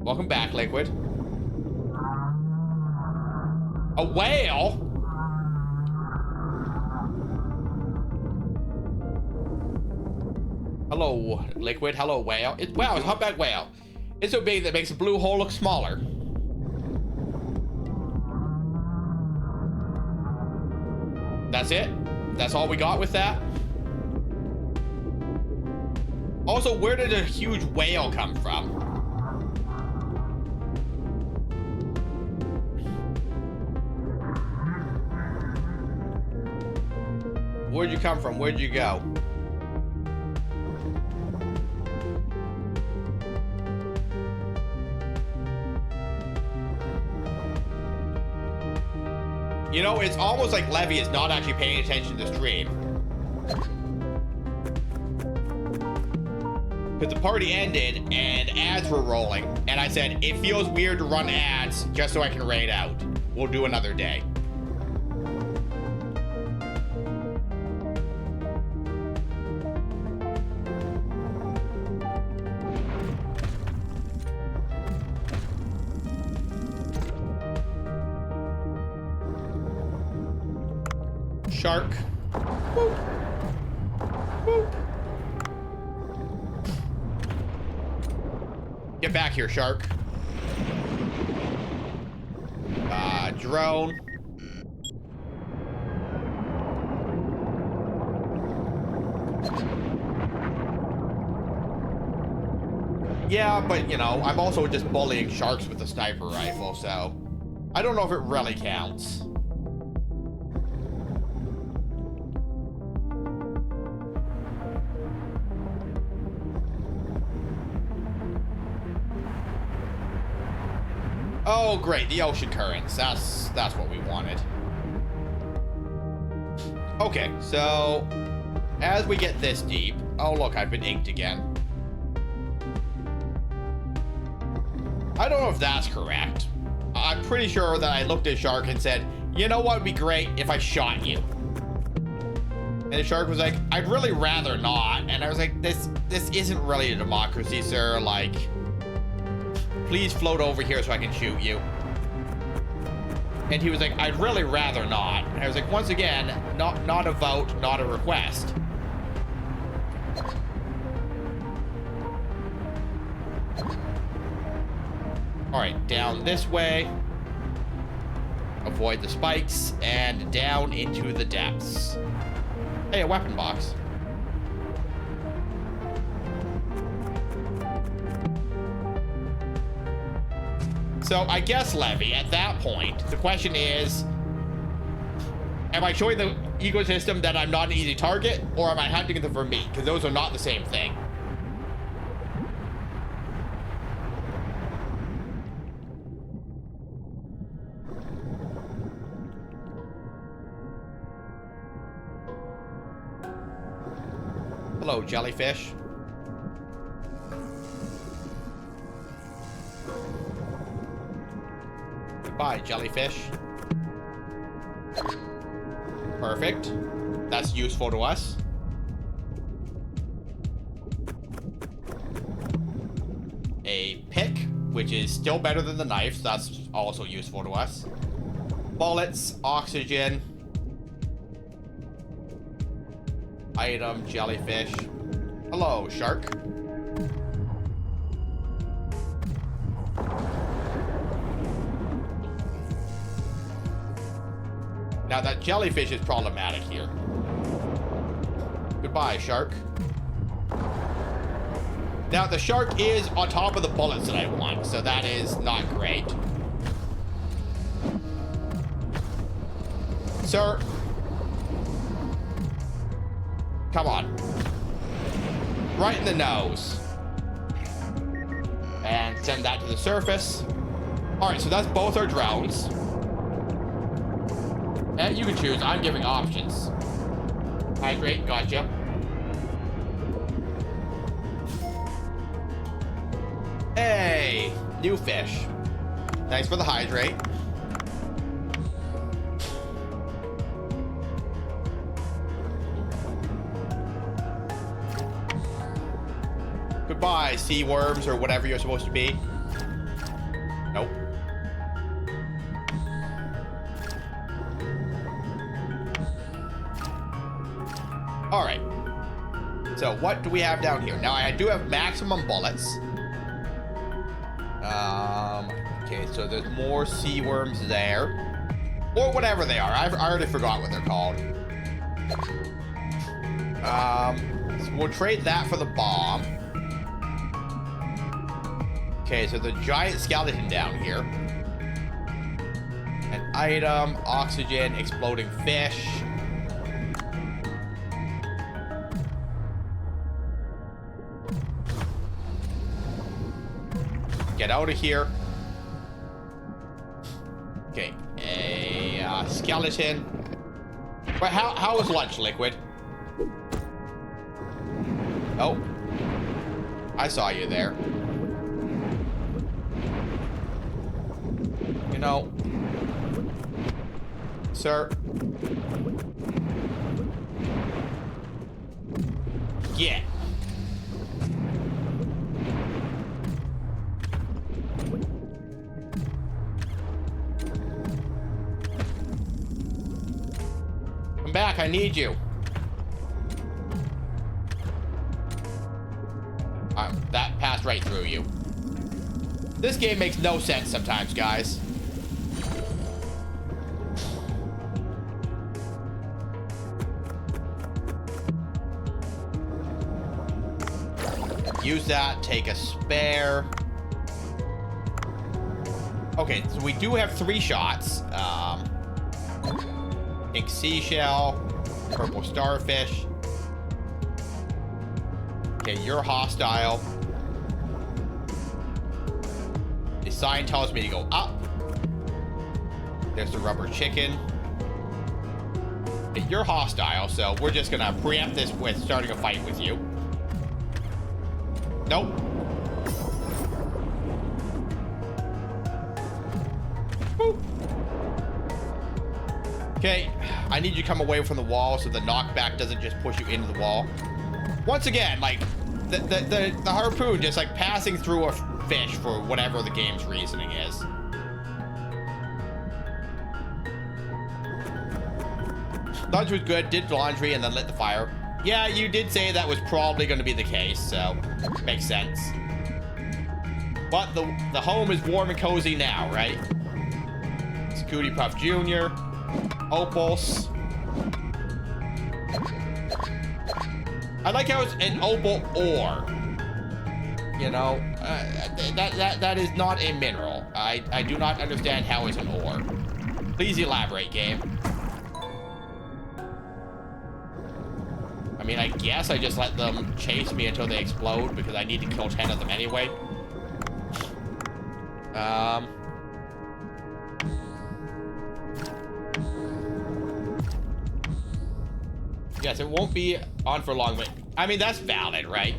Welcome back, Liquid. A whale? Hello, Liquid. Hello, whale. Wow, it's a humpback whale. It's so big that it makes a blue hole look smaller. That's it? That's all we got with that? Also, where did a huge whale come from? Where'd you come from? Where'd you go? You know, it's almost like Levy is not actually paying attention to the stream. Because the party ended and ads were rolling. And I said, it feels weird to run ads just so I can raid out. We'll do another day. Shark. Woo. Woo. Get back here, shark. Drone. Yeah, but you know, I'm also just bullying sharks with a sniper rifle, so I don't know if it really counts. Oh, great, the ocean currents. That's what we wanted. Okay, so as we get this deep, oh look, I've been inked again. I don't know if that's correct. I'm pretty sure that I looked at Shark and said, you know what would be great if I shot you? And the Shark was like, I'd really rather not. And I was like, this isn't really a democracy, sir. Like, please float over here so I can shoot you. And he was like, I'd really rather not. And I was like, once again, not a vote, not a request. All right, down this way. Avoid the spikes and down into the depths. Hey, a weapon box. So I guess, Levy, at that point, the question is, am I showing the ecosystem that I'm not an easy target, or am I hunting them for meat? Because those are not the same thing. Hello, jellyfish. Goodbye, jellyfish. Perfect. That's useful to us. A pick, which is still better than the knife, so that's also useful to us. Bullets, oxygen. Item, jellyfish. Hello, shark. Now that jellyfish is problematic here. Goodbye, shark. Now the shark is on top of the bullets that I want, so that is not great. Sir. Come on. Right in the nose. And send that to the surface. Alright, so that's both our drones. And you can choose. I'm giving options. Hydrate, gotcha. Hey, new fish. Thanks for the hydrate. Goodbye, sea worms or whatever you're supposed to be. Nope. All right. So what do we have down here? Now I do have maximum bullets. Okay, so there's more sea worms there. Or whatever they are. I already forgot what they're called. So we'll trade that for the bomb. Okay, so the giant skeleton down here. An item, oxygen, exploding fish. Get out of here. Okay, a skeleton. But how was lunch, Liquid? Oh. I saw you there. You know, sir. Yeah. Come back, I need you. That passed right through you. This game makes no sense sometimes, guys. Use that, take a spare. Okay, so we do have 3 shots. Pink seashell, purple starfish. Okay, you're hostile. The sign tells me to go up. There's the rubber chicken. Okay, you're hostile, so we're just gonna preempt this with starting a fight with you. Nope. Woo. Okay, I need you to come away from the wall so the knockback doesn't just push you into the wall. Once again, like, the harpoon just, like, passing through a fish for whatever the game's reasoning is. Lunch was good, did laundry, and then lit the fire. Yeah, you did say that was probably going to be the case, so makes sense. But the home is warm and cozy now, right? Scooty Puff Jr., Opals. I like how it's an opal ore. You know, that is not a mineral. I do not understand how it's an ore. Please elaborate, game. I mean, I guess I just let them chase me until they explode because I need to kill 10 of them anyway. Yes, it won't be on for long, but I mean, that's valid, right?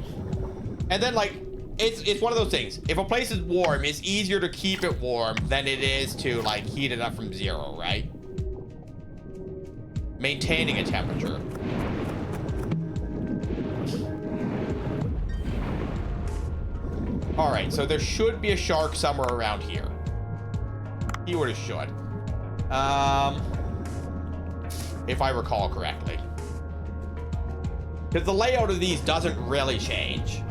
And then, like, it's one of those things. If a place is warm, it's easier to keep it warm than it is to, like, heat it up from 0, right? Maintaining a temperature. All right, so there should be a shark somewhere around here. He would have should. If I recall correctly. Because the layout of these doesn't really change.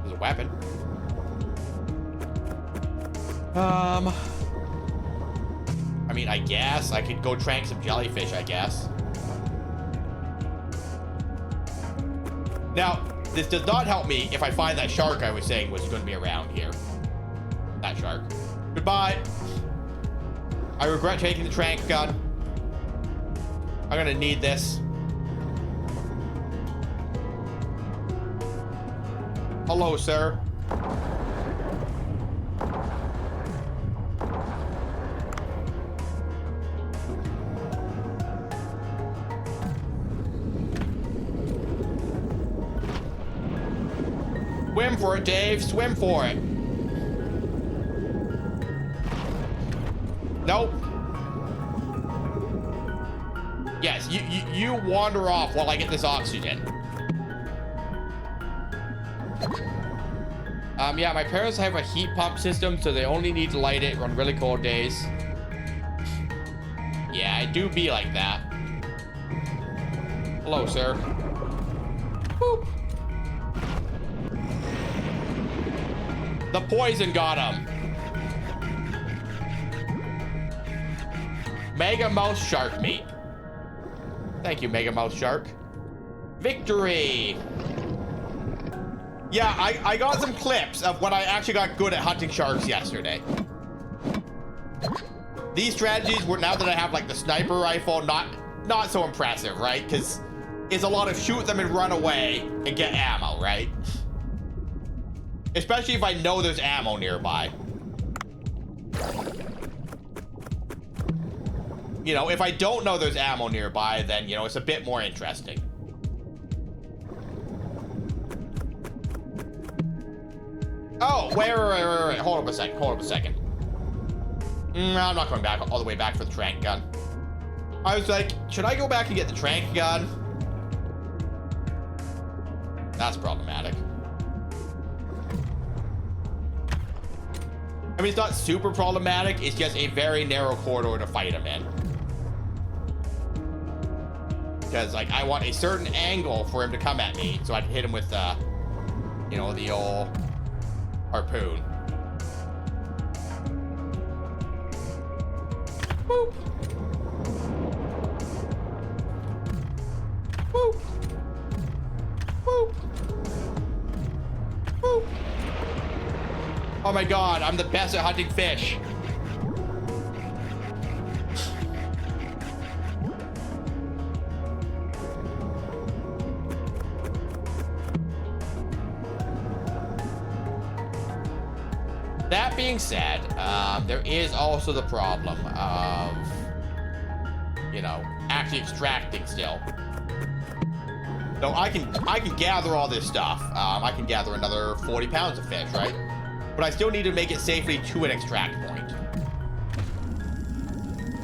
There's a weapon. I mean, I guess I could go trank some jellyfish, I guess. Now, this does not help me if I find that shark I was saying was going to be around here. That shark. Goodbye. I regret taking the trank gun. I'm gonna need this. Hello, sir. Swim for it, Dave. Swim for it. Nope. Yes, you wander off while I get this oxygen. Yeah, my parents have a heat pump system, so they only need to light it on really cold days. Yeah, I do be like that. Hello, sir. Boop. The poison got him. Mega Mouse Shark Meat. Thank you, Mega Mouse Shark. Victory! Yeah, I got some clips of when I actually got good at hunting sharks yesterday. These strategies were, now that I have like the sniper rifle, not so impressive, right? Because it's a lot of shoot them and run away and get ammo, right? Especially if I know there's ammo nearby. You know, if I don't know there's ammo nearby, then, you know, it's a bit more interesting. Oh, wait. Hold up a second. I'm not going back all the way back for the trank gun. I was like, should I go back and get the trank gun? That's problematic. I mean, it's not super problematic. It's just a very narrow corridor to fight him in. Because, like, I want a certain angle for him to come at me so I can hit him with, you know, the old harpoon. Boop. Boop. Boop. Boop. Oh my god, I'm the best at hunting fish. That being said, there is also the problem of, you know, actually extracting still. So I can gather all this stuff. I can gather another 40 pounds of fish, right? But I still need to make it safely to an extract point.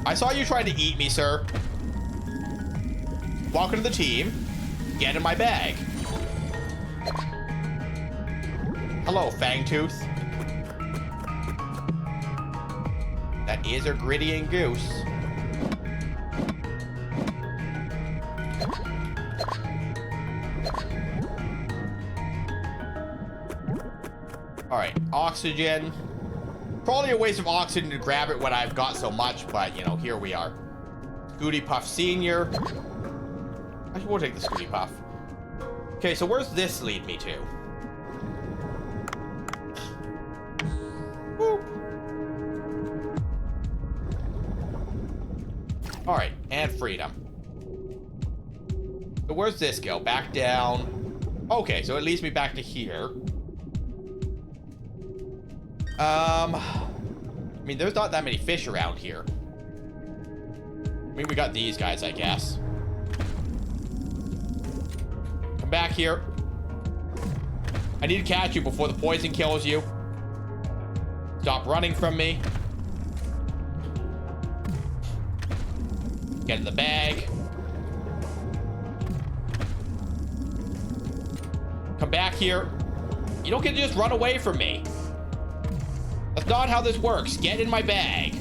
I saw you trying to eat me, sir. Welcome to the team. Get in my bag. Hello, Fangtooth. That is a Gritty Goose. All right, oxygen. Probably a waste of oxygen to grab it when I've got so much, but you know, here we are. Scooty Puff Senior. Actually, we'll take the Scooty Puff. Okay, so where's this lead me to? Whoop. All right, and freedom. So where's this go? Back down. Okay, so it leads me back to here. I mean, there's not that many fish around here. I mean, we got these guys, I guess. Come back here. I need to catch you before the poison kills you. Stop running from me. Get in the bag. Come back here. You don't get to just run away from me. That's not how this works. Get in my bag.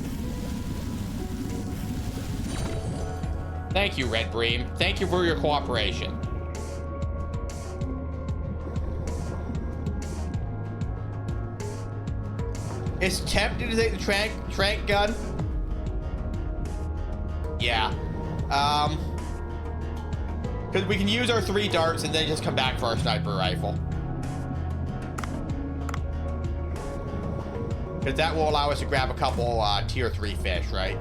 Thank you, Red Bream. Thank you for your cooperation. It's tempting to take the trank gun. Yeah. Because we can use our 3 darts and then just come back for our sniper rifle. Because that will allow us to grab a couple tier 3 fish, right?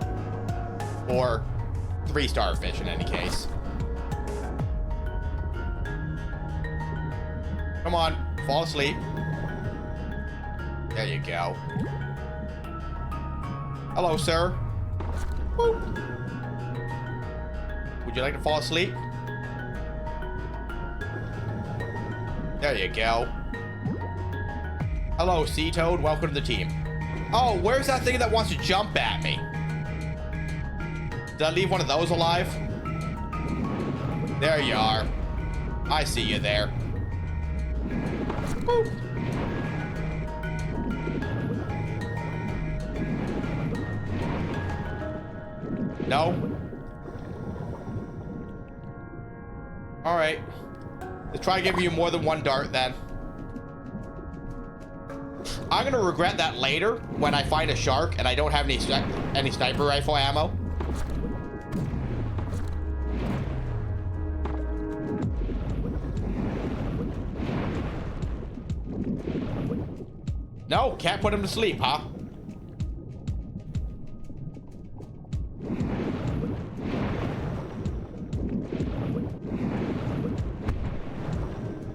Or 3-star fish in any case. Come on, fall asleep. There you go. Hello, sir. Woo. Would you like to fall asleep? There you go. Hello, Sea Toad. Welcome to the team. Oh, where's that thing that wants to jump at me? Did I leave one of those alive? There you are. I see you there. Woo. No? All right. Let's try giving you more than 1 dart then. I'm gonna regret that later when I find a shark and I don't have any sniper rifle ammo. No, can't put him to sleep, huh?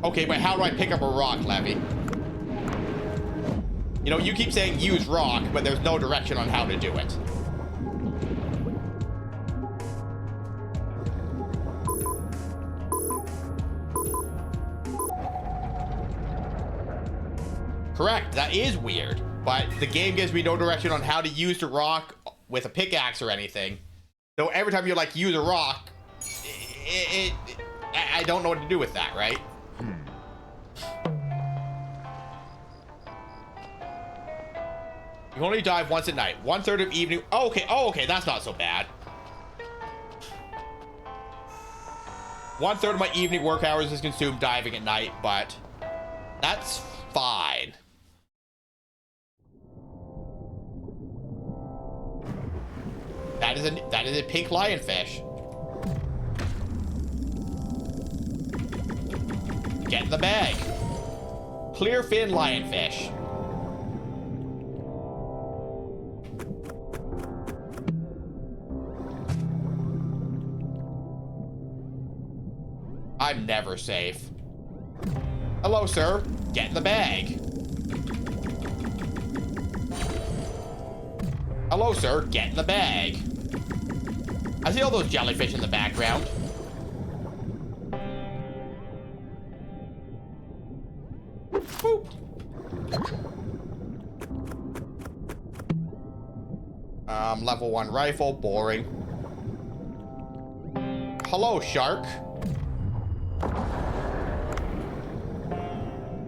Okay, but how do I pick up a rock, Levy? You know, you keep saying use rock, but there's no direction on how to do it. Correct, that is weird. But the game gives me no direction on how to use the rock with a pickaxe or anything. So every time you like use a rock, I don't know what to do with that, right? You only dive once at night. 1/3 of evening. Oh, okay. Oh, okay. That's not so bad. 1/3 of my evening work hours is consumed diving at night, but that's fine. That is a pink lionfish. Get in the bag. Clear fin lionfish. I'm never safe. Hello, sir. Get in the bag. Hello, sir. Get in the bag. I see all those jellyfish in the background. Boop. Level 1 rifle. Boring. Hello, shark.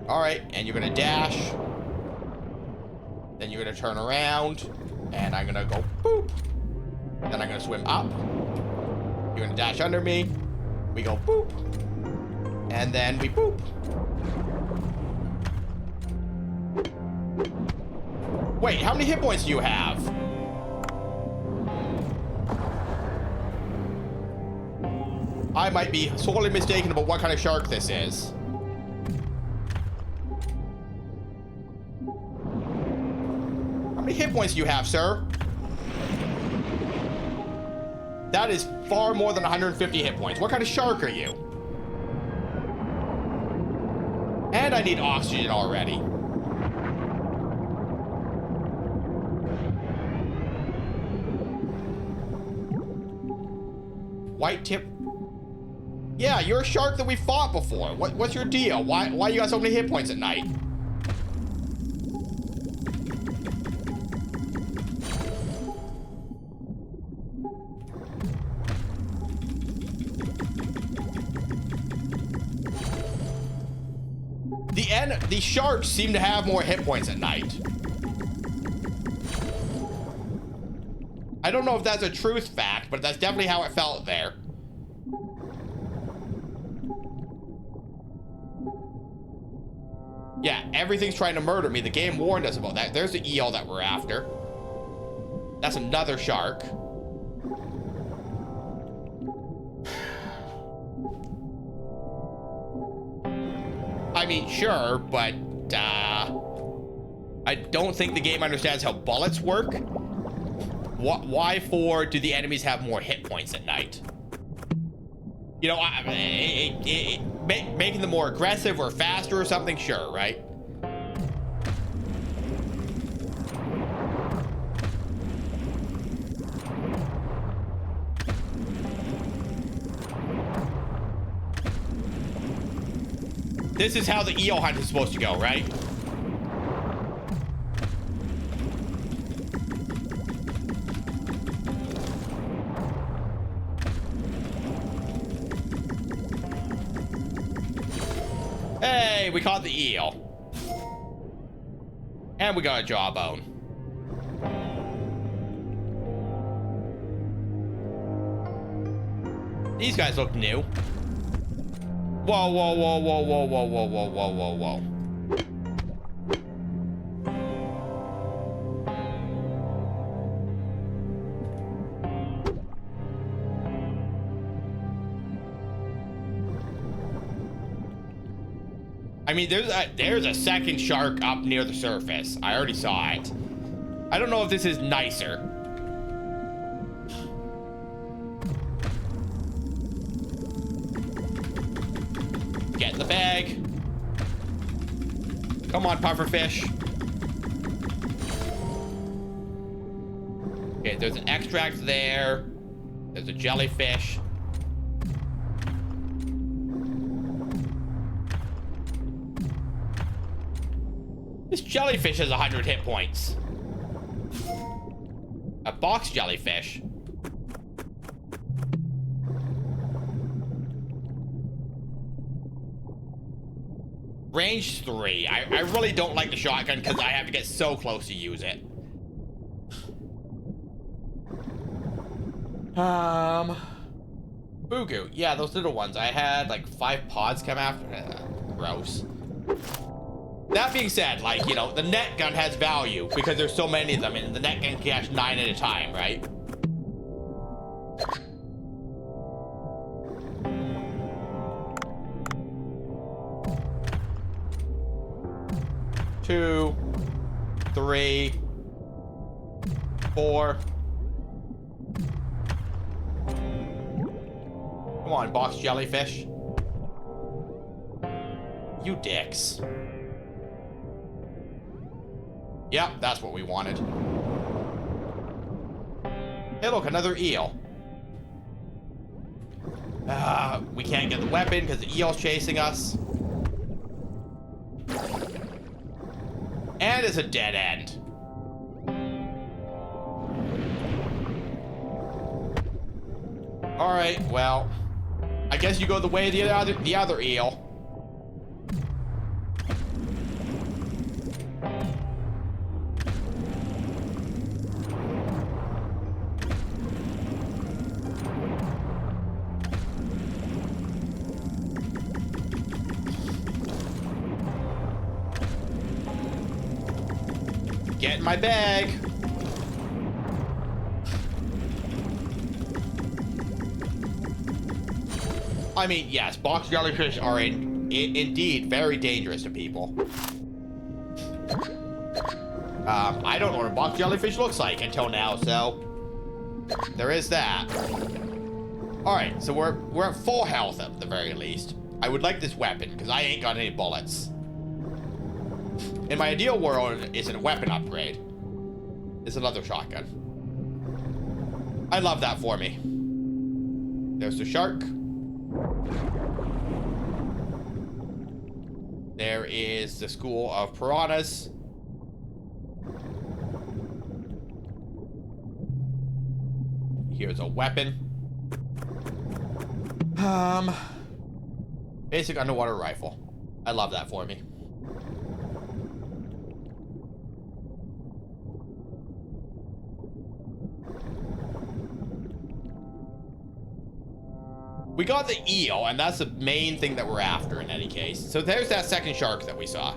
All right, and you're gonna dash. Then you're gonna turn around, and I'm gonna go boop. Then I'm gonna swim up. You're gonna dash under me. We go boop. And then we boop. Wait, how many hit points do you have? I might be sorely mistaken about what kind of shark this is. How many hit points do you have, sir? That is far more than 150 hit points. What kind of shark are you? And I need oxygen already. White tip. Yeah, you're a shark that we fought before. What's your deal? Why you got so many hit points at night? The sharks seem to have more hit points at night. I don't know if that's a truth fact, but that's definitely how it felt there. Yeah, everything's trying to murder me. The game warned us about that. There's the eel that we're after. That's another shark. I mean, sure, but I don't think the game understands how bullets work. Why do the enemies have more hit points at night? You know, making them more aggressive or faster or something, sure, right? This is how the eel hunt is supposed to go, right? Hey, we caught the eel. And we got a jawbone. These guys look new. Whoa, whoa, whoa, whoa, whoa, whoa, whoa, whoa, whoa, whoa, whoa. I mean, there's a second shark up near the surface. I already saw it. I don't know if this is nicer. Get in the bag. Come on, pufferfish. Okay, there's an extract there. There's a jellyfish. This jellyfish has 100 hit points. A box jellyfish. Range 3. I really don't like the shotgun because I have to get so close to use it. Fugu. Yeah, those little ones. I had like 5 pods come after. Gross. That being said, like, you know, the net gun has value because there's so many of them, and the net gun can catch 9 at a time, right? Two, 3, 4. Come on, box jellyfish. You dicks. Yep, that's what we wanted. Hey, look, another eel. We can't get the weapon because the eel's chasing us. And it's a dead end. All right, well, I guess you go the way of the other eel. Get in my bag. I mean, yes, box jellyfish are indeed very dangerous to people. I don't know what a box jellyfish looks like until now, so there is that. All right, so we're at full health at the very least. I would like this weapon because I ain't got any bullets. In my ideal world, it's a weapon upgrade. It's another shotgun. I love that for me. There's the shark. There is the school of piranhas. Here's a weapon. Basic underwater rifle. I love that for me. We got the eel, and that's the main thing that we're after in any case. So there's that second shark that we saw.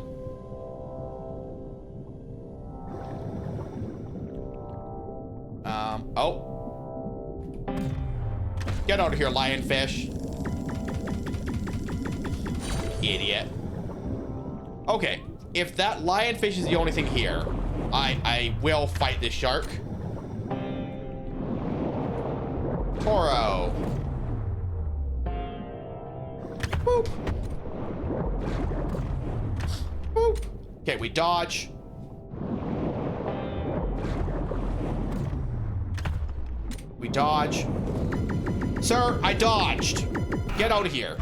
Oh. Get out of here, lionfish. Idiot. Okay, if that lionfish is the only thing here, I will fight this shark. Toro. Boop. Boop. Okay, we dodge. We dodge. Sir, I dodged. Get out of here.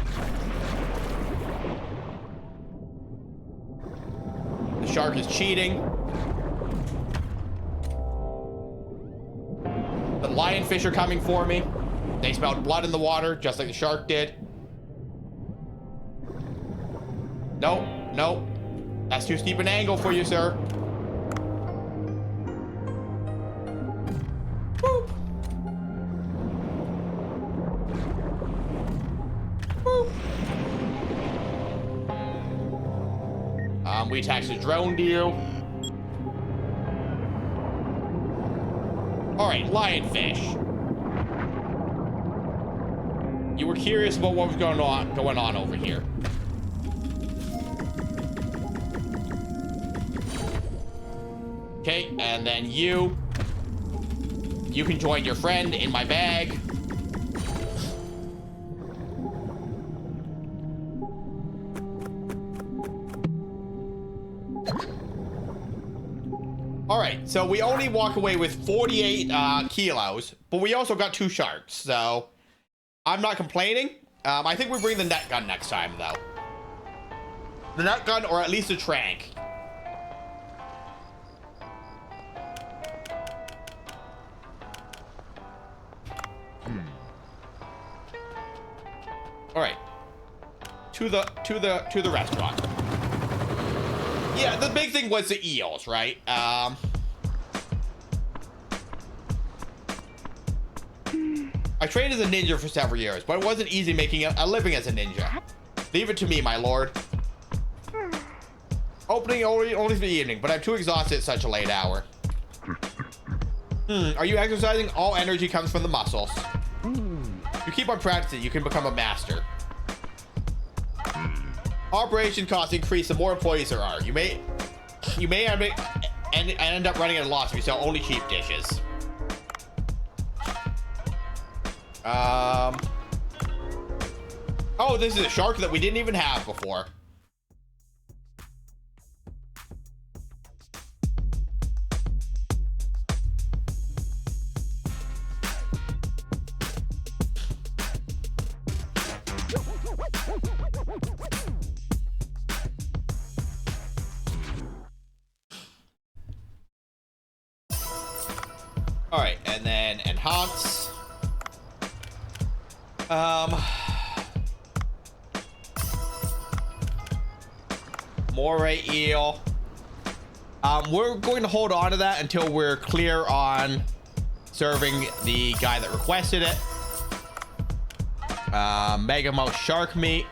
The shark is cheating. The lionfish are coming for me. They smelled blood in the water, just like the shark did. No, no. That's too steep an angle for you, sir. Boop. Boop. We attached the drone to you. All right, lionfish. You were curious about what was going on over here. Okay, and then you can join your friend in my bag. All right, so we only walk away with 48 kilos, but we also got 2 sharks, so I'm not complaining. I think we bring the net gun next time, though. The net gun, or at least a trank. to the restaurant. Yeah, the big thing was the eels, right? I trained as a ninja for several years, but it wasn't easy making a living as a ninja. Leave it to me, my lord. Opening only for the evening, but I'm too exhausted at such a late hour. Are you exercising? All energy comes from the muscles. You keep on practicing, you can become a master. Operation costs increase the more employees there are. You may end up running at a loss if you sell only cheap dishes. Oh, this is a shark that we didn't even have before. All right, and then enhance. Moray eel. We're going to hold on to that until we're clear on serving the guy that requested it. Megamouse shark meat.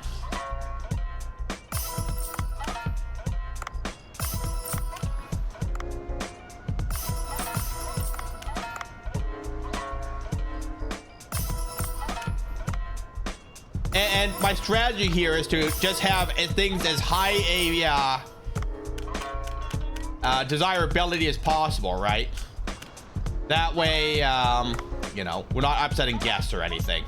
And my strategy here is to just have things as high a desirability as possible, right? That way, you know, we're not upsetting guests or anything.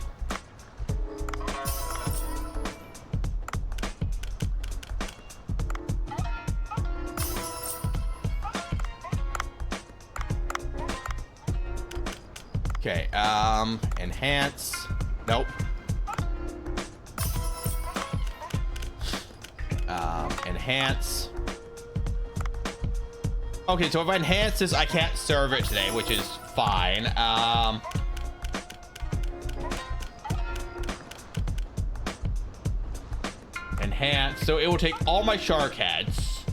Okay, enhance. Nope. Enhance. Okay, so if I enhance this, I can't serve it today, which is fine. Enhance. So it will take all my shark heads.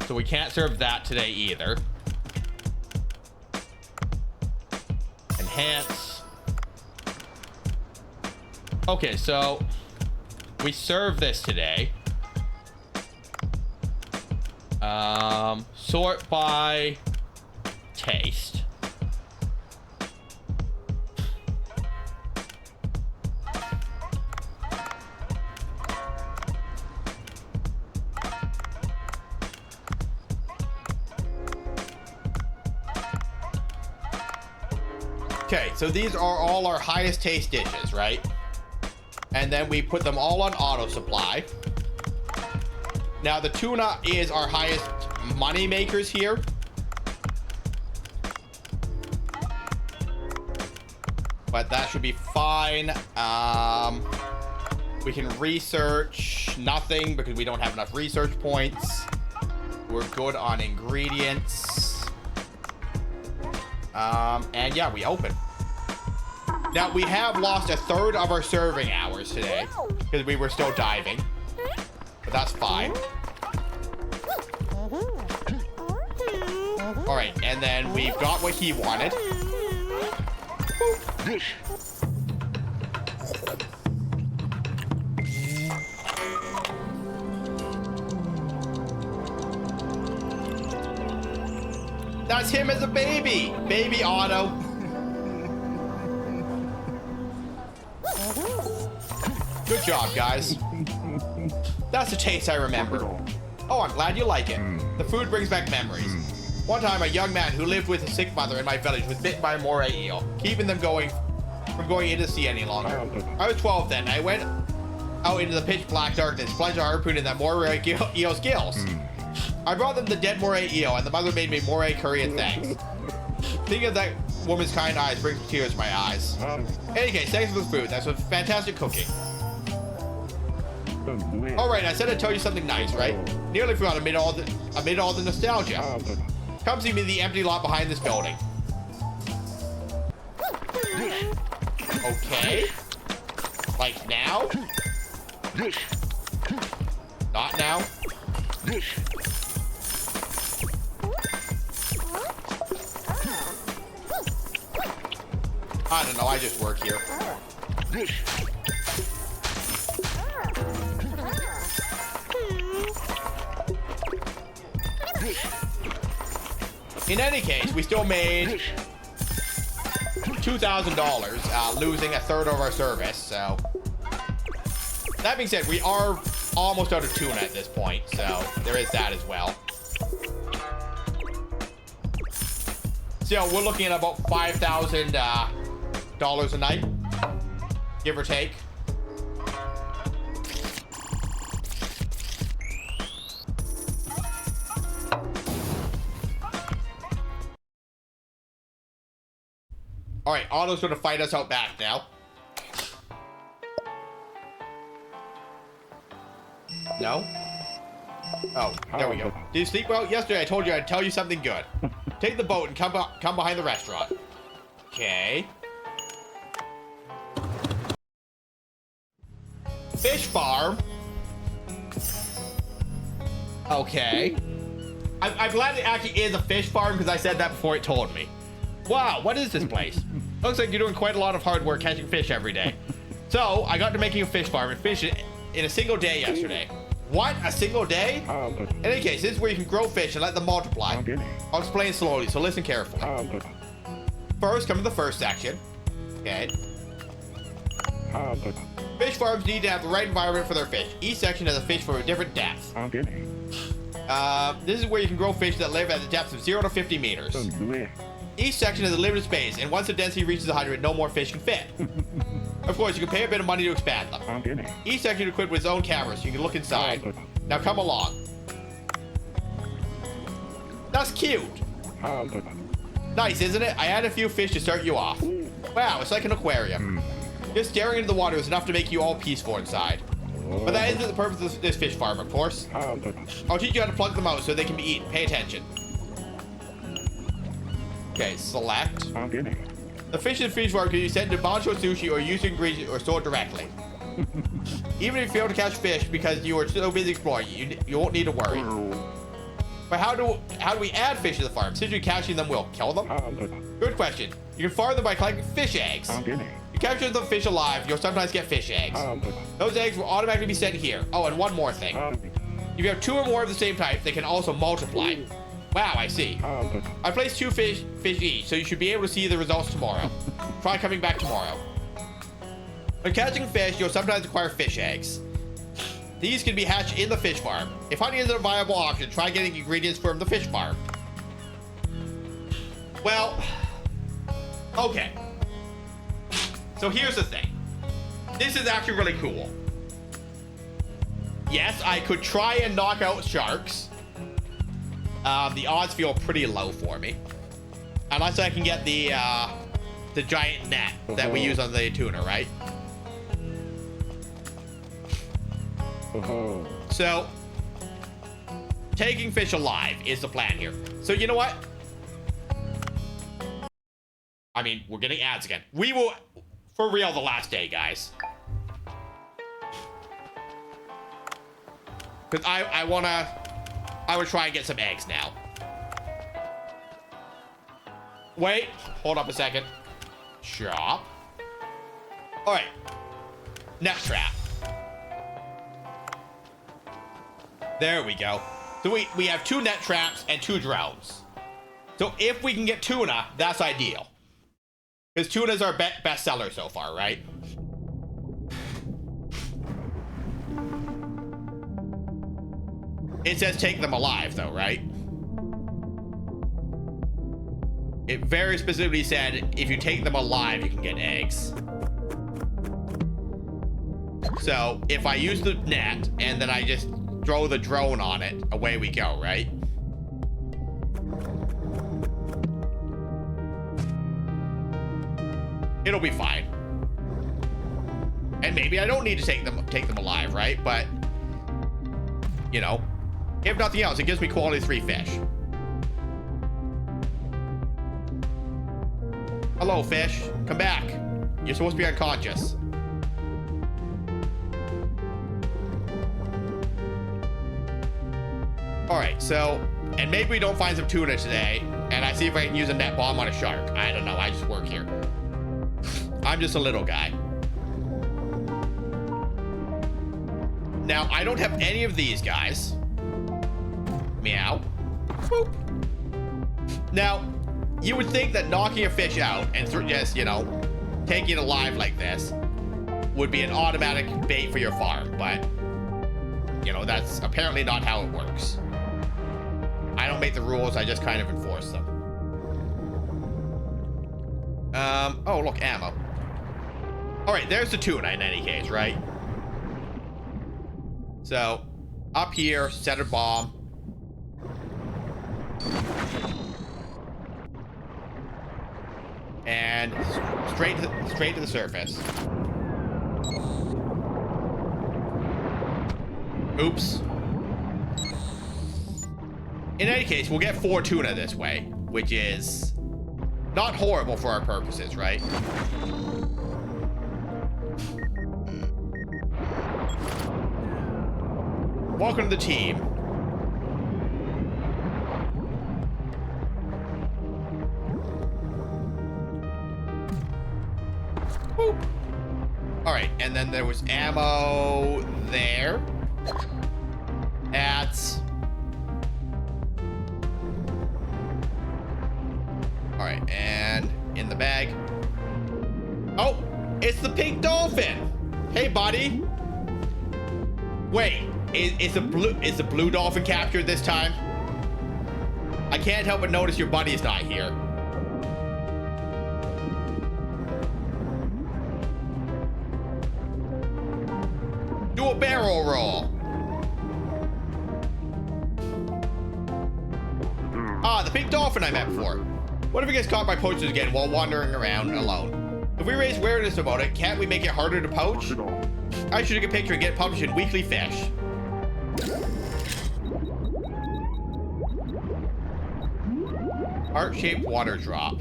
So we can't serve that today either. Enhance. Okay, so we serve this today. Sort by taste. Okay, so these are all our highest taste dishes, right? And then we put them all on auto supply. Now the tuna is our highest money makers here. But that should be fine. We can research nothing because we don't have enough research points. We're good on ingredients. And yeah, we open. Now, we have lost a third of our serving hours today because we were still diving, but that's fine. All right, and then we've got what he wanted. That's him as a baby. Baby Otto. Good job, guys. That's the taste I remember. Oh, I'm glad you like it. The food brings back memories. One time, a young man who lived with his sick mother in my village was bitten by a moray eel, keeping them from going into the sea any longer. I was 12 then. I went out into the pitch black darkness, plunged a harpoon in that moray eel's gills. I brought them the dead moray eel, and the mother made me moray curry and thanks. Thinking of that woman's kind eyes brings tears to my eyes. In any case, thanks for the food. That's a fantastic cooking. Alright, I said I'd tell you something nice, right? Nearly forgot amid all the nostalgia. Come see me in the empty lot behind this building. Okay. Like now? Not now? I don't know, I just work here. In any case, we still made $2,000, losing a third of our service, so. That being said, we are almost out of tuna at this point, so there is that as well. So we're looking at about $5,000 a night, give or take. All right, Otto's gonna fight us out back now. No? Oh, there we go. Did you sleep well? Yesterday I told you I'd tell you something good. Take the boat and come behind the restaurant. Okay. Fish farm. Okay. I'm glad it actually is a fish farm because I said that before it told me. Wow, what is this place? Looks like you're doing quite a lot of hard work catching fish every day. So, I got to making a fish farm and fish it in a single day yesterday. What? A single day? In any case, this is where you can grow fish and let them multiply. I'll explain slowly, so listen carefully. First, come to the first section. Okay. Fish farms need to have the right environment for their fish. Each section has a fish from a different depth. This is where you can grow fish that live at the depths of 0 to 50 meters. Each section has a limited space, and once the density reaches 100, no more fish can fit. Of course, you can pay a bit of money to expand them. Each section is equipped with its own camera, so you can look inside. Now come along. That's cute. Nice, isn't it? I added a few fish to start you off. Wow, it's like an aquarium. Just staring into the water is enough to make you all peaceful inside. But that isn't the purpose of this fish farm, of course. I'll teach you how to plug them out so they can be eaten. Pay attention. Okay, select. The fish in the fish farm can be sent to Bancho Sushi or used ingredients or sold directly. Even if you fail to catch fish because you are so busy exploring, you won't need to worry. But how do we add fish to the farm? Since you're catching them, we'll kill them? Good question. You can farm them by collecting fish eggs. You capture the fish alive, you'll sometimes get fish eggs. Those eggs will automatically be sent here. Oh, and one more thing. If you have 2 or more of the same type, they can also multiply. Wow, I see. I placed 2 fish each, so you should be able to see the results tomorrow. Try coming back tomorrow. When catching fish, you'll sometimes acquire fish eggs. These can be hatched in the fish farm. If honey isn't a viable option, try getting ingredients from the fish farm. Well, okay. So here's the thing. This is actually really cool. Yes, I could try and knock out sharks. The odds feel pretty low for me. Unless I can get the giant net that we use on the tuna, right? So, taking fish alive is the plan here. So you know what? I mean, we're getting ads again. We will, for real, the last day, guys. Because I would try and get some eggs now. Wait, hold up a second. Shop. All right. Net trap. There we go. So we have 2 net traps and 2 drones. So if we can get tuna, that's ideal. Because tuna's our best seller so far, right? It says take them alive, though, right? It very specifically said if you take them alive, you can get eggs. So if I use the net and then I just throw the drone on it, away we go, right? It'll be fine. And maybe I don't need to take them alive, right? But you know, if nothing else, it gives me quality 3 fish. Hello, fish. Come back. You're supposed to be unconscious. Alright, so, and maybe we don't find some tuna today, and I see if I can use a net bomb on a shark. I don't know, I just work here. I'm just a little guy. Now, I don't have any of these guys. Meow. Boop. Now, you would think that knocking a fish out and just, you know, taking it alive like this would be an automatic bait for your farm, but, you know, that's apparently not how it works. I don't make the rules, I just kind of enforce them. Oh, look, ammo. All right, there's the tuna in any case, right? So, up here, set a bomb. And straight to the surface. Oops. In any case, we'll get 4 tuna this way, which is not horrible for our purposes, right? Welcome to the team. Boop. All right, and then there was ammo there. That's... All right, and in the bag. Oh, it's the pink dolphin. Hey, buddy. Wait, is the blue dolphin captured this time? I can't help but notice your buddy is not here. Do a barrel roll. Ah, the pink dolphin I met before. What if it gets caught by poachers again while wandering around alone? If we raise awareness about it, can't we make it harder to poach? I should take a picture and get it published in Weekly Fish. Heart-shaped water drop.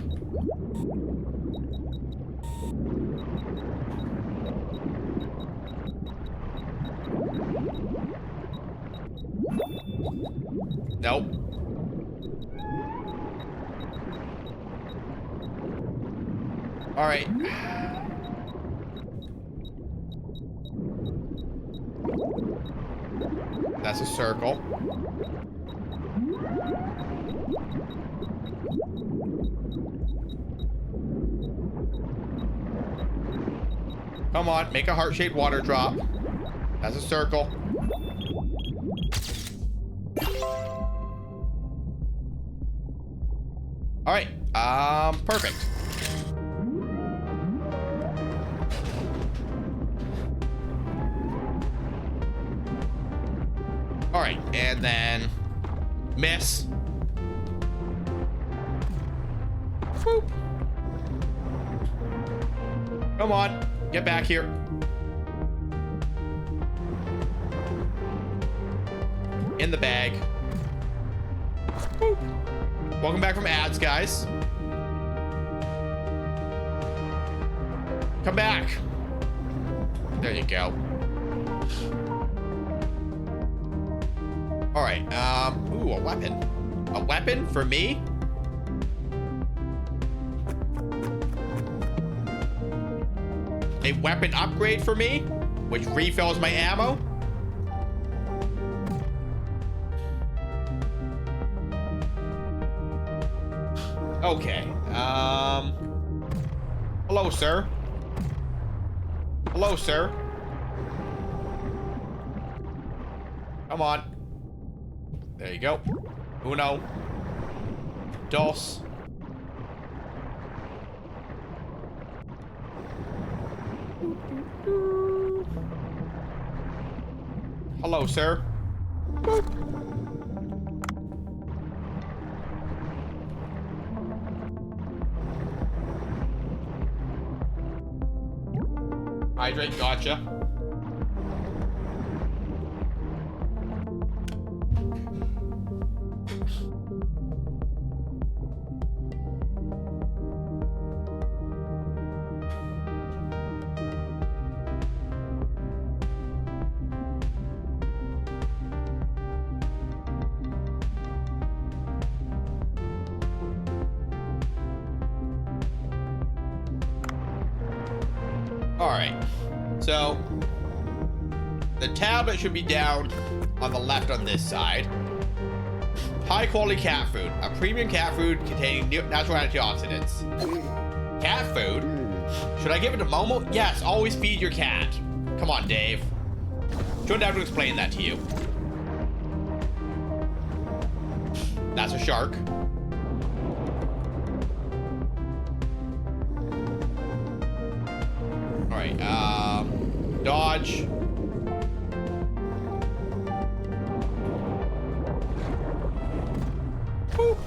Nope. All right. That's a circle. Come on, make a heart-shaped water drop. That's a circle. All right, perfect. All right, and then miss. Boop. Come on, get back here. In the bag. Boop. Welcome back from ads, guys. Come back. There you go. All right, ooh, a weapon. A weapon for me? A weapon upgrade for me, which refills my ammo? Okay, hello, sir. Hello, sir. Come on. There you go. Uno. Dos. Hello, sir. Boop. Hydrate, gotcha. Alright. So, the tablet should be down on the left on this side. High quality cat food. A premium cat food containing natural antioxidants. Cat food? Should I give it to Momo? Yes, always feed your cat. Come on, Dave. Shouldn't have to explain that to you. That's a shark. Alright, dodge. Boop.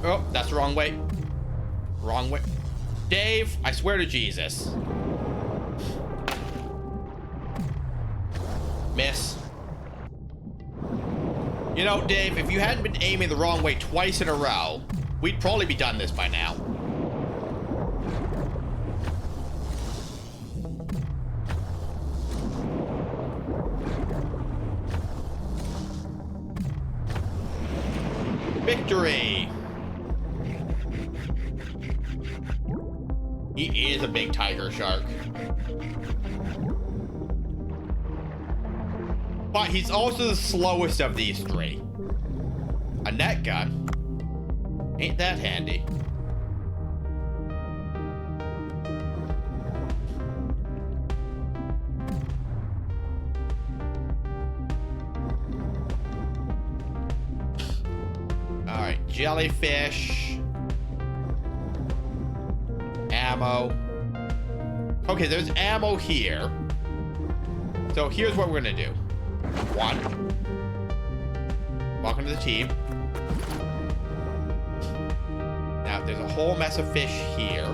Oh, that's the wrong way. Wrong way. Dave, I swear to Jesus. Miss. You know, Dave, if you hadn't been aiming the wrong way twice in a row, we'd probably be done this by now. Victory! He is a big tiger shark. But he's also the slowest of these three. A net gun? Ain't that handy. Alright, jellyfish. Ammo. Okay, there's ammo here. So here's what we're gonna do. One. Welcome to the team. Now, there's a whole mess of fish here.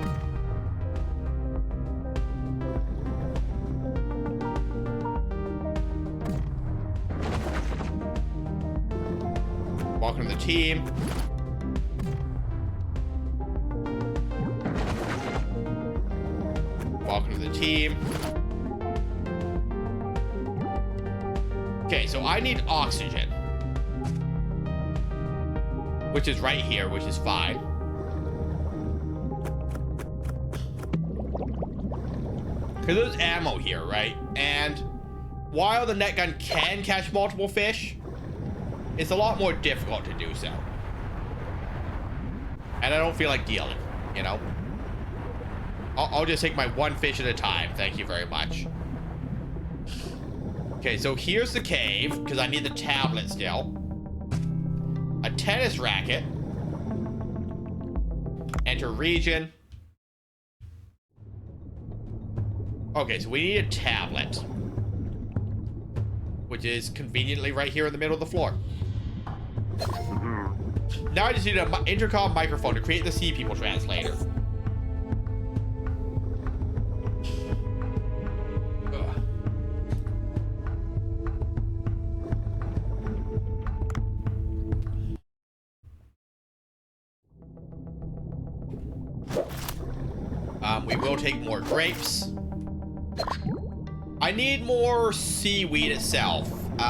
Welcome to the team. Welcome to the team. Okay, so I need oxygen. Which is right here, which is fine. Because there's ammo here, right? And while the net gun can catch multiple fish, it's a lot more difficult to do so. And I don't feel like dealing, you know? I'll just take my one fish at a time. Thank you very much. Okay, so here's the cave, because I need the tablet still. A tennis racket. Enter region. Okay, so we need a tablet. Which is conveniently right here in the middle of the floor. Now I just need an intercom microphone to create the Sea People translator. We will take more grapes. I need more seaweed itself. But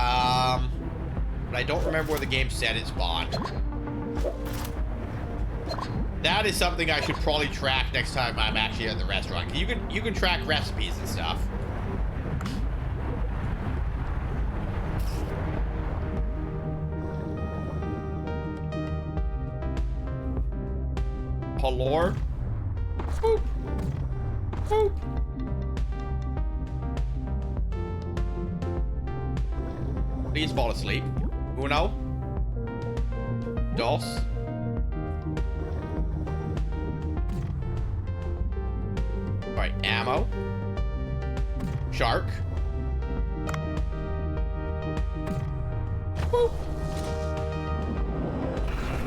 I don't remember where the game said it spawned. That is something I should probably track next time I'm actually at the restaurant. You can track recipes and stuff. Halor. Boop. Boop. Please fall asleep. Uno. Dos. Alright, ammo. Shark. Boop.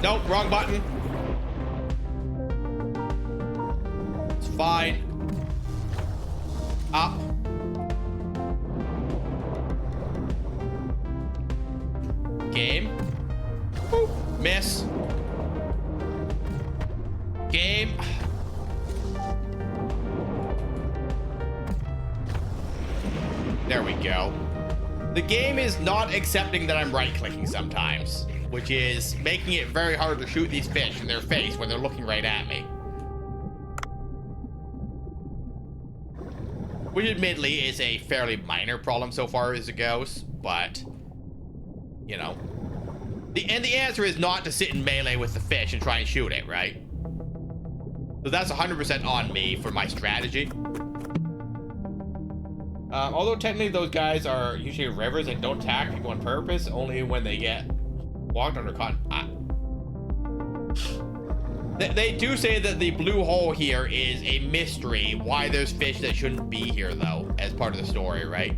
Nope, wrong button. It's fine. Up. Game. Boop. Miss. Game. There we go. The game is not accepting that I'm right-clicking sometimes, which is making it very hard to shoot these fish in their face when they're looking right at me. which admittedly is a fairly minor problem so far as it goes, but, you know. The answer is not to sit in melee with the fish and try and shoot it, right? So that's 100% on me for my strategy. Although technically those guys are usually rivers and don't attack people on purpose, only when they get walked under caught. They do say that the blue hole here is a mystery. Why there's fish that shouldn't be here, though, as part of the story, right?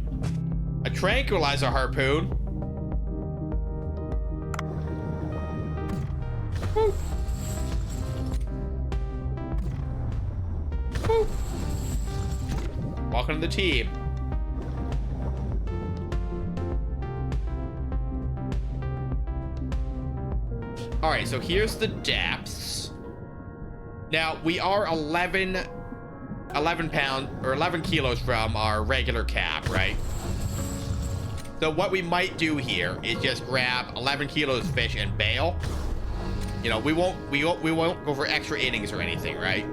A tranquilizer harpoon. Woo. Woo. Welcome to the team. All right, so here's the depths. Now, we are 11 pounds or 11 kilos from our regular cap, right? So what we might do here is just grab 11 kilos of fish and bail. You know, we won't go for extra innings or anything, right?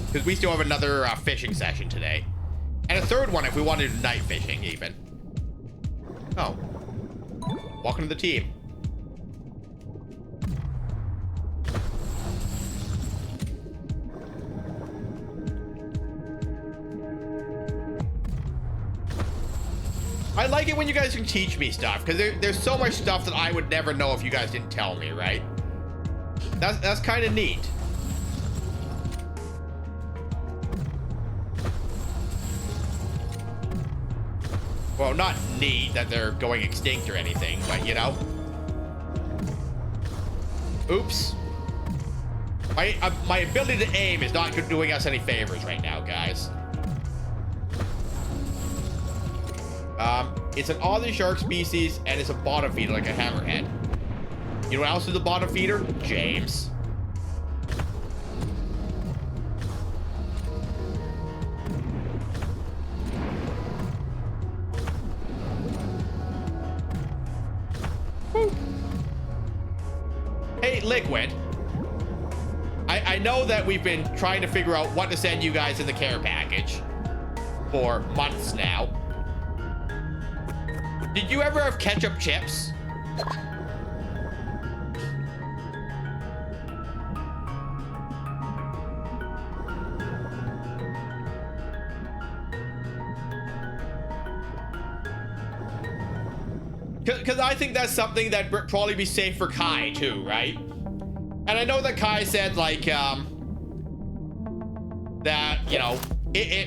Because we still have another fishing session today. And a third one if we wanted to do night fishing, even. Oh. Welcome to the team. I like it when you guys can teach me stuff, because there's so much stuff that I would never know if you guys didn't tell me, right? That's kind of neat. Well, not neat that they're going extinct or anything, but you know. Oops. My ability to aim is not doing us any favors right now, guys. It's an Aussie shark species, and it's a bottom feeder like a hammerhead. You know what else is a bottom feeder? James. Hey, Liquid. I know that we've been trying to figure out what to send you guys in the care package for months now. Did you ever have ketchup chips? Because I think that's something that would probably be safe for Kai too, right? And I know that Kai said like that, you know,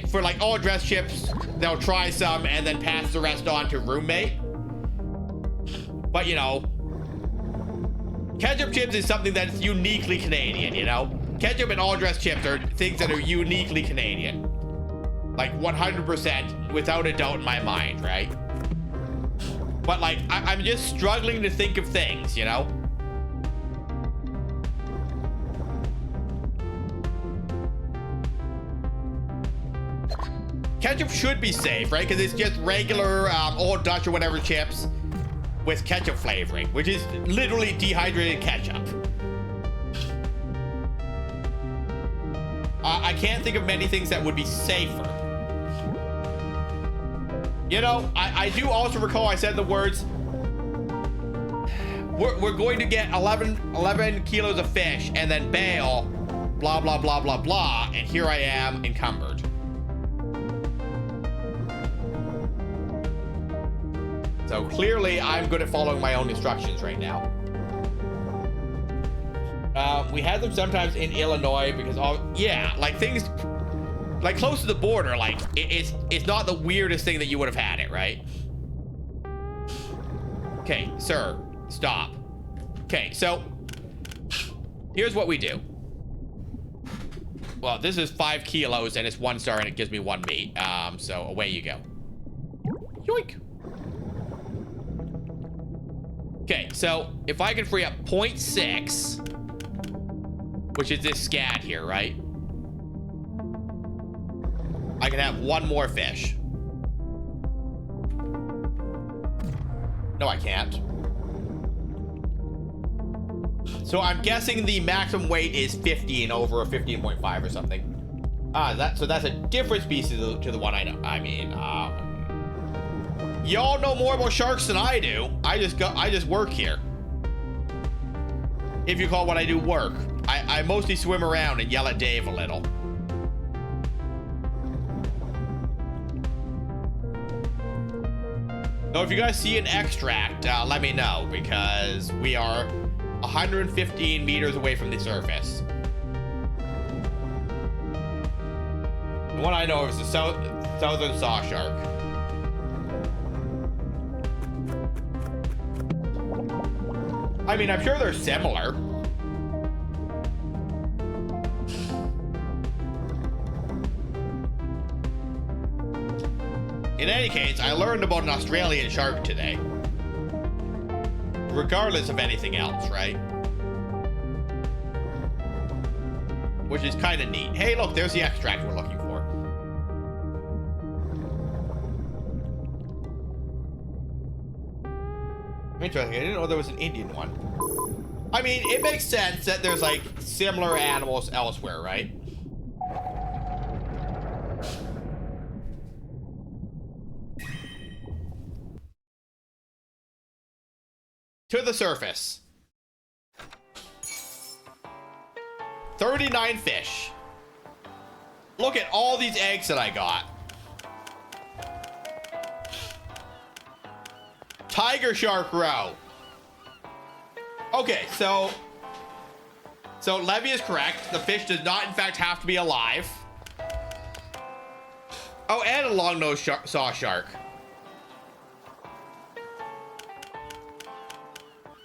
for like all dress chips, they'll try some and then pass the rest on to roommate. But you know, ketchup chips is something that's uniquely Canadian, you know? Ketchup and all dress chips are things that are uniquely Canadian. Like 100% without a doubt in my mind, right? But like, I'm just struggling to think of things, you know? Ketchup should be safe, right? Because it's just regular Old Dutch or whatever chips with ketchup flavoring, which is literally dehydrated ketchup. I can't think of many things that would be safer. You know, I do also recall I said the words, we're going to get 11 kilos of fish and then bail, blah, blah, blah, blah, blah, and here I am encumbered. So clearly I'm good at following my own instructions right now. We had them sometimes in Illinois because yeah, like things like close to the border, like it's not the weirdest thing that you would have had it, right? Okay, sir, stop. Okay, so here's what we do. Well, this is 5 kilos and it's 1 star and it gives me 1 meat. So away you go. Yoink. Okay, so if I can free up 0.6, which is this scad here, right? I can have 1 more fish. No, I can't. So I'm guessing the maximum weight is 50 and over, or 15.5 or something. So that's a different species to the one I know. I mean, y'all know more about sharks than I do. I just work here. If you call what I do work. I mostly swim around and yell at Dave a little. So if you guys see an extract, let me know, because we are 115 meters away from the surface. The one I know of is the southern saw shark. I mean, I'm sure they're similar. In any case, I learned about an Australian shark today. Regardless of anything else, right? Which is kind of neat. Hey, look, there's the extract we're looking for. Interesting. I didn't know there was an Indian one. I mean, it makes sense that there's like similar animals elsewhere, right? To the surface. 39 fish. Look at all these eggs that I got. Tiger shark roe. Okay, so Levy is correct. The fish does not, in fact, have to be alive. Oh, and a long-nosed saw shark.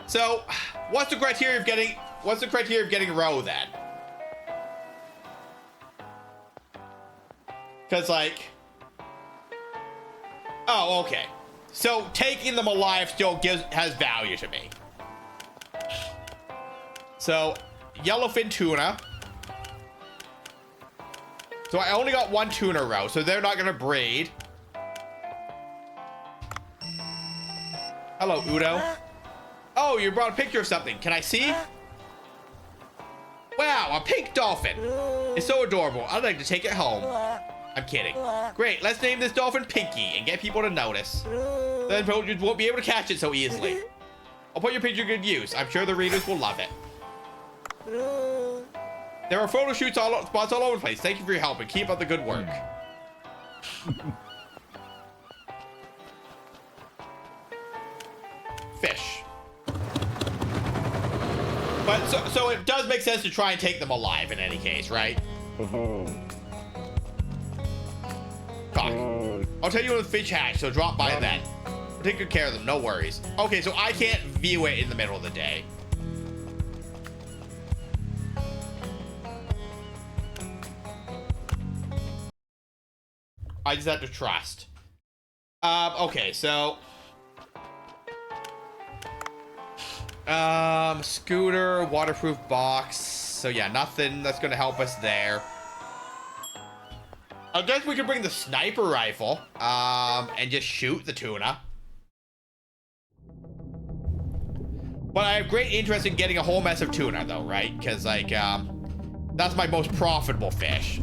So, what's the criteria of getting roe then? Because, like, oh, okay. So taking them alive still has value to me. So yellowfin tuna. So I only got one tuna roe, so they're not gonna breed. Hello, Udo. Oh, you brought a picture of something. Can I see? Wow, a pink dolphin. It's so adorable. I'd like to take it home. I'm kidding. Great, let's name this dolphin Pinky and get people to notice. Then you won't be able to catch it so easily. I'll put your picture to good use. I'm sure the readers will love it. There are photo shoots spots all over the place. Thank you for your help and keep up the good work. Fish. But so it does make sense to try and take them alive in any case, right? I'll tell you when the fish hatch, so drop by then. We'll take good care of them, no worries. Okay, so I can't view it in the middle of the day. I just have to trust. Okay, so scooter, waterproof box. So yeah, nothing that's gonna help us there. I guess we could bring the sniper rifle, and just shoot the tuna. But I have great interest in getting a whole mess of tuna, though, right? Because, like, that's my most profitable fish.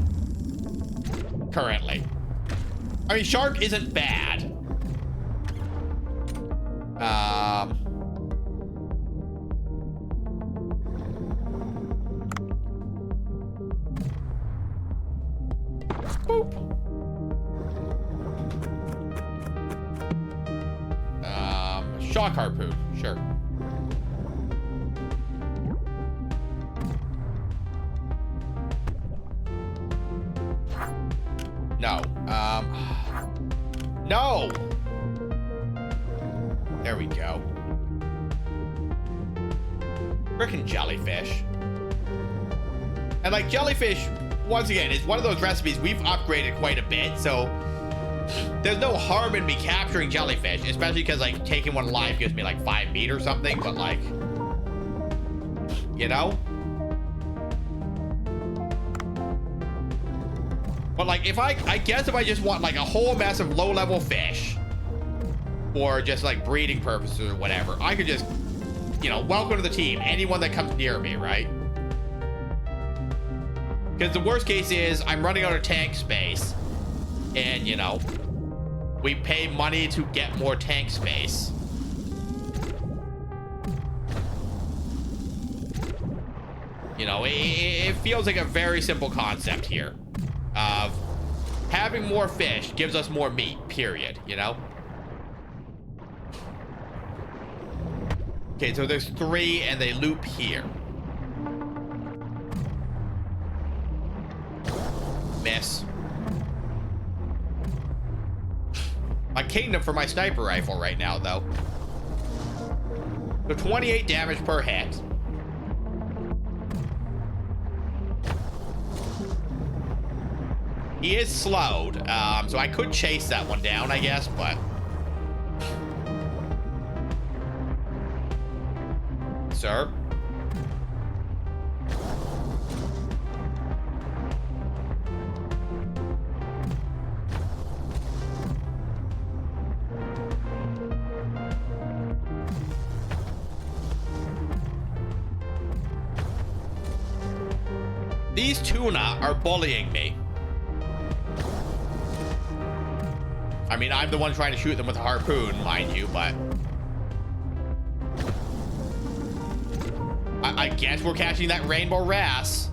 Currently. I mean, shark isn't bad. Boop. Shock harpoon, sure. No. No. There we go. Frickin' jellyfish. And like jellyfish, once again, is one of those recipes we've upgraded quite a bit, so there's no harm in me capturing jellyfish, especially because like taking one alive gives me like 5 meat or something, but like, you know? But like, if I guess if I just want like a whole mess of low-level fish for just like breeding purposes or whatever, I could just, you know, welcome to the team. Anyone that comes near me, right? Because the worst case is I'm running out of tank space. And, you know, we pay money to get more tank space. You know, it feels like a very simple concept here of having more fish gives us more meat, period, you know? Okay, so there's 3 and they loop here. Miss. A kingdom for my sniper rifle right now, though. So 28 damage per hit. He is slowed, so I could chase that one down, I guess, but... Sir? These tuna are bullying me. I mean, I'm the one trying to shoot them with a harpoon, mind you, but... I guess we're catching that rainbow wrasse.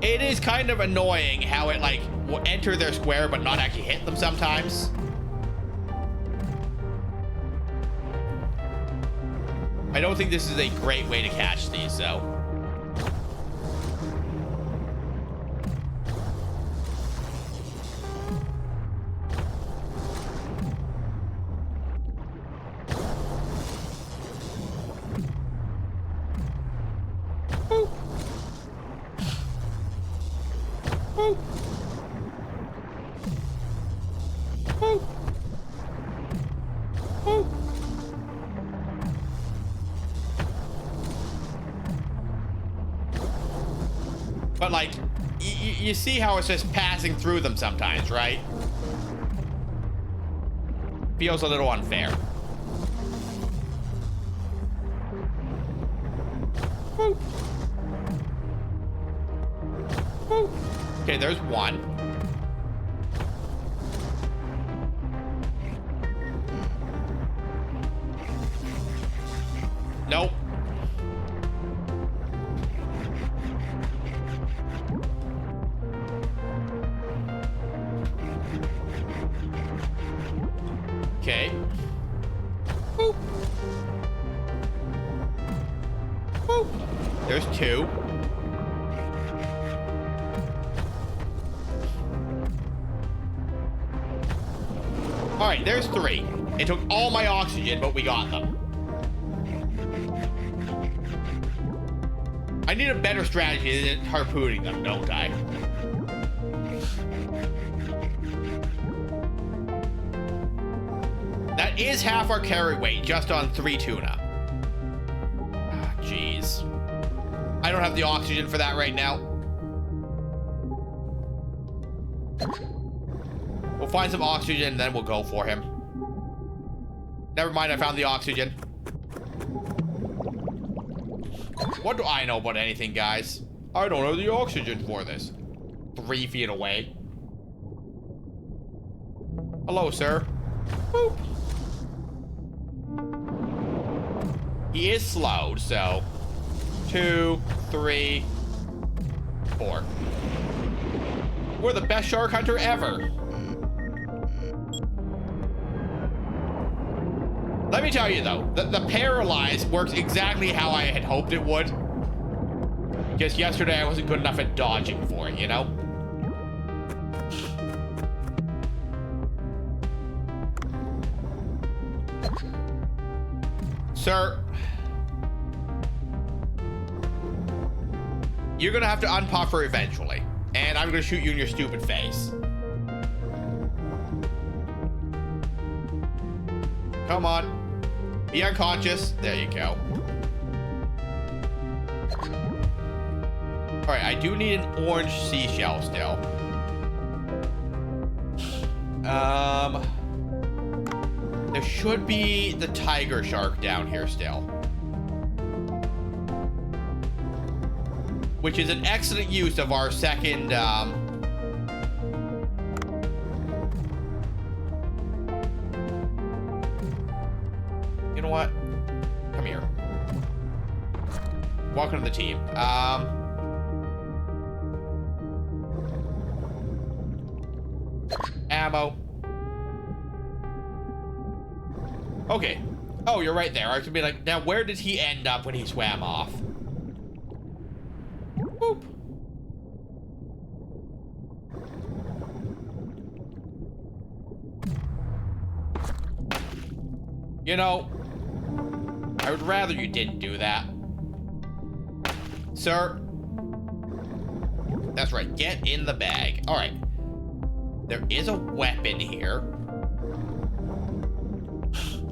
It is kind of annoying how it, like, will enter their square but not actually hit them sometimes. I don't think this is a great way to catch these, though. But, like, you see how it's just passing through them sometimes, right? Feels a little unfair. Okay, there's one. Nope. Okay. Boop. Boop. There's 2. All right, there's 3. It took all my oxygen, but we got them. I need a better strategy than harpooning them, don't I? That is half our carry weight just on 3 tuna. Ah, jeez. I don't have the oxygen for that right now. We'll find some oxygen, then we'll go for him. Never mind, I found the oxygen. What do I know about anything, guys? I don't have the oxygen for this. 3 feet away. Hello, sir. Boop. He is slowed, so 2, 3, 4. We're the best shark hunter ever. Let me tell you though, the paralyze works exactly how I had hoped it would. Just yesterday I wasn't good enough at dodging for it, you know? Sir, you're gonna have to unpuff her eventually, and I'm gonna shoot you in your stupid face. Come on. Be unconscious. There you go. Alright, I do need an orange seashell still. There should be the tiger shark down here still. Which is an excellent use of our second, you know what? Come here. Welcome to the team. Ammo. Okay. Oh, you're right there. I should be like, now where did he end up when he swam off? Boop. You know, I would rather you didn't do that. Sir. That's right. Get in the bag. All right. There is a weapon here.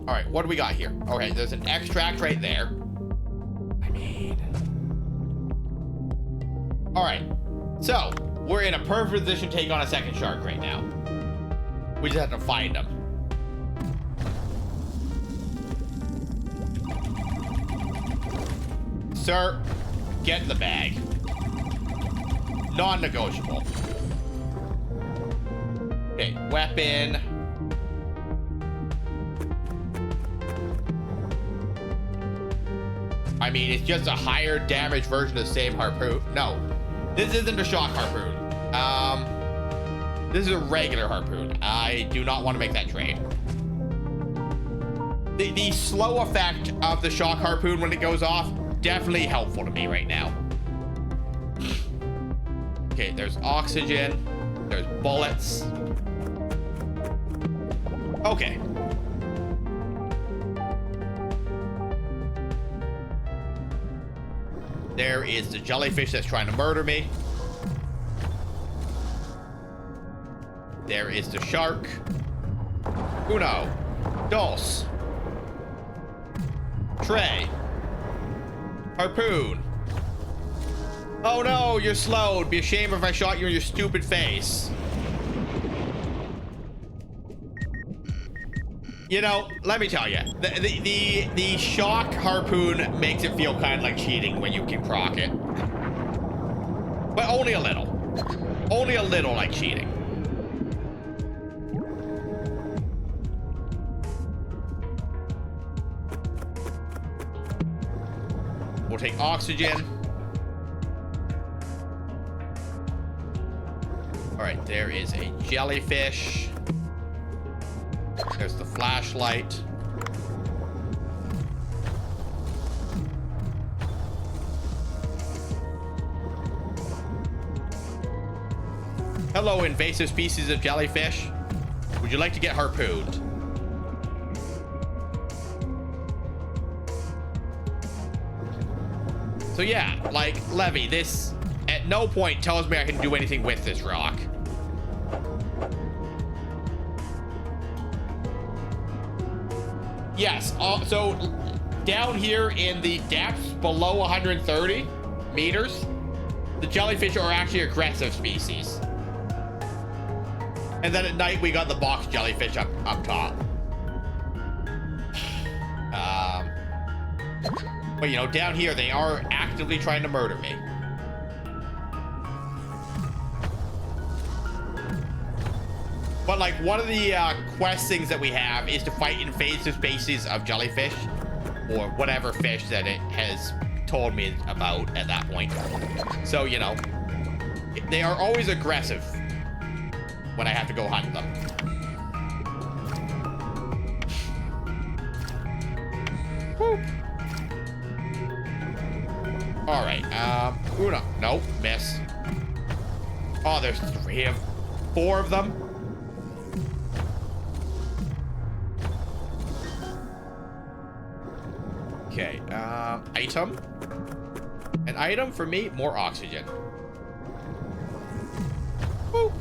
All right, what do we got here? Okay, there's an extract right there. I mean... All right, so we're in a perfect position to take on a second shark right now. We just have to find him. Sir, get in the bag. Non-negotiable. Okay, weapon. I mean, it's just a higher damage version of the same harpoon. No, this isn't a shock harpoon. This is a regular harpoon. I do not want to make that trade. The slow effect of the shock harpoon when it goes off, definitely helpful to me right now. Okay, there's oxygen. There's bullets. Okay. There is the jellyfish that's trying to murder me. There is the shark. Uno. Dos. Trey. Harpoon. Oh no, you're slowed. Be ashamed if I shot you in your stupid face. You know, let me tell you, the shock harpoon makes it feel kind of like cheating when you can proc it. But only a little. Only a little like cheating. We'll take oxygen. All right, there is a jellyfish. There's the flashlight. Hello, invasive species of jellyfish. Would you like to get harpooned? So yeah, like, Levy, this at no point tells me I can do anything with this rock. Yes, so down here in the depths below 130 meters, the jellyfish are actually aggressive species. And then at night we got the box jellyfish up top. But you know, down here they are actively trying to murder me. But like one of the quest things that we have is to fight invasive species of jellyfish or whatever fish that it has told me about at that point. So, you know, they are always aggressive when I have to go hunt them. Woo. All right, Uno, nope, miss. Oh, there's four of them. Okay, item. An item for me, more oxygen. Woo.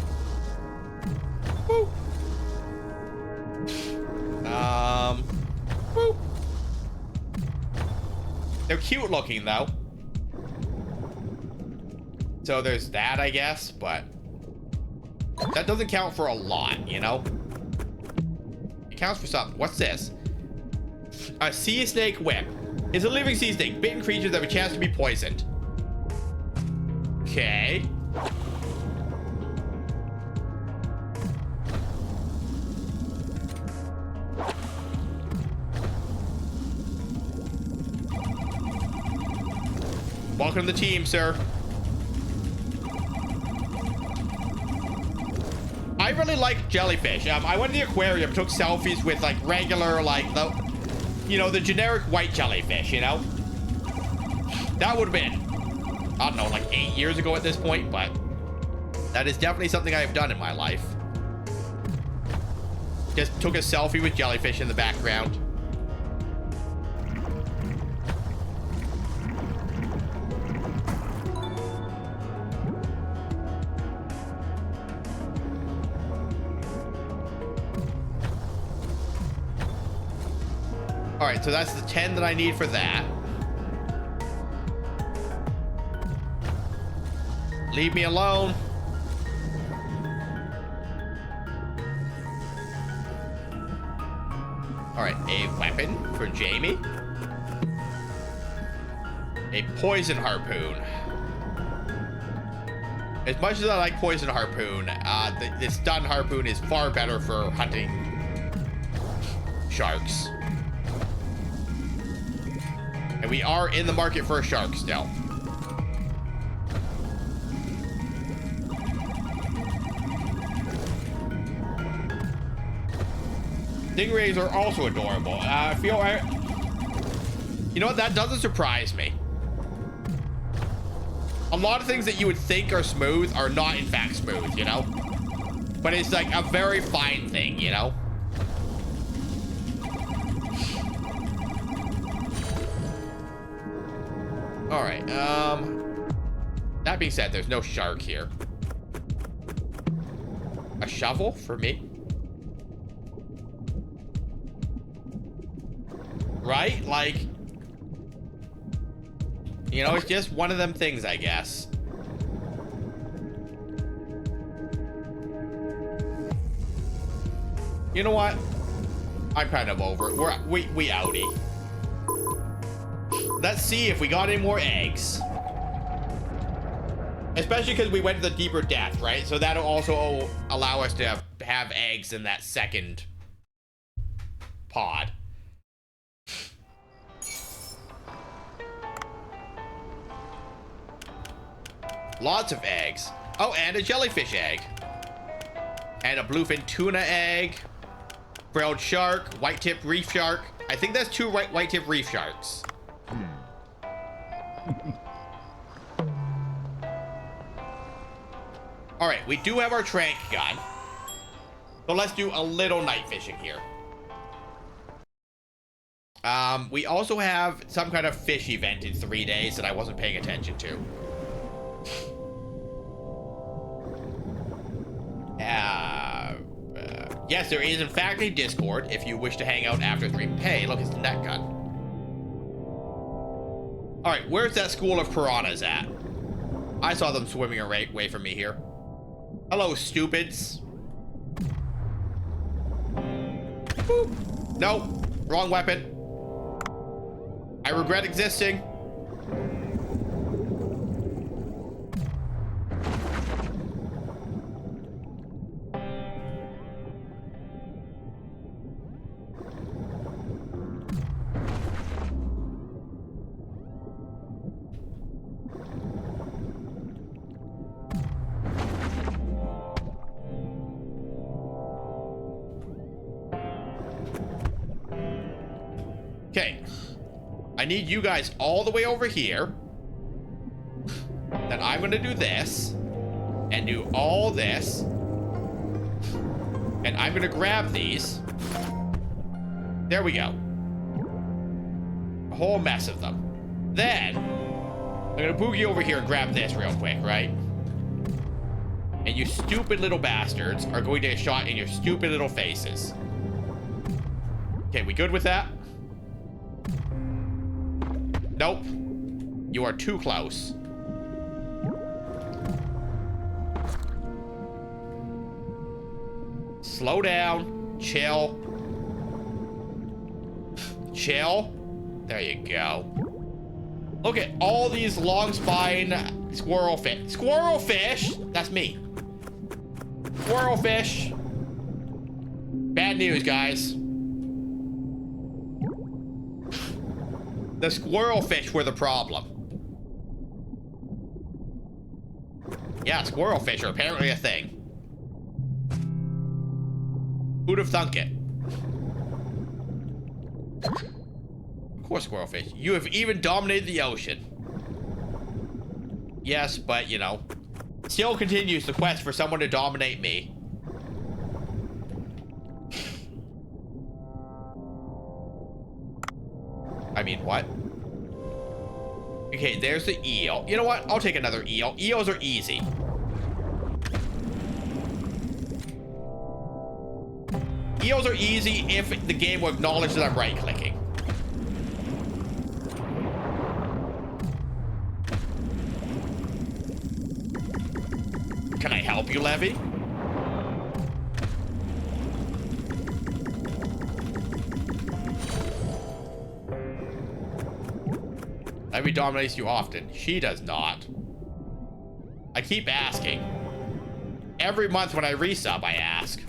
Woo. Woo. They're cute looking though. So there's that, I guess, but that doesn't count for a lot, you know? It counts for something. What's this? A sea snake whip. It's a living sea snake. Bitten creatures have a chance to be poisoned. Okay. Welcome to the team, sir. I really like jellyfish. I went to the aquarium, took selfies with like regular, like the generic white jellyfish, you know? That would have been, I don't know, like 8 years ago at this point, but that is definitely something I've done in my life. Just took a selfie with jellyfish in the background. All right, so that's the 10 that I need for that. Leave me alone. All right, a weapon for Jamie. A poison harpoon. As much as I like poison harpoon, the stun harpoon is far better for hunting sharks. And we are in the market for a shark still. Stingrays are also adorable. You know what? That doesn't surprise me. A lot of things that you would think are smooth are not in fact smooth, you know? But it's like a very fine thing, you know? All right, that being said, there's no shark here. A shovel for me? Right? Like, you know, it's just one of them things, I guess. You know what? I'm kind of over it. We outie. Let's see if we got any more eggs. Especially because we went to the deeper depth, right? So that'll also allow us to have eggs in that second pod. Lots of eggs. Oh, and a jellyfish egg. And a bluefin tuna egg. Frilled shark, white-tipped reef shark. I think that's two white-tipped reef sharks. All right, we do have our trank gun. So let's do a little night fishing here. We also have some kind of fish event in 3 days that I wasn't paying attention to. Yes, there is in fact a Discord if you wish to hang out after stream. Hey, look, it's the net gun. All right, where's that school of piranhas at? I saw them swimming away from me here. Hello, stupids. Boop. No, wrong weapon. I regret existing. Okay, I need you guys all the way over here. Then I'm gonna do this and do all this. And I'm gonna grab these. There we go. A whole mess of them. Then I'm gonna boogie over here and grab this real quick, right? And you stupid little bastards are going to get shot in your stupid little faces. Okay, we good with that? Nope. You are too close. Slow down. Chill. Chill. There you go. Look at all these long spine squirrelfish. Squirrelfish? That's me. Squirrelfish. Bad news, guys. The squirrelfish were the problem. Yeah, squirrelfish are apparently a thing. Who'd have thunk it? Of course, squirrelfish. You have even dominated the ocean. Yes, but, you know, still continues the quest for someone to dominate me. I mean, what? Okay, there's the eel. You know what? I'll take another eel. Eels are easy. Eels are easy if the game will acknowledge that I'm right-clicking. Can I help you, Levy? Levy dominates you often. She does not. I keep asking. Every month when I resub, I ask.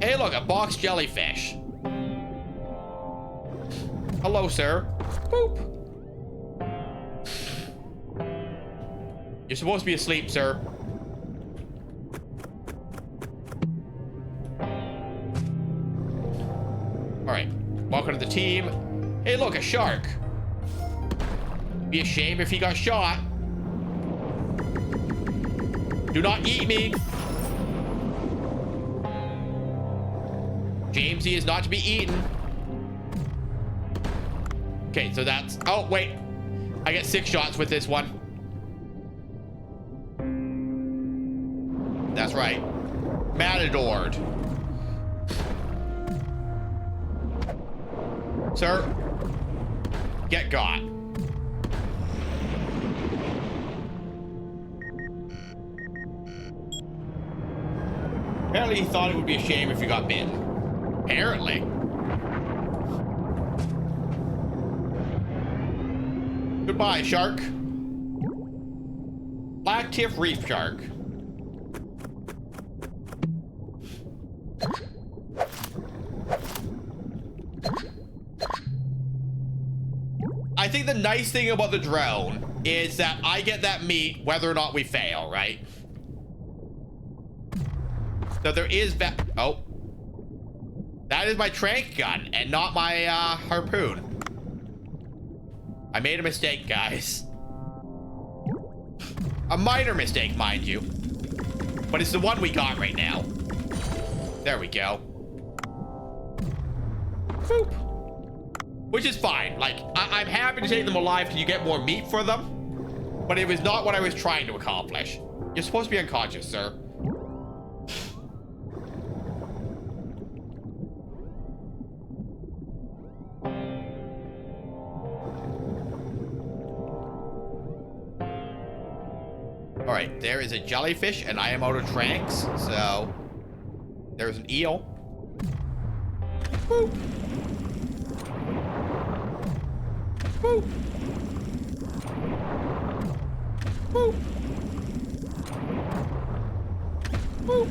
Hey, look, a box jellyfish. Hello, sir. Boop. You're supposed to be asleep, sir. All right, welcome to the team. Hey, look, a shark. Be a shame if he got shot. Do not eat me. Jamesy is not to be eaten. Okay, so that's... Oh, wait. I get 6 shots with this one. That's right. Matadored. Sir, get got. Apparently he thought it would be a shame if you got bitten. Apparently. Goodbye, shark. Black tip reef shark. I think the nice thing about the drone is that I get that meat whether or not we fail, right? So there is that. Oh. That is my trank gun and not my harpoon. I made a mistake, guys. A minor mistake, mind you. But it's the one we got right now. There we go. Boop. Which is fine. Like, I'm happy to take them alive because you get more meat for them. But it was not what I was trying to accomplish. You're supposed to be unconscious, sir. All right, there is a jellyfish, and I am out of tranks, so there's an eel. Boop. Boop. Boop. Boop.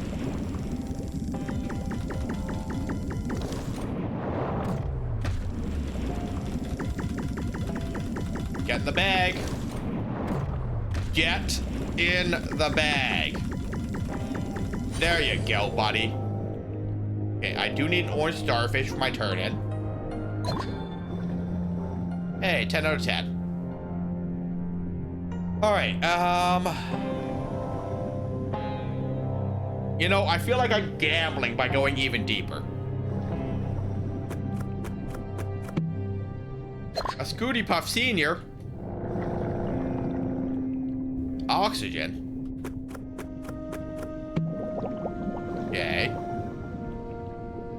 Get in the bag. Get in the bag. There you go, buddy. Okay, I do need an orange starfish for my turn in. Hey, 10 out of 10. All right, you know, I feel like I'm gambling by going even deeper. A Scooty Puff Senior. Oxygen. Okay.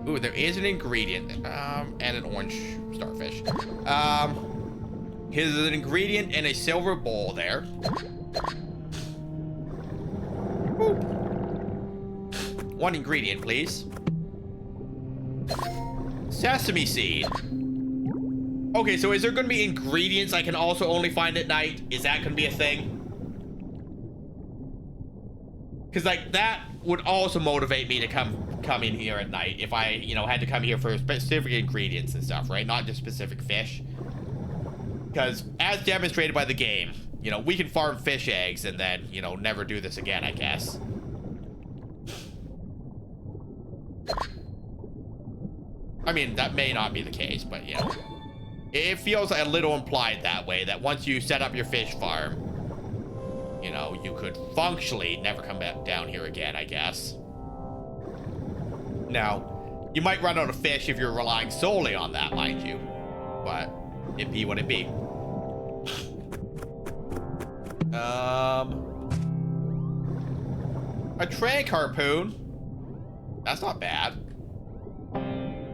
Ooh, there is an ingredient. And an orange starfish. Here's an ingredient in a silver bowl there. Boop. one ingredient, please. Sesame seed. Okay, so is there going to be ingredients I can also only find at night? Is that going to be a thing? Because, like, that would also motivate me to come in here at night if I, you know, had to come here for specific ingredients and stuff, right? Not just specific fish. Because, as demonstrated by the game, you know, we can farm fish eggs and then, you know, never do this again, I guess. I mean, that may not be the case, but, you know. It feels a little implied that way, that once you set up your fish farm, you know, you could functionally never come back down here again, I guess. Now, you might run out of fish if you're relying solely on that, mind you. But, it be what it be. A trank harpoon. That's not bad.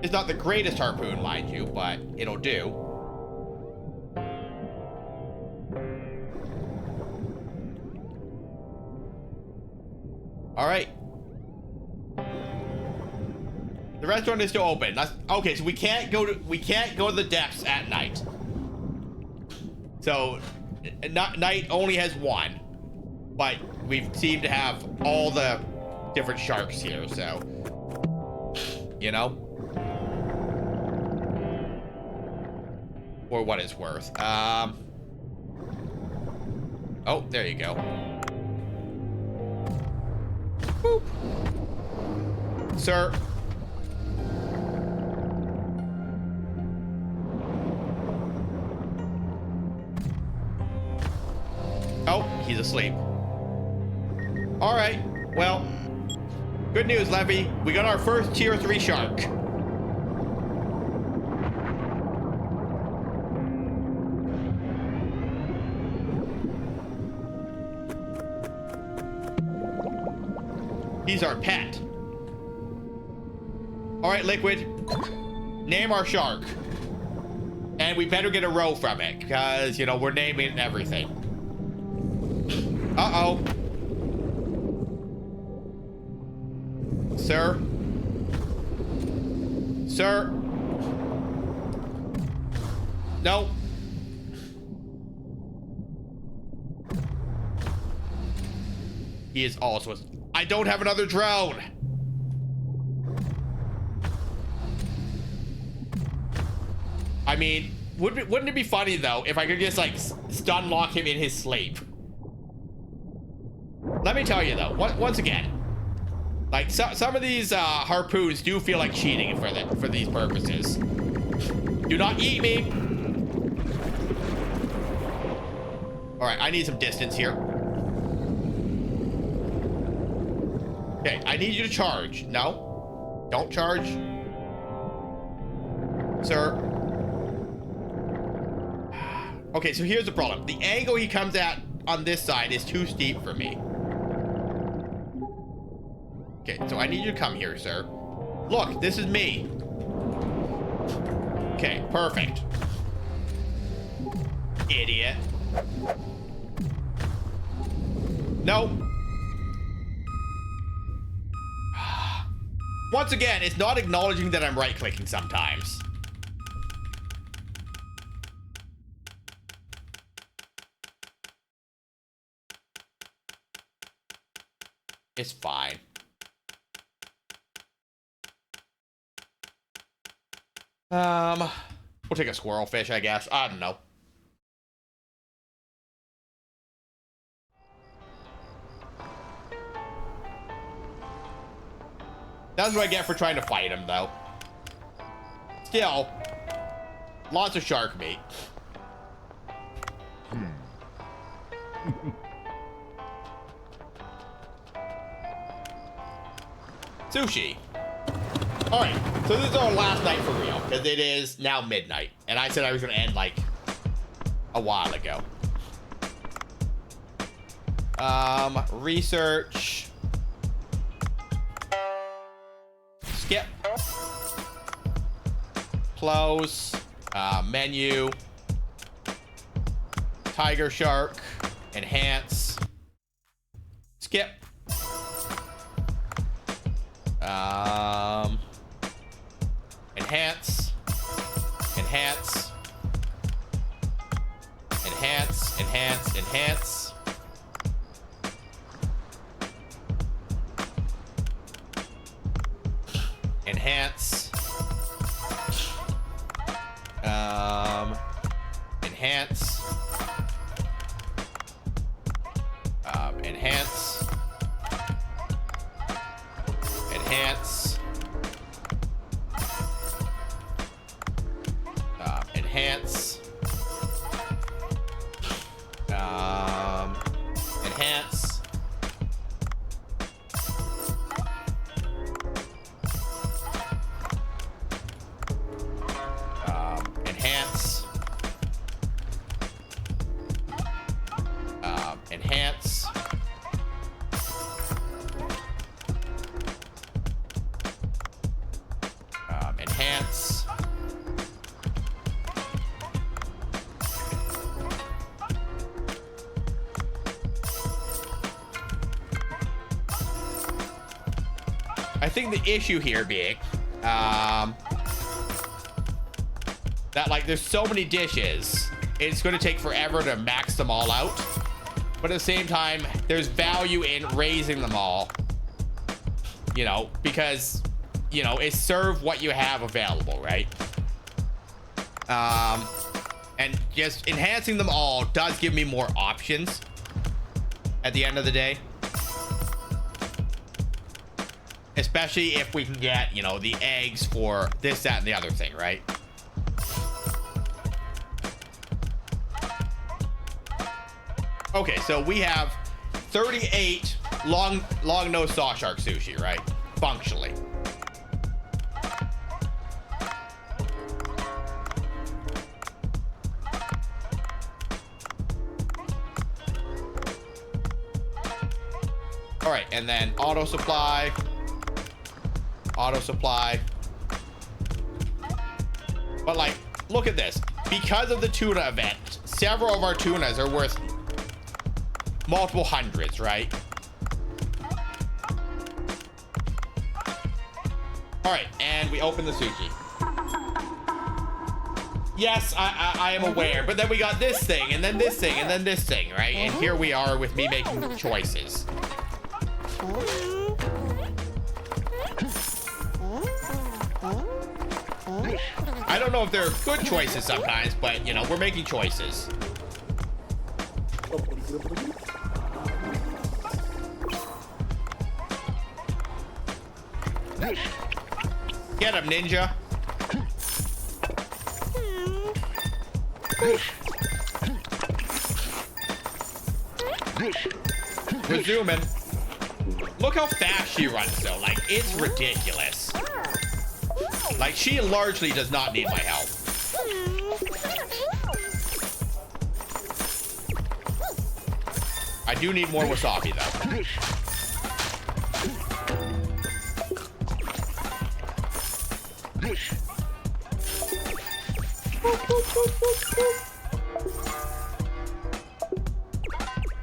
It's not the greatest harpoon, mind you, but it'll do. All right. The restaurant is still open. Okay, so we can't go to the depths at night. So, night only has one, but we seem to have all the different sharks here. So, you know, for what it's worth. Oh, there you go. Boop. Sir. Oh, he's asleep. All right. Well, good news, Levy. We got our first tier 3 shark. He's our pet. All right, Liquid. Name our shark. And we better get a row from it, because, you know, we're naming everything. Uh-oh. Sir? Sir? No. He is also... I don't have another drone. I mean, wouldn't it be funny, though, if I could just, like, stun lock him in his sleep? Let me tell you, though, once again, like, some of these harpoons do feel like cheating for these purposes. Do not eat me. All right, I need some distance here. Okay, I need you to charge. No, don't charge. Sir. Okay, so here's the problem. The angle he comes at on this side is too steep for me. Okay, so I need you to come here, sir. Look, this is me. Okay, perfect. Idiot. No. Once again, it's not acknowledging that I'm right-clicking sometimes. It's fine. We'll take a squirrel fish, I guess. I don't know. That's what I get for trying to fight him, though. Still, lots of shark meat. Sushi. All right, so this is our last night for real, because it is now midnight, and I said I was going to end, like, a while ago. Research. Skip. Close. Menu. Tiger shark. Enhance. Skip. Enhance. Enhance. Enhance. Enhance. Enhance. Enhance. Enhance. Enhance. Enhance. Enhance. Enhance. Enhance. Enhance. Enhance. I think the issue here being, that like there's so many dishes, it's going to take forever to max them all out. But at the same time, there's value in raising them all, you know, because, you know, it's serve what you have available, right? And just enhancing them all does give me more options at the end of the day. Especially if we can get, you know, the eggs for this, that, and the other thing, right? Okay, so we have 38 long nose saw shark sushi, right? Functionally. All right, and then auto supply. Auto supply. But like, look at this. Because of the tuna event, several of our tunas are worth multiple hundreds, right? All right, and we open the sushi. Yes, I am aware, but then we got this thing, and then this thing, and then this thing, right? And here we are with me making choices. I don't know if they're good choices sometimes, but, you know, we're making choices. Get him, ninja. We're zooming. Look how fast she runs, though. Like, it's ridiculous. Like, she largely does not need my help. I do need more wasabi, though.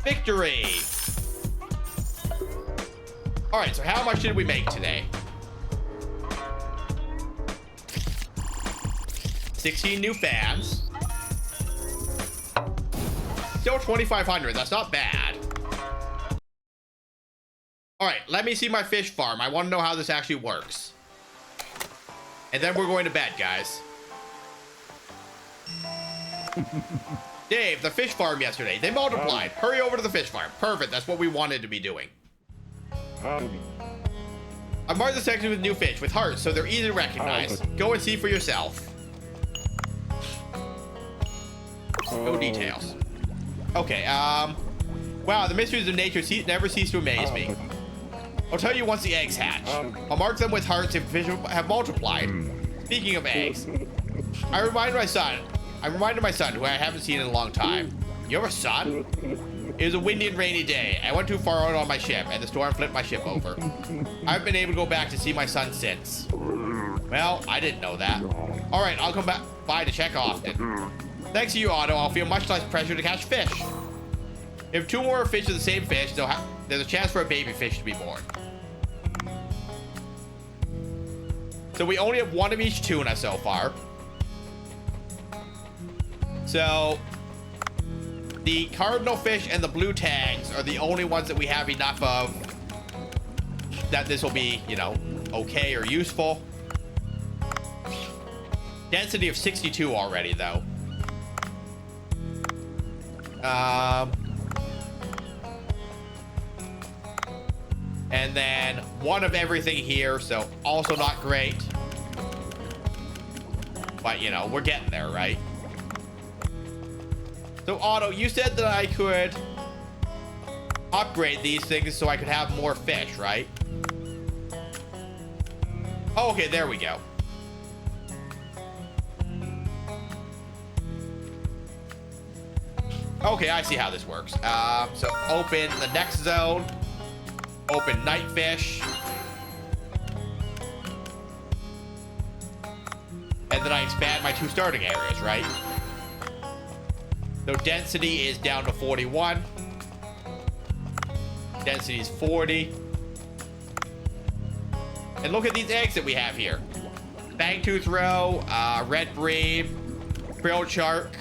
Victory! Alright, so how much did we make today? 16 new fans. Still 2,500. That's not bad. All right, let me see my fish farm. I want to know how this actually works. And then we're going to bed, guys. Dave, the fish farm yesterday. They multiplied. Hurry over to the fish farm. Perfect. That's what we wanted to be doing. I marked the section with new fish with hearts, so they're easy to recognize. Go and see for yourself. No details. Okay, wow, the mysteries of nature never cease to amaze me. I'll tell you once the eggs hatch. I'll mark them with hearts if fish have multiplied. Speaking of eggs, I reminded my son, who I haven't seen in a long time. You have a son? It was a windy and rainy day. I went too far out on my ship, and the storm flipped my ship over. I haven't been able to go back to see my son since. Well, I didn't know that. All right, I'll come by to check often. Thanks to you, Otto, I'll feel much less pressure to catch fish. If two more fish are the same fish, there's a chance for a baby fish to be born. So we only have one of each tuna so far. So the cardinal fish and the blue tags are the only ones that we have enough of that this will be, you know, okay or useful. Density of 62 already, though. And then one of everything here, so also not great. But, you know, we're getting there, right? So, Otto, you said that I could upgrade these things so I could have more fish, right? Oh, okay, there we go. Okay, I see how this works. So open the next zone. Open night fish. And then I expand my 2 starting areas, right? So density is down to 41. Density is 40. And look at these eggs that we have here. Fangtooth roe, red bream, krill shark.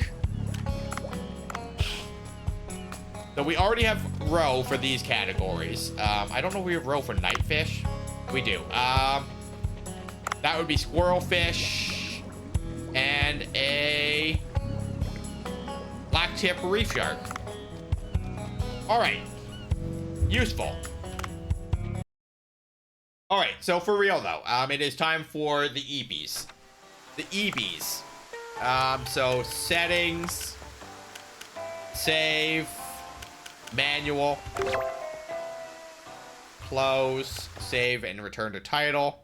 So we already have roe for these categories. I don't know if we have roe for night fish. We do. That would be squirrel fish and a black tip reef shark. All right. Useful. All right, so for real though, it is time for the EBs. The EBs. So settings, save, manual, close, save, and return to title,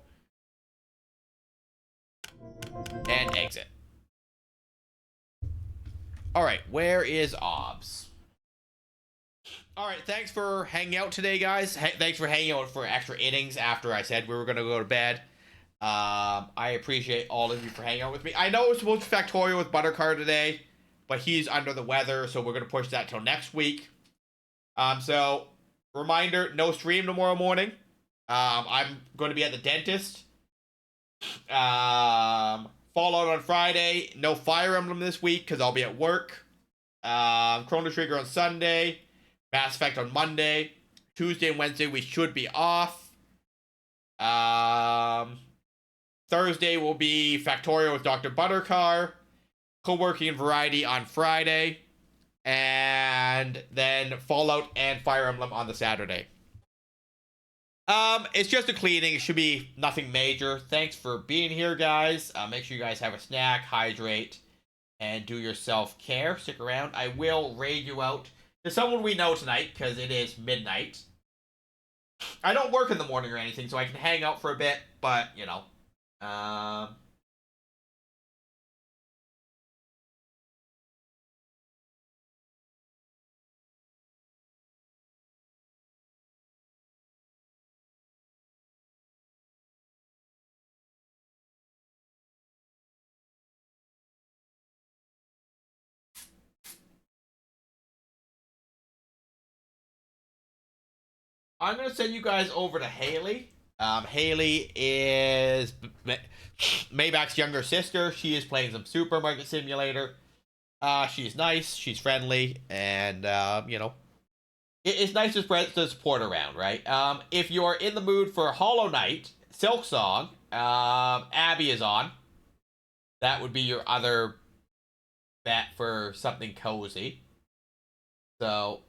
and exit. All right, where is OBS? All right, thanks for hanging out today, guys. Thanks for hanging out for extra innings after I said we were going to go to bed. I appreciate all of you for hanging out with me. I know it was supposed to be Factorio with Buttercar today, but he's under the weather, so we're going to push that till next week. So, reminder, no stream tomorrow morning. I'm going to be at the dentist. Fallout on Friday. No Fire Emblem this week, because I'll be at work. Chrono Trigger on Sunday. Mass Effect on Monday. Tuesday and Wednesday we should be off. Thursday will be Factorio with Dr. Buttercar. Co-working and Variety on Friday. And then Fallout and Fire Emblem on the Saturday. It's just a cleaning. It should be nothing major. Thanks for being here, guys. Make sure you guys have a snack, hydrate, and do your self-care. Stick around. I will raid you out to someone we know tonight, because it is midnight. I don't work in the morning or anything, so I can hang out for a bit, but, you know. I'm going to send you guys over to Haley. Haley is Maybach's younger sister. She is playing some Supermarket Simulator. She's nice, she's friendly, and, you know, it's nice to spread the support around, right? If you're in the mood for Hollow Knight, Silksong, Abby is on. That would be your other bet for something cozy. So,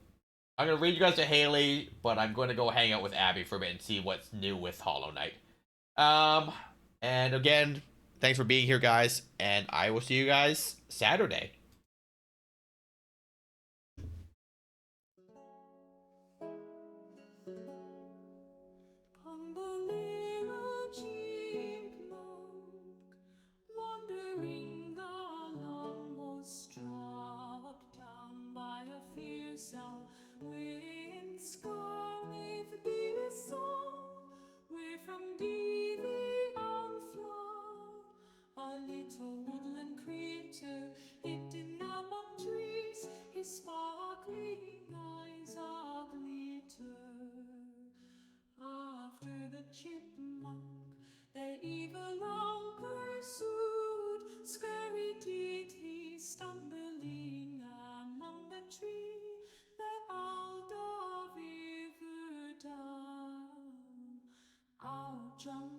I'm going to read you guys to Haley, but I'm going to go hang out with Abby for a bit and see what's new with Hollow Knight. And again, thanks for being here, guys, and I will see you guys Saturday. Wandering along, was struck down by a fierce wind scorn if be the song where from thee the outflow a little woodland creature it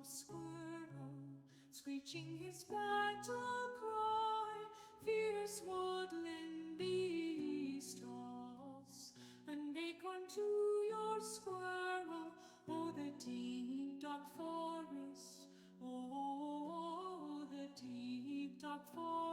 squirrel, screeching his battle cry. Fierce woodland beast toss an acorn to your squirrel. Oh, the deep dark forest, oh, the deep dark forest.